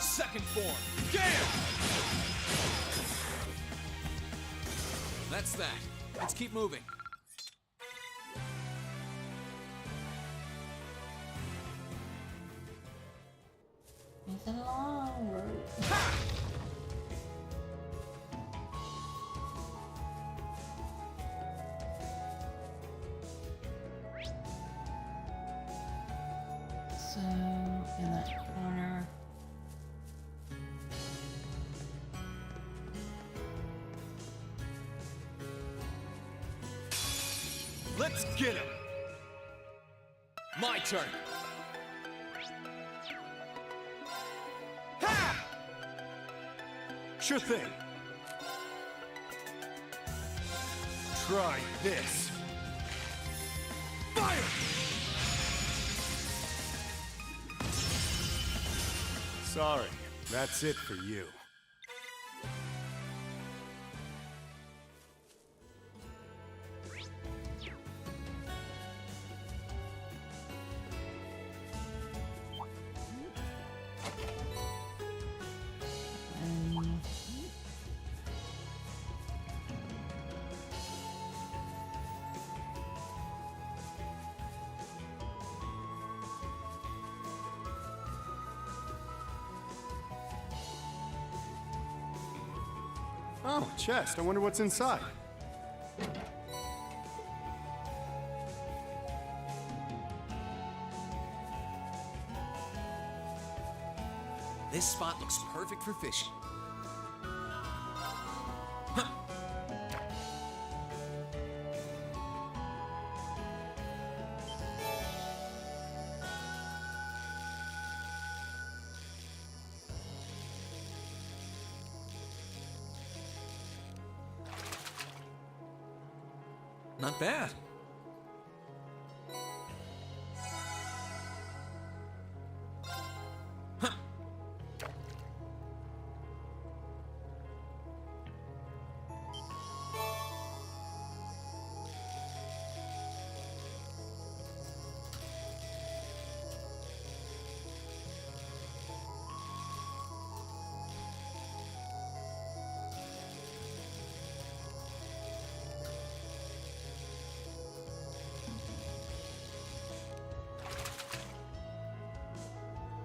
Second form. Gale! That's that. Let's keep moving. It's a long road. So, in that corner. Let's get him! My turn! Ha! Sure thing. Try this. Fire! Sorry, that's it for you. Oh, chest. I wonder what's inside. This spot looks perfect for fishing. Not bad.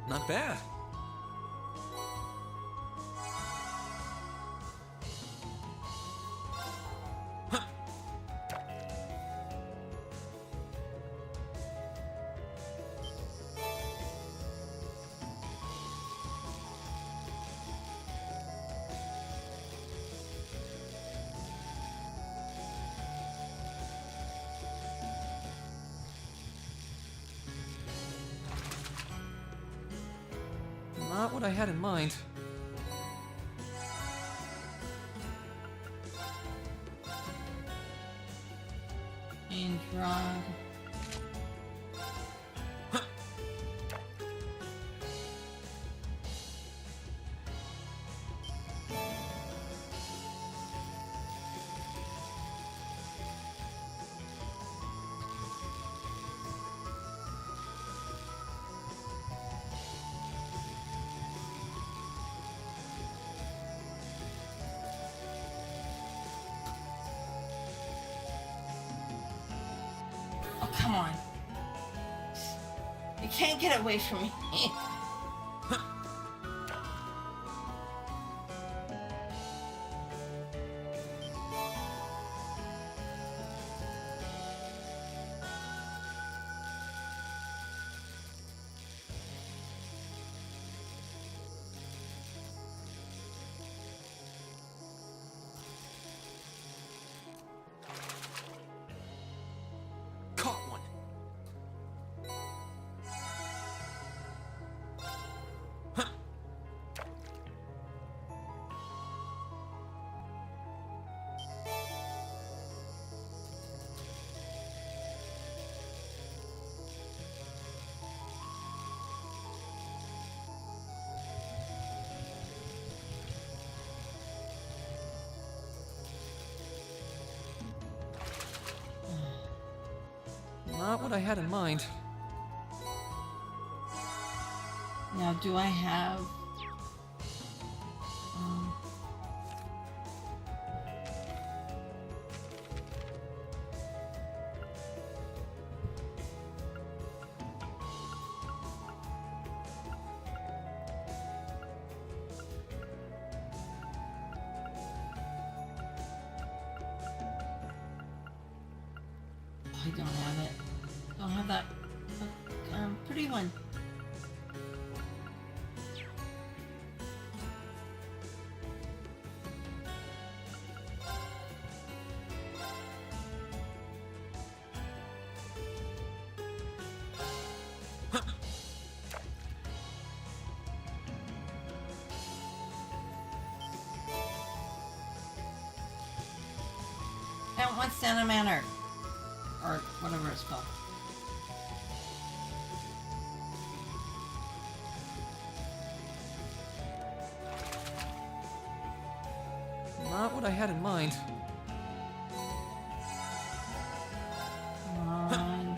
Not bad. what I had in mind. And drug. Oh, come on. You can't get away from me. Caught one. Not what I had in mind. Now, do I have... I don't have it. Don't have that pretty one. I don't want Santa Manor. Or whatever it's called. Not what I had in mind. Come on.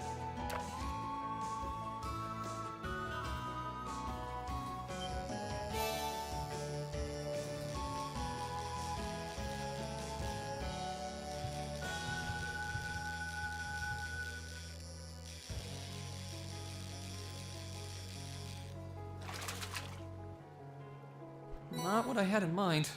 Not what I had in mind.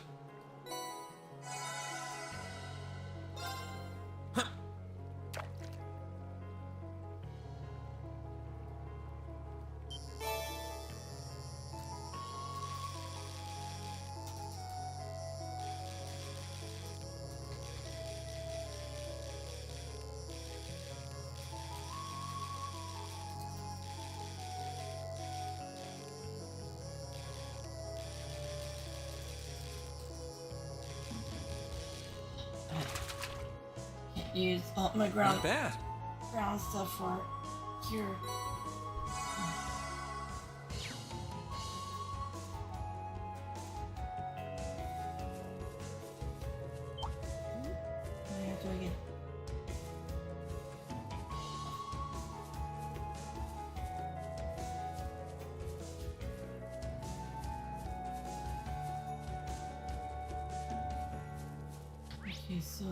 Can't use all my ground. Not bad. Ground stuff for cure. What do I have to do again? Okay, so...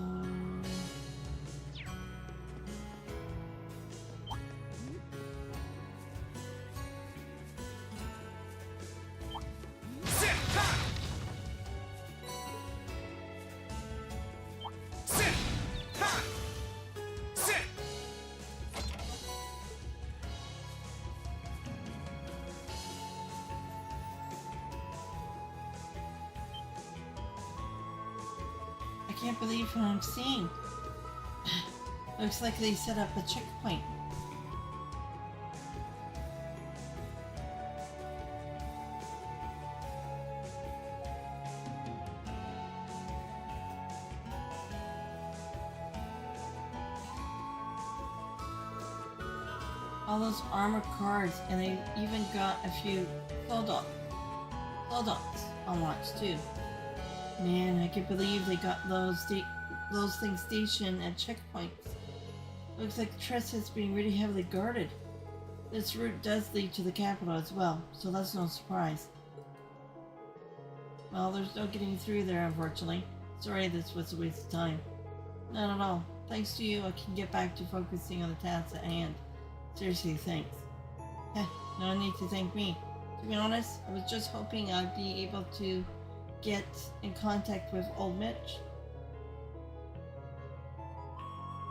I can't believe what I'm seeing. Looks like they set up a checkpoint. all those armored cars, and they even got a few soldats on watch too. Man, I can't believe they got those things stationed at checkpoints. Looks like Trista is being really heavily guarded. This route does lead to the capital as well, so that's no surprise. Well, there's no getting through there, unfortunately. Sorry this was a waste of time. Not at all. Thanks to you, I can get back to focusing on the tasks at hand. Seriously, thanks. Heh, no need to thank me. To be honest, I was just hoping I'd be able to get in contact with old Mitch.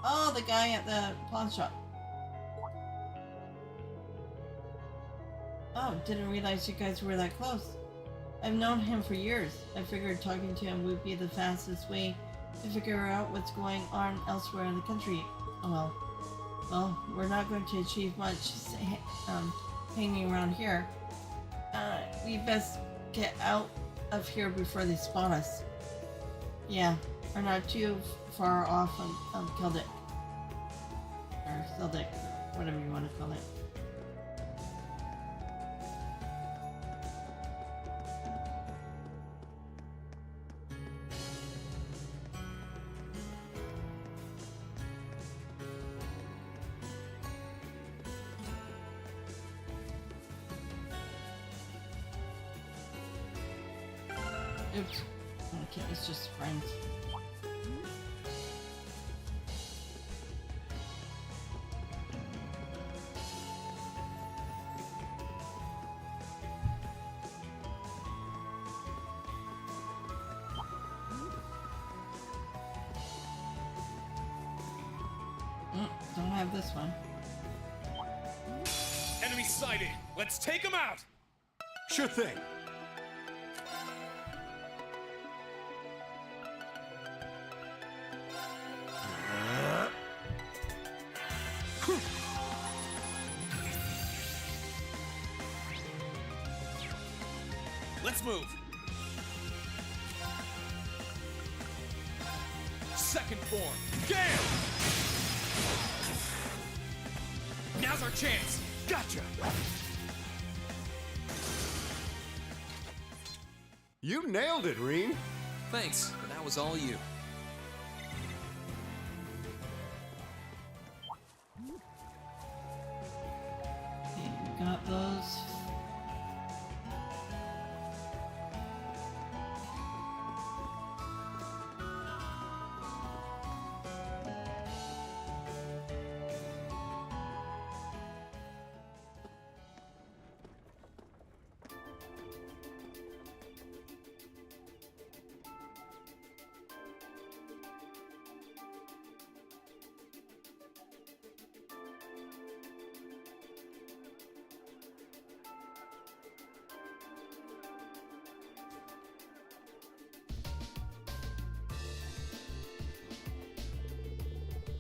Oh, the guy at the pawn shop. Oh, didn't realize you guys were that close. I've known him for years. I figured talking to him would be the fastest way to figure out what's going on elsewhere in the country. Oh well, we're not going to achieve much hanging around here. We best get out of here before they spot us. Yeah, we're not too far off on Keldic. Or Seldic, whatever you want to call it. Oops. Okay, it's just friends. Don't have this one. Enemy sighted! Let's take them out! Sure thing. Let's move. Second form. Gale! Now's our chance. Gotcha. You nailed it, Rean. Thanks, but that was all you. Okay, we got those.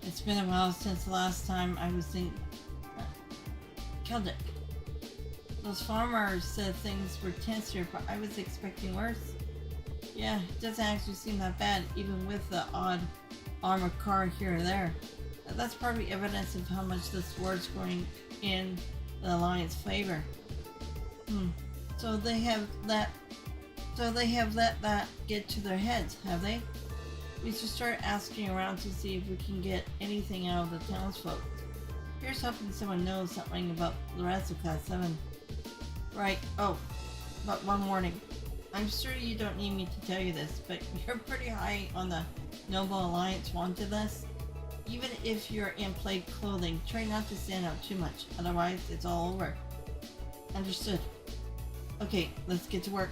It's been a while since the last time I was in Keldic. Those farmers said things were tense here, but I was expecting worse. Yeah, it doesn't actually seem that bad, even with the odd armored car here or there. That's probably evidence of how much this war's going in the Alliance favor. So they have let that get to their heads, have they? We should start asking around to see if we can get anything out of the townsfolk. Here's hoping someone knows something about the rest of Class 7. Right, oh, but one warning. I'm sure you don't need me to tell you this, but you're pretty high on the Noble Alliance wanted list. Even if you're in plaid clothing, try not to stand out too much, otherwise it's all over. Understood. Okay, let's get to work.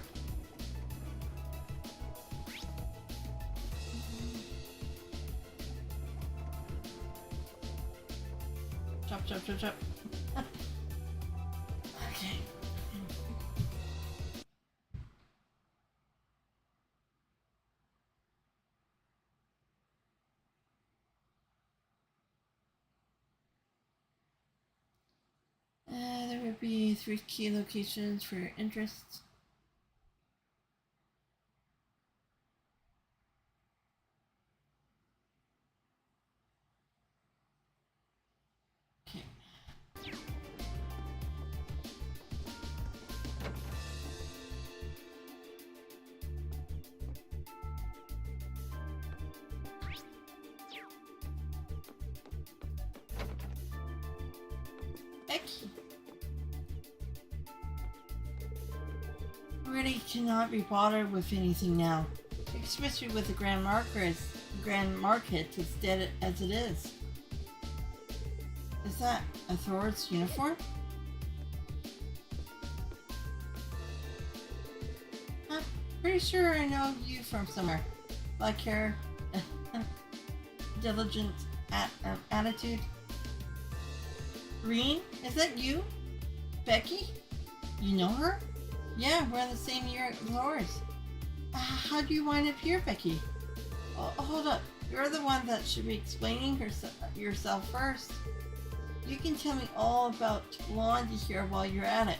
Chop, chop, chop, chop. Okay. There would be 3 key locations for your interests. Okay. Becky. Really cannot be bothered with anything now, especially with the Grand Market as dead as it is. Is that a Thors uniform? I'm pretty sure I know you from somewhere. Black hair, diligent attitude. Rean, is that you? Becky? You know her? Yeah, we're in the same year at Thors. How do you wind up here, Becky? Oh, hold up. You're the one that should be explaining yourself first. You can tell me all about Blondie here while you're at it.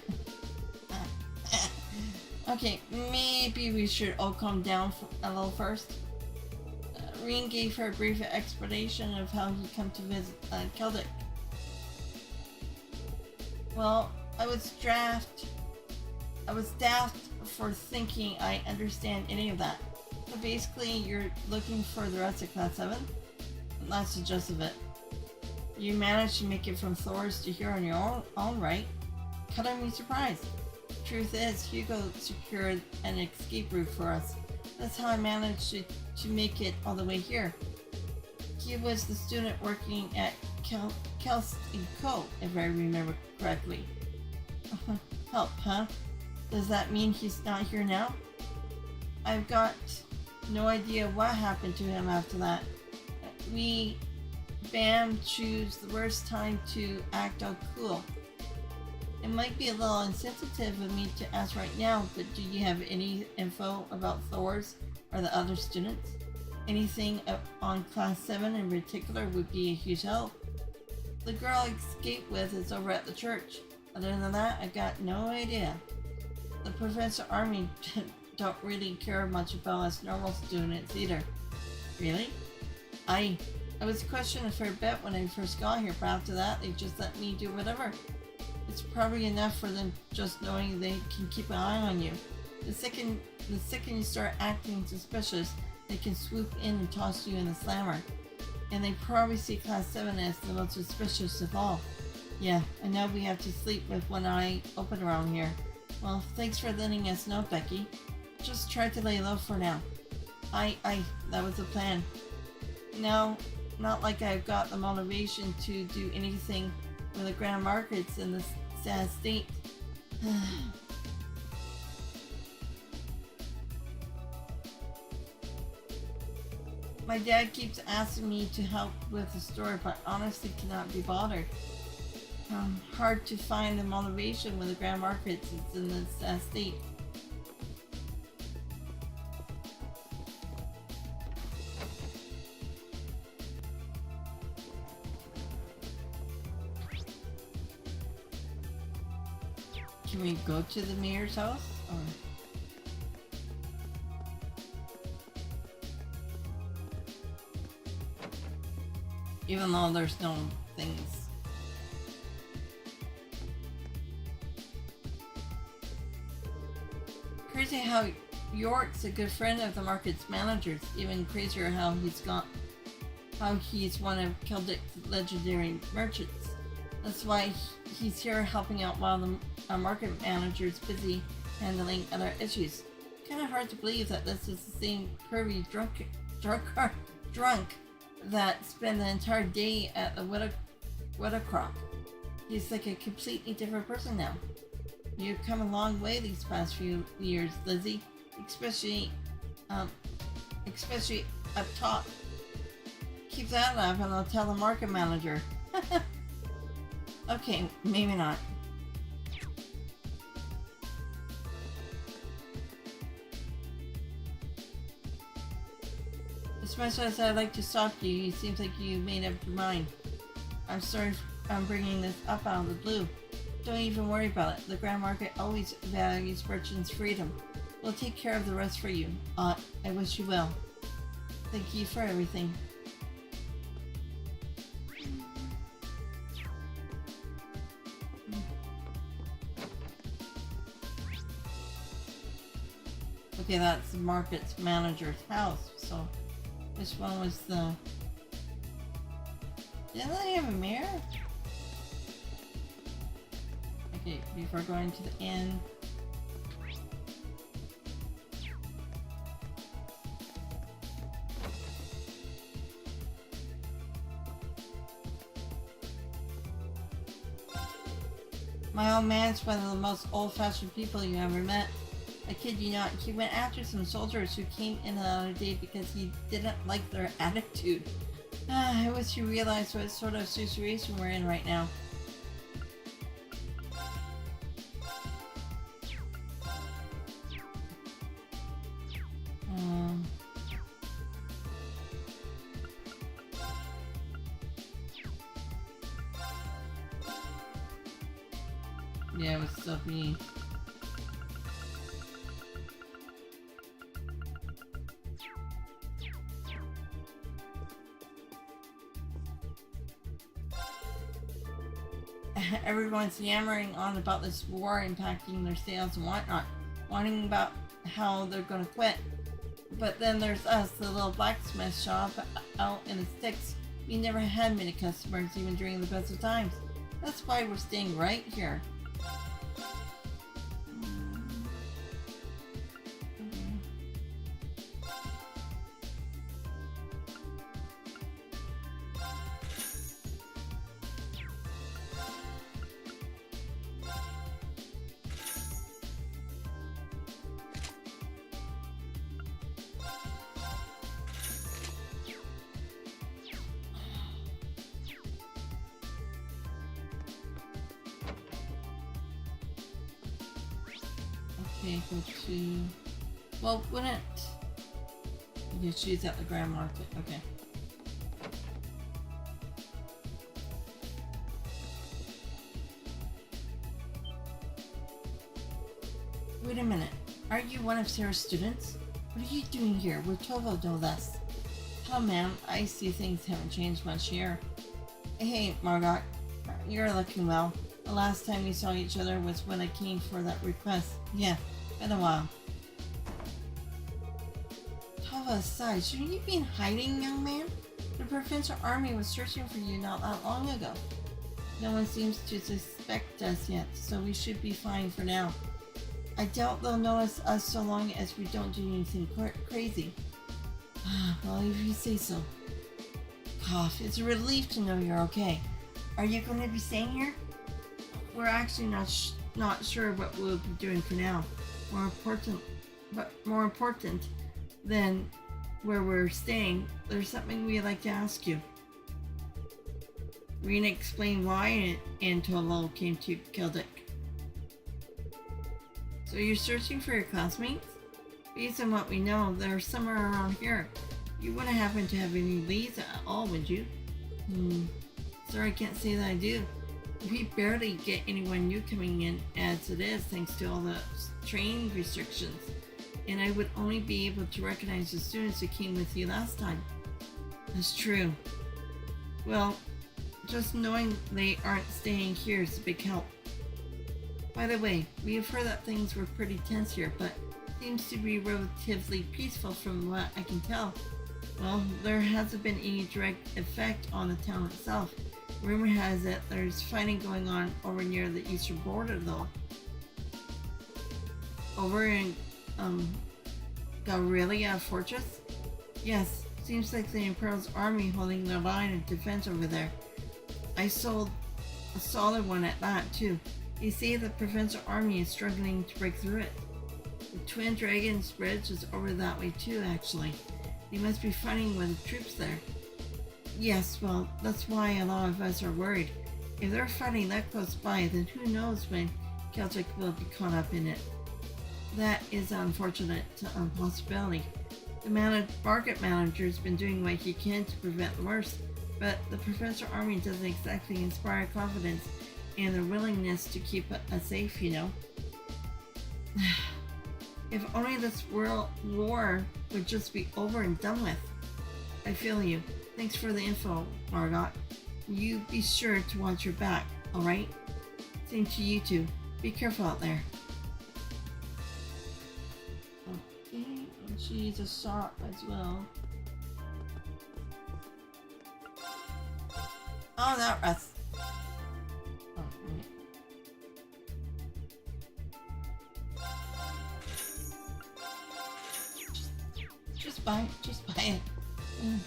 Okay, maybe we should all calm down a little first. Rean gave her a brief explanation of how he come to visit Celtic. Well, I was daft for thinking I understand any of that. So basically, you're looking for the rest of Class 7? That's the gist of it. You managed to make it from Thors to here on your own right. Color me surprised. Truth is, Hugo secured an escape route for us. That's how I managed to make it all the way here. He was the student working at Co, if I remember correctly. Help, huh? Does that mean he's not here now? I've got no idea what happened to him after that. We choose the worst time to act all cool. It might be a little insensitive of me to ask right now, but do you have any info about Thors or the other students? Anything on Class 7 in particular would be a huge help. The girl I escaped with is over at the church. Other than that, I got no idea. The Professor Army don't really care much about us normal students either. Really? I was questioned a fair bit when I first got here, but after that, they just let me do whatever. It's probably enough for them just knowing they can keep an eye on you. The second you start acting suspicious, they can swoop in and toss you in the slammer. And they probably see Class 7 as the most suspicious of all. Yeah, I know we have to sleep with one eye open around here. Well, thanks for letting us know, Becky. Just try to lay low for now. That was the plan. No, not like I've got the motivation to do anything when the Grand Market's in this sad state. My dad keeps asking me to help with the story, but honestly cannot be bothered. Hard to find the motivation when the Grand Market is in this sad state. Can we go to the mayor's house? Or... even though there's no things. Crazy how York's a good friend of the market's managers. Even crazier how he's one of Celtic's legendary merchants. That's why he's here helping out while the market manager's busy handling other issues. Kind of hard to believe that this is the same pervy drunk that spent the entire day at the widow crop. He's like a completely different person now. You've come a long way these past few years, Lizzie. Especially up top. Keep that up and I'll tell the market manager. Okay, maybe not. As much as I'd like to stop you, it seems like you made up your mind. I'm sorry I'm bringing this up out of the blue. Don't even worry about it. The Grand Market always values merchants' freedom. We'll take care of the rest for you. I wish you well. Thank you for everything. Okay, that's the market's manager's house, so which one was the... didn't they have a mirror? Okay, before going to the inn. My old man's one of the most old-fashioned people you ever met. I kid you not, he went after some soldiers who came in the other day because he didn't like their attitude. I wish you realized what sort of situation we're in right now. Yeah, it was still me. Everyone's yammering on about this war impacting their sales and whatnot, wanting about how they're gonna quit. But then there's us, the little blacksmith shop out in the sticks. We never had many customers even during the best of times. That's why we're staying right here. Okay, go to... Well, wouldn't... You choose at the Grand Market, okay. Wait a minute. Are you one of Sarah's students? What are you doing here? We're Toval no less. Oh ma'am, I see things haven't changed much here. Hey, Margot. You're looking well. The last time we saw each other was when I came for that request. Yeah, been a while. Tava aside, shouldn't you be in hiding, young man? The provincial army was searching for you not that long ago. No one seems to suspect us yet, so we should be fine for now. I doubt they'll notice us so long as we don't do anything crazy. Well, if you say so. Cough, it's a relief to know you're okay. Are you going to be staying here? We're actually not sure what we'll be doing for now. More important than where we're staying, there's something we'd like to ask you. Rean explained why and Toval came to Keldek. So you're searching for your classmates? Based on what we know, they're somewhere around here. You wouldn't happen to have any leads at all, would you? Sorry, I can't say that I do. We barely get anyone new coming in as it is, thanks to all the train restrictions. And I would only be able to recognize the students who came with you last time. That's true. Well, just knowing they aren't staying here is a big help. By the way, we have heard that things were pretty tense here, but seems to be relatively peaceful from what I can tell. Well, there hasn't been any direct effect on the town itself. Rumor has it there's fighting going on over near the eastern border though. Over in Galrelia Fortress? Yes, seems like the Imperial army holding their line of defense over there. I sold a solid one at that too. You see, the provincial army is struggling to break through it. The Twin Dragons Bridge is over that way too, actually. They must be fighting with the troops there. Yes, well, that's why a lot of us are worried. If they're fighting that close by, then who knows when Celtic will be caught up in it. That is an unfortunate possibility. The market manager's been doing what he can to prevent the worst, but the provincial army doesn't exactly inspire confidence in their willingness to keep us safe, you know. If only this world war would just be over and done with. I feel you. Thanks for the info, Margot. You be sure to watch your back, alright? Same to you two. Be careful out there. Okay, and she's a shot as well. Oh, that rest. Oh, right. buy it. Mm.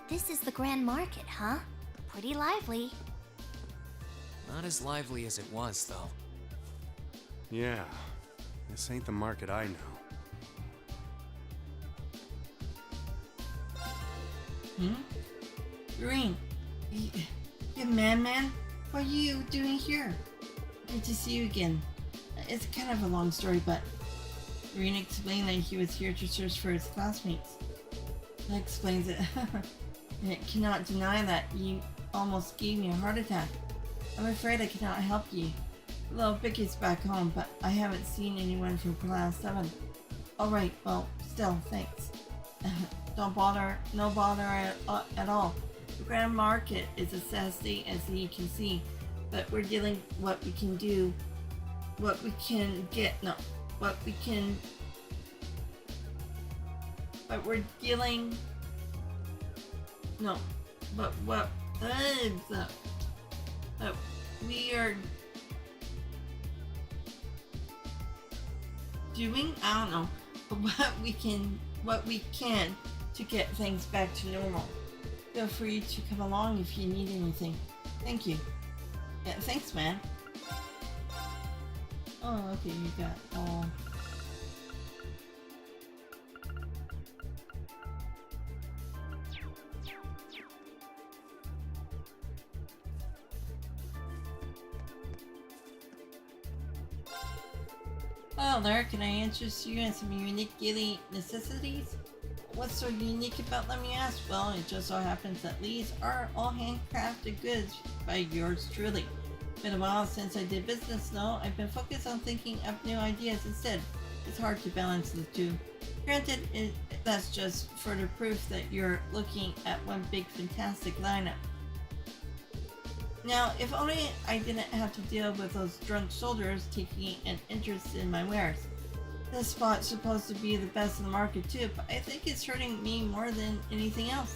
This is the Grand Market, huh? Pretty lively. Not as lively as it was, though. Yeah, this ain't the market I know. Rean, you man, what are you doing here? Good to see you again. It's kind of a long story, but Rean explained that he was here to search for his classmates. That explains it. I cannot deny that you almost gave me a heart attack. I'm afraid I cannot help you. Little Vicky's back home, but I haven't seen anyone from Class VII. Alright, well, still, thanks. No bother at all. The Grand Market is a sad state as you can see, but we're dealing what we can do, what we can get, no, what we can, but we're dealing, no, but what, we are doing, I don't know, what we can to get things back to normal. Feel free to come along if you need anything. Thank you. Yeah, thanks, man. Oh, okay, you got all. Hello there, can I interest you in some unique daily necessities? What's so unique about them, you ask? Well, it just so happens that these are all handcrafted goods by yours truly. Been a while since I did business though. I've been focused on thinking of new ideas instead. It's hard to balance the two. Granted, that's just further proof that you're looking at one big fantastic lineup. Now, if only I didn't have to deal with those drunk soldiers taking an interest in my wares. This spot's supposed to be the best in the market too, but I think it's hurting me more than anything else.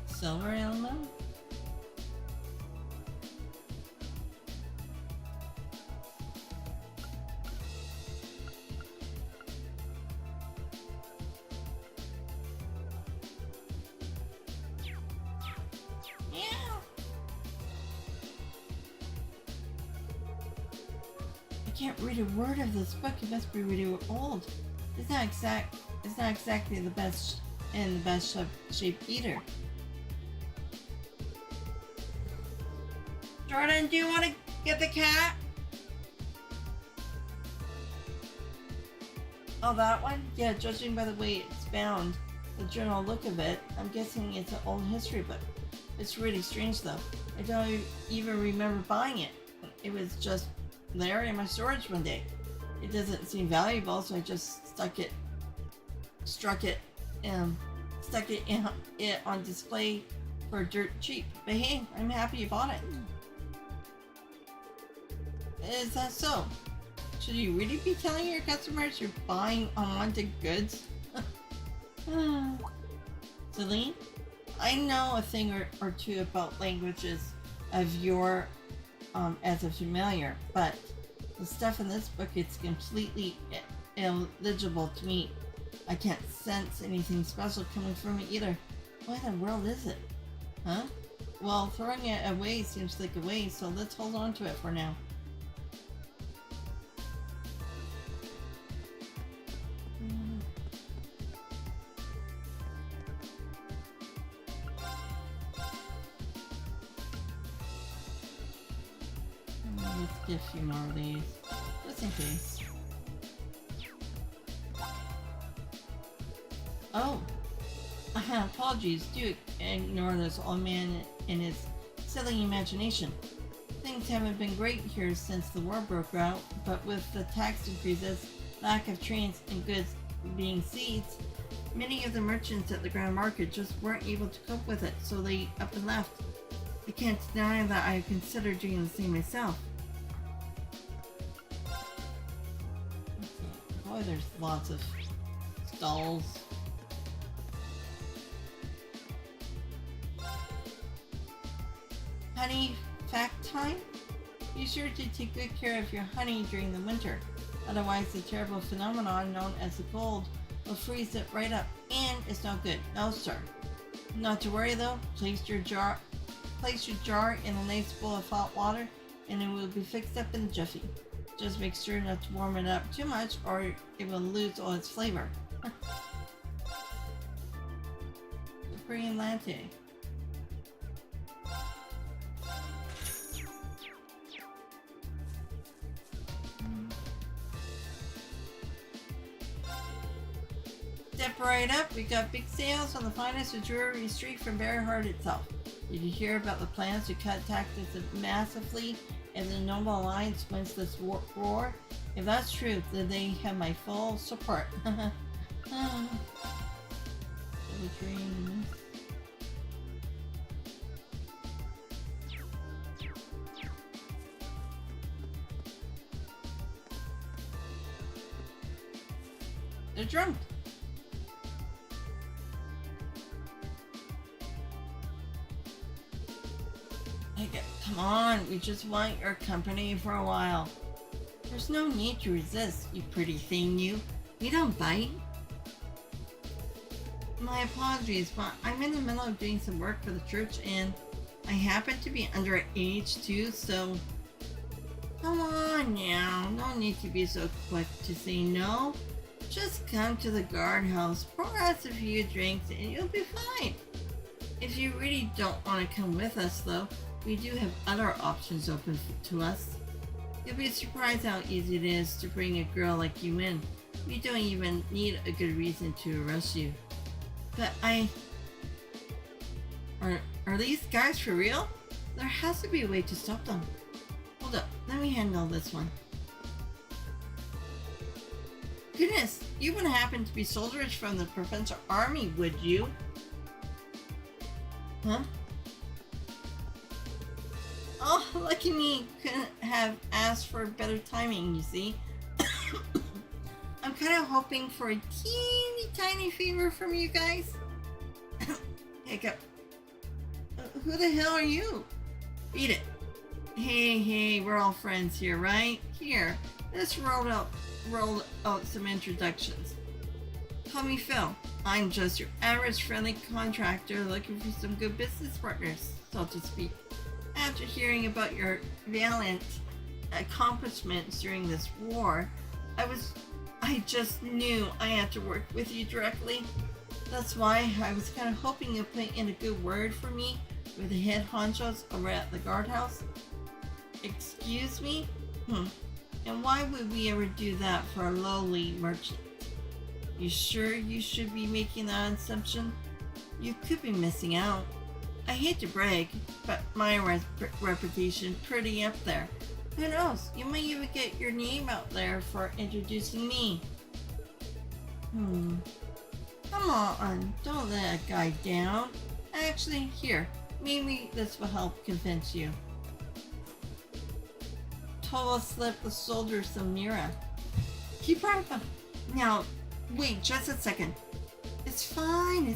Silver Elmo? I can't read a word of this book. It must be really old. It's not exactly the best in the best shape either. Jordan, do you want to get the cat? Oh, that one? Yeah, judging by the way it's bound, the general look of it, I'm guessing it's an old history book. It's really strange though. I don't even remember buying it. It was just there in my storage one day. It doesn't seem valuable, so I just stuck it on display for dirt cheap. But hey, I'm happy you bought it. Is that so? Should you really be telling your customers you're buying unwanted goods? Celine, I know a thing or two about languages of your as a familiar, but the stuff in this book is completely illegible to me. I can't sense anything special coming from it either. What in the world is it? Huh? Well, throwing it away seems like a waste, so let's hold on to it for now. Let's get a few more of these, just in case. Oh, apologies. Do ignore this old man and his silly imagination. Things haven't been great here since the war broke out, but with the tax increases, lack of trains, and goods being seized, many of the merchants at the ground market just weren't able to cope with it, so they up and left. I can't deny that I considered doing the same myself. Boy, there's lots of stalls. Honey fact time? Be sure to take good care of your honey during the winter. Otherwise, the terrible phenomenon known as the cold will freeze it right up, and it's no good. No, sir. Not to worry though. Place your jar in a nice bowl of hot water, and it will be fixed up in a jiffy. Just make sure not to warm it up too much, or it will lose all its flavor. Supreme latte. Step right up, we got big sales on the finest of jewelry straight from Bearheart itself. Did you hear about the plans to cut taxes massively as the Noble Alliance wins this war? If that's true, then they have my full support. They're drunk. Come on, we just want your company for a while. There's no need to resist, you pretty thing, you. We don't bite. My apologies, but I'm in the middle of doing some work for the church and I happen to be underage too, so... Come on now, no need to be so quick to say no. Just come to the guardhouse, pour us a few drinks, and you'll be fine. If you really don't want to come with us though, we do have other options open to us. You'll be surprised how easy it is to bring a girl like you in. We don't even need a good reason to arrest you. But Are these guys for real? There has to be a way to stop them. Hold up, let me handle this one. Goodness, you wouldn't happen to be soldiers from the provincial army, would you? Huh? Oh, lucky me. Couldn't have asked for better timing, you see. I'm kind of hoping for a teeny tiny favor from you guys. Hiccup. Who the hell are you? Beat it. Hey, we're all friends here, right? Here, let's roll out some introductions. Call me Phil. I'm just your average friendly contractor looking for some good business partners, so to speak. After hearing about your valiant accomplishments during this war, I just knew I had to work with you directly. That's why I was kind of hoping you'd put in a good word for me with the head honchos over at the guardhouse. Excuse me? And why would we ever do that for a lowly merchant? You sure you should be making that assumption? You could be missing out. I hate to brag, but my reputation pretty up there. Who knows, you might even get your name out there for introducing me. Come on, don't let a guy down. Actually, here, maybe this will help convince you. Toval slipped the soldier some mira. Keep right up. Now, wait just a second. It's fine.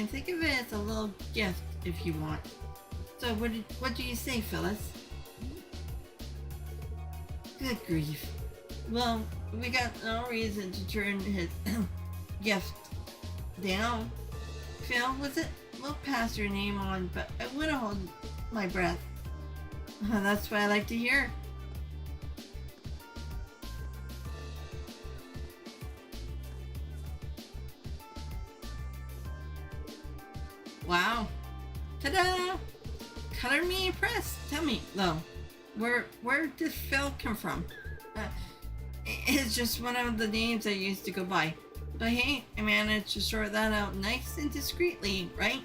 Think of it as a little gift if you want. So what do you say, Phyllis? Good grief. Well, we got no reason to turn his gift down. Phil, was it? We'll pass your name on, but I want to hold my breath. That's what I like to hear. Wow. Ta-da! Color me impressed. Tell me, though, where did Phil come from? It's just one of the names I used to go by. But hey, I managed to sort that out nice and discreetly, right?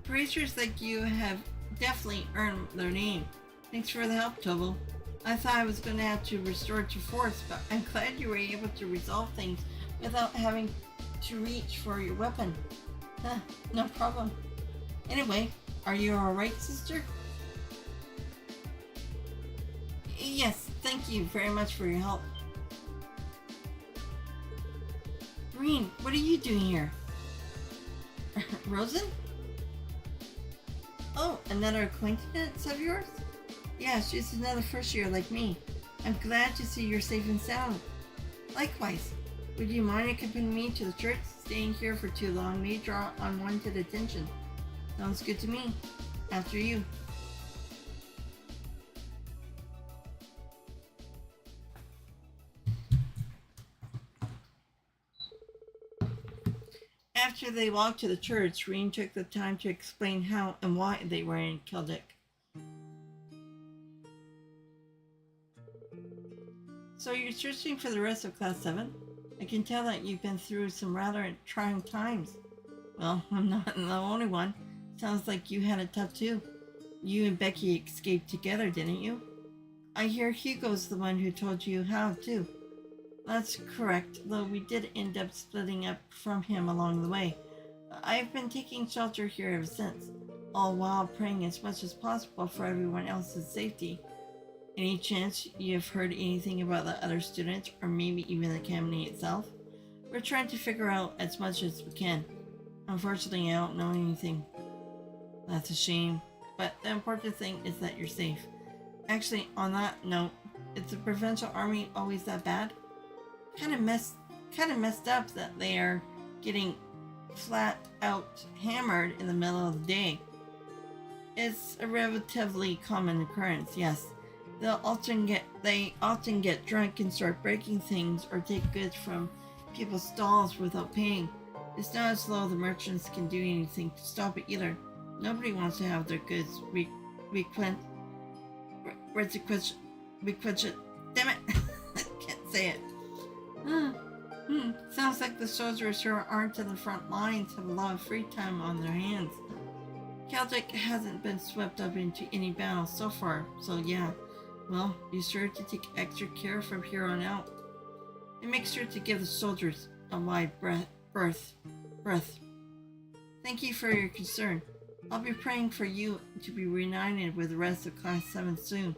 Preachers like you have definitely earned their name. Thanks for the help, Toval. I thought I was going to have to restore to force, but I'm glad you were able to resolve things without having to reach for your weapon. No problem. Anyway, are you alright, sister? Yes, thank you very much for your help. Rean, what are you doing here? Rosen? Oh, another acquaintance of yours? Yeah, she's another first year like me. I'm glad to see you're safe and sound. Likewise. Would you mind accompanying me to the church? Staying here for too long may draw unwanted attention. Sounds good to me. After you. After they walked to the church, Rean took the time to explain how and why they were in Celtic. So you're searching for the rest of Class 7? I can tell that you've been through some rather trying times. Well, I'm not the only one. Sounds like you had it tough too. You and Becky escaped together, didn't you? I hear Hugo's the one who told you how too. That's correct, though we did end up splitting up from him along the way. I've been taking shelter here ever since, all while praying as much as possible for everyone else's safety. Any chance you've heard anything about the other students, or maybe even the academy itself? We're trying to figure out as much as we can. Unfortunately, I don't know anything. That's a shame, but the important thing is that you're safe. Actually, on that note, is the provincial army always that bad? Kind of messed up that they are getting flat out hammered in the middle of the day. It's a relatively common occurrence, yes. They often get drunk and start breaking things or take goods from people's stalls without paying. It's not as though the merchants can do anything to stop it either. Nobody wants to have their goods requisitioned. Damn it! Can't say it. Sounds like the soldiers who aren't in the front lines have a lot of free time on their hands. Celtic hasn't been swept up into any battle so far, so yeah. Well, be sure to take extra care from here on out. And make sure to give the soldiers a wide berth. Thank you for your concern. I'll be praying for you to be reunited with the rest of Class 7 soon.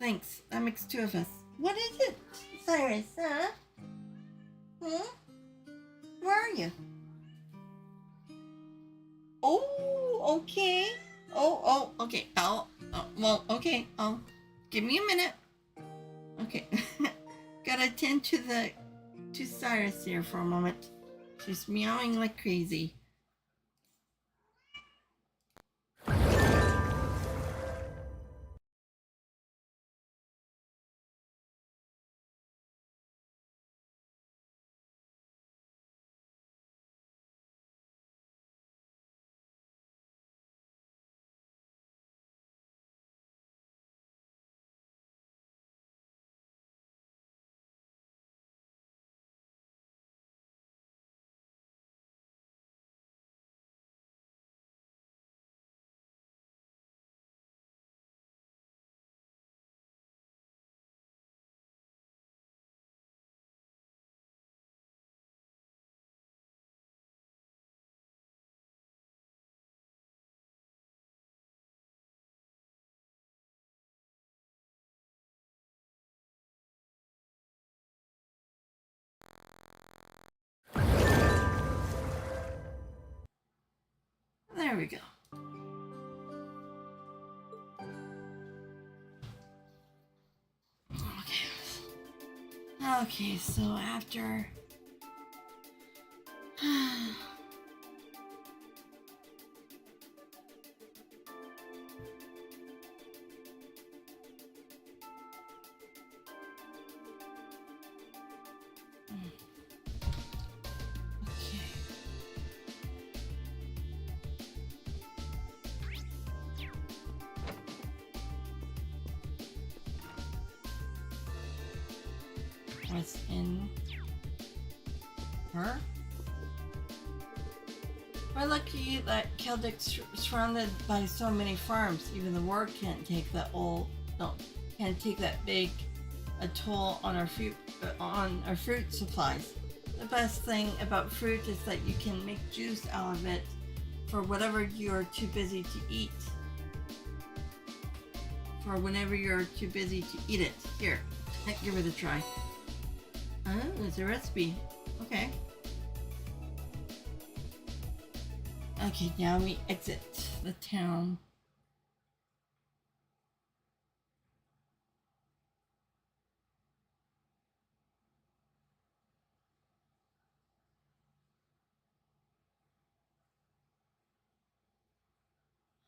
Thanks, that makes two of us. What is it, Cyrus, huh? Where are you? Oh, okay. Okay. Okay. Give me a minute. Okay. Gotta attend to Cyrus here for a moment. She's meowing like crazy. There we go. Okay, so after... What's in her? We're lucky that Keldic's surrounded by so many farms. Even the war can't take that big a toll on our fruit supplies. The best thing about fruit is that you can make juice out of it for whatever you're too busy to eat. For whenever you're too busy to eat it. Here, give it a try. Oh, it's a recipe. Okay. Okay, now we exit the town.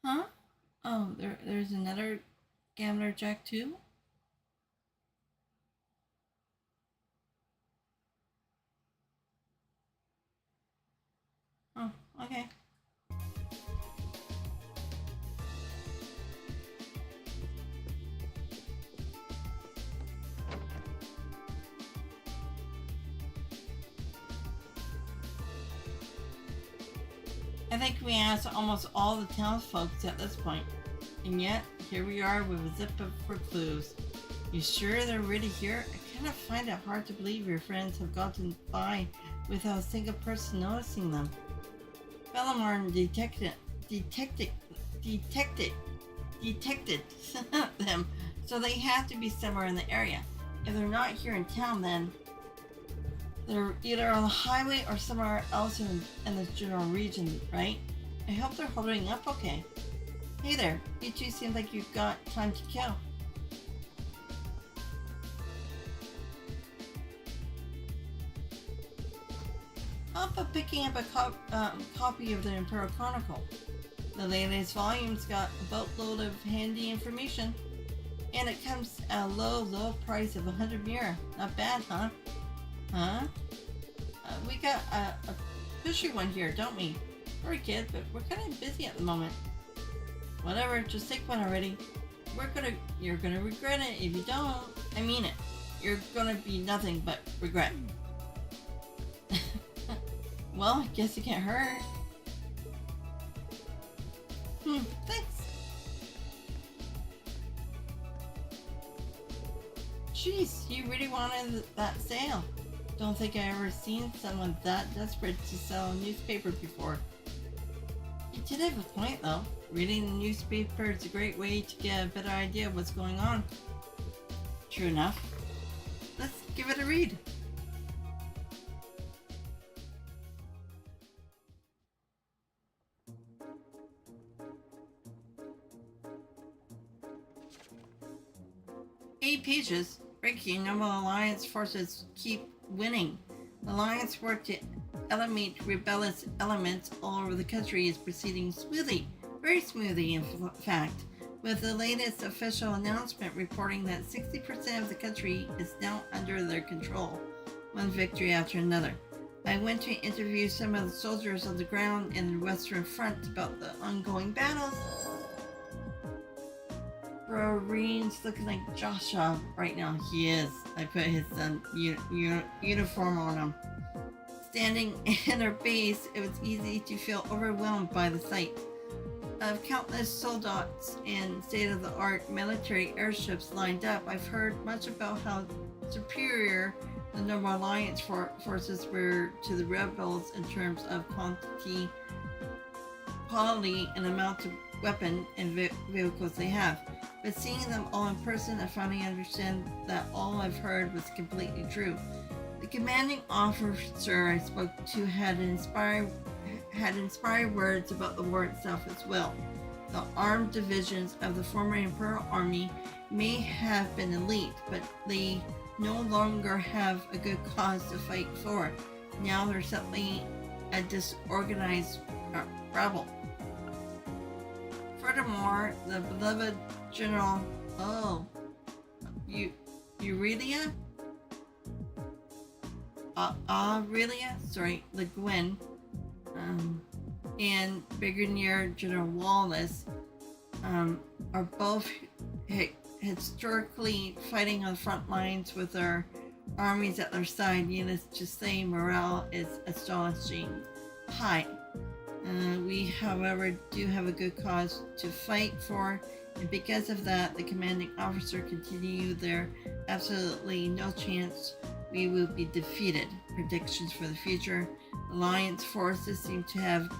Huh? Oh, there's another gambler jack too? Oh, okay. I think we asked almost all the townsfolk at this point. And yet, here we are with a zip for clues. You sure they're really here? I kind of find it hard to believe your friends have gotten by without a single person noticing them. Valimar detected them, so they have to be somewhere in the area. If they're not here in town, then they're either on the highway or somewhere else in this general region, right? I hope they're holding up okay. Hey there, you two seem like you've got time to kill. How about picking up a copy of the Imperial Chronicle? The latest volume's got a boatload of handy information. And it comes at a low price of 100 Mira. Not bad, huh? Huh? We got a pushy one here, don't we? Sorry, kid, but we're kind of busy at the moment. Whatever, just take one already. You're gonna regret it if you don't. I mean it. You're gonna be nothing but regret. Well, I guess it can't hurt. Thanks. Jeez, you really wanted that sale. Don't think I ever seen someone that desperate to sell a newspaper before. You did have a point though. Reading the newspaper is a great way to get a better idea of what's going on. True enough. Let's give it a read. Eight pages. Breaking. Noble Alliance forces keep winning. The Alliance work to eliminate rebellious elements all over the country is proceeding smoothly. Very smoothly, in fact, with the latest official announcement reporting that 60% of the country is now under their control. One victory after another. I went to interview some of the soldiers on the ground in the Western Front about the ongoing battles. Bro, Rean's looking like Joshua right now. He is. I put his uniform on him. Standing in our base, it was easy to feel overwhelmed by the sight of countless soldats and state-of-the-art military airships lined up. I've heard much about how superior the Noble Alliance forces were to the rebels in terms of quality and amount of weapon and vehicles they have. But seeing them all in person, I finally understand that all I've heard was completely true. The commanding officer I spoke to had inspired words about the war itself as well. The armed divisions of the former Imperial Army may have been elite, but they no longer have a good cause to fight for. Now they're suddenly a disorganized rebel. Furthermore, the beloved General Aurelia? Sorry, Le Guin, and Brigadier General Wallace are both historically fighting on the front lines with their armies at their side. Needless to say, morale is astonishing high. We, however, do have a good cause to fight for, and because of that, the commanding officer continued there absolutely no chance we will be defeated. Predictions for the future. Alliance forces seem to have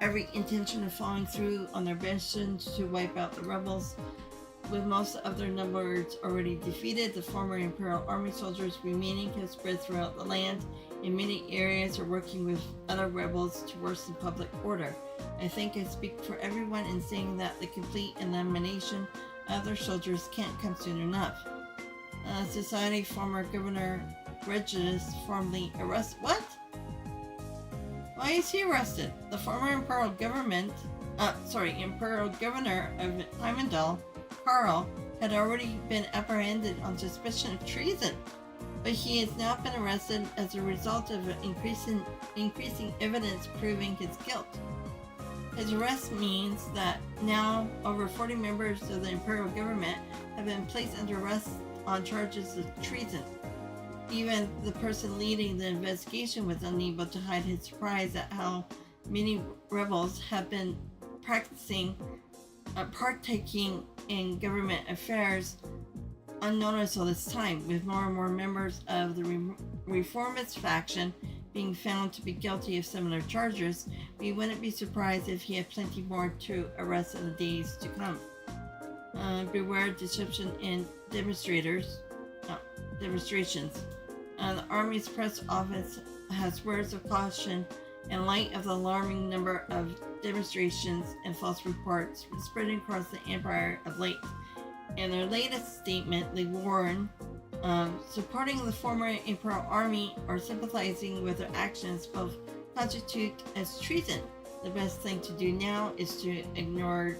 every intention of following through on their missions to wipe out the rebels. With most of their numbers already defeated, the former Imperial Army soldiers remaining have spread throughout the land. In many areas are working with other rebels to worsen public order. I think I speak for everyone in saying that the complete elimination of their soldiers can't come soon enough. Society former Governor Regis formally arrested. What? Why is he arrested? The former Imperial Governor of Heimdall, Karl, had already been apprehended on suspicion of treason, but he has now been arrested as a result of increasing evidence proving his guilt. His arrest means that now over 40 members of the Imperial government have been placed under arrest on charges of treason. Even the person leading the investigation was unable to hide his surprise at how many rebels have been partaking in government affairs unnoticed all this time, with more and more members of the reformist faction being found to be guilty of similar charges. We wouldn't be surprised if he had plenty more to arrest in the days to come. Beware deception in demonstrations. The Army's press office has words of caution in light of the alarming number of demonstrations and false reports spreading across the Empire of late. In their latest statement, they warn supporting the former Imperial Army or sympathizing with their actions both constitute as treason. The best thing to do now is to ignore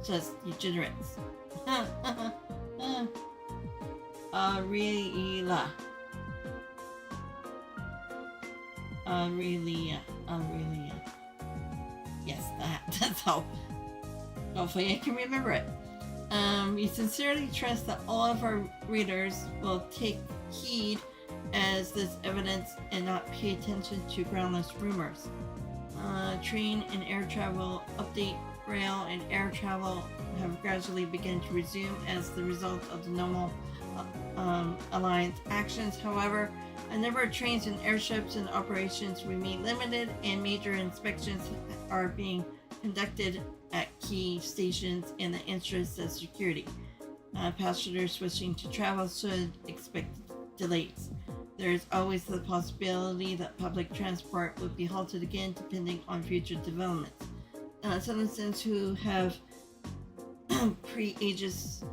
such degenerates. Aurelia. Yes, that's how. Hopefully I can remember it. We sincerely trust that all of our readers will take heed as this evidence and not pay attention to groundless rumors. Train and air travel update. Rail and air travel have gradually begun to resume as the result of the normal Alliance actions. However, a number of trains and airships and operations remain limited, and major inspections are being conducted at key stations in the interest of security. Passengers wishing to travel should expect delays. There is always the possibility that public transport would be halted again depending on future developments. Citizens who have pre-ages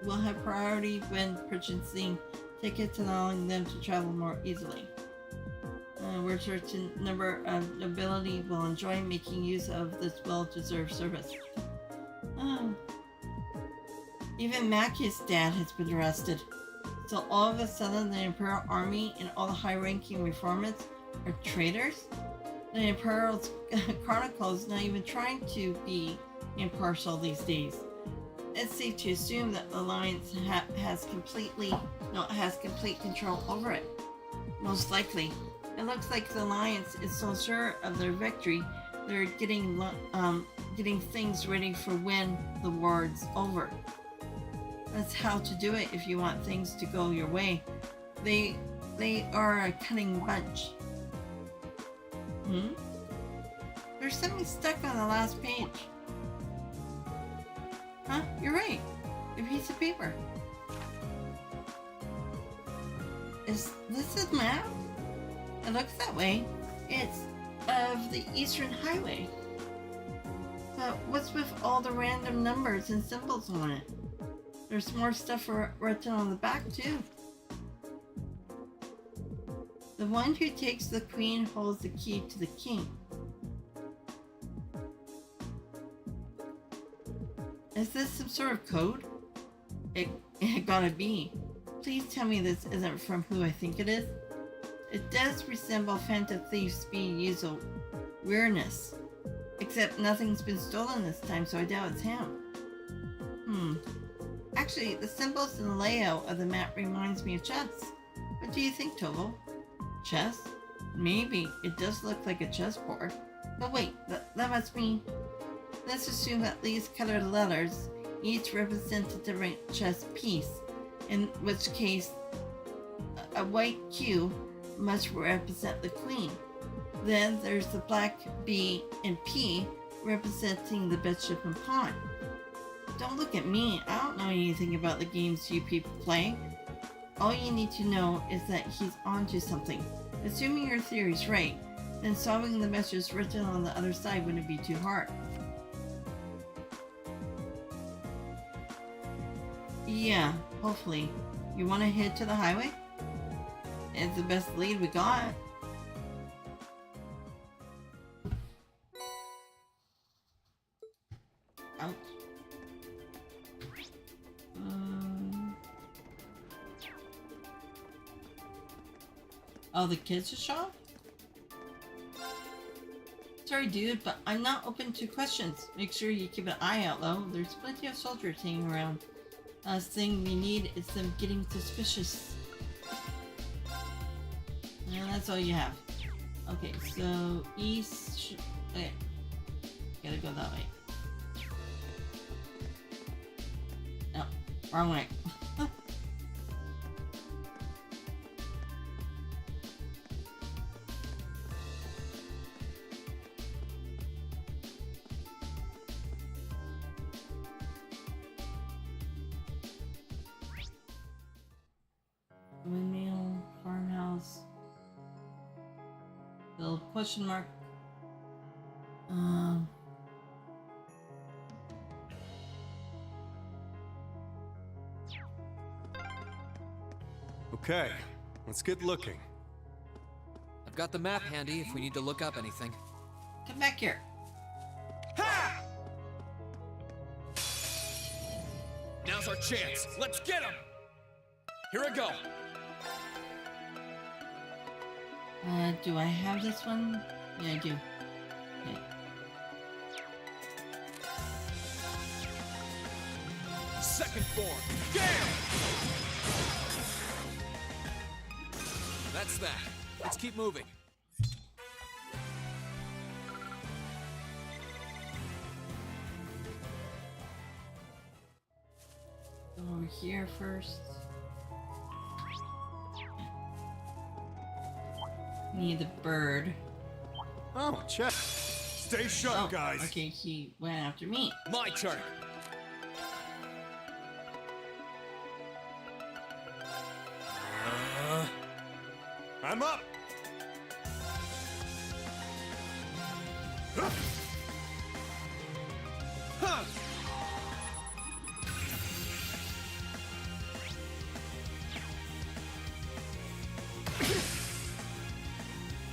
will have priority when purchasing tickets, allowing them to travel more easily. Where certain number of nobility will enjoy making use of this well-deserved service. Even Mackie's dad has been arrested. So all of a sudden the Imperial Army and all the high-ranking reformers are traitors? The Imperial Chronicle is not even trying to be impartial these days. It's safe to assume that the Alliance has complete control over it. Most likely. It looks like the Alliance is so sure of their victory, they're getting things ready for when the war's over. That's how to do it if you want things to go your way. They are a cunning bunch. There's something stuck on the last page. Huh? You're right. A piece of paper. Is this a map? It looks that way. It's of the Eastern Highway. But what's with all the random numbers and symbols on it? There's more stuff written on the back too. The one who takes the queen holds the key to the king. Is this some sort of code? It gotta be. Please tell me this isn't from who I think it is. It does resemble Phantom Thief's being used of weirdness. Except nothing's been stolen this time, so I doubt it's him. Actually, the symbols and the layout of the map reminds me of chess. What do you think, Toval? Chess? Maybe. It does look like a chessboard. But wait, that must mean... Let's assume that these colored letters each represent a different chess piece, in which case a white Q must represent the queen. Then there's the black B and P representing the bishop and pawn. Don't look at me, I don't know anything about the games you people play. All you need to know is that he's onto something. Assuming your theory's right, then solving the messages written on the other side wouldn't be too hard. Yeah, hopefully. You want to head to the highway? It's the best lead we got. Ouch. Oh, the kids' shop? Sorry, dude, but I'm not open to questions. Make sure you keep an eye out, though. There's plenty of soldiers hanging around. Last thing we need is them getting suspicious. And that's all you have. Okay, so east... Okay. Gotta go that way. No, wrong way. Windmill, farmhouse, little question mark. Okay, let's get looking. I've got the map handy if we need to look up anything. Come back here. Now's our chance. Let's get him. Here I go. Do I have this one? Yeah, I do. Okay. Second form. Damn! That's that. Let's keep moving. Go over here first. Need the bird. Oh, check. Stay sharp, guys. Okay, he went after me. My turn. I'm up. Huh.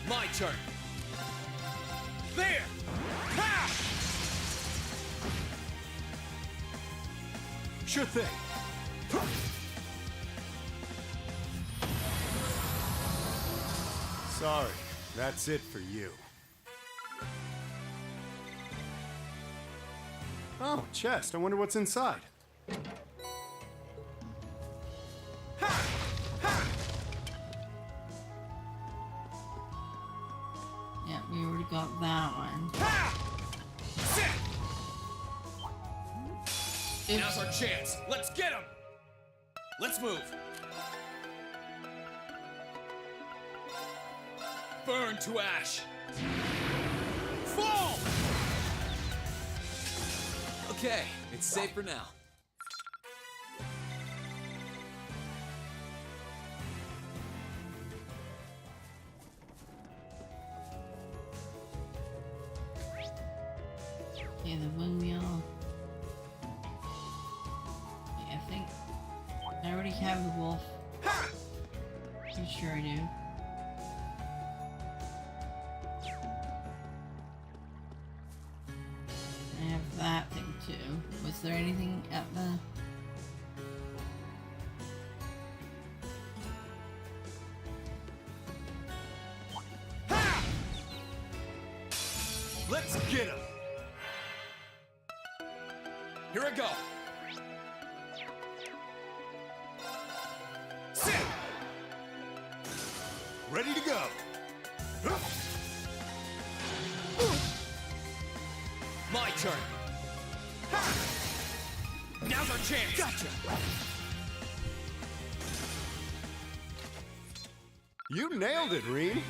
My turn. There. Ha! Sure thing. Sorry, that's it for you. Oh, chest. I wonder what's inside. Yeah, we already got that one. Now's our chance. Let's get him. Let's move. Burn to ash. Fall! Okay, it's safe for now. Okay, the windmill. Okay, I think I already have the wolf. Pretty sure I do. I have that thing too. Was there anything at the... Let's get him. Here I go. Sit. Ready to go. turn. Ha! Now's our chance. Gotcha. You nailed it, Rean.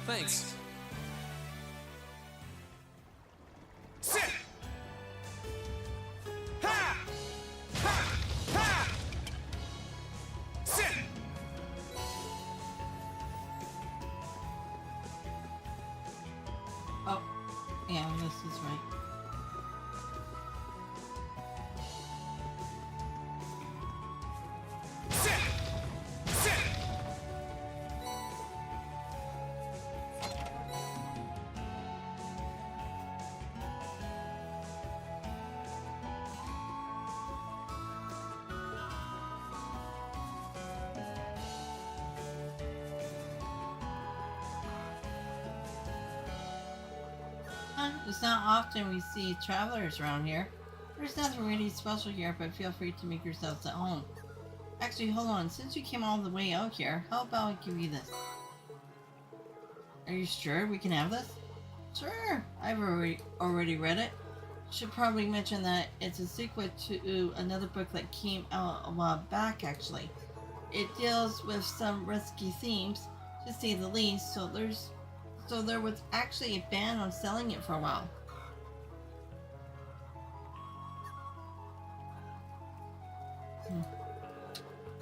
Thanks. Sit! Ha! Ha! Ha! Sit! Oh, yeah, this is right. Sit! Sit! It's not often we see travelers around here. There's nothing really special here, but feel free to make yourselves at home. Actually, hold on. Since you came all the way out here, how about I give you this? Are you sure we can have this? Sure. I've already read it. Should probably mention that it's a sequel to another book that came out a while back, actually. It deals with some risky themes, to say the least, so there was actually a ban on selling it for a while.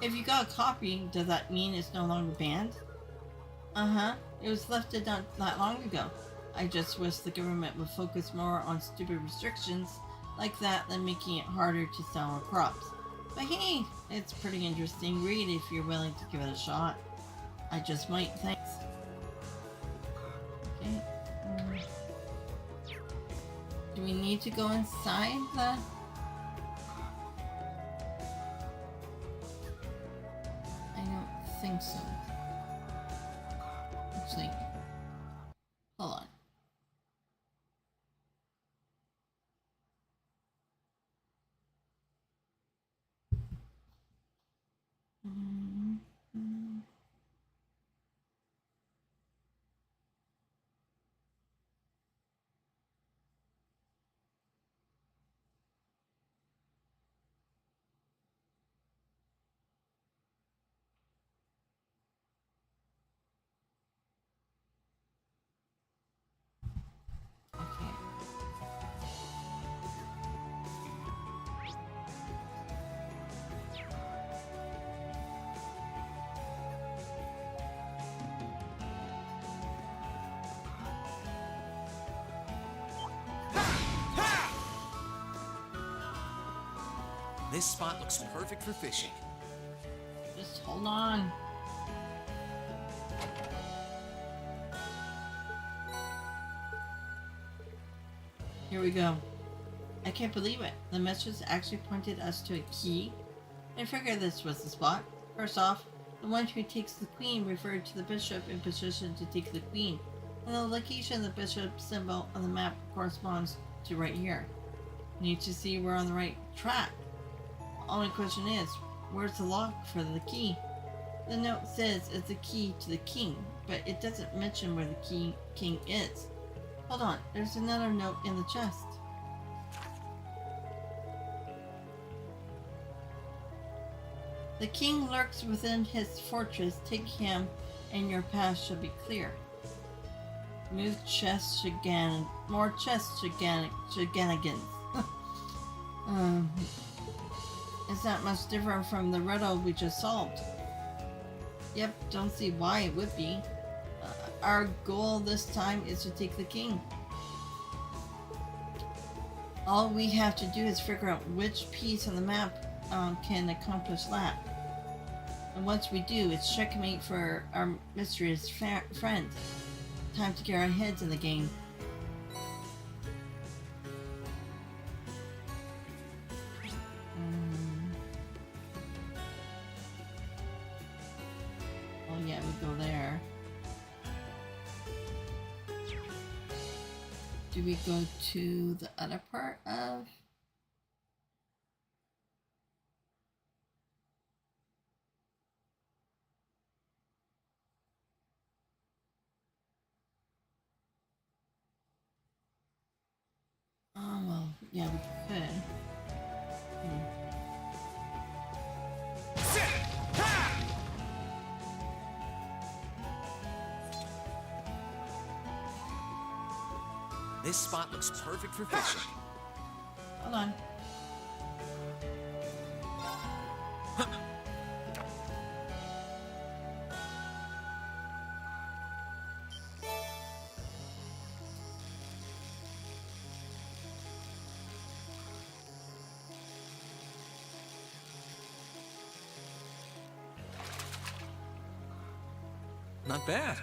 If you got a copy, does that mean it's no longer banned? Uh-huh. It was lifted not that long ago. I just wish the government would focus more on stupid restrictions like that than making it harder to sell our crops. But hey, it's pretty interesting read if you're willing to give it a shot. I just might, thanks. Okay. Do we need to go inside the... I don't think so. Actually, hold on. This spot looks perfect for fishing. Just hold on. Here we go. I can't believe it. The message actually pointed us to a key. I figured this was the spot. First off, the one who takes the queen referred to the bishop in position to take the queen, and the location of the bishop symbol on the map corresponds to right here. Need to see we're on the right track. Only question is, where's the lock for the key? The note says it's the key to the king, but it doesn't mention where the king is. Hold on, there's another note in the chest. The king lurks within his fortress. Take him, and your path shall be clear. More chest shenanigans. It's not much different from the riddle we just solved. Yep, don't see why it would be. Our goal this time is to take the king. All we have to do is figure out which piece on the map can accomplish that. And once we do, it's checkmate for our mysterious friend. Time to get our heads in the game. Oh yeah, we go there. Do we go to the other part of... Oh, well, Yeah, we could. This spot looks perfect for fishing. Hold on. Not bad.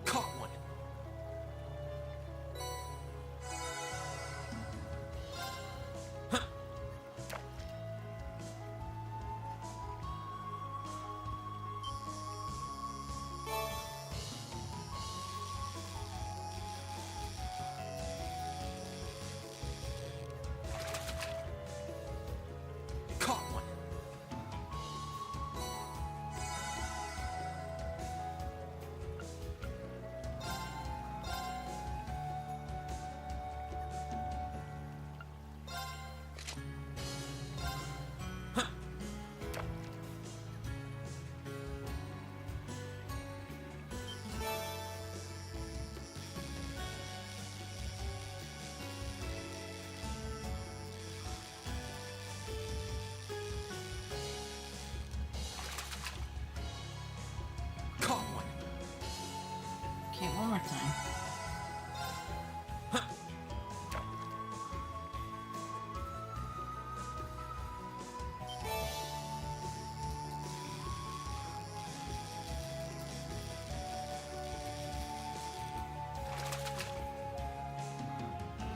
Caught one. Caught one. Caught one. Okay, one more time.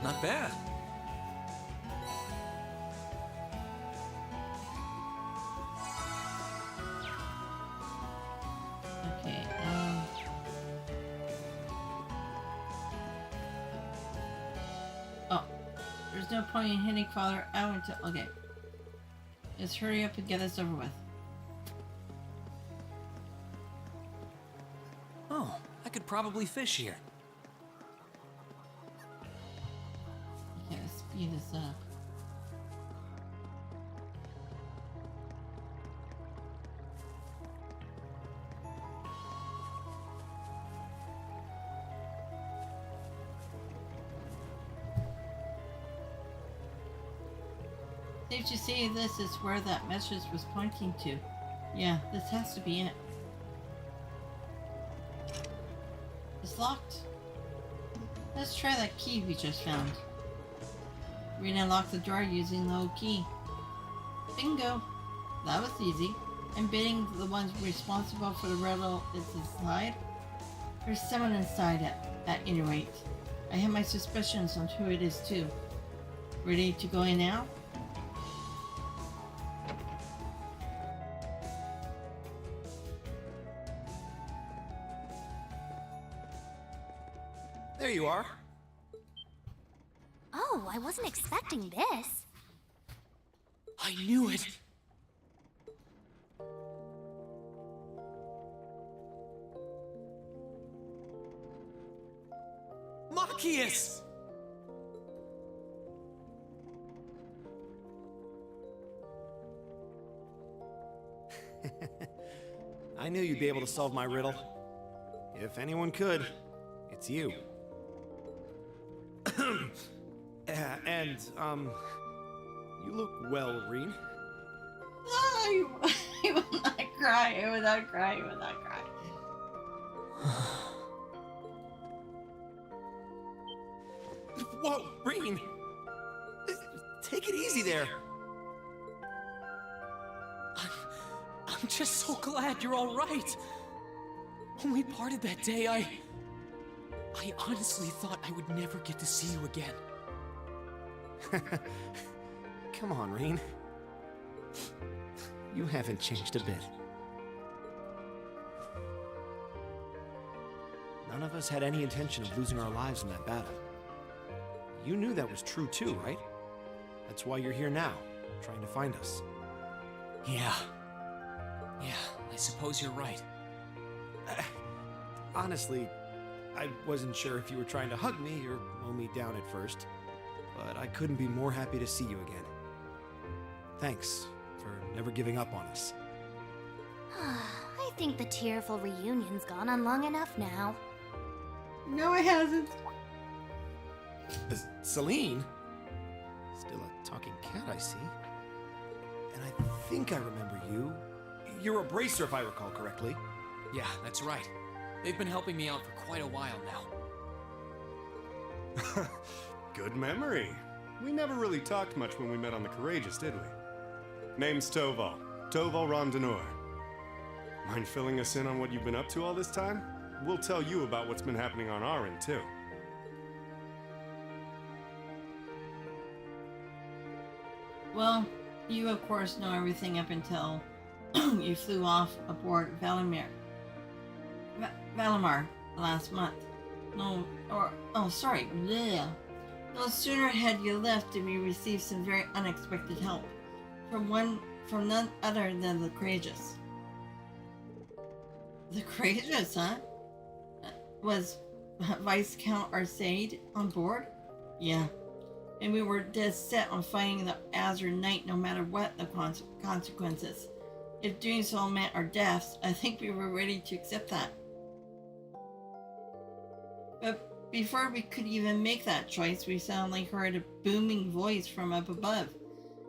Not bad. Okay, oh. There's no point in hitting father out until... Okay. Let's hurry up and get this over with. Oh, I could probably fish here. Okay, let's speed this up. Safe to say this is where that message was pointing to. Yeah, this has to be it. It's locked. Let's try that key we just found. Rean unlocked the door using the old key. Bingo! That was easy. And bidding the ones responsible for the riddle is inside. There's someone inside at any rate. I have my suspicions on who it is too. Ready to go in now? There you are. Oh, I wasn't expecting this. I knew it. Machias! I knew you'd be able to solve my riddle. If anyone could, it's you. And, you look well, Rean. Oh, he will not cry. He will not cry. He will not cry. Whoa, Rean! Take it easy there. I'm just so glad you're all right. When we parted that day, I honestly thought I would never get to see you again. Come on, Rean. You haven't changed a bit. none of us had any intention of losing our lives in that battle. You knew that was true too, right? That's why you're here now, trying to find us. Yeah. Yeah, I suppose you're right. Honestly, I wasn't sure if you were trying to hug me or mow me down at first, but I couldn't be more happy to see you again. Thanks for never giving up on us. I think the tearful reunion's gone on long enough now. No, it hasn't. Celine? Still a talking cat, I see. And I think I remember you. You're a bracer, if I recall correctly. Yeah, that's right. They've been helping me out for quite a while now. Good memory. We never really talked much when we met on the Courageous, did we? Name's Toval. Toval Randonneur. Mind filling us in on what you've been up to all this time? We'll tell you about what's been happening on our end, too. Well, you of course know everything up until you flew off aboard Valimar last month. Sorry. Bleh. No sooner had you left than we received some very unexpected help from none other than the Courageous. The Courageous, huh? Was Viscount Arcade on board? Yeah. And we were dead set on fighting the Azure Knight no matter what the consequences. If doing so meant our deaths, I think we were ready to accept that. But before we could even make that choice, we suddenly heard a booming voice from up above.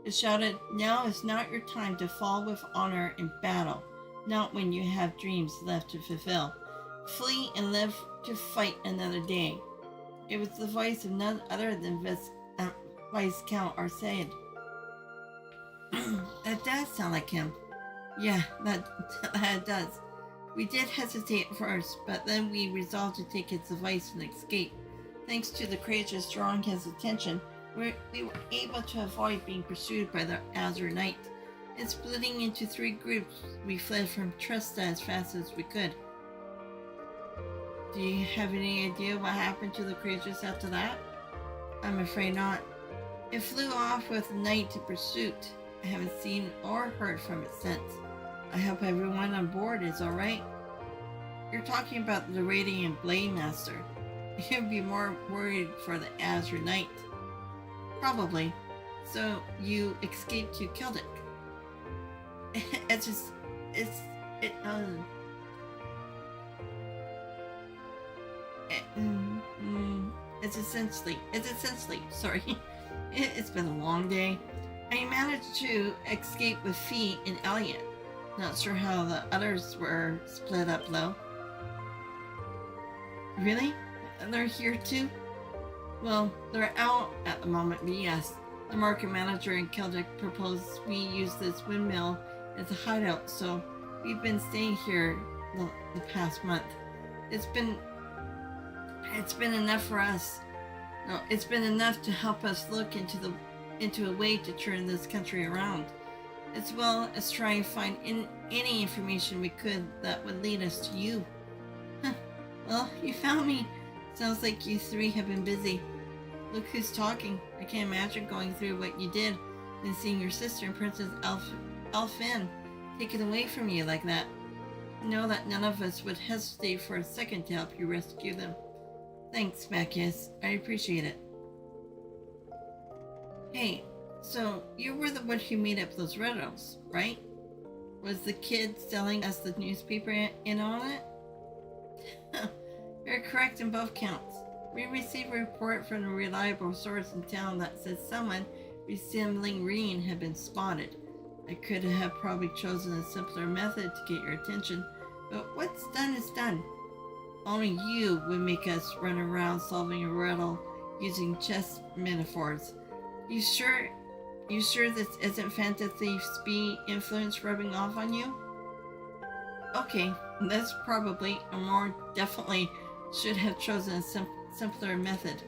It shouted, "Now is not your time to fall with honor in battle, not when you have dreams left to fulfill. Flee and live to fight another day." It was the voice of none other than Viscount Arcade. That does sound like him. Yeah, that does. We did hesitate at first, but then we resolved to take his advice and escape. Thanks to the Courageous drawing his attention, we were able to avoid being pursued by the Azure Knight. And splitting into 3 groups, we fled from Trista as fast as we could. Do you have any idea what happened to the Courageous after that? I'm afraid not. It flew off with the Knight in pursuit. I haven't seen or heard from it since. I hope everyone on board is alright. You're talking about the Radiant Blade Master. You'd be more worried for the Azure Knight. Probably. So you escaped to Celtic. It's essentially, sorry. It's been a long day. I managed to escape with Fee and Elliot. Not sure how the others were split up though. Really? They're here too? Well, they're out at the moment, but yes. The market manager in Celtic proposed we use this windmill as a hideout, so we've been staying here the past month. It's been enough for us. No, it's been enough to help us look into a way to turn this country around, as well as try and find any information we could that would lead us to you. Huh. Well, you found me. Sounds like you 3 have been busy. Look who's talking. I can't imagine going through what you did and seeing your sister and Princess Elfin taken away from you like that. I know that none of us would hesitate for a second to help you rescue them. Thanks, Bacchus. I appreciate it. Hey, so you were the one who made up those riddles, right? Was the kid selling us the newspaper in on it? You're correct in both counts. We received a report from a reliable source in town that said someone resembling Rean had been spotted. I could have probably chosen a simpler method to get your attention, but what's done is done. Only you would make us run around solving a riddle using chess metaphors. You sure this isn't fantasy speed influence rubbing off on you? Okay, that's probably, or more definitely, should have chosen a simpler method.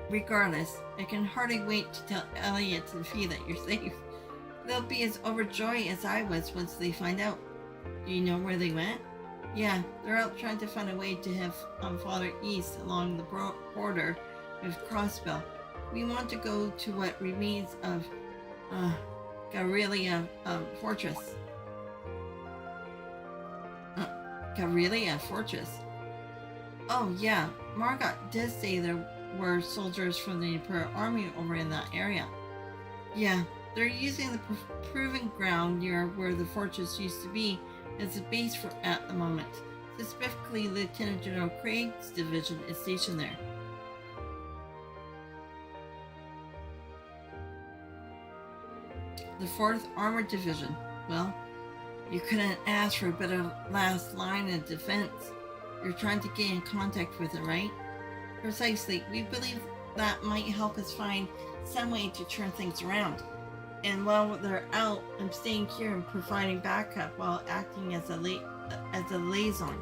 Regardless, I can hardly wait to tell Elliot and Fee that you're safe. They'll be as overjoyed as I was once they find out. Do you know where they went? Yeah, they're out trying to find a way to have Father East along the border with Crossbell. We want to go to what remains of Garelia Fortress. Garelia Fortress. Oh yeah, Margot did say there were soldiers from the Imperial Army over in that area. Yeah, they're using the proving ground near where the fortress used to be as a base for at the moment. Specifically, Lieutenant General Craig's division is stationed there. The 4th Armored Division. Well, you couldn't ask for a better last line of defense. You're trying to get in contact with it, right? Precisely. We believe that might help us find some way to turn things around. And while they're out, I'm staying here and providing backup while acting as a liaison.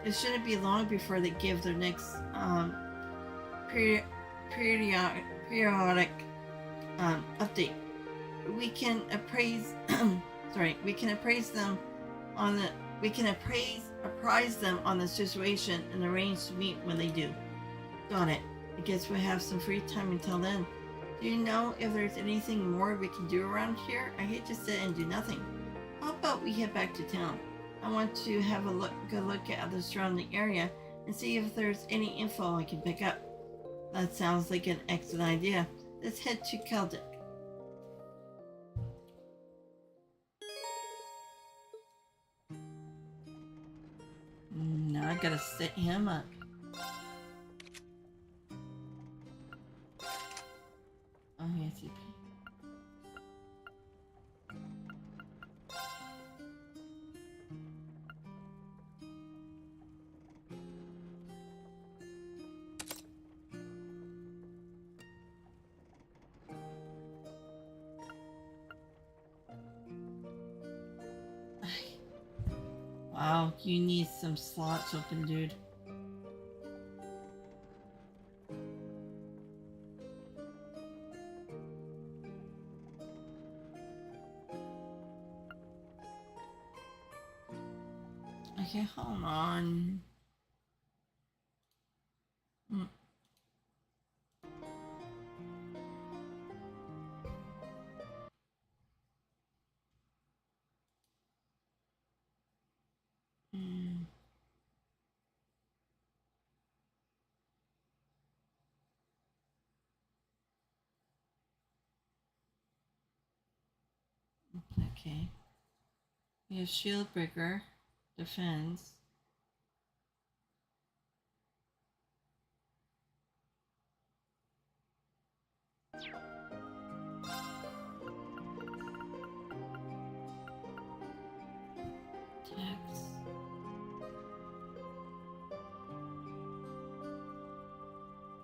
It shouldn't be long before they give their next periodic update. We can appraise apprise them on the situation and arrange to meet when they do. Got it. I guess we have some free time until then. Do you know if there's anything more we can do around here? I hate to sit and do nothing. How about we head back to town? I want to have a good look at the surrounding area and see if there's any info I can pick up. That sounds like an excellent idea. Let's head to Celtic. Now I gotta set him up. Oh, yes, he. Wow, you need some slots open, dude. Okay, hold on. Okay. We have shield breaker, defense. Tax.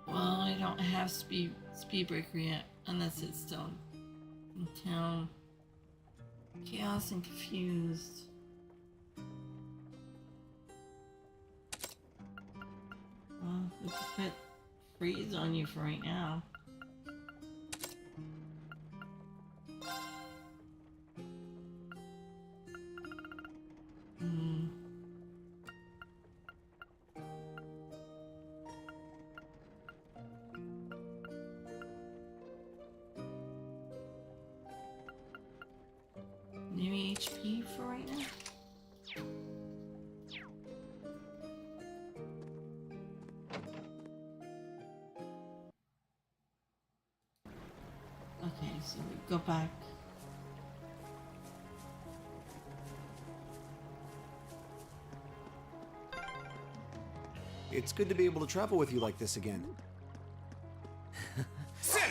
Well, I don't have speed breaker yet, unless it's still in town. Chaos and confused. Well, we could put freeze on you for right now. New HP for right now. Okay, so we go back. It's good to be able to travel with you like this again.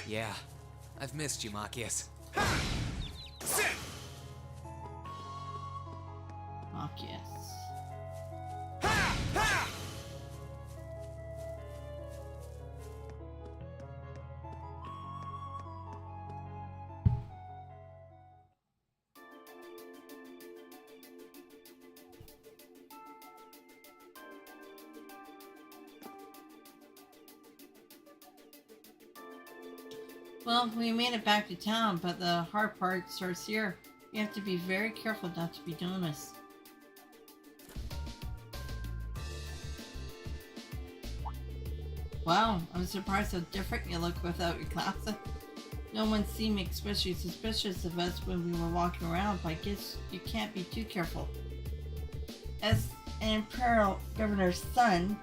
Yeah, I've missed you, Machias. Machias. Well, we made it back to town, but the hard part starts here. You have to be very careful not to be noticed. Wow, I'm surprised how different you look without your glasses. No one seemed especially suspicious of us when we were walking around, but I guess you can't be too careful. As an Imperial Governor's son,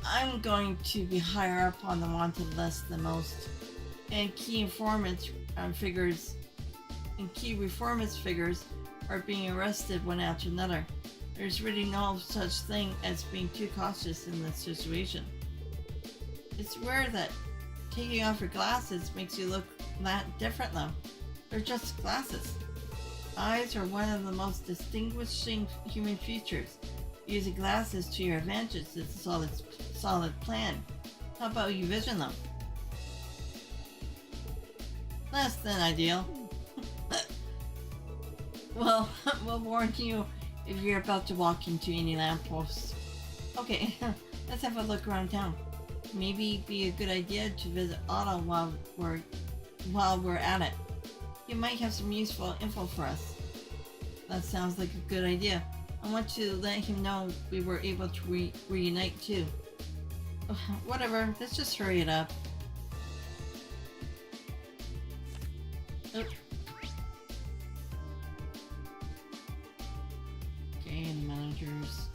I'm going to be higher up on the wanted list than most. And key reformist figures are being arrested one after another. There's really no such thing as being too cautious in this situation. It's rare that taking off your glasses makes you look that different though. They're just glasses. Eyes are one of the most distinguishing human features. Using glasses to your advantage is a solid plan. How about you vision them? Less than ideal. Well, we'll warn you if you're about to walk into any lampposts. Okay, let's have a look around town. Maybe it'd be a good idea to visit Otto while we're at it. He might have some useful info for us. That sounds like a good idea. I want to let him know we were able to reunite too. Whatever, let's just hurry it up. Oh. Okay, and managers.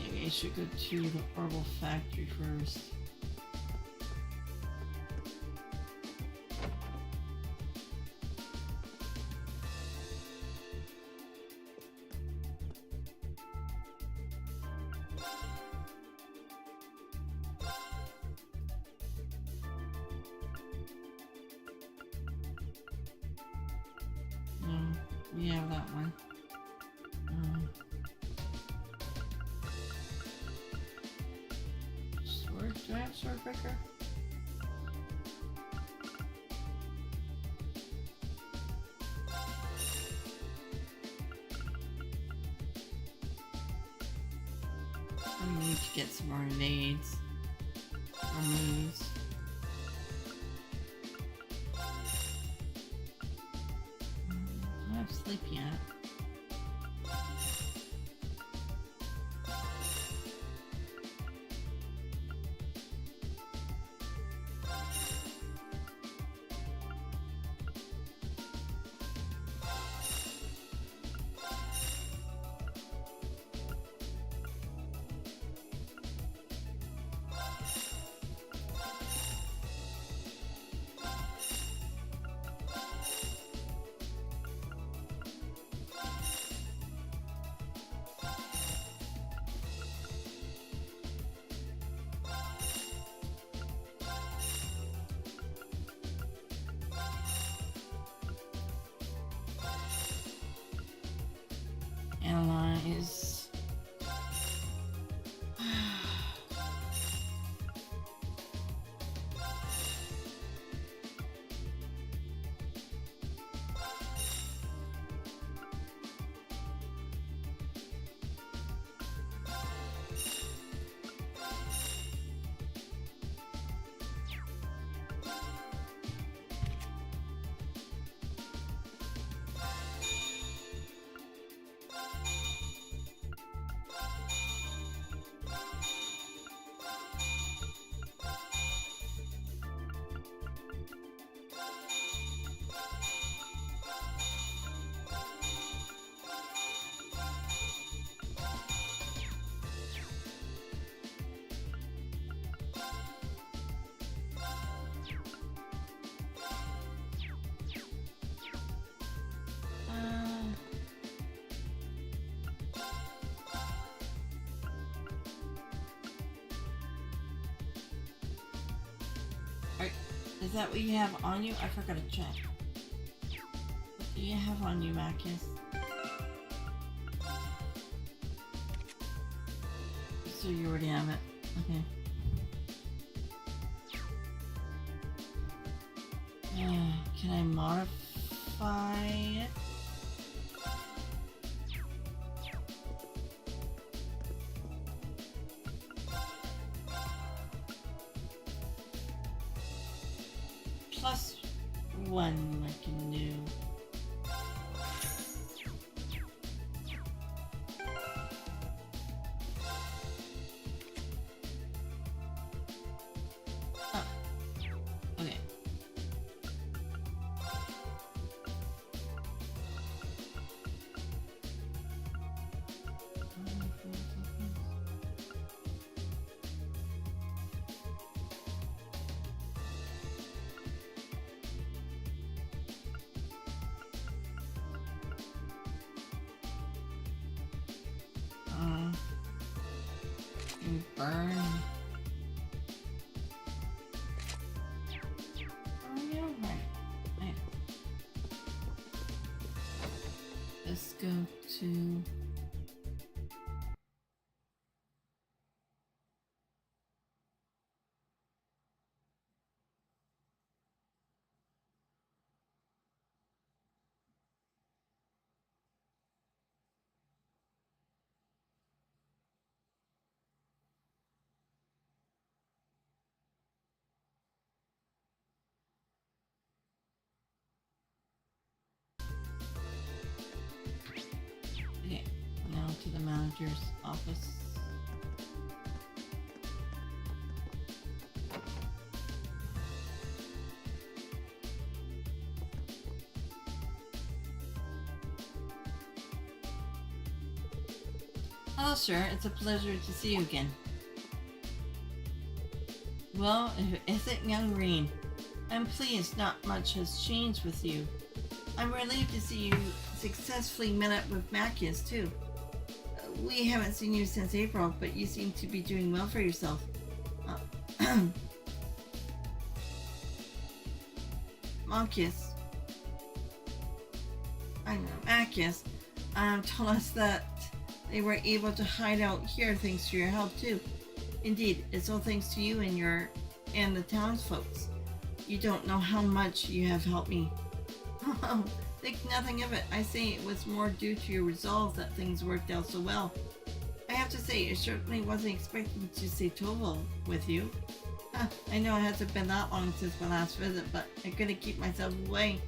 Maybe I should go to the herbal factory first. We have that one. Sword? Do I have Swordbreaker? I need to get some more evades. Or moves. Sleep yet. Analyze. Is that what you have on you? I forgot to check. What do you have on you, Macus? So you already have it. Okay. Can I modify it? +1 I can do. burn. Oh, yeah, right. Let's go to... Okay, now to the manager's office. Hello, sir. It's a pleasure to see you again. Well, is it young Rean? I'm pleased not much has changed with you. I'm relieved to see you successfully met up with Macias, too. We haven't seen you since April, but you seem to be doing well for yourself. Macias. I know, Macias told us that they were able to hide out here thanks to your help, too. Indeed, it's all thanks to you and the townsfolks. You don't know how much you have helped me. Think nothing of it. I say it was more due to your resolve that things worked out so well. I have to say, I certainly wasn't expecting to see Toval with you. I know it hasn't been that long since my last visit, but I couldn't keep myself away.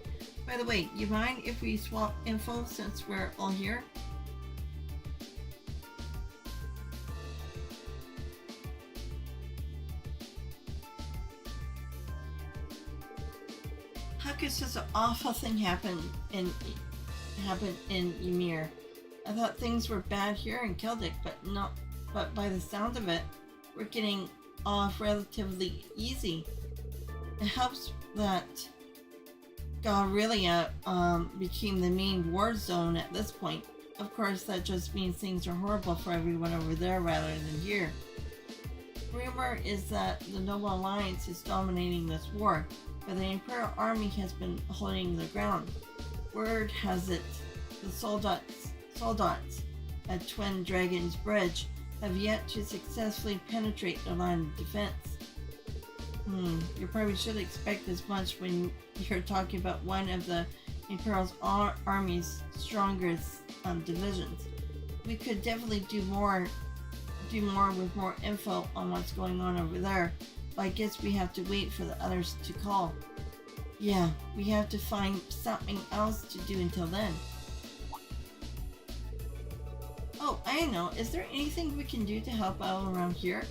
By the way, you mind if we swap info since we're all here? How could such an awful thing happen in Ymir? I thought things were bad here in Celtic, but by the sound of it, we're getting off relatively easy. It helps that Galrelia became the main war zone at this point. Of course, that just means things are horrible for everyone over there rather than here. Rumor is that the Noble Alliance is dominating this war, but the Imperial Army has been holding the ground. Word has it the soldats at Twin Dragon's Bridge have yet to successfully penetrate the line of defense. You probably should expect as much when you're talking about one of the Imperial Army's strongest divisions. We could definitely do more with more info on what's going on over there, but I guess we have to wait for the others to call. Yeah, we have to find something else to do until then. Oh, I know. Is there anything we can do to help out around here?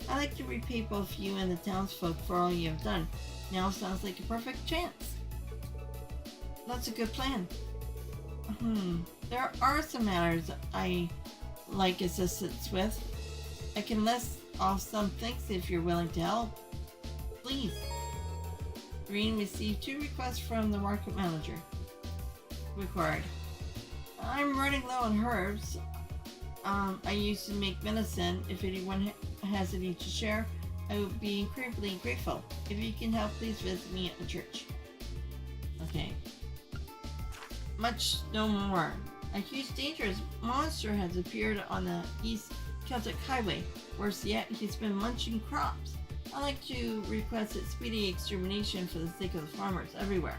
I'd like to repay both you and the townsfolk for all you have done. Now sounds like a perfect chance. That's a good plan. There are some matters I like assistance with. I can list off some things if you're willing to help. Please. Rean received 2 requests from the market manager. Required. I'm running low on herbs. I used to make medicine. If anyone has any to share, I would be incredibly grateful. If you can help, please visit me at the church. Okay. Much no more. A huge dangerous monster has appeared on the East Celtic Highway. Worse yet, he's been munching crops. I'd like to request its speedy extermination for the sake of the farmers everywhere.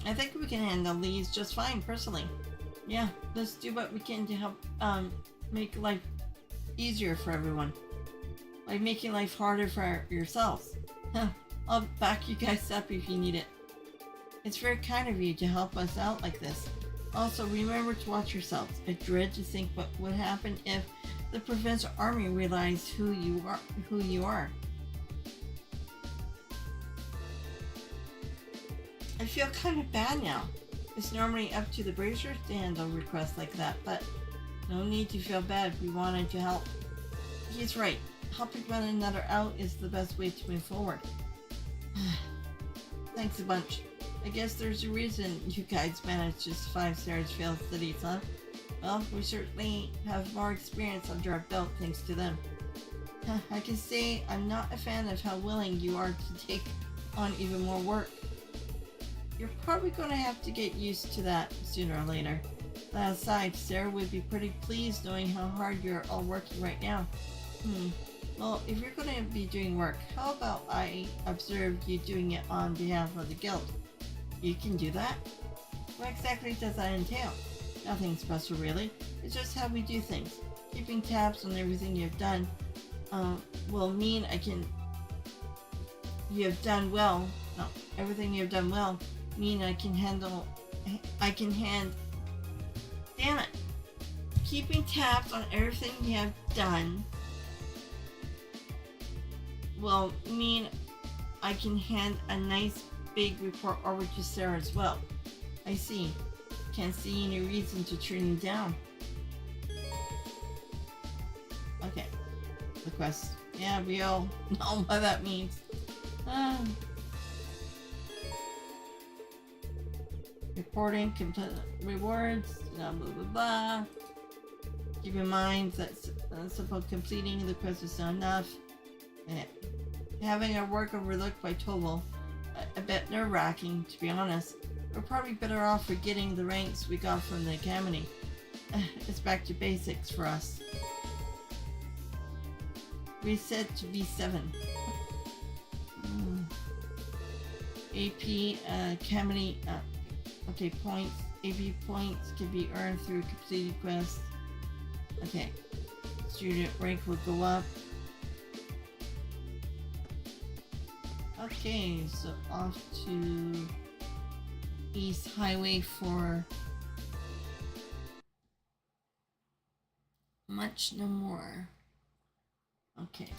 I think we can handle these just fine, personally. Yeah, let's do what we can to help make life easier for everyone. Like making life harder for yourselves. I'll back you guys up if you need it. It's very kind of you to help us out like this. Also, remember to watch yourselves. I dread to think what would happen if the provincial army realized who you are. I feel kind of bad now. It's normally up to the Bracers to handle requests like that, but no need to feel bad if we wanted to help. He's right. Helping one another out is the best way to move forward. Thanks a bunch. I guess there's a reason you guys managed just 5 Sarsfield cities, huh? Well, we certainly have more experience under our belt thanks to them. I can say I'm not a fan of how willing you are to take on even more work. You're probably going to have to get used to that sooner or later. That aside, Sarah would be pretty pleased knowing how hard you're all working right now. Well, if you're going to be doing work, how about I observe you doing it on behalf of the guild? You can do that? What exactly does that entail? Nothing special really. It's just how we do things. Keeping tabs on everything you've done will mean everything you've done well mean damn it. Keeping tabs on everything you have done will mean I can hand a nice big report over to Sarah as well. I see. Can't see any reason to turn you down. Okay. Request. Yeah, we all know what that means. Reporting, complete rewards, blah blah blah blah. Keep in mind that simple completing the quest is not enough. Having our work overlooked by Toval, a bit nerve-wracking, to be honest. We're probably better off forgetting the ranks we got from the academy. It's back to basics for us. Reset to V7. AP academy. Okay, points. AP points can be earned through completed quests. Okay, student rank will go up. Okay, so off to East Highway for much no more. Okay.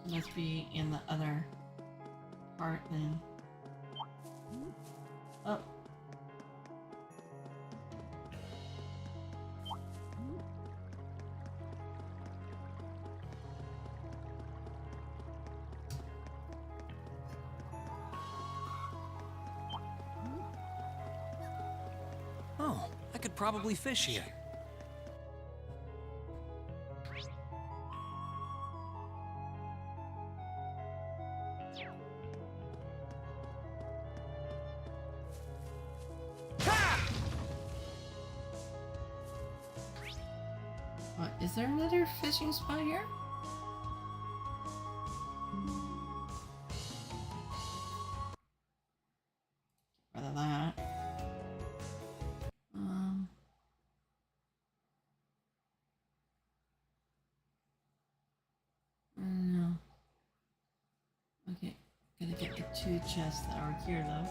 Must be in the other part then. Oh. Oh, I could probably fish here. What, is there another fishing spot here? Rather that. No. Okay, gotta get the 2 chests that are here though.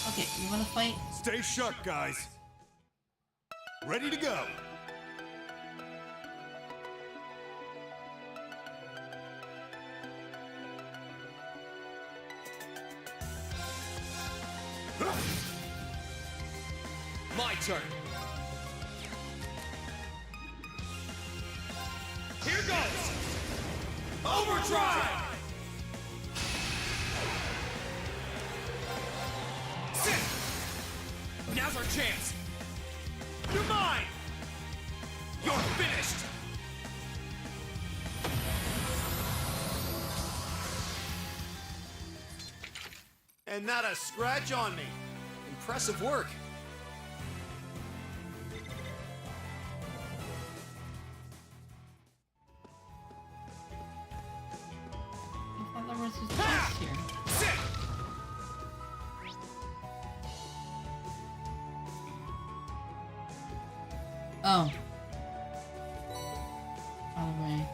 Okay, you wanna fight? Stay sharp, guys. Ready to go. My turn. Here goes. Overdrive. Sit. Now's our chance. You're mine. You're finished. And not a scratch on me. Impressive work. I thought there was a chest here. Sit. Oh, No way.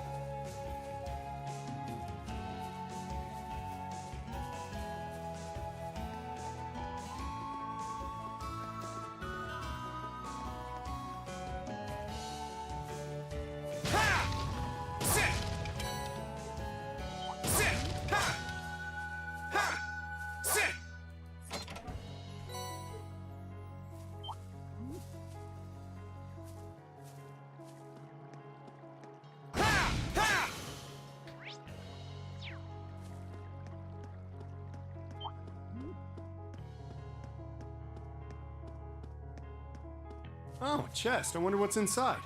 Oh, a chest. I wonder what's inside.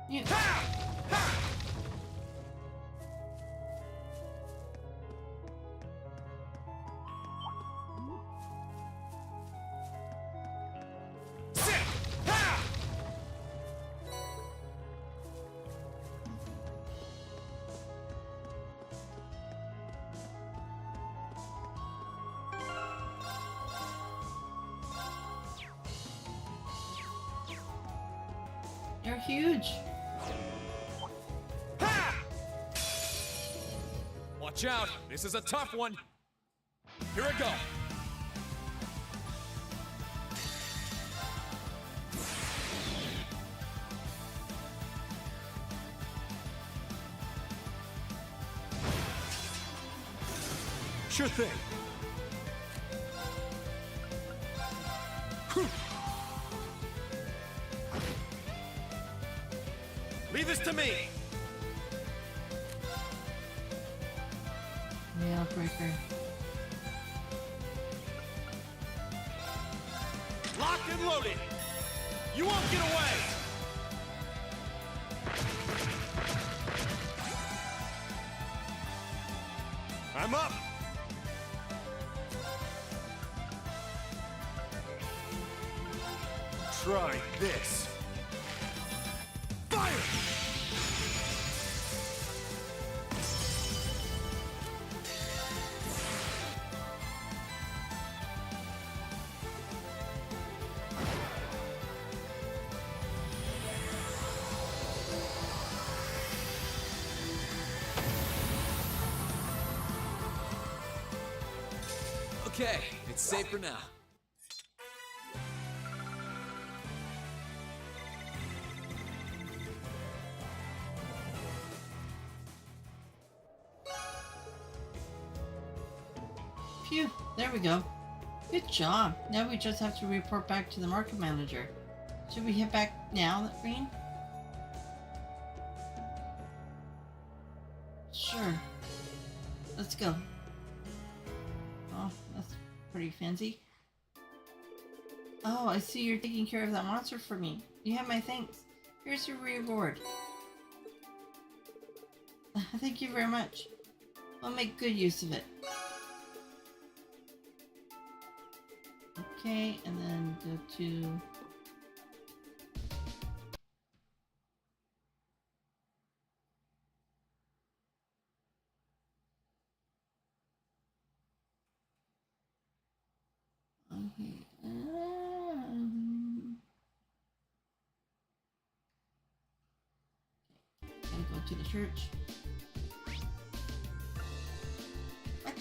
You... You're huge. Watch out! This is a tough one! Here I go! Sure thing. Leave this to me! Nail breaker. Locked and loaded! You won't get away! I'm up! Try this. Fire! Okay, it's safe for now. Phew, there we go. Good job. Now we just have to report back to the market manager. Should we head back now, Rean? Sure. Let's go. Oh, that's pretty fancy. Oh, I see you're taking care of that monster for me. You have my thanks. Here's your reward. Thank you very much. I'll make good use of it. Okay, and then go to... Gotta go to the church. What?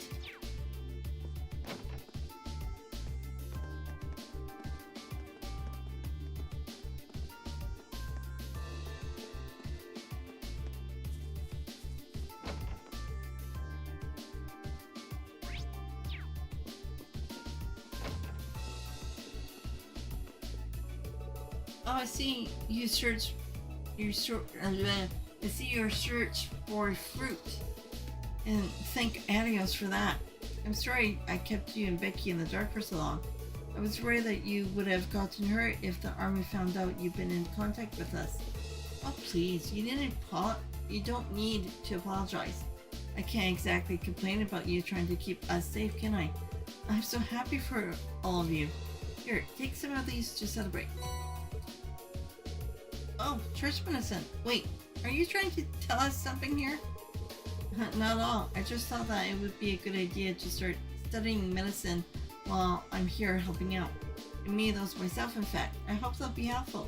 Oh, I see. You search. I see your search for fruit, and thank Adios for that. I'm sorry I kept you and Becky in the dark for so long. I was worried that you would have gotten hurt if the army found out you've been in contact with us. Oh please, you don't need to apologize. I can't exactly complain about you trying to keep us safe, can I? I'm so happy for all of you. Here, take some of these to celebrate. Oh, church medicine. Wait, are you trying to tell us something here? Not at all. I just thought that it would be a good idea to start studying medicine while I'm here helping out. And me, those myself, in fact. I hope they'll be helpful.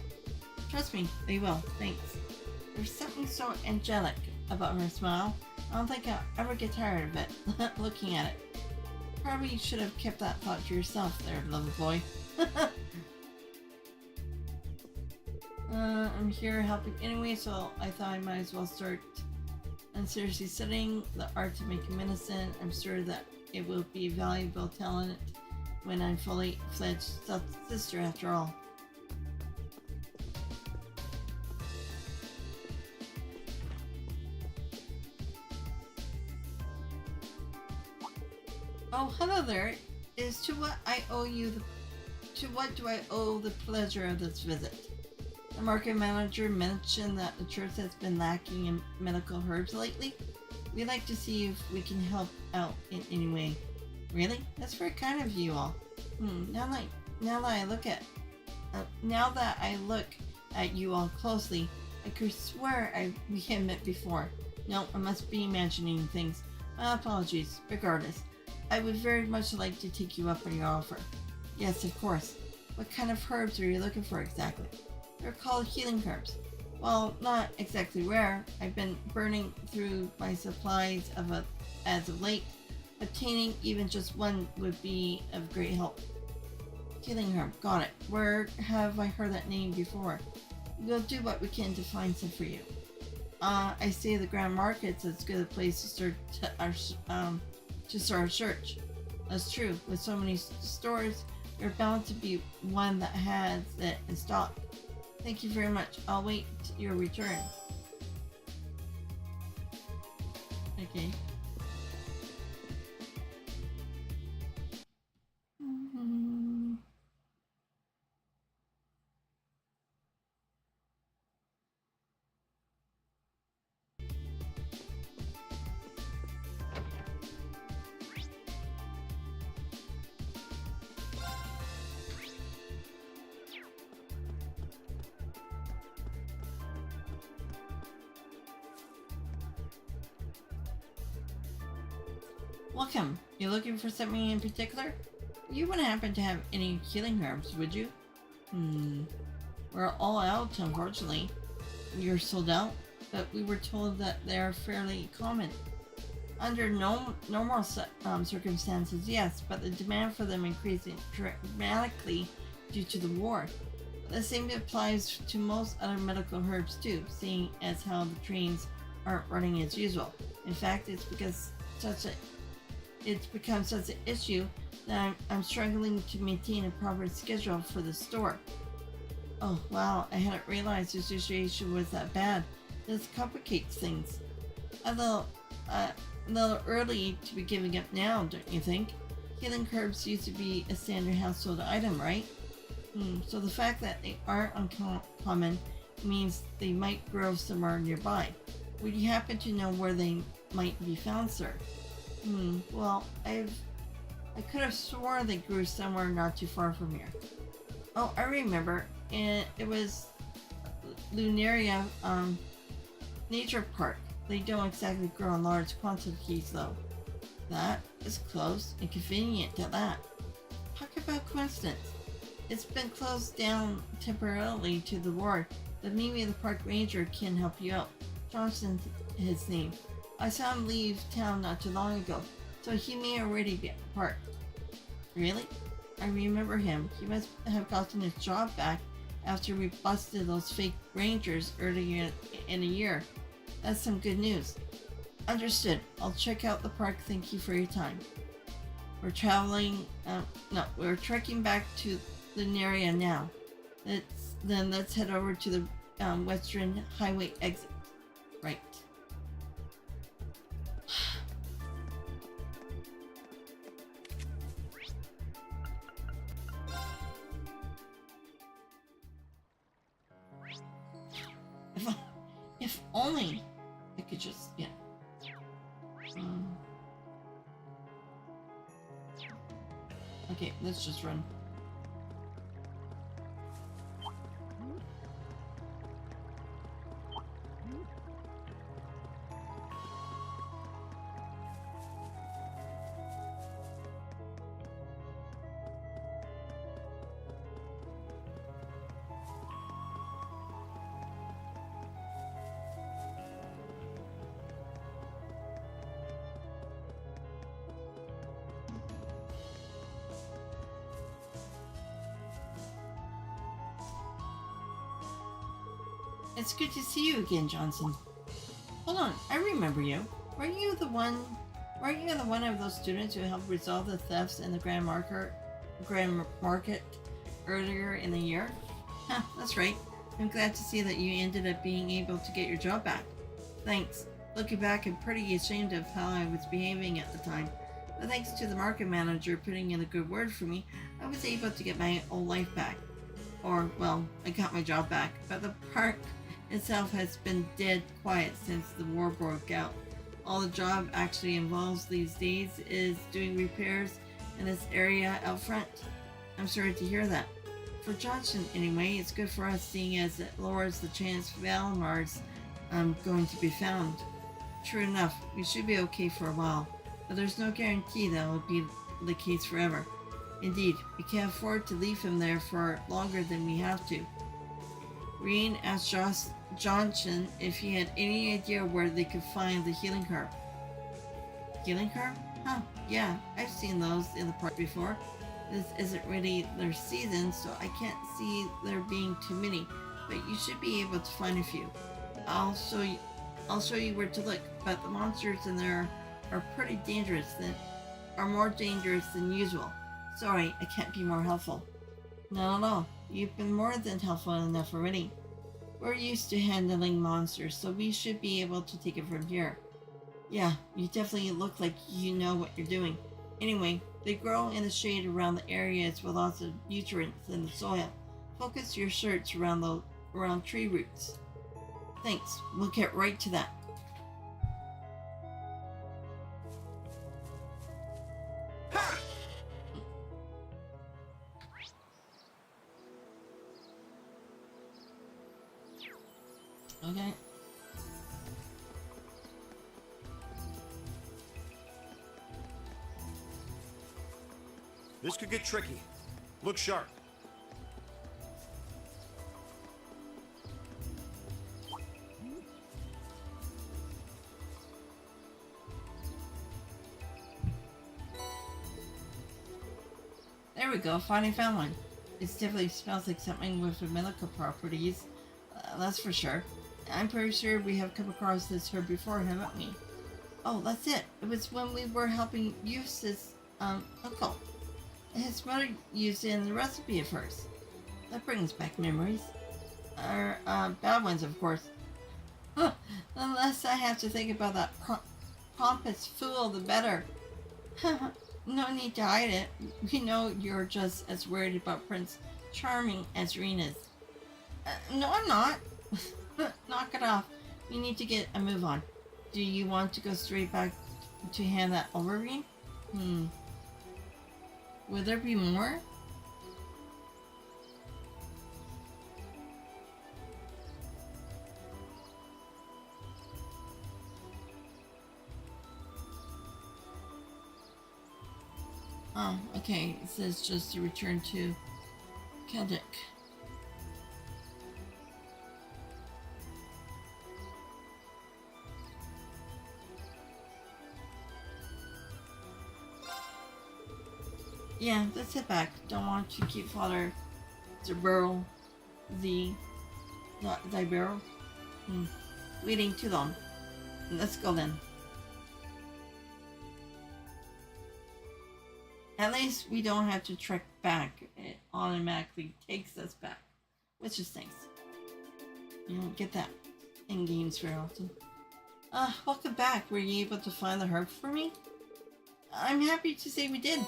Trust me, they will. Thanks. There's something so angelic about her smile. I don't think I'll ever get tired of it, looking at it. Probably you should have kept that thought to yourself there, little boy. I'm here helping anyway, so I thought I might as well start. I'm seriously studying the art to make medicine. I'm sure that it will be a valuable talent when I'm fully fledged sister after all. Oh, hello there. To what do I owe the pleasure of this visit? The market manager mentioned that the church has been lacking in medical herbs lately. We'd like to see if we can help out in any way. Really? That's very kind of you all. Now that I look at you all closely, I could swear we had met before. No, I must be imagining things. My apologies. Regardless, I would very much like to take you up on your offer. Yes, of course. What kind of herbs are you looking for exactly? They're called healing herbs. Well, not exactly rare. I've been burning through my supplies as of late. Obtaining even just one would be of great help. Healing herb, got it. Where have I heard that name before? We'll do what we can to find some for you. I say the Grand Market's as good a place to start our search. That's true. With so many stores, there's bound to be one that has it in stock. Thank you very much. I'll wait your return. Okay. Welcome. You looking for something in particular? You wouldn't happen to have any healing herbs, would you? We're all out, unfortunately. You're sold out, but we were told that they're fairly common. Under normal circumstances, yes, but the demand for them increasing dramatically due to the war. The same applies to most other medical herbs too, seeing as how the trains aren't running as usual. In fact, it's become such an issue that I'm struggling to maintain a proper schedule for the store. Oh wow, I hadn't realized the situation was that bad. This complicates things. A little early to be giving up now, don't you think? Healing herbs used to be a standard household item, right? So the fact that they aren't uncommon means they might grow somewhere nearby. Would you happen to know where they might be found, sir? Well, I could have sworn they grew somewhere not too far from here. Oh, I remember. And it was Lunaria Nature Park. They don't exactly grow in large quantities though. That is close and convenient at that. Talk about coincidence. It's been closed down temporarily to the war, but maybe the park ranger can help you out. Johnson's his name. I saw him leave town not too long ago, so he may already be at the park. Really? I remember him. He must have gotten his job back after we busted those fake rangers earlier in the year. That's some good news. Understood. I'll check out the park. Thank you for your time. We're trekking back to Lunaria now. Let's head over to the Western Highway exit. Right. If only I could just, yeah. Okay, let's just run. It's good to see you again, Johnson. Hold on, I remember you. Weren't you the one of those students who helped resolve the thefts in the Grand Market earlier in the year? Huh, that's right. I'm glad to see that you ended up being able to get your job back. Thanks. Looking back, I'm pretty ashamed of how I was behaving at the time. But thanks to the market manager putting in a good word for me, I was able to get my old life back. Or, well, I got my job back, but the park itself has been dead quiet since the war broke out. All the job actually involves these days is doing repairs in this area out front. I'm sorry to hear that. For Johnson, anyway, it's good for us, seeing as it lowers the chance Valimar's going to be found. True enough, we should be okay for a while, but there's no guarantee that will be the case forever. Indeed, we can't afford to leave him there for longer than we have to. Rean asked Johnson if he had any idea where they could find the healing herb. Healing herb? Huh, yeah, I've seen those in the park before. This isn't really their season, so I can't see there being too many, but you should be able to find a few. I'll show you where to look, but the monsters in there are pretty dangerous more dangerous than usual. Sorry, I can't be more helpful. Not at all. You've been more than helpful enough already. We're used to handling monsters, so we should be able to take it from here. Yeah, you definitely look like you know what you're doing. Anyway, they grow in the shade around the areas with lots of nutrients in the soil. Focus your search around tree roots. Thanks, we'll get right to that. Okay. This could get tricky. Look sharp. There we go, finally found one. It definitely smells like something with medical properties, that's for sure. I'm pretty sure we have come across this herb before, haven't we? Oh, that's it. It was when we were helping Eustace's uncle. His mother used it in the recipe at first. That brings back memories. Bad ones, of course. Huh, the less I have to think about that pompous fool, the better. No need to hide it. We know you're just as worried about Prince Charming as Rean is. No, I'm not. Knock it off. We need to get a move on. Do you want to go straight back to hand that over, Rean? Will there be more? Oh, okay. It says just to return to Celtic. Yeah, let's head back. Don't want to keep Father Zerberl waiting too long. Let's go then. At least we don't have to trek back. It automatically takes us back, which is nice. You don't get that in games very often. Welcome back. Were you able to find the herb for me? I'm happy to say we did.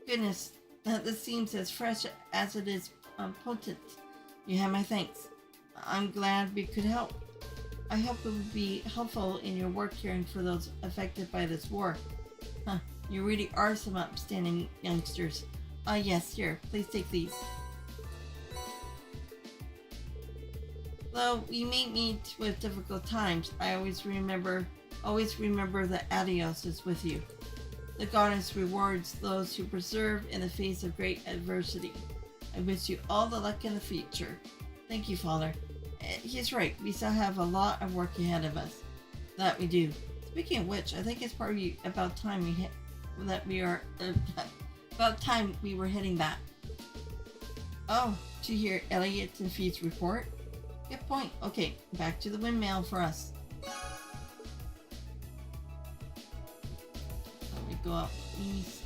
Goodness, this seems as fresh as it is potent. You have my thanks. I'm glad we could help. I hope it will be helpful in your work caring for those affected by this war. Huh, you really are some upstanding youngsters. Yes, here, please take these. Though we may meet with difficult times, I always remember that Adios is with you. The goddess rewards those who persevere in the face of great adversity. I wish you all the luck in the future. Thank you, Father. He's right. We still have a lot of work ahead of us. That we do. Speaking of which, I think it's probably about time we were heading back. Oh, to hear Elliot and Fee's report? Good point. Okay, back to the windmill for us. Let me go up east.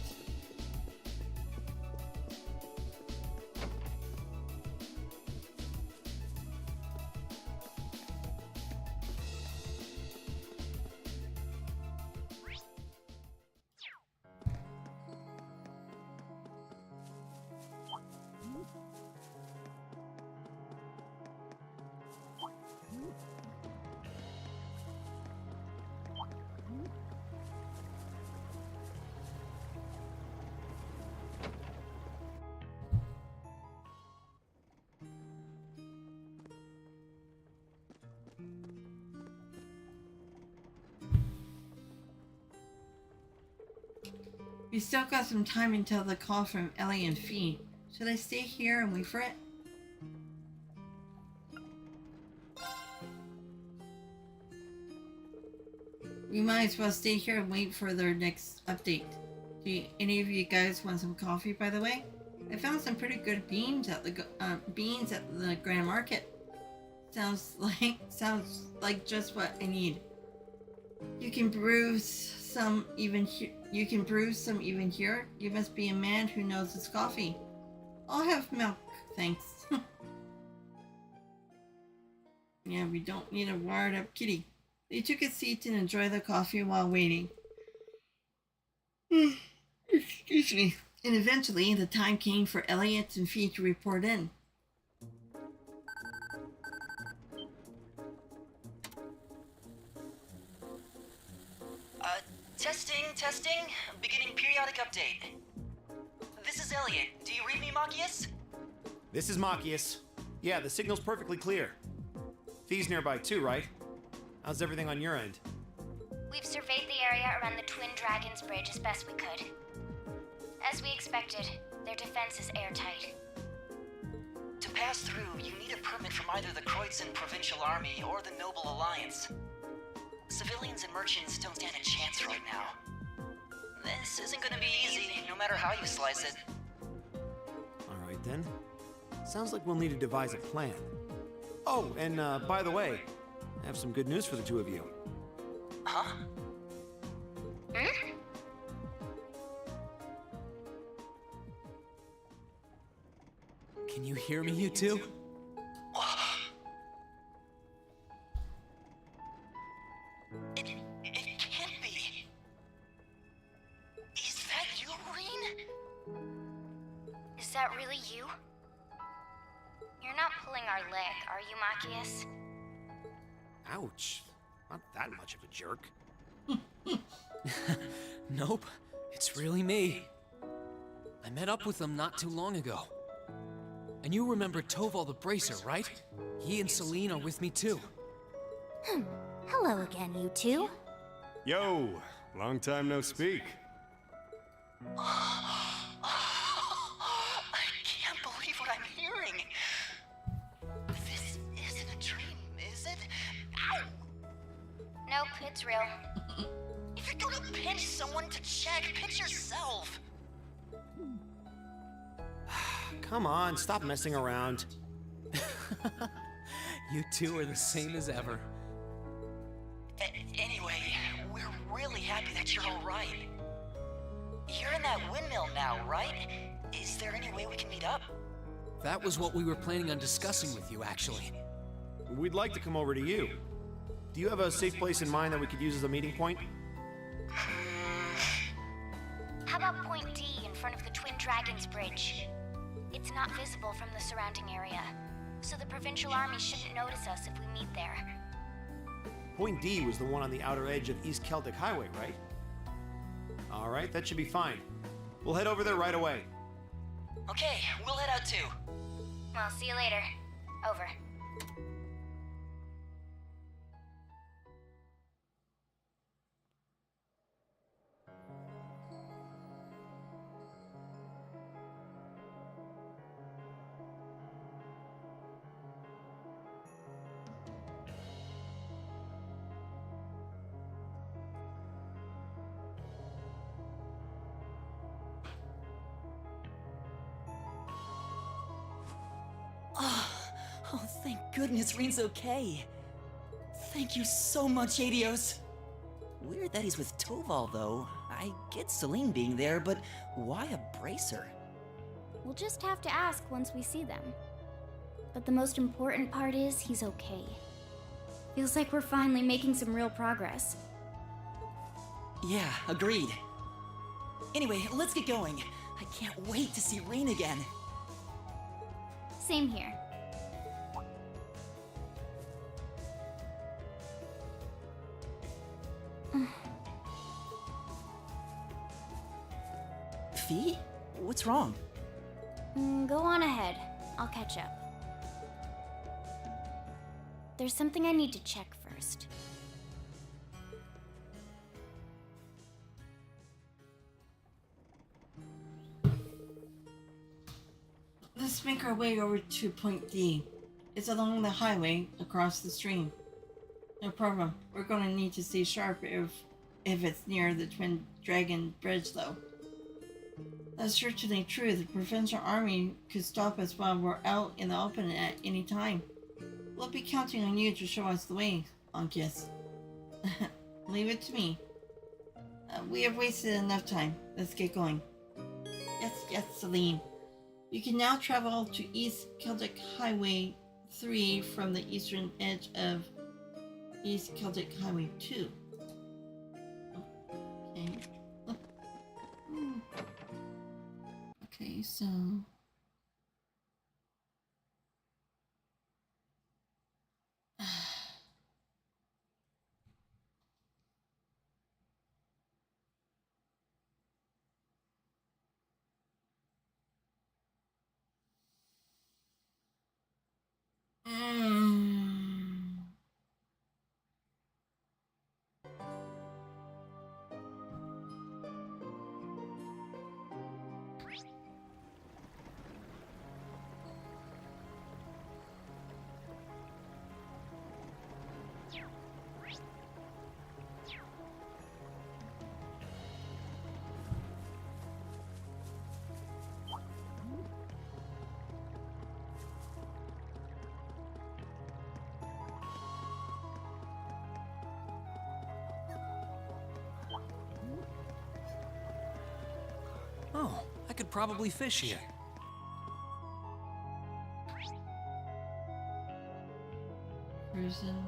We still got some time until the call from Ellie and Fee. Should I stay here and wait for it? We might as well stay here and wait for their next update. Do any of you guys want some coffee, by the way? I found some pretty good beans at the Grand Market. Sounds like just what I need. You can brew some even here. You must be a man who knows his coffee. I'll have milk, thanks. Yeah, we don't need a wired up kitty. They took a seat and enjoyed the coffee while waiting. Excuse me. And eventually, the time came for Elliot and Fee to report in. Testing. Beginning periodic update. This is Elliot. Do you read me, Machias? This is Machias. Yeah, the signal's perfectly clear. Fee's nearby too, right? How's everything on your end? We've surveyed the area around the Twin Dragons Bridge as best we could. As we expected, their defense is airtight. To pass through, you need a permit from either the Kreutzen Provincial Army or the Noble Alliance. Civilians and merchants don't stand a chance right now. This isn't gonna be easy, no matter how you slice it. Alright then. Sounds like we'll need to devise a plan. Oh, and by the way, I have some good news for the two of you. Huh? Can you hear me, you two? It can't be. Is that you, Rean? Is that really you? You're not pulling our leg, are you, Machias? Ouch. Not that much of a jerk. Nope, it's really me. I met up with them not too long ago. And you remember Toval the Bracer, right? He and Celine are with me too. Hello again, you two. Yo, long time no speak. I can't believe what I'm hearing. This isn't a dream, is it? Ow! Nope, it's real. If you're gonna pinch someone to check, pinch yourself. Come on, stop messing around. You two are the same as ever. Anyway, we're really happy that you're alright. You're in that windmill now, right? Is there any way we can meet up? That was what we were planning on discussing with you, actually. We'd like to come over to you. Do you have a safe place in mind that we could use as a meeting point? How about Point D in front of the Twin Dragons Bridge? It's not visible from the surrounding area, so the Provincial Army shouldn't notice us if we meet there. Point D was the one on the outer edge of East Celtic Highway, right? Alright, that should be fine. We'll head over there right away. Okay, we'll head out too. Well, see you later. Over. goodness, Rean's okay. Thank you so much, Adios. Weird that he's with Toval, though. I get Celine being there, but why a bracer? We'll just have to ask once we see them. But the most important part is he's okay. Feels like we're finally making some real progress. Yeah, agreed. Anyway, let's get going. I can't wait to see Rean again. Same here. Fee? What's wrong? Go on ahead. I'll catch up. There's something I need to check first. Let's make our way over to Point D. It's along the highway across the stream. No problem. We're gonna need to stay sharp if it's near the Twin Dragon Bridge, though. That's certainly true. The Provincial Army could stop us while we're out in the open at any time. We'll be counting on you to show us the way, Ankius. Leave it to me. We have wasted enough time. Let's get going. Yes, Celine. You can now travel to East Celtic Highway 3 from the eastern edge of East Celtic Highway 2. Okay. Okay, so... Oh, I could probably fish here. Cruising.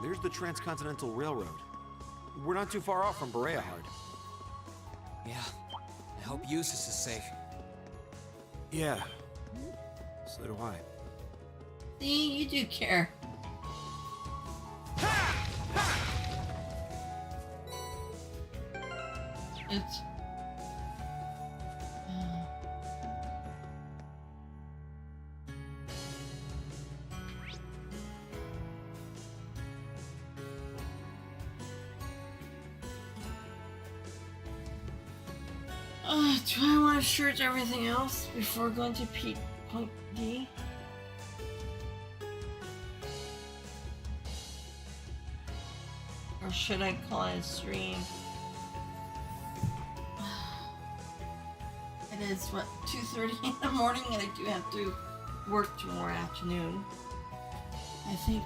There's the Transcontinental Railroad. We're not too far off from Bereahard. Yeah, I hope Eustace is safe. Yeah, so do I. See, you do care. It's... do I want to search everything else before going to Point D? Or should I call it a stream? It is, what, 2:30 in the morning, and I do have to work tomorrow afternoon. I think...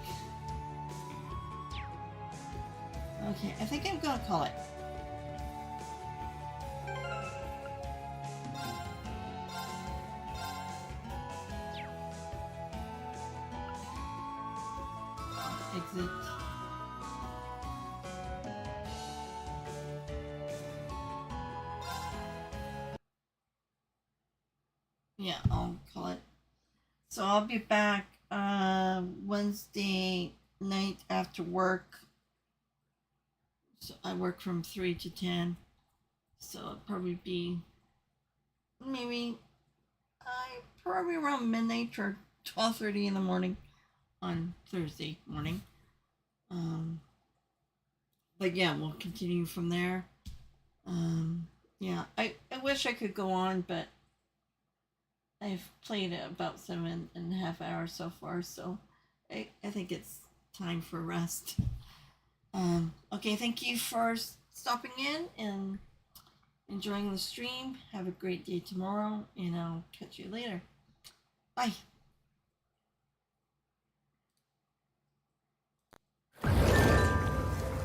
Okay, I think I'm gonna call it. Exit. Yeah, I'll call it. So I'll be back Wednesday night after work. So I work from 3 to 10. So it'll probably be maybe probably around midnight or 12:30 in the morning on Thursday morning. But yeah, we'll continue from there. Yeah, I wish I could go on, but I've played about 7.5 hours so far, so I think it's time for rest. Okay, thank you for stopping in and enjoying the stream. Have a great day tomorrow, and I'll catch you later. Bye.